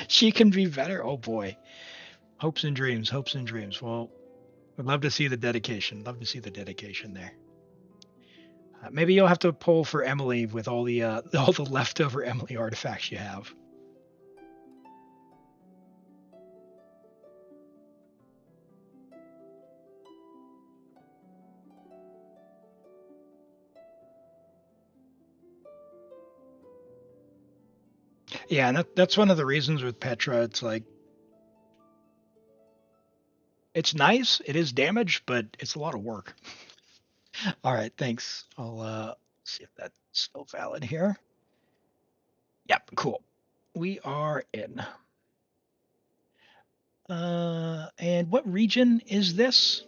She can be better. Oh, boy. Hopes and dreams. Well, I'd love to see the dedication. There. Maybe you'll have to pull for Emily with all the leftover Emily artifacts you have. Yeah, and that's one of the reasons with Petra. It's like, it's nice, it is damage, but it's a lot of work. All right, thanks. I'll see if that's still valid here. Yep, cool. We are in. And what region is this?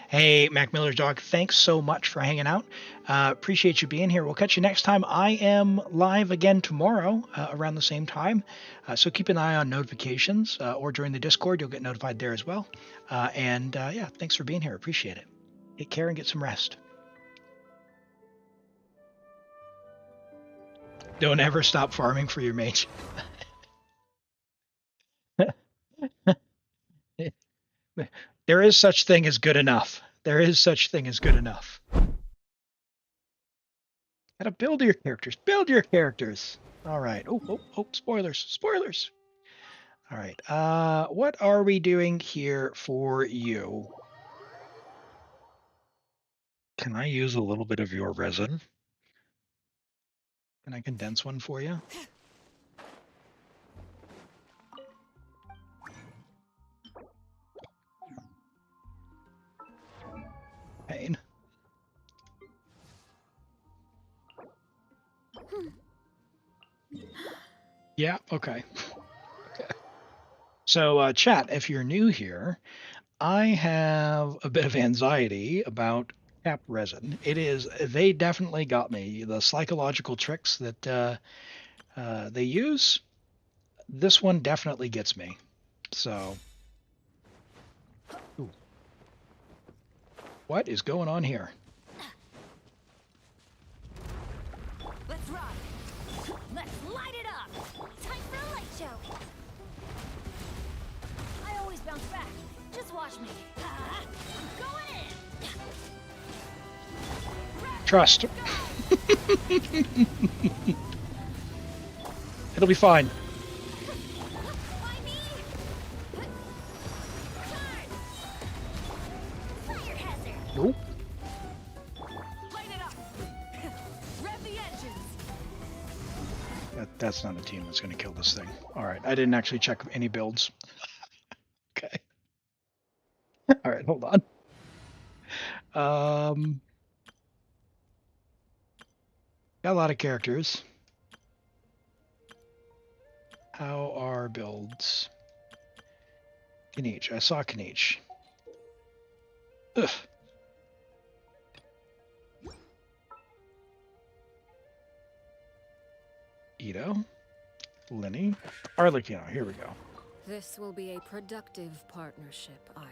Hey, Mac Miller's dog, thanks so much for hanging out. Appreciate you being here. We'll catch you next time. I am live again tomorrow around the same time. So keep an eye on notifications or join the Discord. You'll get notified there as well. Yeah, thanks for being here. Appreciate it. Take care and get some rest. Don't ever stop farming for your mage. There is such thing as good enough. Gotta build your characters. Build your characters. All right. Oh, spoilers. Spoilers. All right. What are we doing here for you? Can I use a little bit of your resin? Can I condense one for you? Pain. Yeah, okay. So, chat, if you're new here, I have a bit of anxiety about cap resin. They definitely got me. The psychological tricks that they use, this one definitely gets me. So, ooh. What is going on here? Let's ride. Let's light it up. Time for a light show. I always bounce back. Just watch me. I'm going in. Trust. It'll be fine. Why me? Turn. Fire hazard. Nope. Light it up. Rev the engines. That's not a team that's going to kill this thing. All right. I didn't actually check any builds. Okay. All right. Hold on. Got a lot of characters. How are builds? Kniech. I saw Kniech. Ugh. Ito. Lenny. Arlecchino. Here we go. This will be a productive partnership, I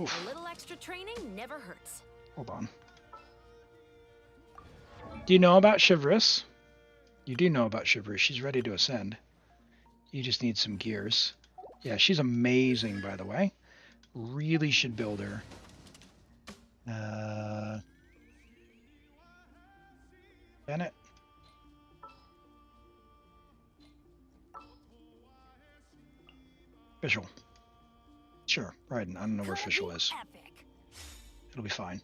Oof. A little extra training never hurts. Hold on. Do you know about Chivalrous? You do know about Chivalrous. She's ready to ascend. You just need some gears. Yeah, she's amazing, by the way. Really should build her. Bennett. Fischl. Sure, Raiden. I don't know where Fischl is. Epic. It'll be fine.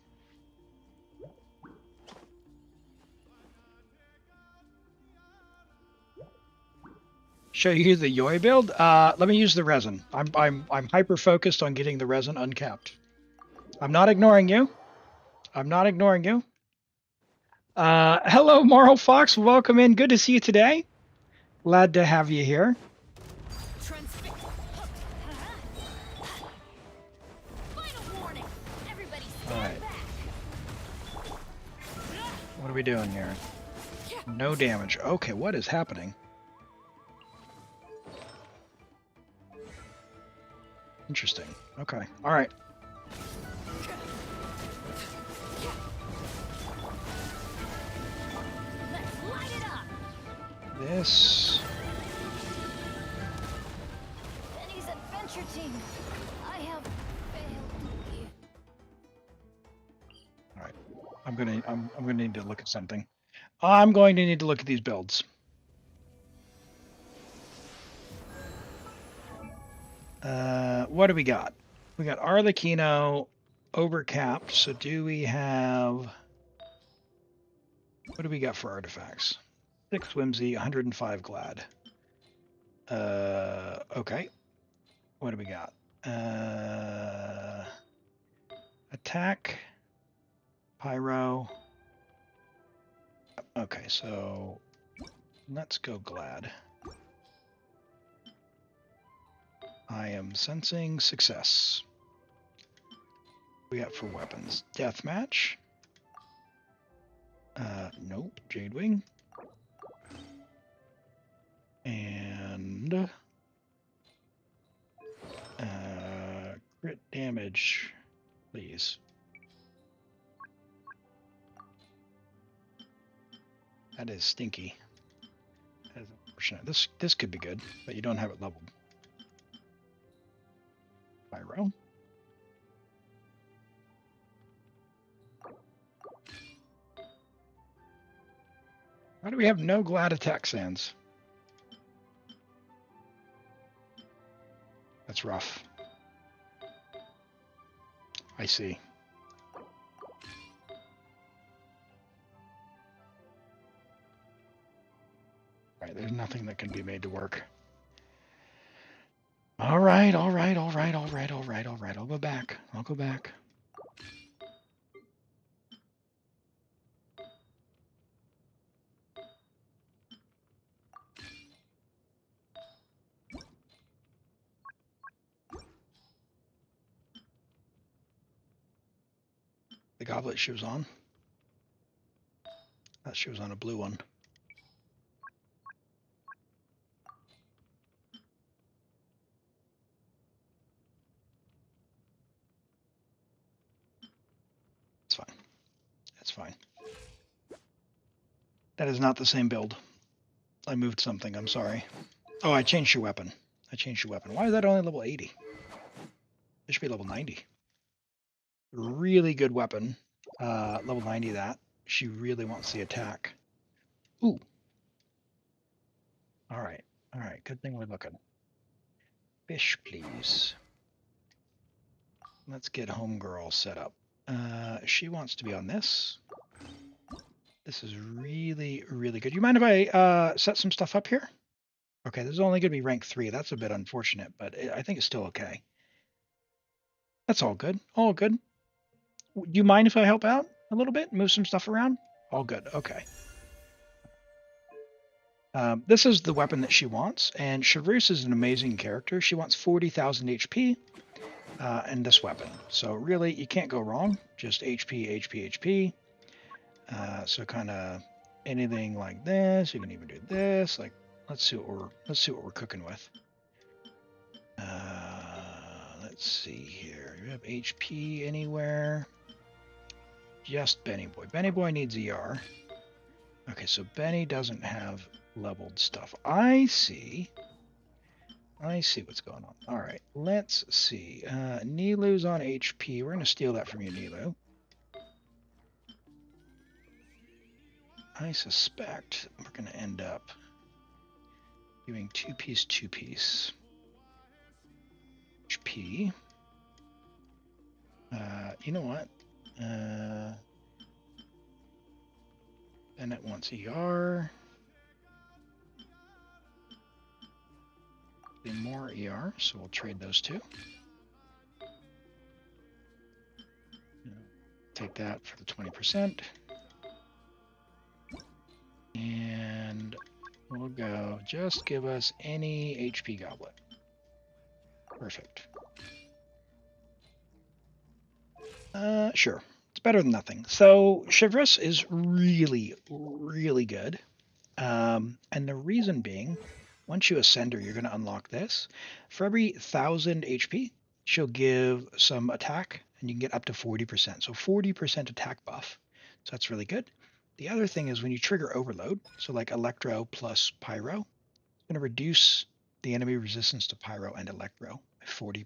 Show you the Yoi build. Let me use the resin. I'm hyper focused on getting the resin uncapped. I'm not ignoring you. I'm not ignoring you. Hello, Moral Fox. Welcome in. Good to see you today. Glad to have you here. Transfix. Final warning. Everybody stand Alright. back. What are we doing here? No damage. Okay, what is happening? Interesting. Okay. All right. Let's light it up. This. Benny's adventure team. I have failed you. All right. I'm gonna need to look at something. I'm going to need to look at these builds. What do we got? We got Arlecchino overcapped. So do we have? What do we got for artifacts? 6 Whimsy, 105 Glad. Okay. What do we got? Attack. Pyro. Okay, so let's go Glad. I am sensing success. What we got for weapons? Deathmatch. Nope. Jadewing. And crit damage, please. That is stinky. That is unfortunate. This could be good, but you don't have it leveled. Pyro. Why do we have no Glad attack sands? That's rough. I see. Right, there's nothing that can be made to work. All right, all right, all right, all right, all right, all right. I'll go back. I'll go back. The goblet she was on. That she was on a blue one. It's fine. That's fine. That is not the same build. I moved something. I'm sorry. Oh, I changed your weapon. I changed your weapon. Why is that only level 80? It should be level 90. Really good weapon. Level 90 that. She really wants the attack. Ooh. All right. All right. Good thing we're looking. Fish, please. Let's get homegirl set up. She wants to be on this. This is really, really good. You mind if I set some stuff up here? Okay, this is only going to be rank 3. That's a bit unfortunate, but I think it's still okay. That's all good. All good. Do you mind if I help out a little bit? Move some stuff around? All good. Okay. This is the weapon that she wants, and Chevreuse is an amazing character. She wants 40,000 HP and this weapon. So really, you can't go wrong. Just HP, HP, HP. So kind of anything like this. You can even do this. Like, let's see what we're cooking with. Let's see here. Do we have HP anywhere? Just Benny Boy. Benny Boy needs ER. Okay, so Benny doesn't have leveled stuff. I see. I see what's going on. All right, let's see. Nilou's on HP. We're going to steal that from you, Nilou. I suspect we're going to end up doing two-piece, two-piece. HP. You know what? Bennett wants ER. More ER, so we'll trade those two. Take that for the 20%. And we'll go, just give us any HP goblet. Perfect. Sure. It's better than nothing. So Chevreuse is really, really good. And the reason being, once you ascend her, you're going to unlock this. For every 1,000 HP, she'll give some attack, and you can get up to 40%. So 40% attack buff. So that's really good. The other thing is when you trigger overload, so like Electro plus Pyro, it's going to reduce the enemy resistance to Pyro and Electro by 40%.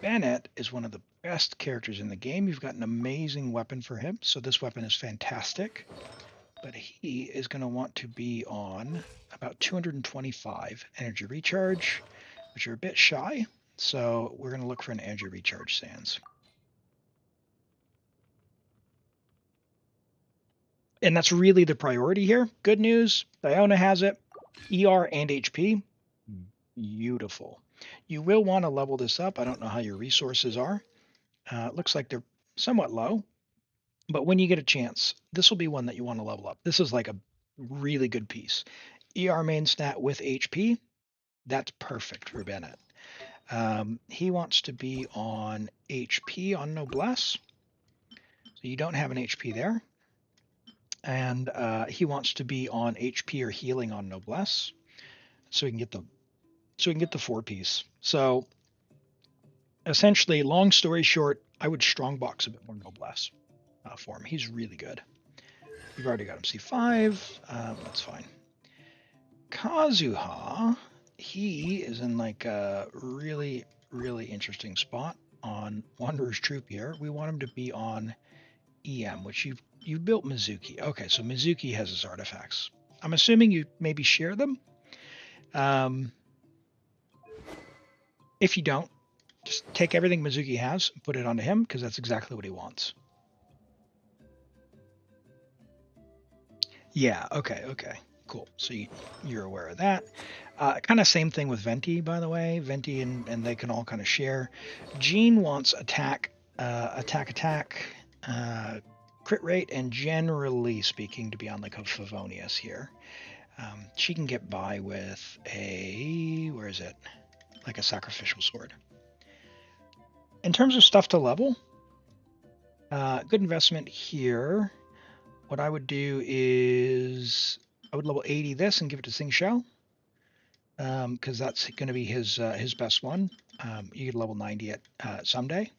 Bennett is one of the best characters in the game. You've got an amazing weapon for him, so this weapon is fantastic. But he is going to want to be on about 225 energy recharge, which are a bit shy. So we're going to look for an energy recharge sands. And that's really the priority here. Good news, Diona has it. ER and HP. Beautiful. You will want to level this up. I don't know how your resources are. It looks like they're somewhat low. But when you get a chance, this will be one that you want to level up. This is like a really good piece. ER main stat with HP. That's perfect for Bennett. He wants to be on HP on Noblesse. So you don't have an HP there. And he wants to be on HP or healing on Noblesse. So we can get the 4-piece. So essentially, long story short, I would strongbox a bit more Noblesse for him. He's really good. You've already got him C5. That's fine. Kazuha he is in like a really, really interesting spot on Wanderer's Troop here. We want him to be on EM, which you've built Mizuki. Okay, so Mizuki has his artifacts. I'm assuming you maybe share them. If you don't, just take everything Mizuki has and put it onto him, because that's exactly what he wants. Yeah, okay, cool. So you're aware of that. Kind of same thing with Venti, by the way. Venti and they can all kind of share. Jean wants attack, crit rate, and generally speaking, to be on like a Favonius here. She can get by with a, where is it? Like a sacrificial sword. In terms of stuff to level, good investment here. What I would do is I would level 80 this and give it to Sing Shao, because that's going to be his best one. You could level 90 it someday.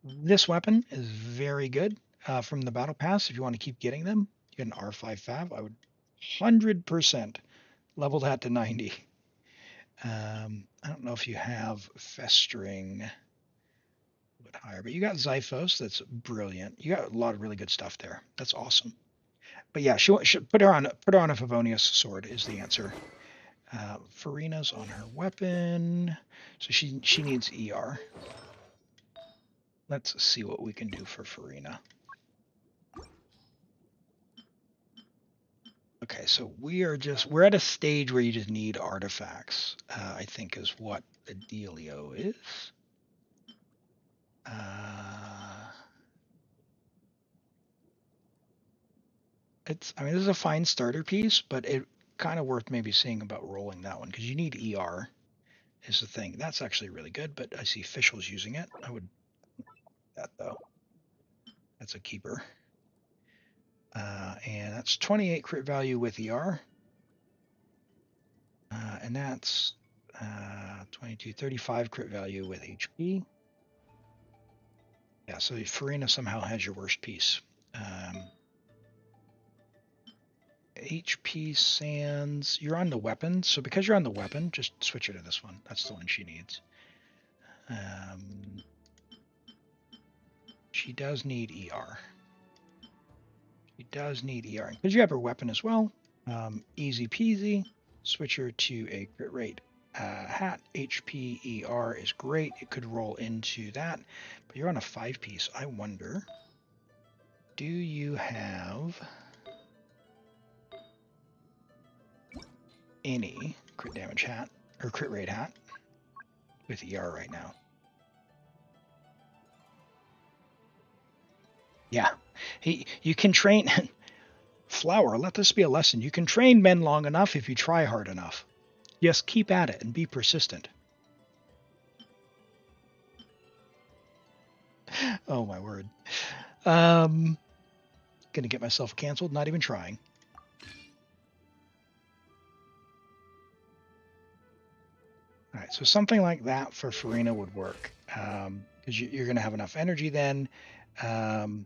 This weapon is very good from the battle pass. If you want to keep getting them, you get an R5 Fav. I would 100% level that to 90. I don't know if you have Festering higher, but you got Zyphos. That's brilliant. You got a lot of really good stuff there. That's awesome. But yeah, she put her on a Favonius sword is the answer. Farina's on her weapon, so she needs ER. Let's see what we can do for Farina. Okay, so we're at a stage where you just need artifacts. I think is what the dealio is. I mean, this is a fine starter piece, but it kind of worth maybe seeing about rolling that one, because you need ER is the thing. That's actually really good, but I see Fischl's using it. I would that though. That's a keeper. And that's 28 crit value with ER. And that's 22, 35 crit value with HP. Yeah, so Farina somehow has your worst piece. HP Sands, you're on the weapon, so because you're on the weapon, just switch her to this one. That's the one she needs. She does need ER. She does need ER. Because you have her weapon as well, easy peasy. Switch her to a crit rate hat. HP ER is great. It could roll into that, but you're on a 5-piece. I wonder, do you have any crit damage hat or crit rate hat with ER right now? Yeah, you can train. Flower, let this be a lesson. You can train men long enough if you try hard enough. Just keep at it and be persistent. Oh my word. Gonna get myself canceled, not even trying. All right, so something like that for Farina would work, because you're going to have enough energy then, and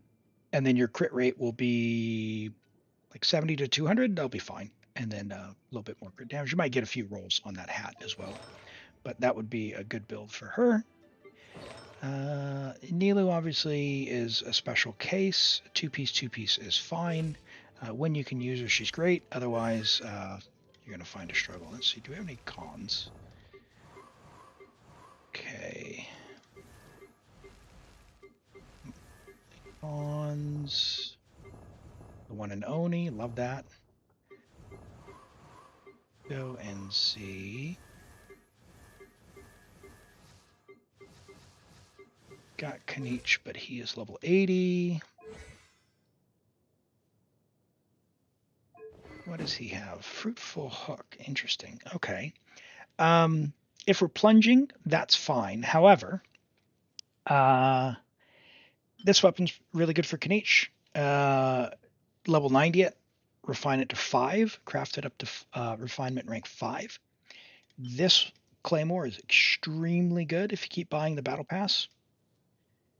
then your crit rate will be like 70 to 200. That'll be fine, and then a little bit more crit damage. You might get a few rolls on that hat as well, but that would be a good build for her. Nilou obviously is a special case. Two-piece is fine. When you can use her, she's great. Otherwise, you're going to find a struggle. Let's see, do we have any cons? Okay. Cons. The one in Oni, love that. Go and see. Got Kanich, but he is level 80. What does he have? Fruitful Hook. Interesting. Okay. If we're plunging, that's fine. However, this weapon's really good for Kanich. Level 90 it, refine it to 5, craft it up to refinement rank 5. This Claymore is extremely good if you keep buying the Battle Pass.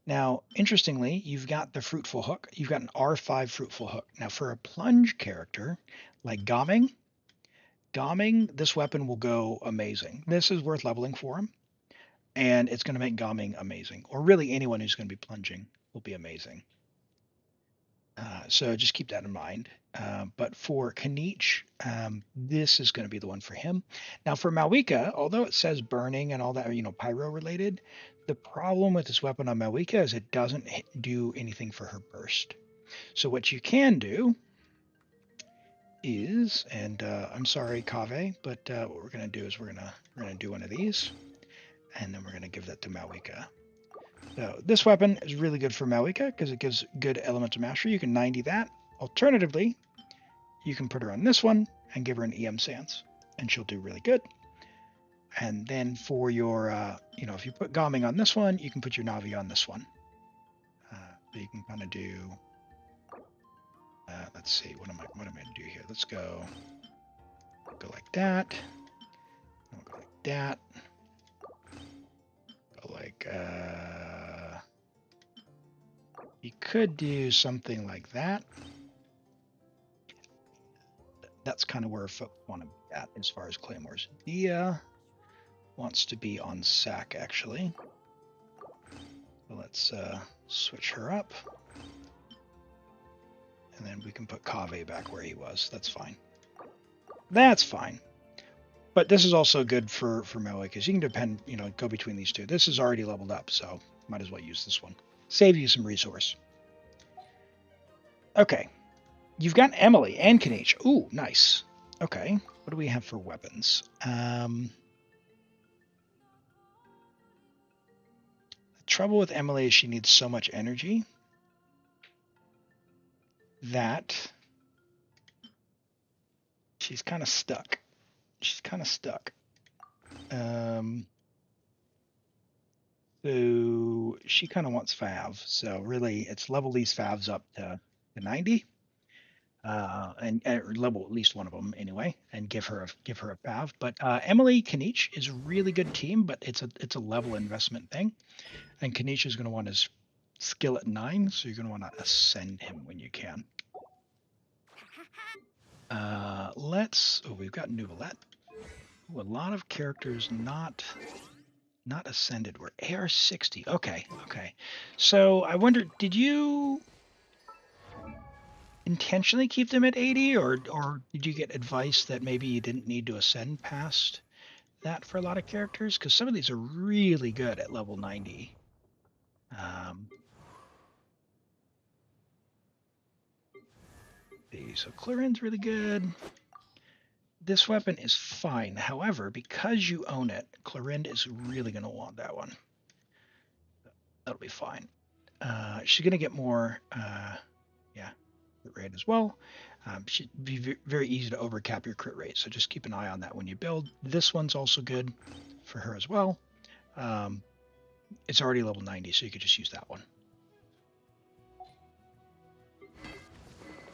Now, interestingly, you've got the Fruitful Hook. You've got an R5 Fruitful Hook. Now, for a plunge character like Gaming, Gomming, this weapon will go amazing. This is worth leveling for him, and it's going to make Gomming amazing. Or really anyone who's going to be plunging will be amazing. So just keep that in mind. But for Kanich, this is going to be the one for him. Now for Malwika, although it says burning and all that, pyro related, the problem with this weapon on Malwika is it doesn't do anything for her burst. So what you can do is, and I'm sorry, Kaveh, but what we're going to do is we're going to do one of these, and then we're going to give that to Malwika. So this weapon is really good for Malwika because it gives good elemental mastery. You can 90 that. Alternatively, you can put her on this one and give her an EM Sans, and she'll do really good. And then for your, if you put Gomming on this one, you can put your Navi on this one. So you can kind of do. Let's see, what am I going to do here? Let's go like that. I'll go like that. Go like. You could do something like that. That's kind of where folks want to be at as far as claymores. Dia wants to be on Sack, actually. So let's switch her up. And then we can put Kaveh back where he was. That's fine. That's fine. But this is also good for Moe, because you can go between these two. This is already leveled up, so might as well use this one. Save you some resource. Okay. You've got Emily and Kanich. Ooh, nice. Okay. What do we have for weapons? The trouble with Emily is she needs so much energy that she's kind of stuck. So she kind of wants Fav. So really, it's level these Favs up to 90, and level at least one of them anyway, and give her a Fav. But Emily Kanich is a really good team, but it's a level investment thing, and Kanich is going to want his skill at 9, so you're going to want to ascend him when you can. We've got Nuvolette. A lot of characters not ascended. We're AR60. Okay. So I wonder, did you intentionally keep them at 80, or did you get advice that maybe you didn't need to ascend past that for a lot of characters? Because some of these are really good at level 90. So Clarin's really good. This weapon is fine. However, because you own it, Clarind is really going to want that one. That'll be fine. She's going to get more, crit rate as well. Should be very easy to overcap your crit rate, so just keep an eye on that when you build. This one's also good for her as well. It's already level 90, so you could just use that one.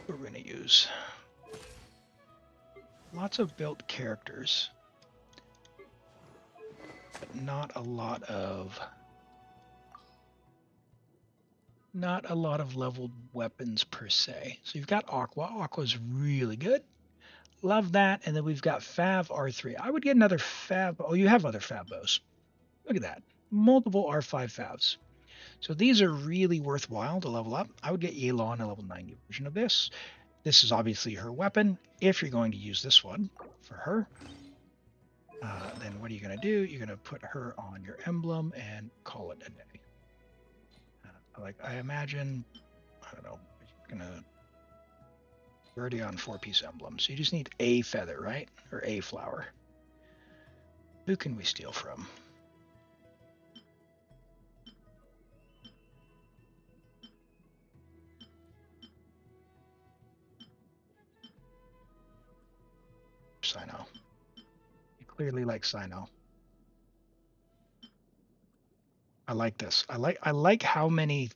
We're going to use lots of built characters, but not a lot of leveled weapons per se. So you've got Aqua. Aqua's really good. Love that. And then we've got Fav R3. I would get another Fav. Oh, you have other Fav bows. Look at that. Multiple R5 Favs. So these are really worthwhile to level up. I would get Yelan a level 90 version of this. This is obviously her weapon. If you're going to use this one for her, then what are you going to do? You're going to put her on your emblem and call it a day. I imagine, I don't know, you're going to, you're already on 4-piece emblem. So you just need a feather, right? Or a flower. Who can we steal from? Sino. You clearly like Sino. I like this. I like how many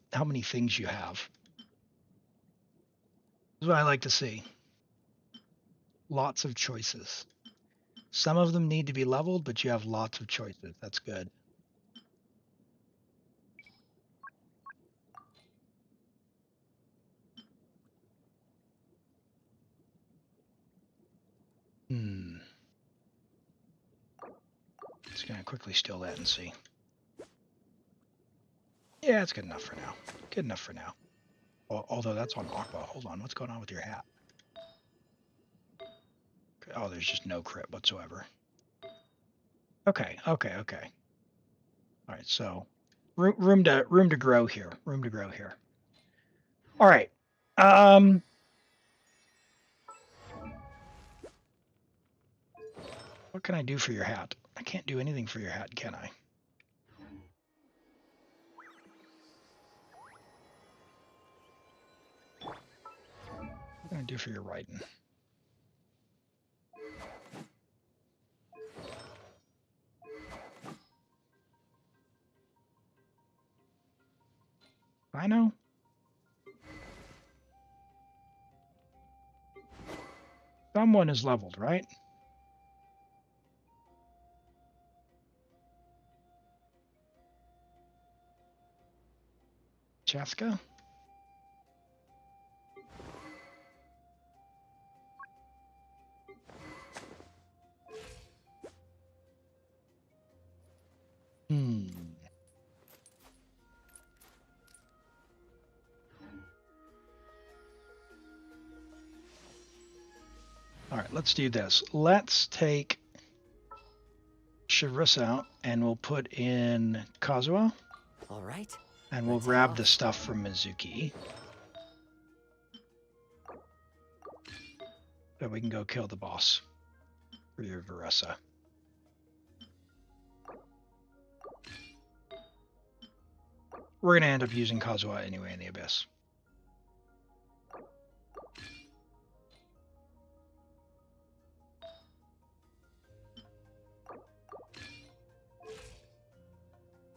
things you have. This is what I like to see. Lots of choices. Some of them need to be leveled, but you have lots of choices. That's good. Just gonna quickly steal that and see. Yeah, it's good enough for now. Good enough for now. Although that's on Aqua. Hold on, what's going on with your hat? Oh, there's just no crit whatsoever. Okay. All right, so room to grow here. Room to grow here. All right. What can I do for your hat? I can't do anything for your hat, can I? What can I do for your riding? I know. Someone is leveled, right? Chaska? All right, let's do this. Let's take Shivrus out, and we'll put in Kazuha. All right. And we'll grab the stuff from Mizuki. So we can go kill the boss for your Veressa. We're going to end up using Kazuha anyway in the Abyss.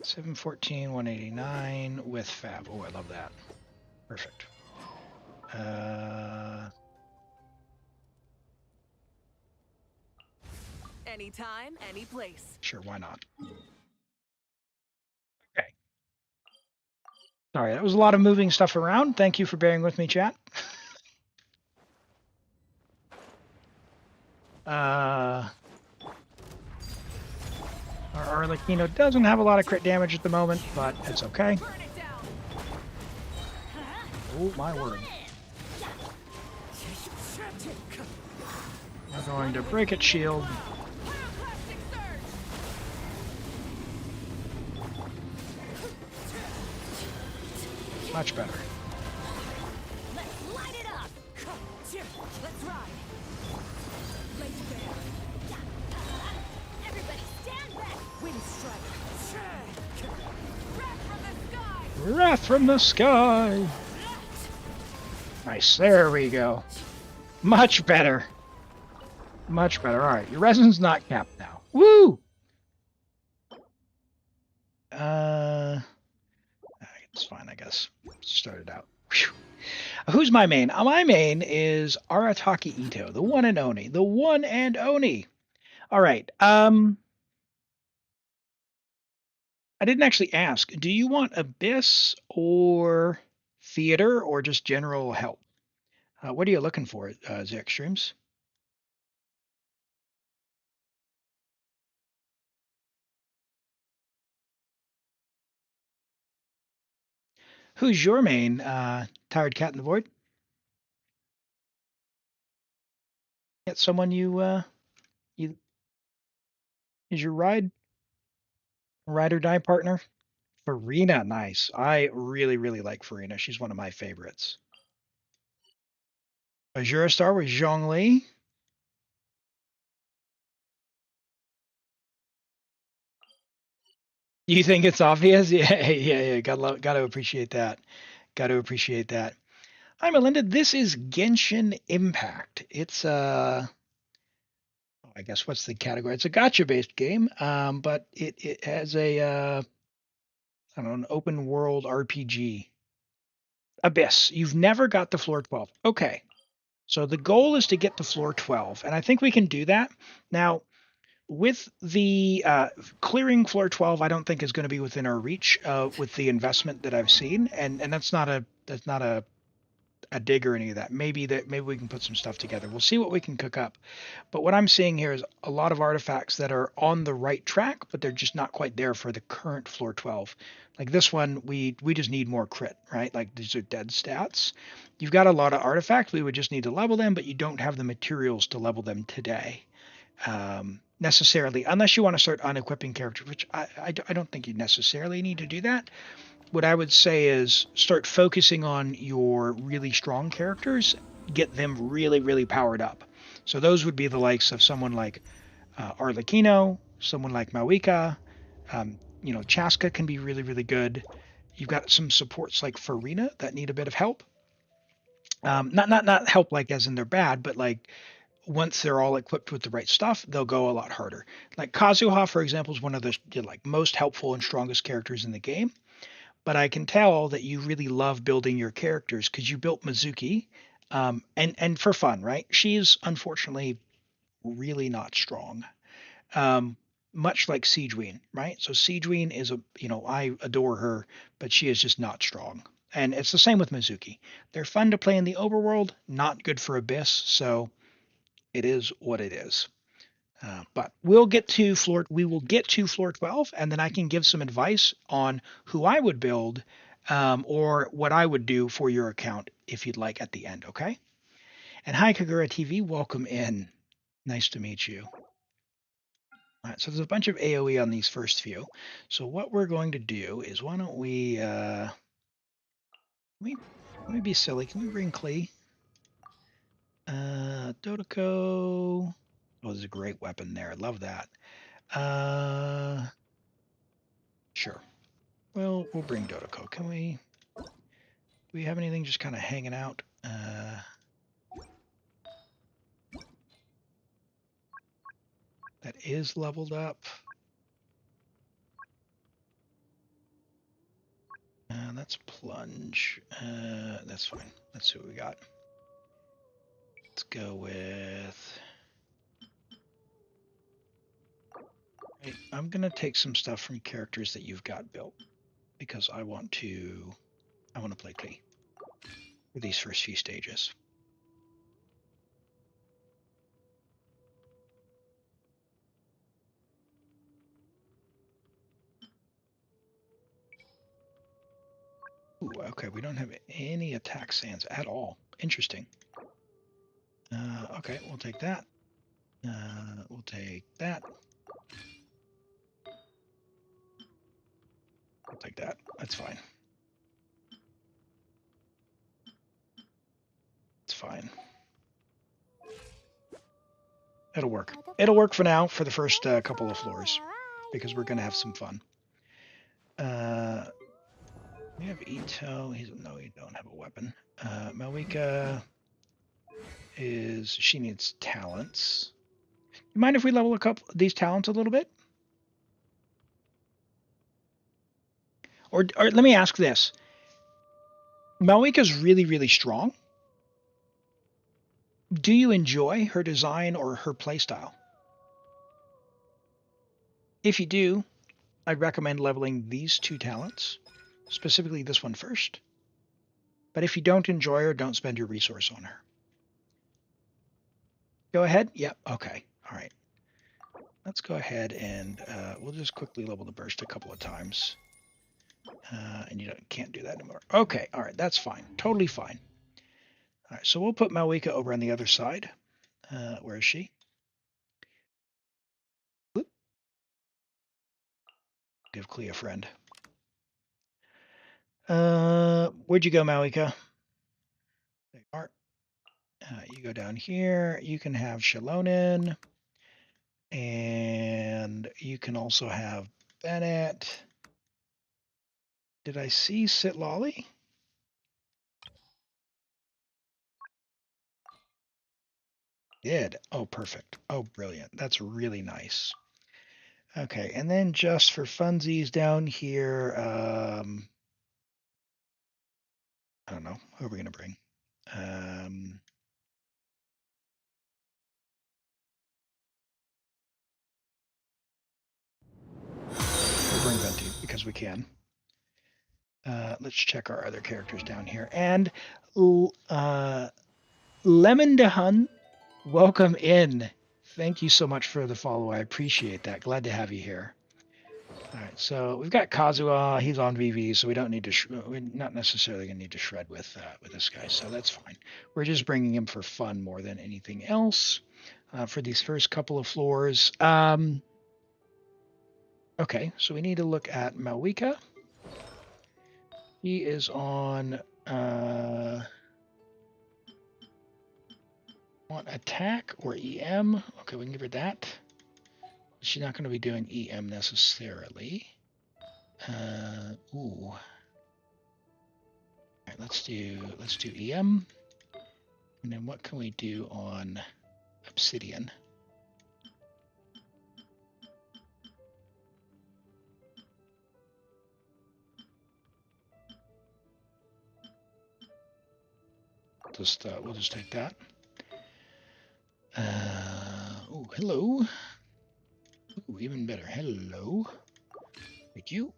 $714, $189 with Fab. Oh, I love that. Perfect. Anytime, any place. Sure, why not? Okay. Sorry, that was a lot of moving stuff around. Thank you for bearing with me, chat. Our Arlecchino doesn't have a lot of crit damage at the moment, but it's okay. Oh my word. We're going to break its shield. Much better. Let's light it up. Let's ride. Everybody stand back! Wind strike. Wrath from the sky. Wrath from the sky. Nice. There we go. Much better. Much better. All right. Your reson's not capped now. Woo! It's fine, I guess. Started out. Whew. Who's my main? My main is Arataki Ito, the one and only. The one and only. All right. I didn't actually ask. Do you want Abyss or Theater or just general help? What are you looking for, the Extremes? Who's your main, Tired Cat in the Void? Get someone you is your ride or die partner? Farina, nice. I really, really like Farina. She's one of my favorites. Azura Star with Zhongli. You think it's obvious? Yeah. Gotta appreciate that. Gotta appreciate that. Hi, Melinda. This is Genshin Impact. It's I guess what's the category? It's a gacha-based game, but it has a I don't know, an open world RPG. Abyss. You've never got to floor 12. Okay. So the goal is to get to floor 12, and I think we can do that. Now, with the clearing floor 12, I don't think is going to be within our reach with the investment that I've seen, and that's not a a dig or any of that. Maybe we can put some stuff together. We'll see what we can cook up. But what I'm seeing here is a lot of artifacts that are on the right track, but they're just not quite there for the current floor 12. Like this one, we just need more crit, right? Like these are dead stats. You've got a lot of artifacts. We would just need to level them, but you don't have the materials to level them today. Necessarily, unless you want to start unequipping characters, which I don't think you necessarily need to do that. What I would say is start focusing on your really strong characters, get them really, really powered up. So those would be the likes of someone like Arlecchino, someone like Mawika. Chaska can be really, really good. You've got some supports like Farina that need a bit of help. Not help like as in they're bad, but like once they're all equipped with the right stuff, they'll go a lot harder. Like Kazuha, for example, is one of the most helpful and strongest characters in the game. But I can tell that you really love building your characters because you built Mizuki, and for fun, right? She's unfortunately really not strong, much like Siegeween, right? So Siegeween is I adore her, but she is just not strong. And it's the same with Mizuki. They're fun to play in the overworld, not good for Abyss, so it is what it is. But we will get to floor 12, and then I can give some advice on who I would build, or what I would do for your account if you'd like at the end, okay? And hi, Kagura TV, welcome in. Nice to meet you. All right, so there's a bunch of AoE on these first few. So what we're going to do is, why don't we let me be silly. Can we bring Klee? Dodoko. Oh, there's a great weapon there. Love that. Sure. Well, we'll bring Dodoko. Do we have anything just kind of hanging out? That is leveled up. That's plunge. That's fine. Let's see what we got. Let's go with... Right, I'm going to take some stuff from characters that you've got built because I want to play Klee for these first few stages. Ooh, okay, we don't have any attack sands at all. Interesting. Okay, we'll take that. We'll take that. I'll take that. That's fine. It's fine. It'll work. It'll work for now for the first couple of floors because we're going to have some fun. We have Ito. No, we don't have a weapon. Mawika she needs talents. You mind if we level a couple of these talents a little bit? Or let me ask this. Mawika's really, really strong. Do you enjoy her design or her playstyle? If you do, I'd recommend leveling these two talents, specifically this one first. But if you don't enjoy her, don't spend your resource on her. Go ahead? Yep. Okay. All right. Let's go ahead and we'll just quickly level the burst a couple of times. And you can't do that anymore. Okay. All right. That's fine. Totally fine. All right. So we'll put Mawika over on the other side. Where is she? Whoop. Give Klee a friend. Where'd you go, Mawika? There you are. You go down here. You can have Shalonen. And you can also have Bennett. Did I see Sitlolly? Did. Oh, perfect. Oh, brilliant. That's really nice. Okay, and then just for funsies down here, I don't know. Who are we going to bring? We'll bring Venti because we can. Let's check our other characters down here. And Lemon DeHun, welcome in. Thank you so much for the follow. I appreciate that. Glad to have you here. All right, so we've got Kazuha. He's on VV, so we don't need to. We're not necessarily gonna need to shred with this guy, so that's fine. We're just bringing him for fun more than anything else for these first couple of floors. Okay, so we need to look at Malwika. He is on. Want attack or EM? Okay, we can give her that. She's not going to be doing EM necessarily. Ooh. All right, let's do EM. And then what can we do on Obsidian? We'll just take that. Oh, hello. Ooh, even better. Hello. Thank you.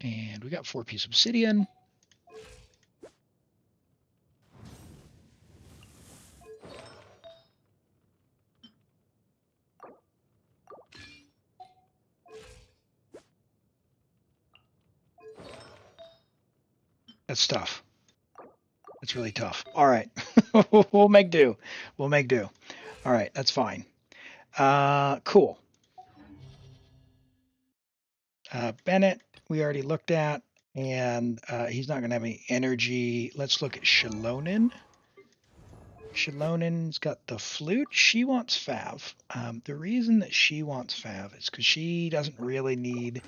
And we got 4-piece obsidian. That's tough. That's really tough. All right. We'll make do. We'll make do. All right. That's fine. Cool. Bennett, we already looked at, and he's not going to have any energy. Let's look at Shalonin. Shalonin's got the flute. She wants Fav. The reason that she wants Fav is because she doesn't really need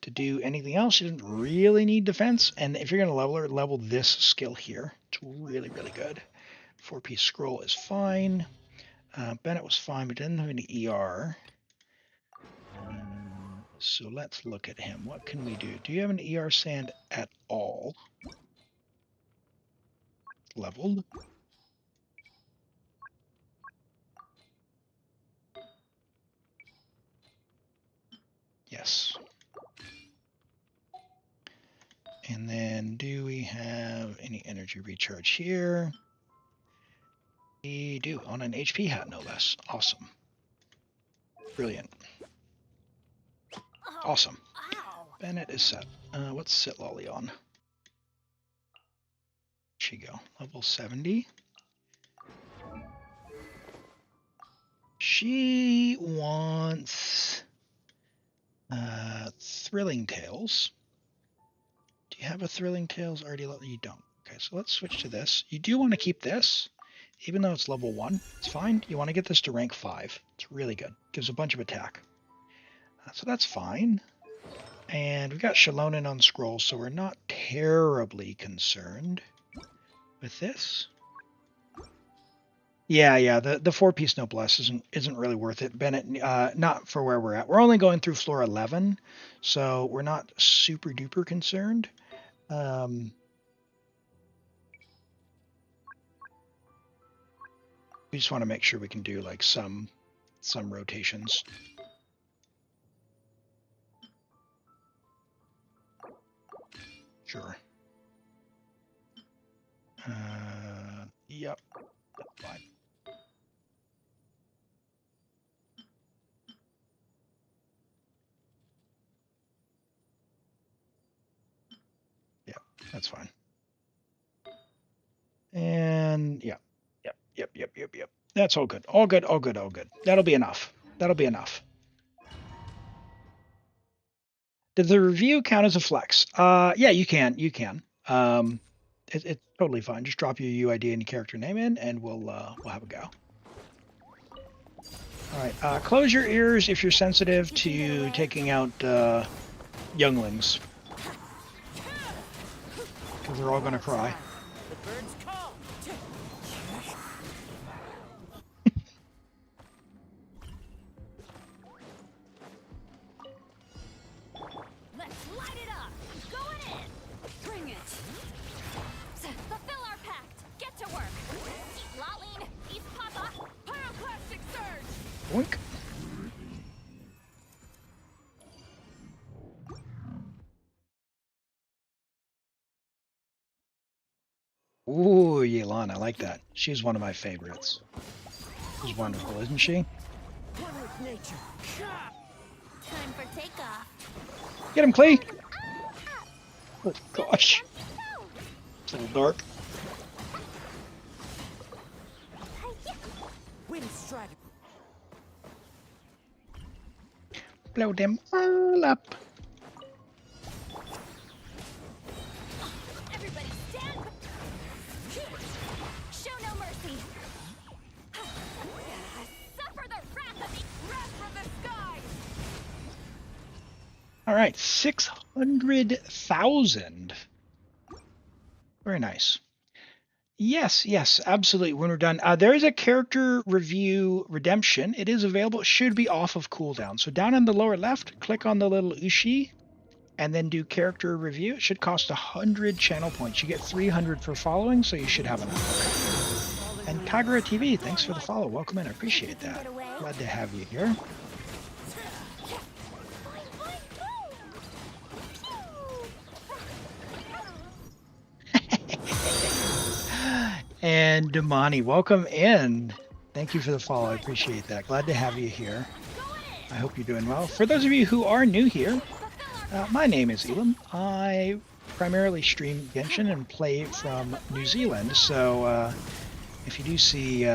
to do anything else. She doesn't really need defense. And if you're going to level her, level this skill here. It's really, really good. 4-piece scroll is fine. Bennett was fine, but didn't have any ER. So let's look at him. What can we do? Do you have an ER sand at all? Leveled. Yes. And then do we have any energy recharge here? We do, on an HP hat, no less. Awesome. Brilliant. Awesome. Bennett is set. What's Sit Lolly on? She go. Level 70. She wants Thrilling Tales. Do you have a Thrilling Tales already? You don't. Okay, so let's switch to this. You do want to keep this, even though it's level 1. It's fine. You want to get this to rank 5. It's really good. Gives a bunch of attack. So that's fine. And we've got Shalonin on scroll, so we're not terribly concerned with this. Yeah, the 4-piece noblesse isn't really worth it. Bennett, not for where we're at. We're only going through floor 11, so we're not super duper concerned. We just want to make sure we can do like some rotations. Sure. Yep. That's fine. Yeah, that's fine. And yeah. Yep. That's all good. All good. That'll be enough. Does the review count as a flex? Yeah, you can. It's totally fine. Just drop your UID and your character name in, and we'll have a go. All right. Close your ears if you're sensitive to taking out younglings, because they're all going to cry. Boink. Ooh, Yelan, I like that. She's one of my favorites. She's wonderful, isn't she? One with nature. Time for takeoff. Get him, Klee! Oh gosh, it's a little dark. Wind strike. Blow them all up. Everybody stand. Show no mercy. Suffer the wrath of the Wrath from the sky. All right, 600,000. Very nice. Yes, yes, absolutely. When we're done, there is a character review redemption. It is available. It should be off of cooldown. So down in the lower left, click on the little Ushi, and then do character review. It should cost 100 channel points. You get 300 for following, so you should have enough. And Kagura TV, thanks for the follow. Welcome in. I appreciate that. Glad to have you here. And Damani, welcome in. Thank you for the follow. I appreciate that. Glad to have you here. I hope you're doing well. For those of you who are new here, my name is Elam. I primarily stream Genshin and play from New Zealand. So if you do see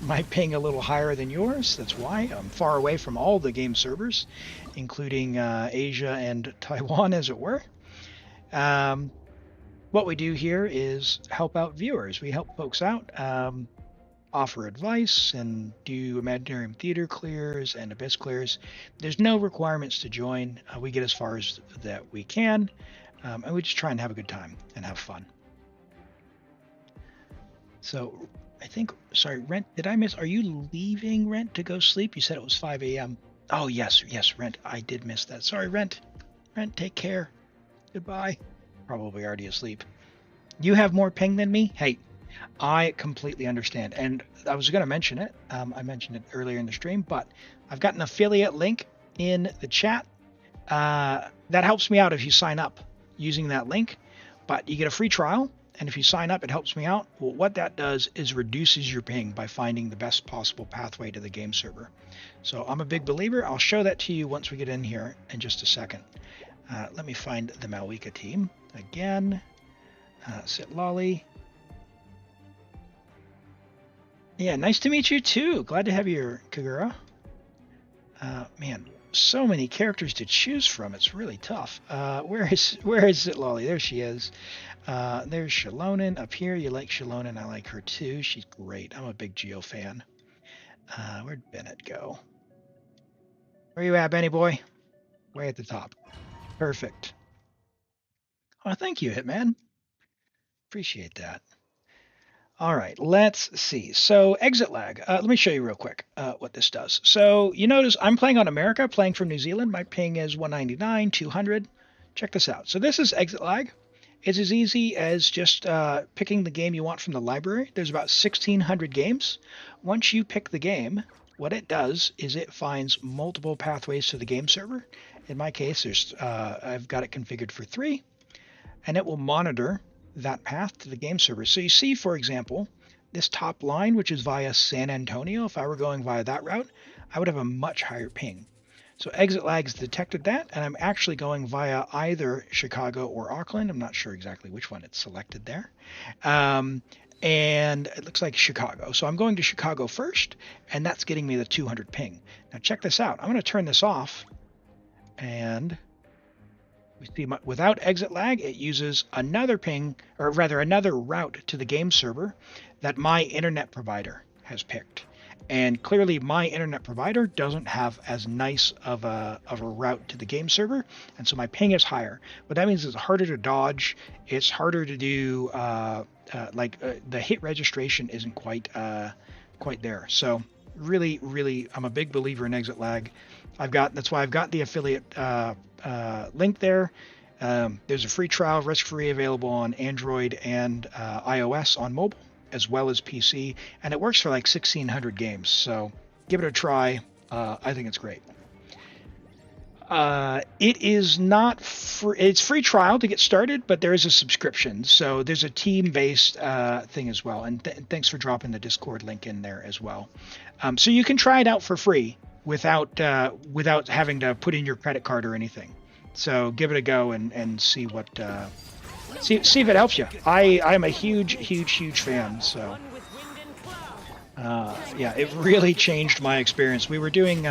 my ping a little higher than yours, that's why. I'm far away from all the game servers, including Asia and Taiwan, as it were. What we do here is help out viewers. We help folks out, offer advice, and do Imaginarium Theater clears and Abyss clears. There's no requirements to join. We get as far as that we can, and we just try and have a good time and have fun. So I think, sorry, Rent, did I miss? Are you leaving, Rent, to go sleep? You said it was 5 a.m. Oh, yes, Rent. I did miss that. Sorry, Rent. Rent, take care. Goodbye. Probably already asleep. You have more ping than me? Hey, I completely understand. And I was going to mention it. I mentioned it earlier in the stream, but I've got an affiliate link in the chat. That helps me out if you sign up using that link. But you get a free trial. And if you sign up, it helps me out. Well, what that does is reduces your ping by finding the best possible pathway to the game server. So I'm a big believer. I'll show that to you once we get in here in just a second. Let me find the Malwika team again. Sit Lolly. Yeah, nice to meet you too. Glad to have you here, Kagura. Man, so many characters to choose from. It's really tough. Where is Sit Lolly? There she is. There's Shalonen up here. You like Shalonen? I like her too. She's great. I'm a big Geo fan. Where'd Bennett go? Where you at, Benny boy? Way at the top. Perfect. Oh, thank you, Hitman. Appreciate that. All right, let's see. So exit lag. Let me show you real quick what this does. So you notice I'm playing on America, playing from New Zealand. My ping is 199, 200. Check this out. So this is exit lag. It's as easy as just picking the game you want from the library. There's about 1,600 games. Once you pick the game, what it does is it finds multiple pathways to the game server. In my case, there's I've got it configured for 3, and it will monitor that path to the game server. So you see, for example, this top line, which is via San Antonio. If I were going via that route, I would have a much higher ping. So exit lag has detected that, and I'm actually going via either Chicago or Auckland. I'm not sure exactly which one it's selected there. And it looks like Chicago. So I'm going to Chicago first, and that's getting me the 200 ping. Now check this out. I'm going to turn this off. And we see without exit lag, it uses another ping, or rather another route to the game server that my internet provider has picked. And clearly my internet provider doesn't have as nice of a route to the game server, and so my ping is higher. What that means is it's harder to dodge, it's harder to do, the hit registration isn't quite there. So really, I'm a big believer in exit lag. That's why I've got the affiliate link there. There's a free trial, risk-free, available on Android and iOS on mobile, as well as PC, and it works for like 1,600 games. So give it a try. I think it's great. It is not free. It's free trial to get started, but there is a subscription. So there's a team-based thing as well. And thanks for dropping the Discord link in there as well. So you can try it out for free without having to put in your credit card or anything. So give it a go and see what see if it helps you. I'm a huge fan. So yeah, it really changed my experience. We were doing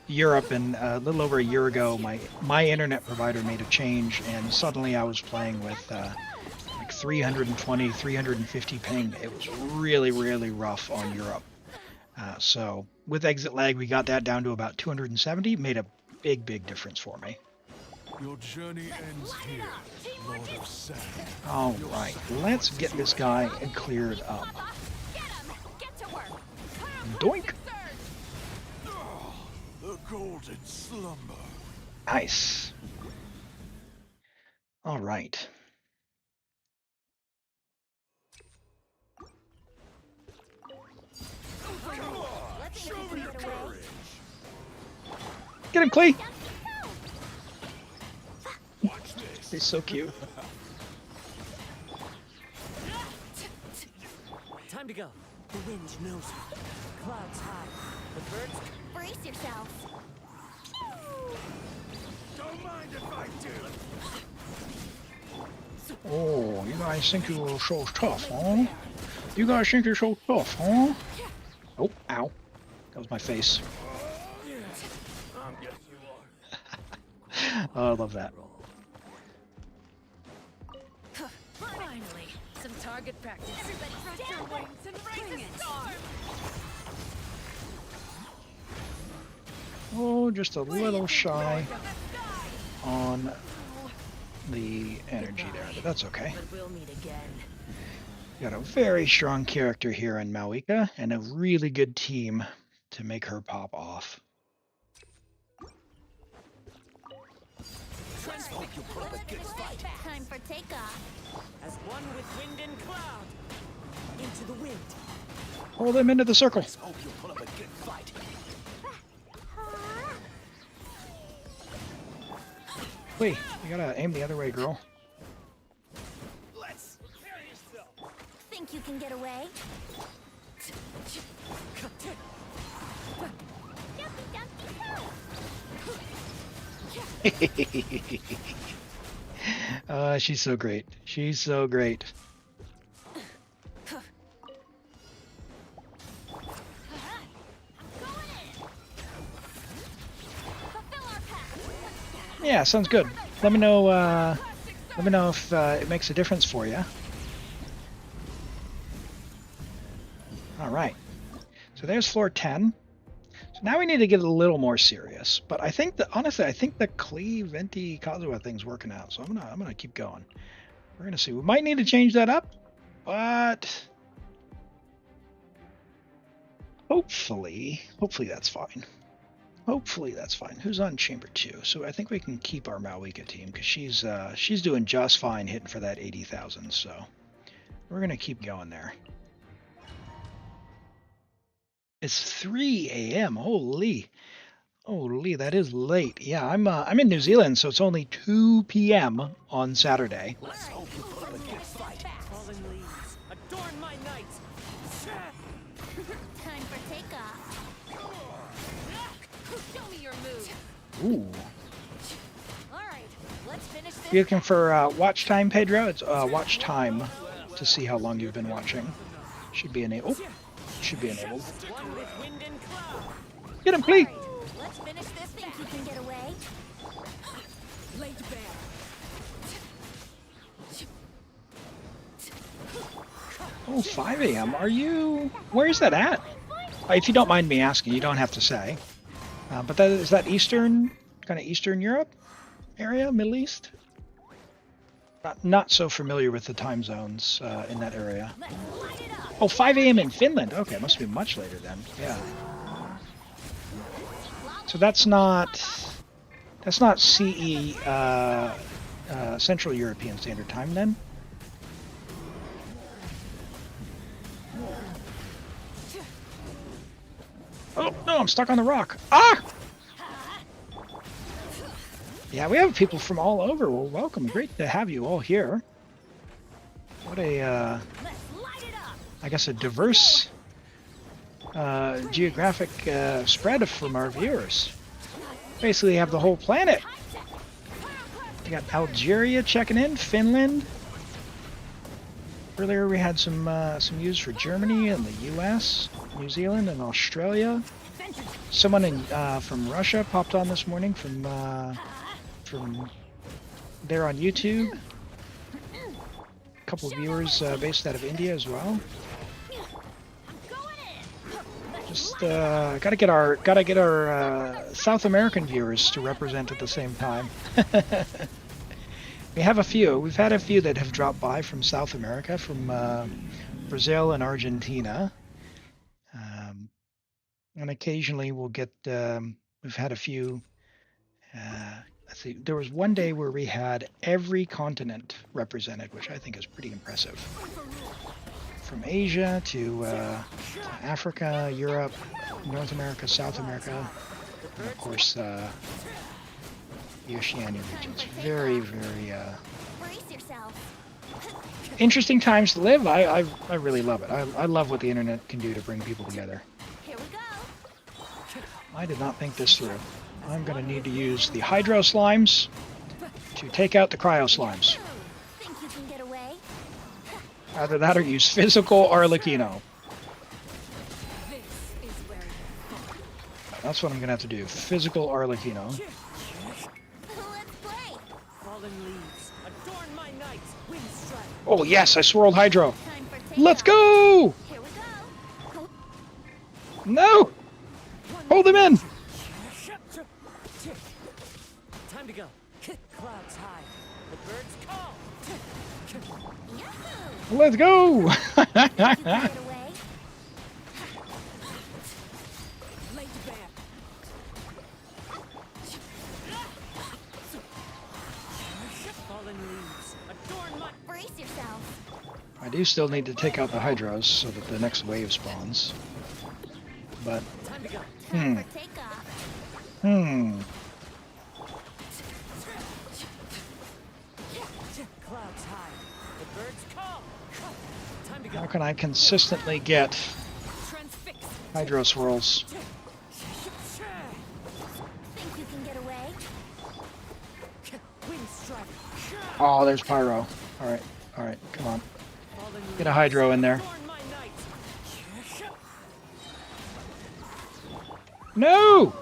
Europe, and a little over a year ago, my internet provider made a change, and suddenly I was playing with like 320, 350 ping. It was really rough on Europe. So with exit lag, we got that down to about 270. Made a big difference for me. Your journey ends here, Lord of Sand. All right, let's get this guy cleared up. Doink. The golden slumber. Nice. All right. Get him, Clee. He's so cute. Time to go. The wind knows me. Clouds high. The birds. Brace yourself. Don't mind if I do. Oh, you guys think you're so tough, huh? You guys think you're so tough, huh? Oh, ow. That was my face. Oh, I love that. Finally, some target practice. Everybody stretch your wings and Bring it. Oh, just a little shy on the energy there, but that's okay. But we'll meet again. Got a very strong character here in Malika, and a really good team to make her pop off. Time for takeoff. As one with wind and cloud. Into the wind. Pull them into the circle. Hope you'll put up a good fight. Wait, you gotta aim the other way, girl. Let's prepare yourself. Think you can get away? She's so great. She's so great. Yeah, sounds good. Let me know. Let me know if it makes a difference for you. All right. So there's floor 10. So now we need to get a little more serious. But I think that honestly, I think the Klee Venti Kazuha thing's working out. So I'm gonna keep going. We're gonna see. We might need to change that up, but hopefully that's fine. Hopefully that's fine. Who's on chamber 2? So I think we can keep our Malika team because she's doing just fine hitting for that 80,000. So we're gonna keep going there. It's 3 a.m. Holy, that is late. Yeah, I'm in New Zealand, so it's only 2 p.m. on Saturday. Let's hope you put up a good fight. Fallen leaves. Adorn my night. Time for takeoff. Show me your move. Ooh. All right, let's finish this. You looking for watch time, Pedro? It's watch time to see how long you've been watching. Should be enabled. Should be enabled. One with wind and cloud. Get him, please. Let's finish this. Think you can get away? Laid bare. Oh, 5 a.m. Are you? Where is that at? If you don't mind me asking, you don't have to say. But is that Eastern, kind of Eastern Europe area, Middle East? Not so familiar with the time zones in that area. Oh, 5 a.m. in Finland. Okay, it must be much later then. Yeah. So that's not CE Central European Standard Time then. Oh no, I'm stuck on the rock. Ah! Yeah, we have people from all over. Well, welcome. Great to have you all here. What a, I guess, a diverse geographic spread from our viewers. Basically, have the whole planet. We got Algeria checking in, Finland. Earlier, we had some views for Germany and the U.S., New Zealand, and Australia. Someone from Russia popped on this morning from there on YouTube. A couple of viewers based out of India as well. Just gotta get our South American viewers to represent at the same time. We have a few. We've had a few that have dropped by from South America, from Brazil and Argentina, and occasionally we'll get. We've had a few. Let's see. There was one day where we had every continent represented, which I think is pretty impressive. From Asia to Africa, Europe, North America, South America, and of course the Oceania regions. Very, very interesting times to live. I really love it. I love what the internet can do to bring people together. Here we go. I did not think this through. I'm going to need to use the Hydro Slimes to take out the Cryo Slimes. Think you can get away? Either that or use Physical Arlecchino. That's what I'm going to have to do. Physical Arlecchino. Let's play. Fallen leaves adorn my night. Wind strike. Oh yes, I swirled Hydro. Time for Let's takeoff. go! Here we go. No! Hold him in! Time to go. Clouds high. The birds call. Yahoo! Let's go! You can get away? Laid bare. Fallen leaves adorn my. Brace yourselves. I do still need to take out the Hydros so that the next wave spawns. But, Time to go. Time for takeoff. Clouds high. The birds call. Time to go. How can I consistently get Transfix. Hydro Swirls? Think you can get away? Wind strike. Oh, there's Pyro. Alright, come on. Fallen Get a Hydro in there. adorn my night. No!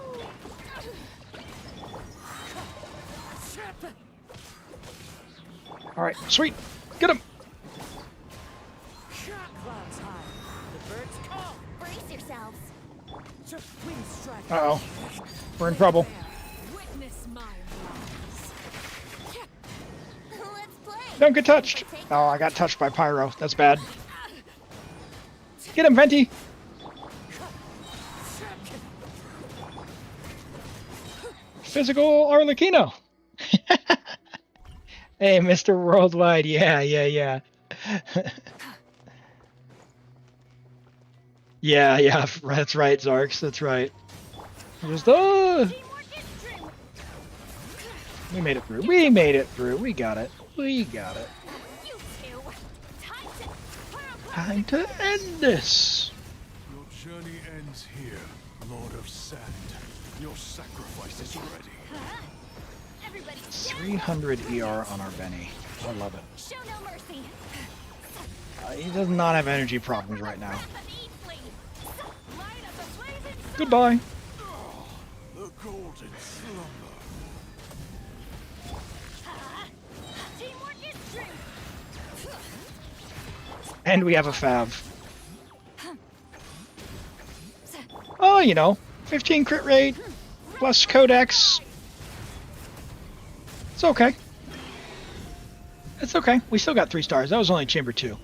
Alright, sweet! Get him! Clouds high. The birds call. Brace yourselves. Wind strike. Uh-oh. We're in trouble. Witness my rise. Let's play. Don't get touched! Oh, I got touched by Pyro. That's bad. Get him, Venti! Physical Arlecchino! Hey, Mr. Worldwide. Yeah. yeah, that's right, Zarks. That's right. Just, we made it through. We made it through. We got it. We got it. You two. Time to end this. Your journey ends here, Lord of Sand. Your sacrifice is ready. Everybody, 300 ER on our Benny. I love it. show no mercy. He does not have energy problems right now. Easily. Light up a blazing Goodbye. The golden slumber. teamwork is true. And we have a Fav. Oh, you know, 15 crit rate plus Codex. It's okay. It's okay. We still got 3 stars. That was only Chamber 2.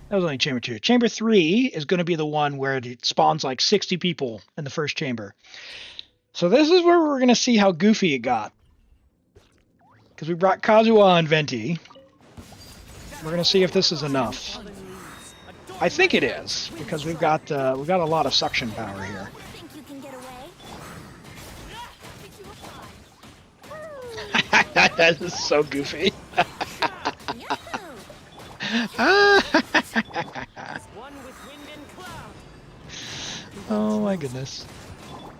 That was only Chamber 2. Chamber 3 is going to be the one where it spawns like 60 people in the first chamber. So this is where we're going to see how goofy it got. Because we brought Kazuha and Venti. We're going to see if this is enough. I think it is, because we've got a lot of suction power here. Think you can get away? That is so goofy. Yahoo! As one with wind and cloud. Oh my goodness.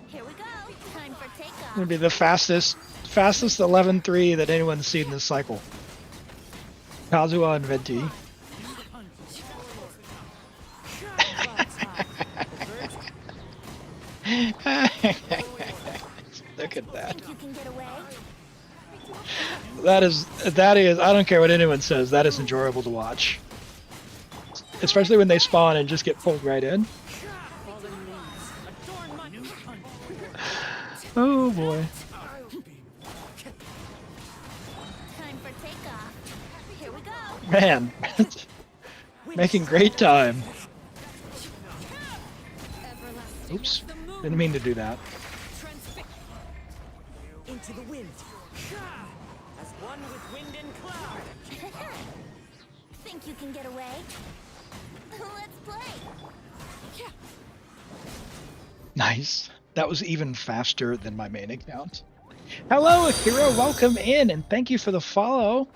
Here we go. Time for takeoff. Gonna be the fastest 11-3 that anyone's seen this cycle. Kazuha and Venti. Clouds high. The birds Look at that. Think you can get away? That is, I don't care what anyone says, that is enjoyable to watch. Especially when they spawn and just get pulled right in. fallen leaves. Adorn my Oh boy. Time for takeoff. Here we go. Man. Making great time. Everlasting. Oops. Didn't mean to do that. into the wind. As one with wind and cloud. Think you can get away? Let's play. Nice. That was even faster than my main account. Hello, Akira. Welcome in, and thank you for the follow.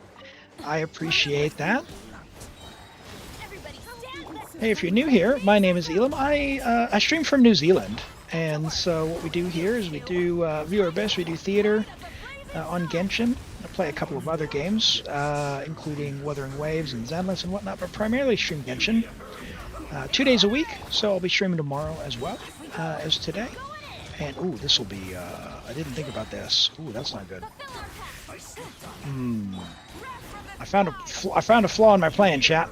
I appreciate that. Everybody stand back. Hey, if you're new here, my name is Elam. I stream from New Zealand, and so what we do here is we do viewer best. We do theater on Genshin. I play a couple of other games, including Wuthering Waves and Zenless and whatnot, but primarily stream Genshin 2 days a week. So I'll be streaming tomorrow as well as today. And ooh, this will be. I didn't think about this. Ooh, that's not good. I found a flaw in my plan, chat.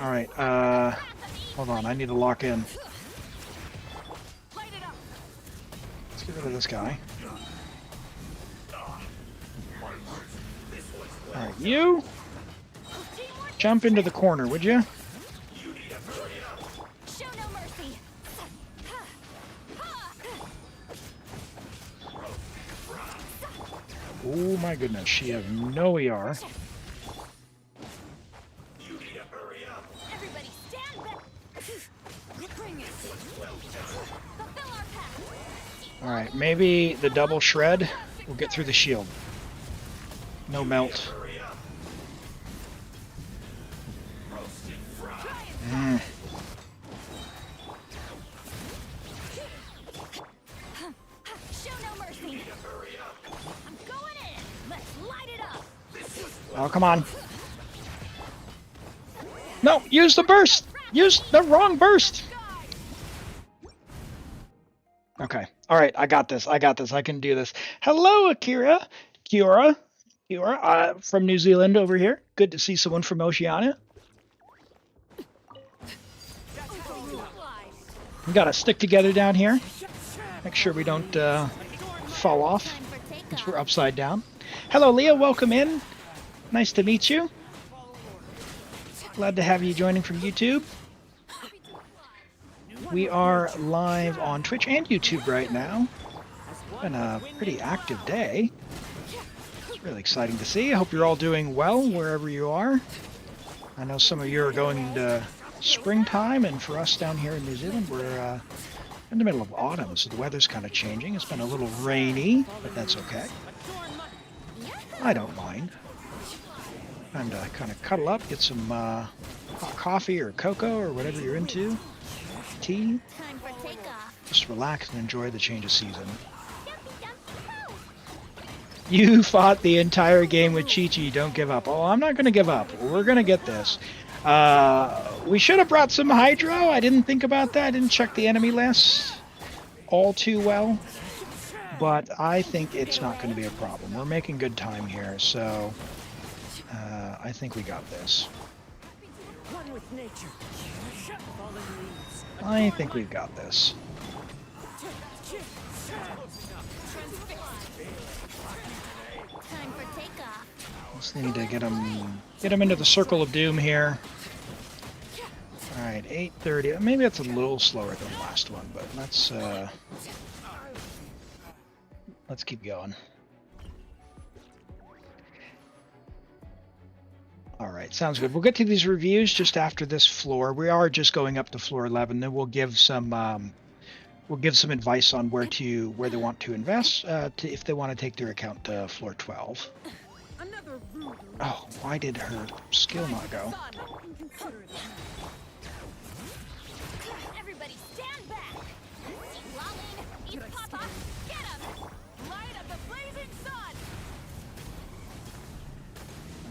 All right. Hold on. I need to lock in. Let's get rid of this guy. All right, you jump into the corner, would you? Show no mercy. Oh my goodness, she has no ER. Everybody stand back. Bring it. Fulfill our path. All right, maybe the double shred will get through the shield. No melt. Mm. Show no mercy. I'm going in. Let's light it up. Oh, come on. No, use the burst! Use the wrong burst! Okay. All right, I got this. I can do this. Hello, Akira. Kiora. From New Zealand over here. Good to see someone from Oceania. We gotta stick together down here. Make sure we don't fall off Time for since takeoff. we're upside down. Hello, Leah. Welcome in. Nice to meet you. Glad to have you joining from YouTube. We are live on Twitch and YouTube right now. Been a pretty active day. It's really exciting to see. I hope you're all doing well wherever you are. I know some of you are going into springtime, and for us down here in New Zealand, we're in the middle of autumn, so the weather's kind of changing. It's been a little rainy, but that's okay. I don't mind. Time to kind of cuddle up, get some hot coffee or cocoa or whatever you're into. Tea. Time for takeoff. Just relax and enjoy the change of season. Dumpy, dumpy, poo. You fought the entire game with Chi-Chi. Don't give up. Oh, I'm not going to give up. We're going to get this. We should have brought some Hydro. I didn't think about that. I didn't check the enemy list all too well. But I think it's not going to be a problem. We're making good time here, so I think we got this. One with nature. Fallen leaves. I think we've got this. Time for takeoff. Just need to get them into the circle of doom here. All right, 8:30. Maybe that's a little slower than the last one, but let's keep going. All right, sounds good. We'll get to these reviews just after this floor. We are just going up to floor 11. Then we'll give some we'll give some advice on where they want to invest if they want to take their account to floor 12. Oh, why did her skill not go? Everybody stand back. Lolling, eat Papa, get him. Light up the blazing sun.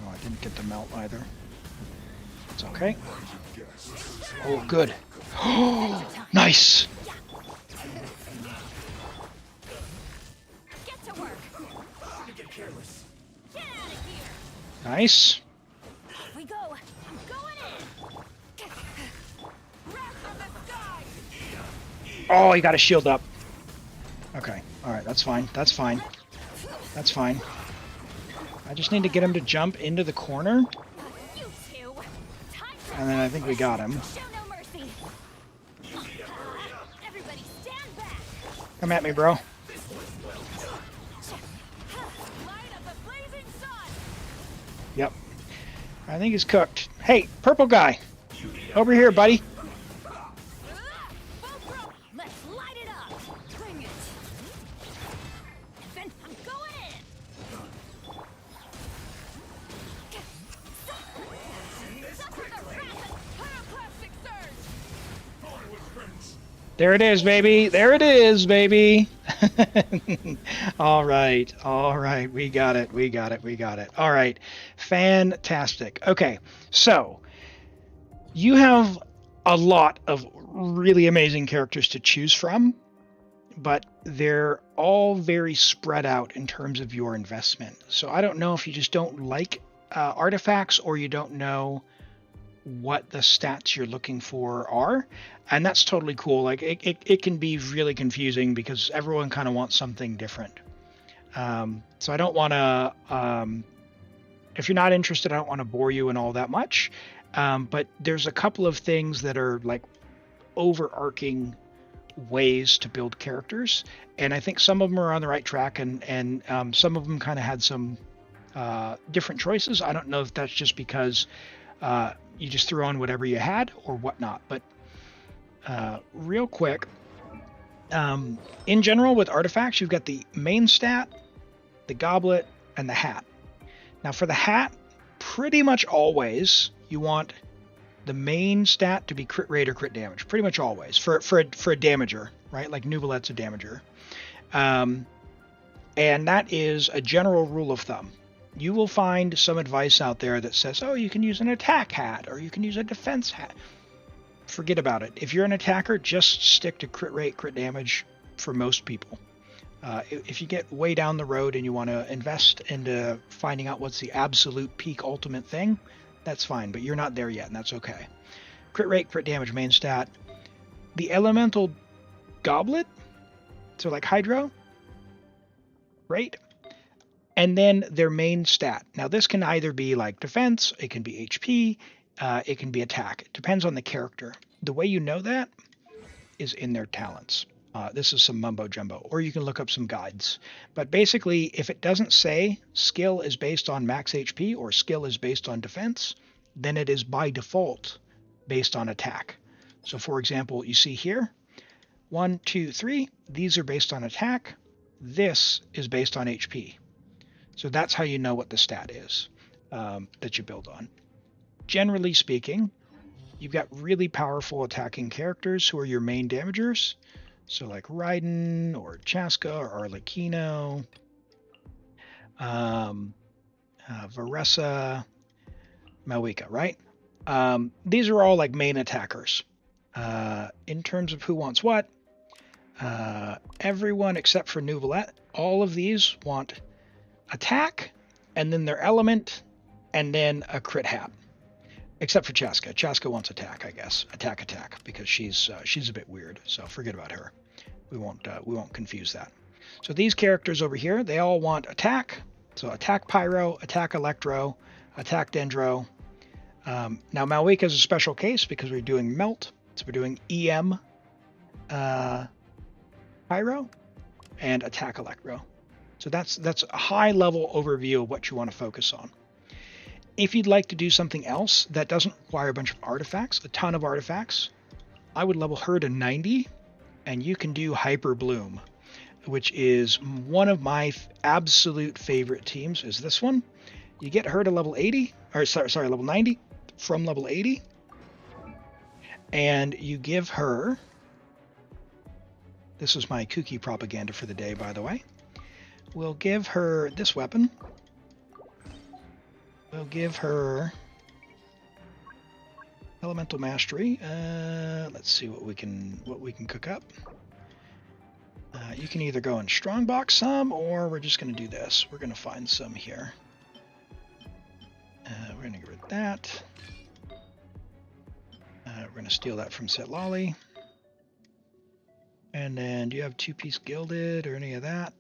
Oh, I didn't get the melt either. It's okay. Oh, good. Nice. Get to work. Get careless. Get out of here. Nice. Here we go. I'm going in. Wrath from the sky. Oh, he got a shield up. Okay. All right. That's fine. That's fine. That's fine. I just need to get him to jump into the corner. You two. And then I think we got him. Show no mercy. Everybody stand back. Come at me, bro. Light up the blazing sun. Yep. I think he's cooked. Hey, purple guy. Over here, buddy. Let's light it up. Bring it. Then I'm going in. Suffer the wrath of pyroclastic surge. There it is, baby. There it is, baby. All right. All right. We got it. We got it. We got it. All right. Fantastic. Okay. So you have a lot of really amazing characters to choose from, but they're all very spread out in terms of your investment. So I don't know if you just don't like artifacts or you don't know what the stats you're looking for are, and that's totally cool. Like it can be really confusing because everyone kind of wants something different. So I don't want to if you're not interested, I don't want to bore you in all that much, but there's a couple of things that are like overarching ways to build characters, and I think some of them are on the right track, and some of them kind of had some different choices. I don't know if that's just because you just threw on whatever you had or whatnot, but real quick, in general with artifacts, you've got the main stat, the goblet, and the hat. Now for the hat, pretty much always you want the main stat to be crit rate or crit damage, pretty much always for a damager, right? Like Neuvillette a damager, and that is a general rule of thumb. You will find some advice out there that says, oh, you can use an attack hat or you can use a defense hat. Forget about it. If you're an attacker, just stick to crit rate, crit damage for most people. If you get way down the road and you want to invest into finding out what's the absolute peak ultimate thing, that's fine, but you're not there yet, and that's okay. Crit rate, crit damage, main stat. The elemental goblet, so like Hydro, right? And then their main stat. Now this can either be like defense, it can be HP, it can be attack. It depends on the character. The way you know that is in their talents. This is some mumbo jumbo, or you can look up some guides. But basically, if it doesn't say skill is based on max HP or skill is based on defense, then it is by default based on attack. So for example, you see here, 1, 2, 3, these are based on attack. This is based on HP. So that's how you know what the stat is that you build on. Generally speaking, you've got really powerful attacking characters who are your main damagers. So like Raiden or Chaska or Arlecchino, Varessa, Malwika, right? These are all like main attackers. In terms of who wants what, everyone except for Neuvillette, all of these want attack, and then their element, and then a crit hat. Except for Chaska. Chaska wants attack, I guess. Attack, because she's a bit weird. So forget about her. We won't confuse that. So these characters over here, they all want attack. So attack Pyro, attack Electro, attack Dendro. Now Malwika is a special case because we're doing Melt. So we're doing EM Pyro and attack Electro. So that's a high level overview of what you want to focus on. If you'd like to do something else that doesn't require a bunch of artifacts, a ton of artifacts, I would level her to 90 and you can do Hyper Bloom, which is one of my absolute favorite teams. Is this one? You get her to level 80, or sorry, level 90 from level 80, and you give her. This is my kooky propaganda for the day, by the way. We'll give her this weapon. We'll give her Elemental Mastery. Let's see what we can cook up. You can either go and strongbox some, or we're just going to do this. We're going to find some here. We're going to get rid of that. We're going to steal that from Setlali. And then, do you have two-piece gilded or any of that?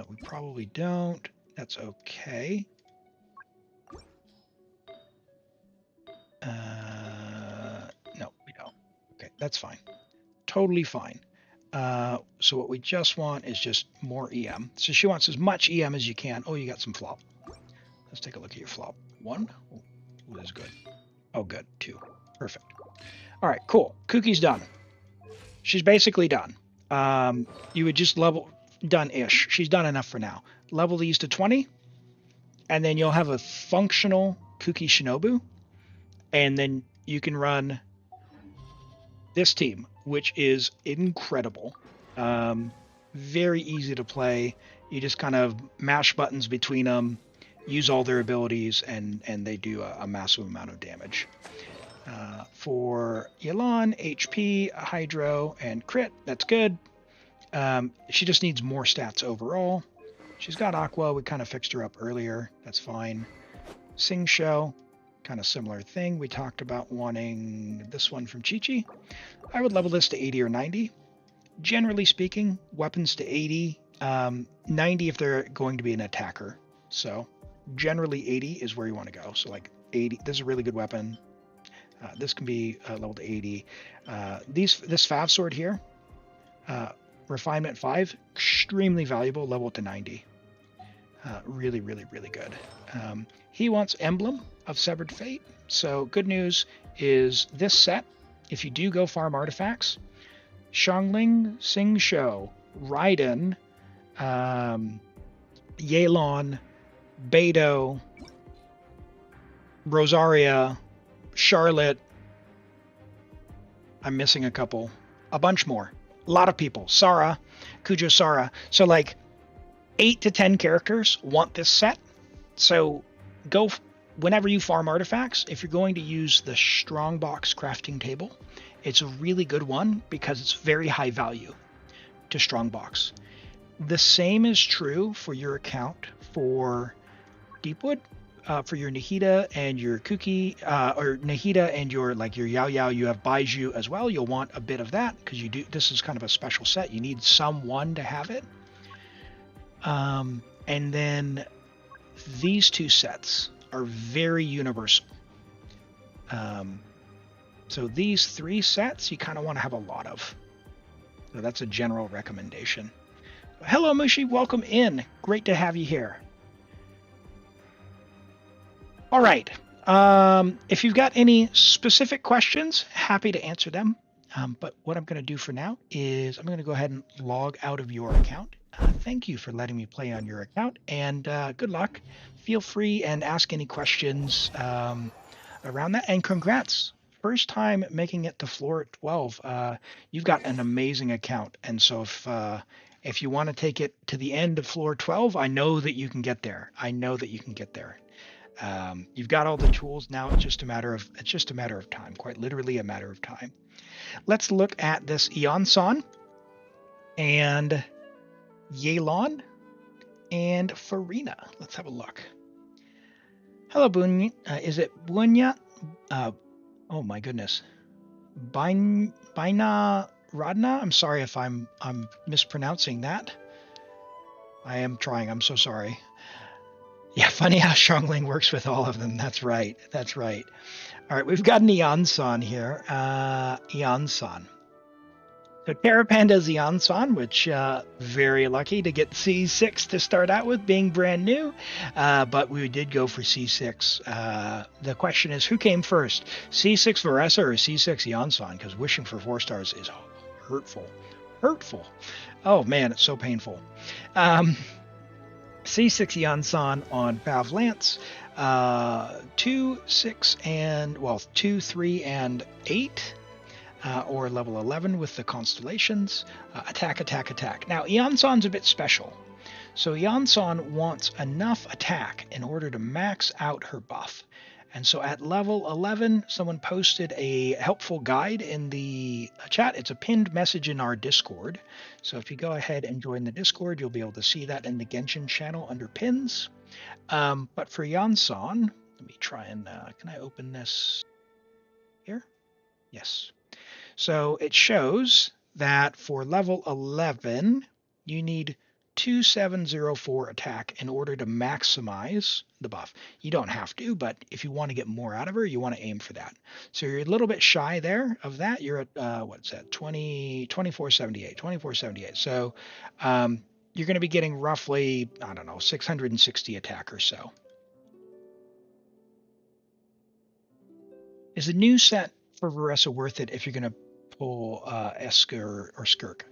We probably don't. That's okay. No, we don't. Okay, that's fine. Totally fine. So what we just want is just more EM. So she wants as much EM as you can. Oh, you got some flop. Let's take a look at your flop. 1. Oh, that's good. Oh, good. 2. Perfect. All right, cool. Cookie's done. She's basically done. You would just level done-ish. She's done enough for now. Level these to 20, and then you'll have a functional Kooky Shinobu, and then you can run this team, which is incredible. Very easy to play. You just kind of mash buttons between them, use all their abilities, and they do a massive amount of damage. For Yelan, HP, Hydro, and Crit, that's good. She just needs more stats overall. She's got Aqua. We kind of fixed her up earlier. That's fine. Sing Show, kind of similar thing. We talked about wanting this one from Chi-Chi. I would level this to 80 or 90. Generally speaking, weapons to 80, 90 if they're going to be an attacker. So generally 80 is where you want to go. So like 80, this is a really good weapon. This can be leveled to 80. This Fav sword here, Refinement 5, extremely valuable, level to 90. Really, really, really good. He wants Emblem of Severed Fate. So good news is this set, if you do go farm artifacts, Xiangling, Sing Shou, Raiden, Yelan, Beidou, Rosaria, Charlotte, I'm missing a couple, a bunch more, a lot of people, Sara, Kujo Sara. So like 8 to 10 characters want this set. So go whenever you farm artifacts, if you're going to use the Strongbox crafting table, it's a really good one because it's very high value to Strongbox. The same is true for your account for Deepwood. For your Nahida and your Kooky, or Nahida and your Yao Yao, you have Baiju as well. You'll want a bit of that because you do. This is kind of a special set. You need someone to have it. And then these two sets are very universal. So these 3 sets you kind of want to have a lot of. So that's a general recommendation. Hello, Mushi. Welcome in. Great to have you here. All right. If you've got any specific questions, happy to answer them. But what I'm going to do for now is I'm going to go ahead and log out of your account. Thank you for letting me play on your account, and good luck. Feel free and ask any questions around that. And congrats. First time making it to floor 12. You've got an amazing account. And so if you want to take it to the end of floor 12, I know that you can get there. You've got all the tools now. It's just a matter of time, quite literally a matter of time. Let's look at this Eon-san and Yelan and Farina. Let's have a look. Hello, Bunya. Is it Bunya? Oh my goodness. Baina Radna? I'm sorry if I'm mispronouncing that. I am trying. I'm so sorry. Yeah, funny how Xiangling works with all of them. That's right. All right, we've got an Eon-san here. Eon-san. So Terrapanda's Eon-san, which very lucky to get C6 to start out with, being brand new. But we did go for C6. The question is, who came first? C6 Varesa or C6 Eon-san? Because wishing for 4 stars is hurtful. hurtful. Oh man, it's so painful. C6 Yansan on Pav Lance. 2, 6, and 2, 3, and 8. Or level 11 with the constellations. Attack, attack, attack. Now, Yansan's a bit special. So Yansan wants enough attack in order to max out her buff. And so at level 11, someone posted a helpful guide in the chat. It's a pinned message in our Discord. So if you go ahead and join the Discord, you'll be able to see that in the Genshin channel under pins. But for Yansan, let me try and, can I open this here? Yes. So it shows that for level 11, you need 2704 attack in order to maximize the buff. You don't have to, but if you want to get more out of her, you want to aim for that. So you're a little bit shy there of that. You're at, what's that, 2478. So you're going to be getting roughly, I don't know, 660 attack or so. Is the new set for Veressa worth it if you're going to pull Esker or Skirk?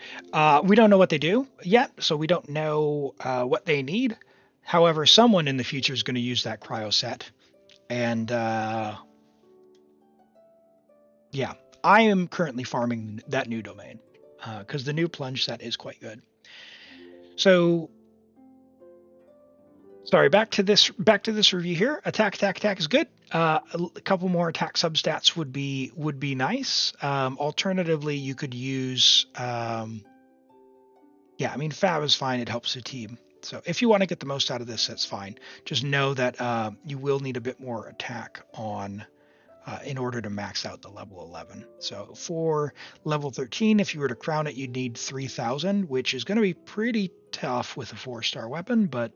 We don't know what they do yet, so we don't know what they need. However, someone in the future is going to use that cryo set. And yeah, I am currently farming that new domain because the new plunge set is quite good. So sorry, back to this review here. Attack is good. A couple more attack substats would be nice. Alternatively, you could use yeah, I mean, Fab is fine. It helps the team. So if you want to get the most out of this, that's fine. Just know that you will need a bit more attack on in order to max out the level 11. So for level 13, if you were to crown it, you'd need 3,000, which is going to be pretty tough with a 4-star weapon, but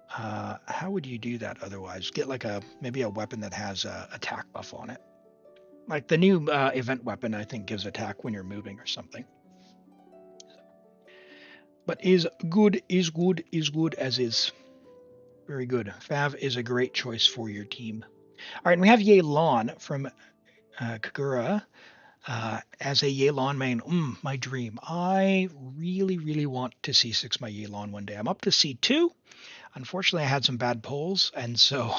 how would you do that otherwise? Get like maybe a weapon that has a attack buff on it. Like the new event weapon, I think, gives attack when you're moving or something. But is good as is. Very good. Fav is a great choice for your team. All right, and we have Yelan from Kagura as a Yelan main. My dream. I really want to C6 my Yelan one day. I'm up to C2. Unfortunately, I had some bad pulls, and so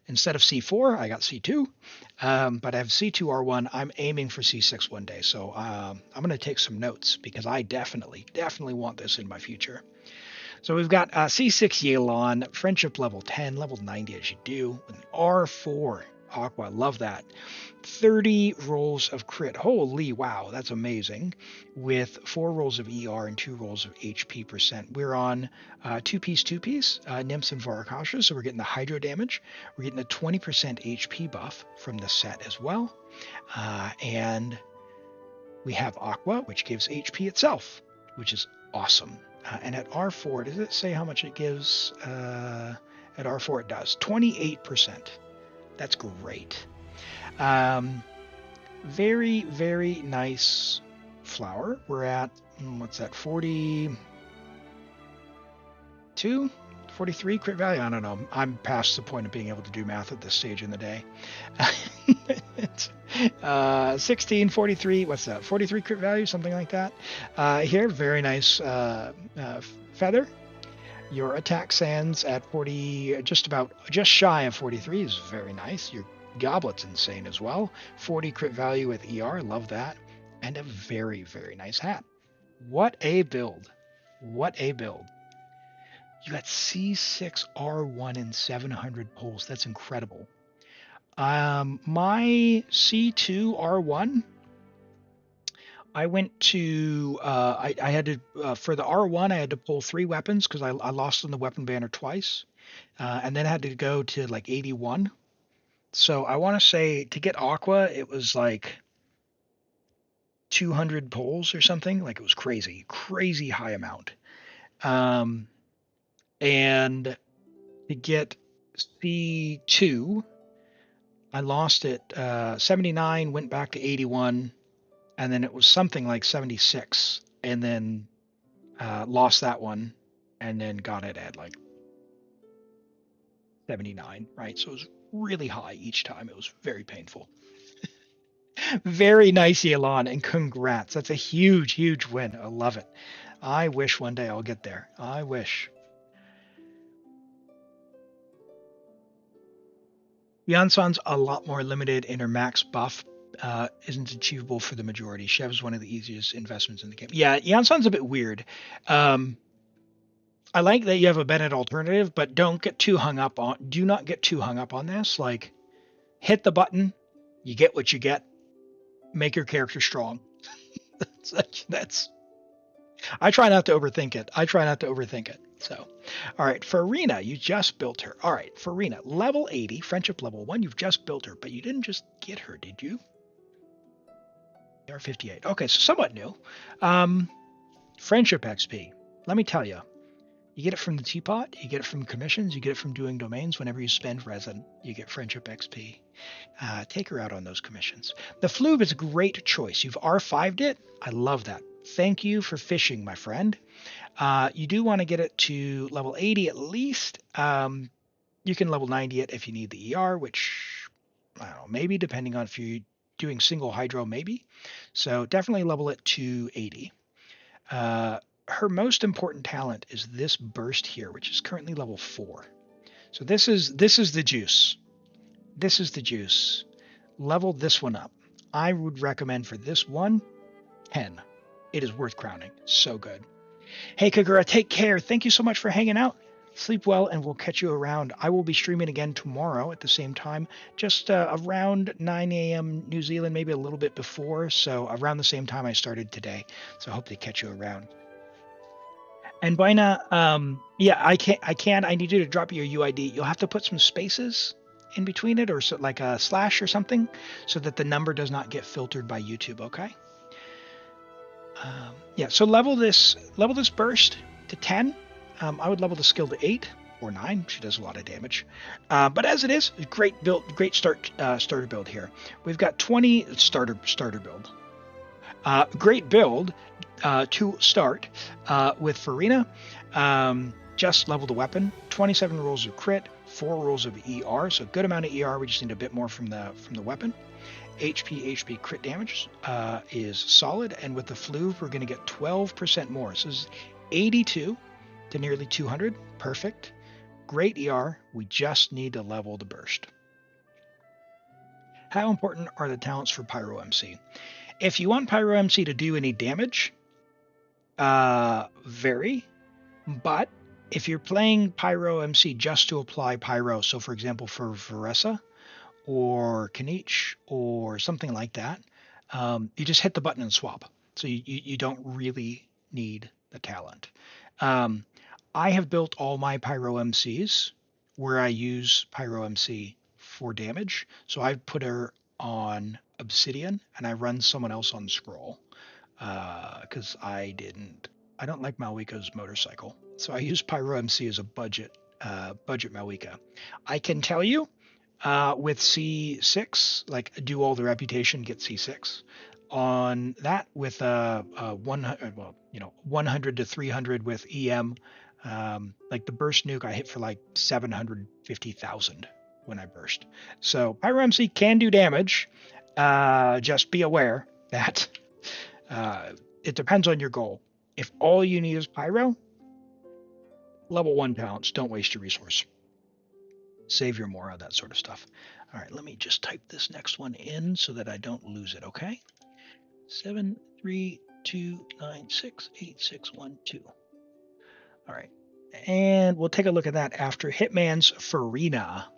instead of C4, I got C2. But I have C2 R1. I'm aiming for C6 one day, so I'm going to take some notes because I definitely want this in my future. So we've got C6 Yelan, friendship level 10, level 90 as you do, with an R4 Aqua. Love that. 30 rolls of crit. Holy wow, that's amazing. With 4 rolls of ER and 2 rolls of HP percent. We're on 2-piece, Nymphs and Varakasha, so we're getting the Hydro damage. We're getting a 20% HP buff from the set as well. And we have Aqua, which gives HP itself, which is awesome. And at R4, does it say how much it gives? At R4 it does. 28%. That's great. Very, very nice flower. We're at, what's that, 42? 43 crit value? I don't know. I'm past the point of being able to do math at this stage in the day. 16, 43, what's that? 43 crit value, something like that. Here, very nice feather. Your attack sands at 40, just shy of 43 is very nice. Your goblet's insane as well. 40 crit value with ER, love that. And a very, very nice hat. What a build. What a build. You got C6 R1 and 700 pulls. That's incredible. My C2 R1, I went to, I had to, for the R1, I had to pull 3 weapons because I lost on the weapon banner twice. And then I had to go to like 81. So I want to say to get Aqua, it was like 200 pulls or something. Like it was crazy high amount. And to get C2, I lost it 79, went back to 81, and then it was something like 76, and then lost that one, and then got it at like 79, right? So it was really high each time. It was very painful. Very nice, Elon, and congrats. That's a huge, huge win. I love it. I wish one day I'll get there. I wish. Yansan's a lot more limited in her max buff. Isn't achievable for the majority. Chev's one of the easiest investments in the game. Yeah, Yansan's a bit weird. I like that you have a Bennett alternative, but don't get too hung up on. Do not get too hung up on this. Like, hit the button, you get what you get. Make your character strong. that's. I try not to overthink it. So, all right, Farina, you just built her. All right, Farina, level 80, friendship level 1. You've just built her, but you didn't just get her, did you? R58. Okay, so somewhat new. Friendship XP. Let me tell you. You get it from the teapot, you get it from commissions, you get it from doing domains. Whenever you spend resin, you get friendship XP. Take her out on those commissions. The Fluve is a great choice. You've R5'd it. I love that. Thank you for fishing, my friend. You do want to get it to level 80 at least. You can level 90 it if you need the ER, which, I don't know, maybe depending on if you're doing single hydro, maybe. So definitely level it to 80. Her most important talent is this burst here, which is currently level 4. So this is the juice. This is the juice. Level this one up. I would recommend for this one, 10. It is worth crowning. So good. Hey, Kagura, take care. Thank you so much for hanging out. Sleep well, and we'll catch you around. I will be streaming again tomorrow at the same time, just around 9 a.m. New Zealand, maybe a little bit before. So around the same time I started today. So I hope to catch you around. And Bina, yeah, I can. I need you to drop your UID. You'll have to put some spaces in between it, or so, like a slash or something, so that the number does not get filtered by YouTube. Okay. Yeah. So level this burst to 10. I would level the skill to 8 or 9. She does a lot of damage. But as it is, great build, great starter build here. We've got 20 starter build. Great build to start with Farina. Just level the weapon. 27 rolls of crit, 4 rolls of ER, so good amount of ER. We just need a bit more from the weapon. HP crit damage is solid, and with the Fluve, we're going to get 12% more. So this is 82 to nearly 200. Perfect. Great ER. We just need to level the burst. How important are the talents for Pyro MC? If you want Pyro MC to do any damage, vary. But if you're playing Pyro MC just to apply Pyro, so for example for Veressa or Kanich or something like that, you just hit the button and swap. So you don't really need the talent. I have built all my Pyro MCs where I use Pyro MC for damage. So I've put her on Obsidian and I run someone else on Scroll because I don't like Malwika's motorcycle. So I use Pyro MC as a budget Malwika. I can tell you with C6, like do all the reputation, get C6. On that with 100 to 300 with EM, like the burst nuke I hit for like 750,000 when I burst. So Pyro MC can do damage. Just be aware that it depends on your goal. If all you need is Pyro, level 1 talents, don't waste your resource. Save your Mora, that sort of stuff. All right, let me just type this next one in so that I don't lose it, okay? 732968612. All right, and we'll take a look at that after Hitman's Farina.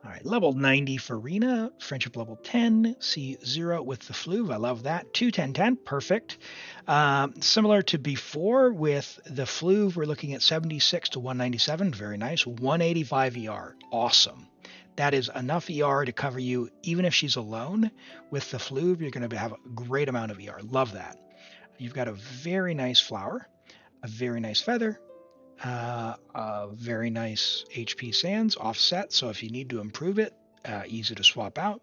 All right, level 90 Farina, friendship level 10, C0 with the Fluve. I love that. 21010, perfect. Similar to before with the Fluve, we're looking at 76 to 197, very nice. 185 ER, awesome. That is enough ER to cover you even if she's alone. With the Fluve, you're going to have a great amount of ER. Love that. You've got a very nice flower, a very nice feather, a very nice HP Sands offset, so if you need to improve it, easy to swap out.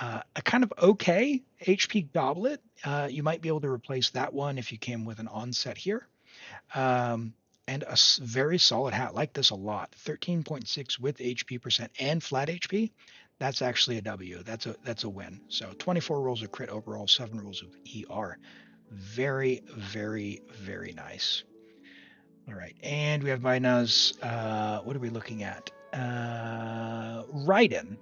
A kind of okay HP Goblet. You might be able to replace that one if you came with an onset here. And a very solid hat. Like this a lot. 13.6 with HP percent and flat HP. That's actually a W. That's a win. So 24 rolls of crit overall, 7 rolls of ER. Very, very, very nice. All right, and we have Vaina's, what are we looking at? Raiden.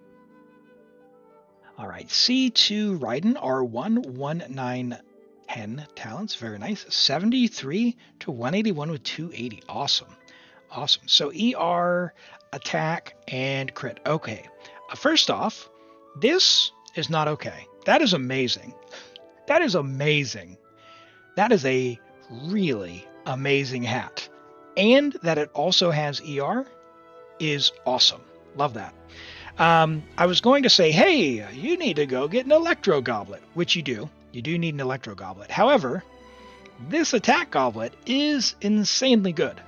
All right, C2 Raiden, R1, 1, 9, 10 talents. Very nice. 73 to 181 with 280. Awesome. Awesome. So ER, attack, and crit. Okay. First off, this is not okay. That is amazing. That is amazing. That is a really amazing hat. And that it also has ER is awesome. Love that. I was going to say, hey, you need to go get an Electro Goblet, which you do. You do need an Electro Goblet. However, this attack goblet is insanely good.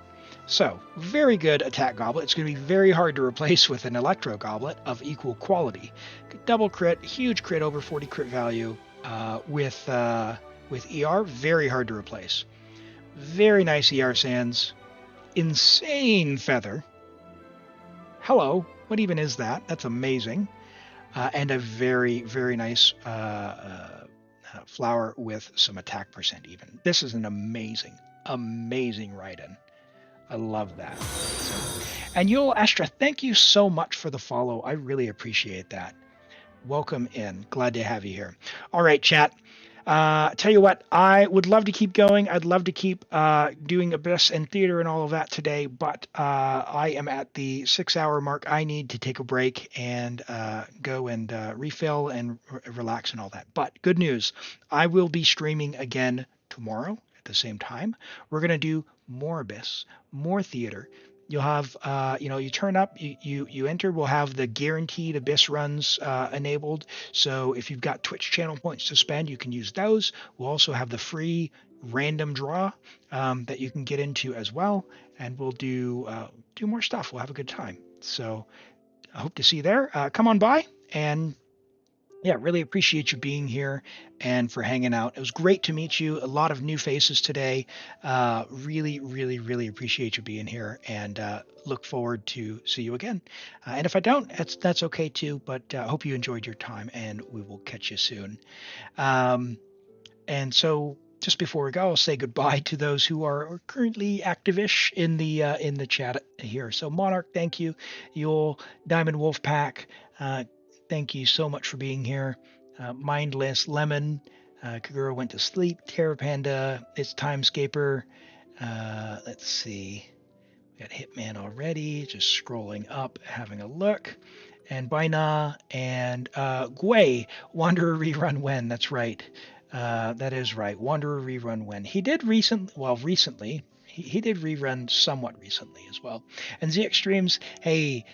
So, very good attack goblet. It's going to be very hard to replace with an Electro Goblet of equal quality. Double crit, huge crit, over 40 crit value with ER. Very hard to replace. Very nice ER Sands. Insane feather. Hello, what even is that? That's amazing. And a very, very nice flower with some attack percent even. This is an amazing, amazing Raiden. I love that. So, and Yul Astra, thank you so much for the follow. I really appreciate that. Welcome in. Glad to have you here. All right, chat. Tell you what, I would love to keep going. I'd love to keep doing Abyss and theater and all of that today, but I am at the 6-hour mark. I need to take a break and go and refill and relax and all that. But good news, I will be streaming again tomorrow at the same time. We're going to do more Abyss, more theater. You'll have, you turn up, you enter, we'll have the guaranteed Abyss runs enabled. So if you've got Twitch channel points to spend, you can use those. We'll also have the free random draw that you can get into as well. And we'll do more stuff. We'll have a good time. So I hope to see you there. Come on by, and yeah, really appreciate you being here and for hanging out. It was great to meet you. A lot of new faces today. Really, really, really appreciate you being here, and look forward to see you again. And if I don't, that's okay too, but I hope you enjoyed your time, and we will catch you soon. And so just before we go, I'll say goodbye to those who are currently active-ish in the chat here. So Monarch, thank you. Yule, Diamond Wolf Pack, thank you so much for being here. Mindless, Lemon, Kagura went to sleep, Terra Panda, it's Timescaper. Let's see. We got Hitman already, just scrolling up, having a look. And Baina and Gwei, Wanderer Rerun When, that's right. That is right. Wanderer Rerun When. He did recently. He did rerun somewhat recently as well. And Z Extremes, hey,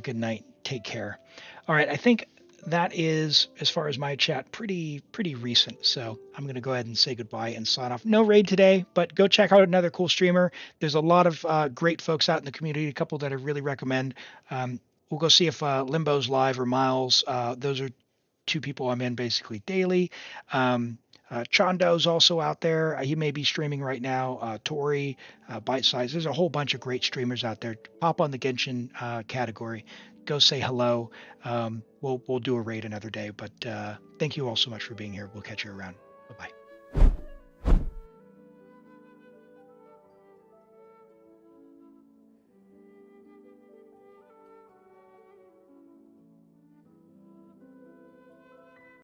good night. Take care. All right, I think that is, as far as my chat, pretty recent. So I'm going to go ahead and say goodbye and sign off. No raid today, but go check out another cool streamer. There's a lot of great folks out in the community, a couple that I really recommend. We'll go see if Limbo's live or Miles. Those are two people I'm in basically daily. Chando's also out there. He may be streaming right now. Tori, Bite Size. There's a whole bunch of great streamers out there. Pop on the Genshin category. Go say hello. We'll do a raid another day. But thank you all so much for being here. We'll catch you around. Bye-bye.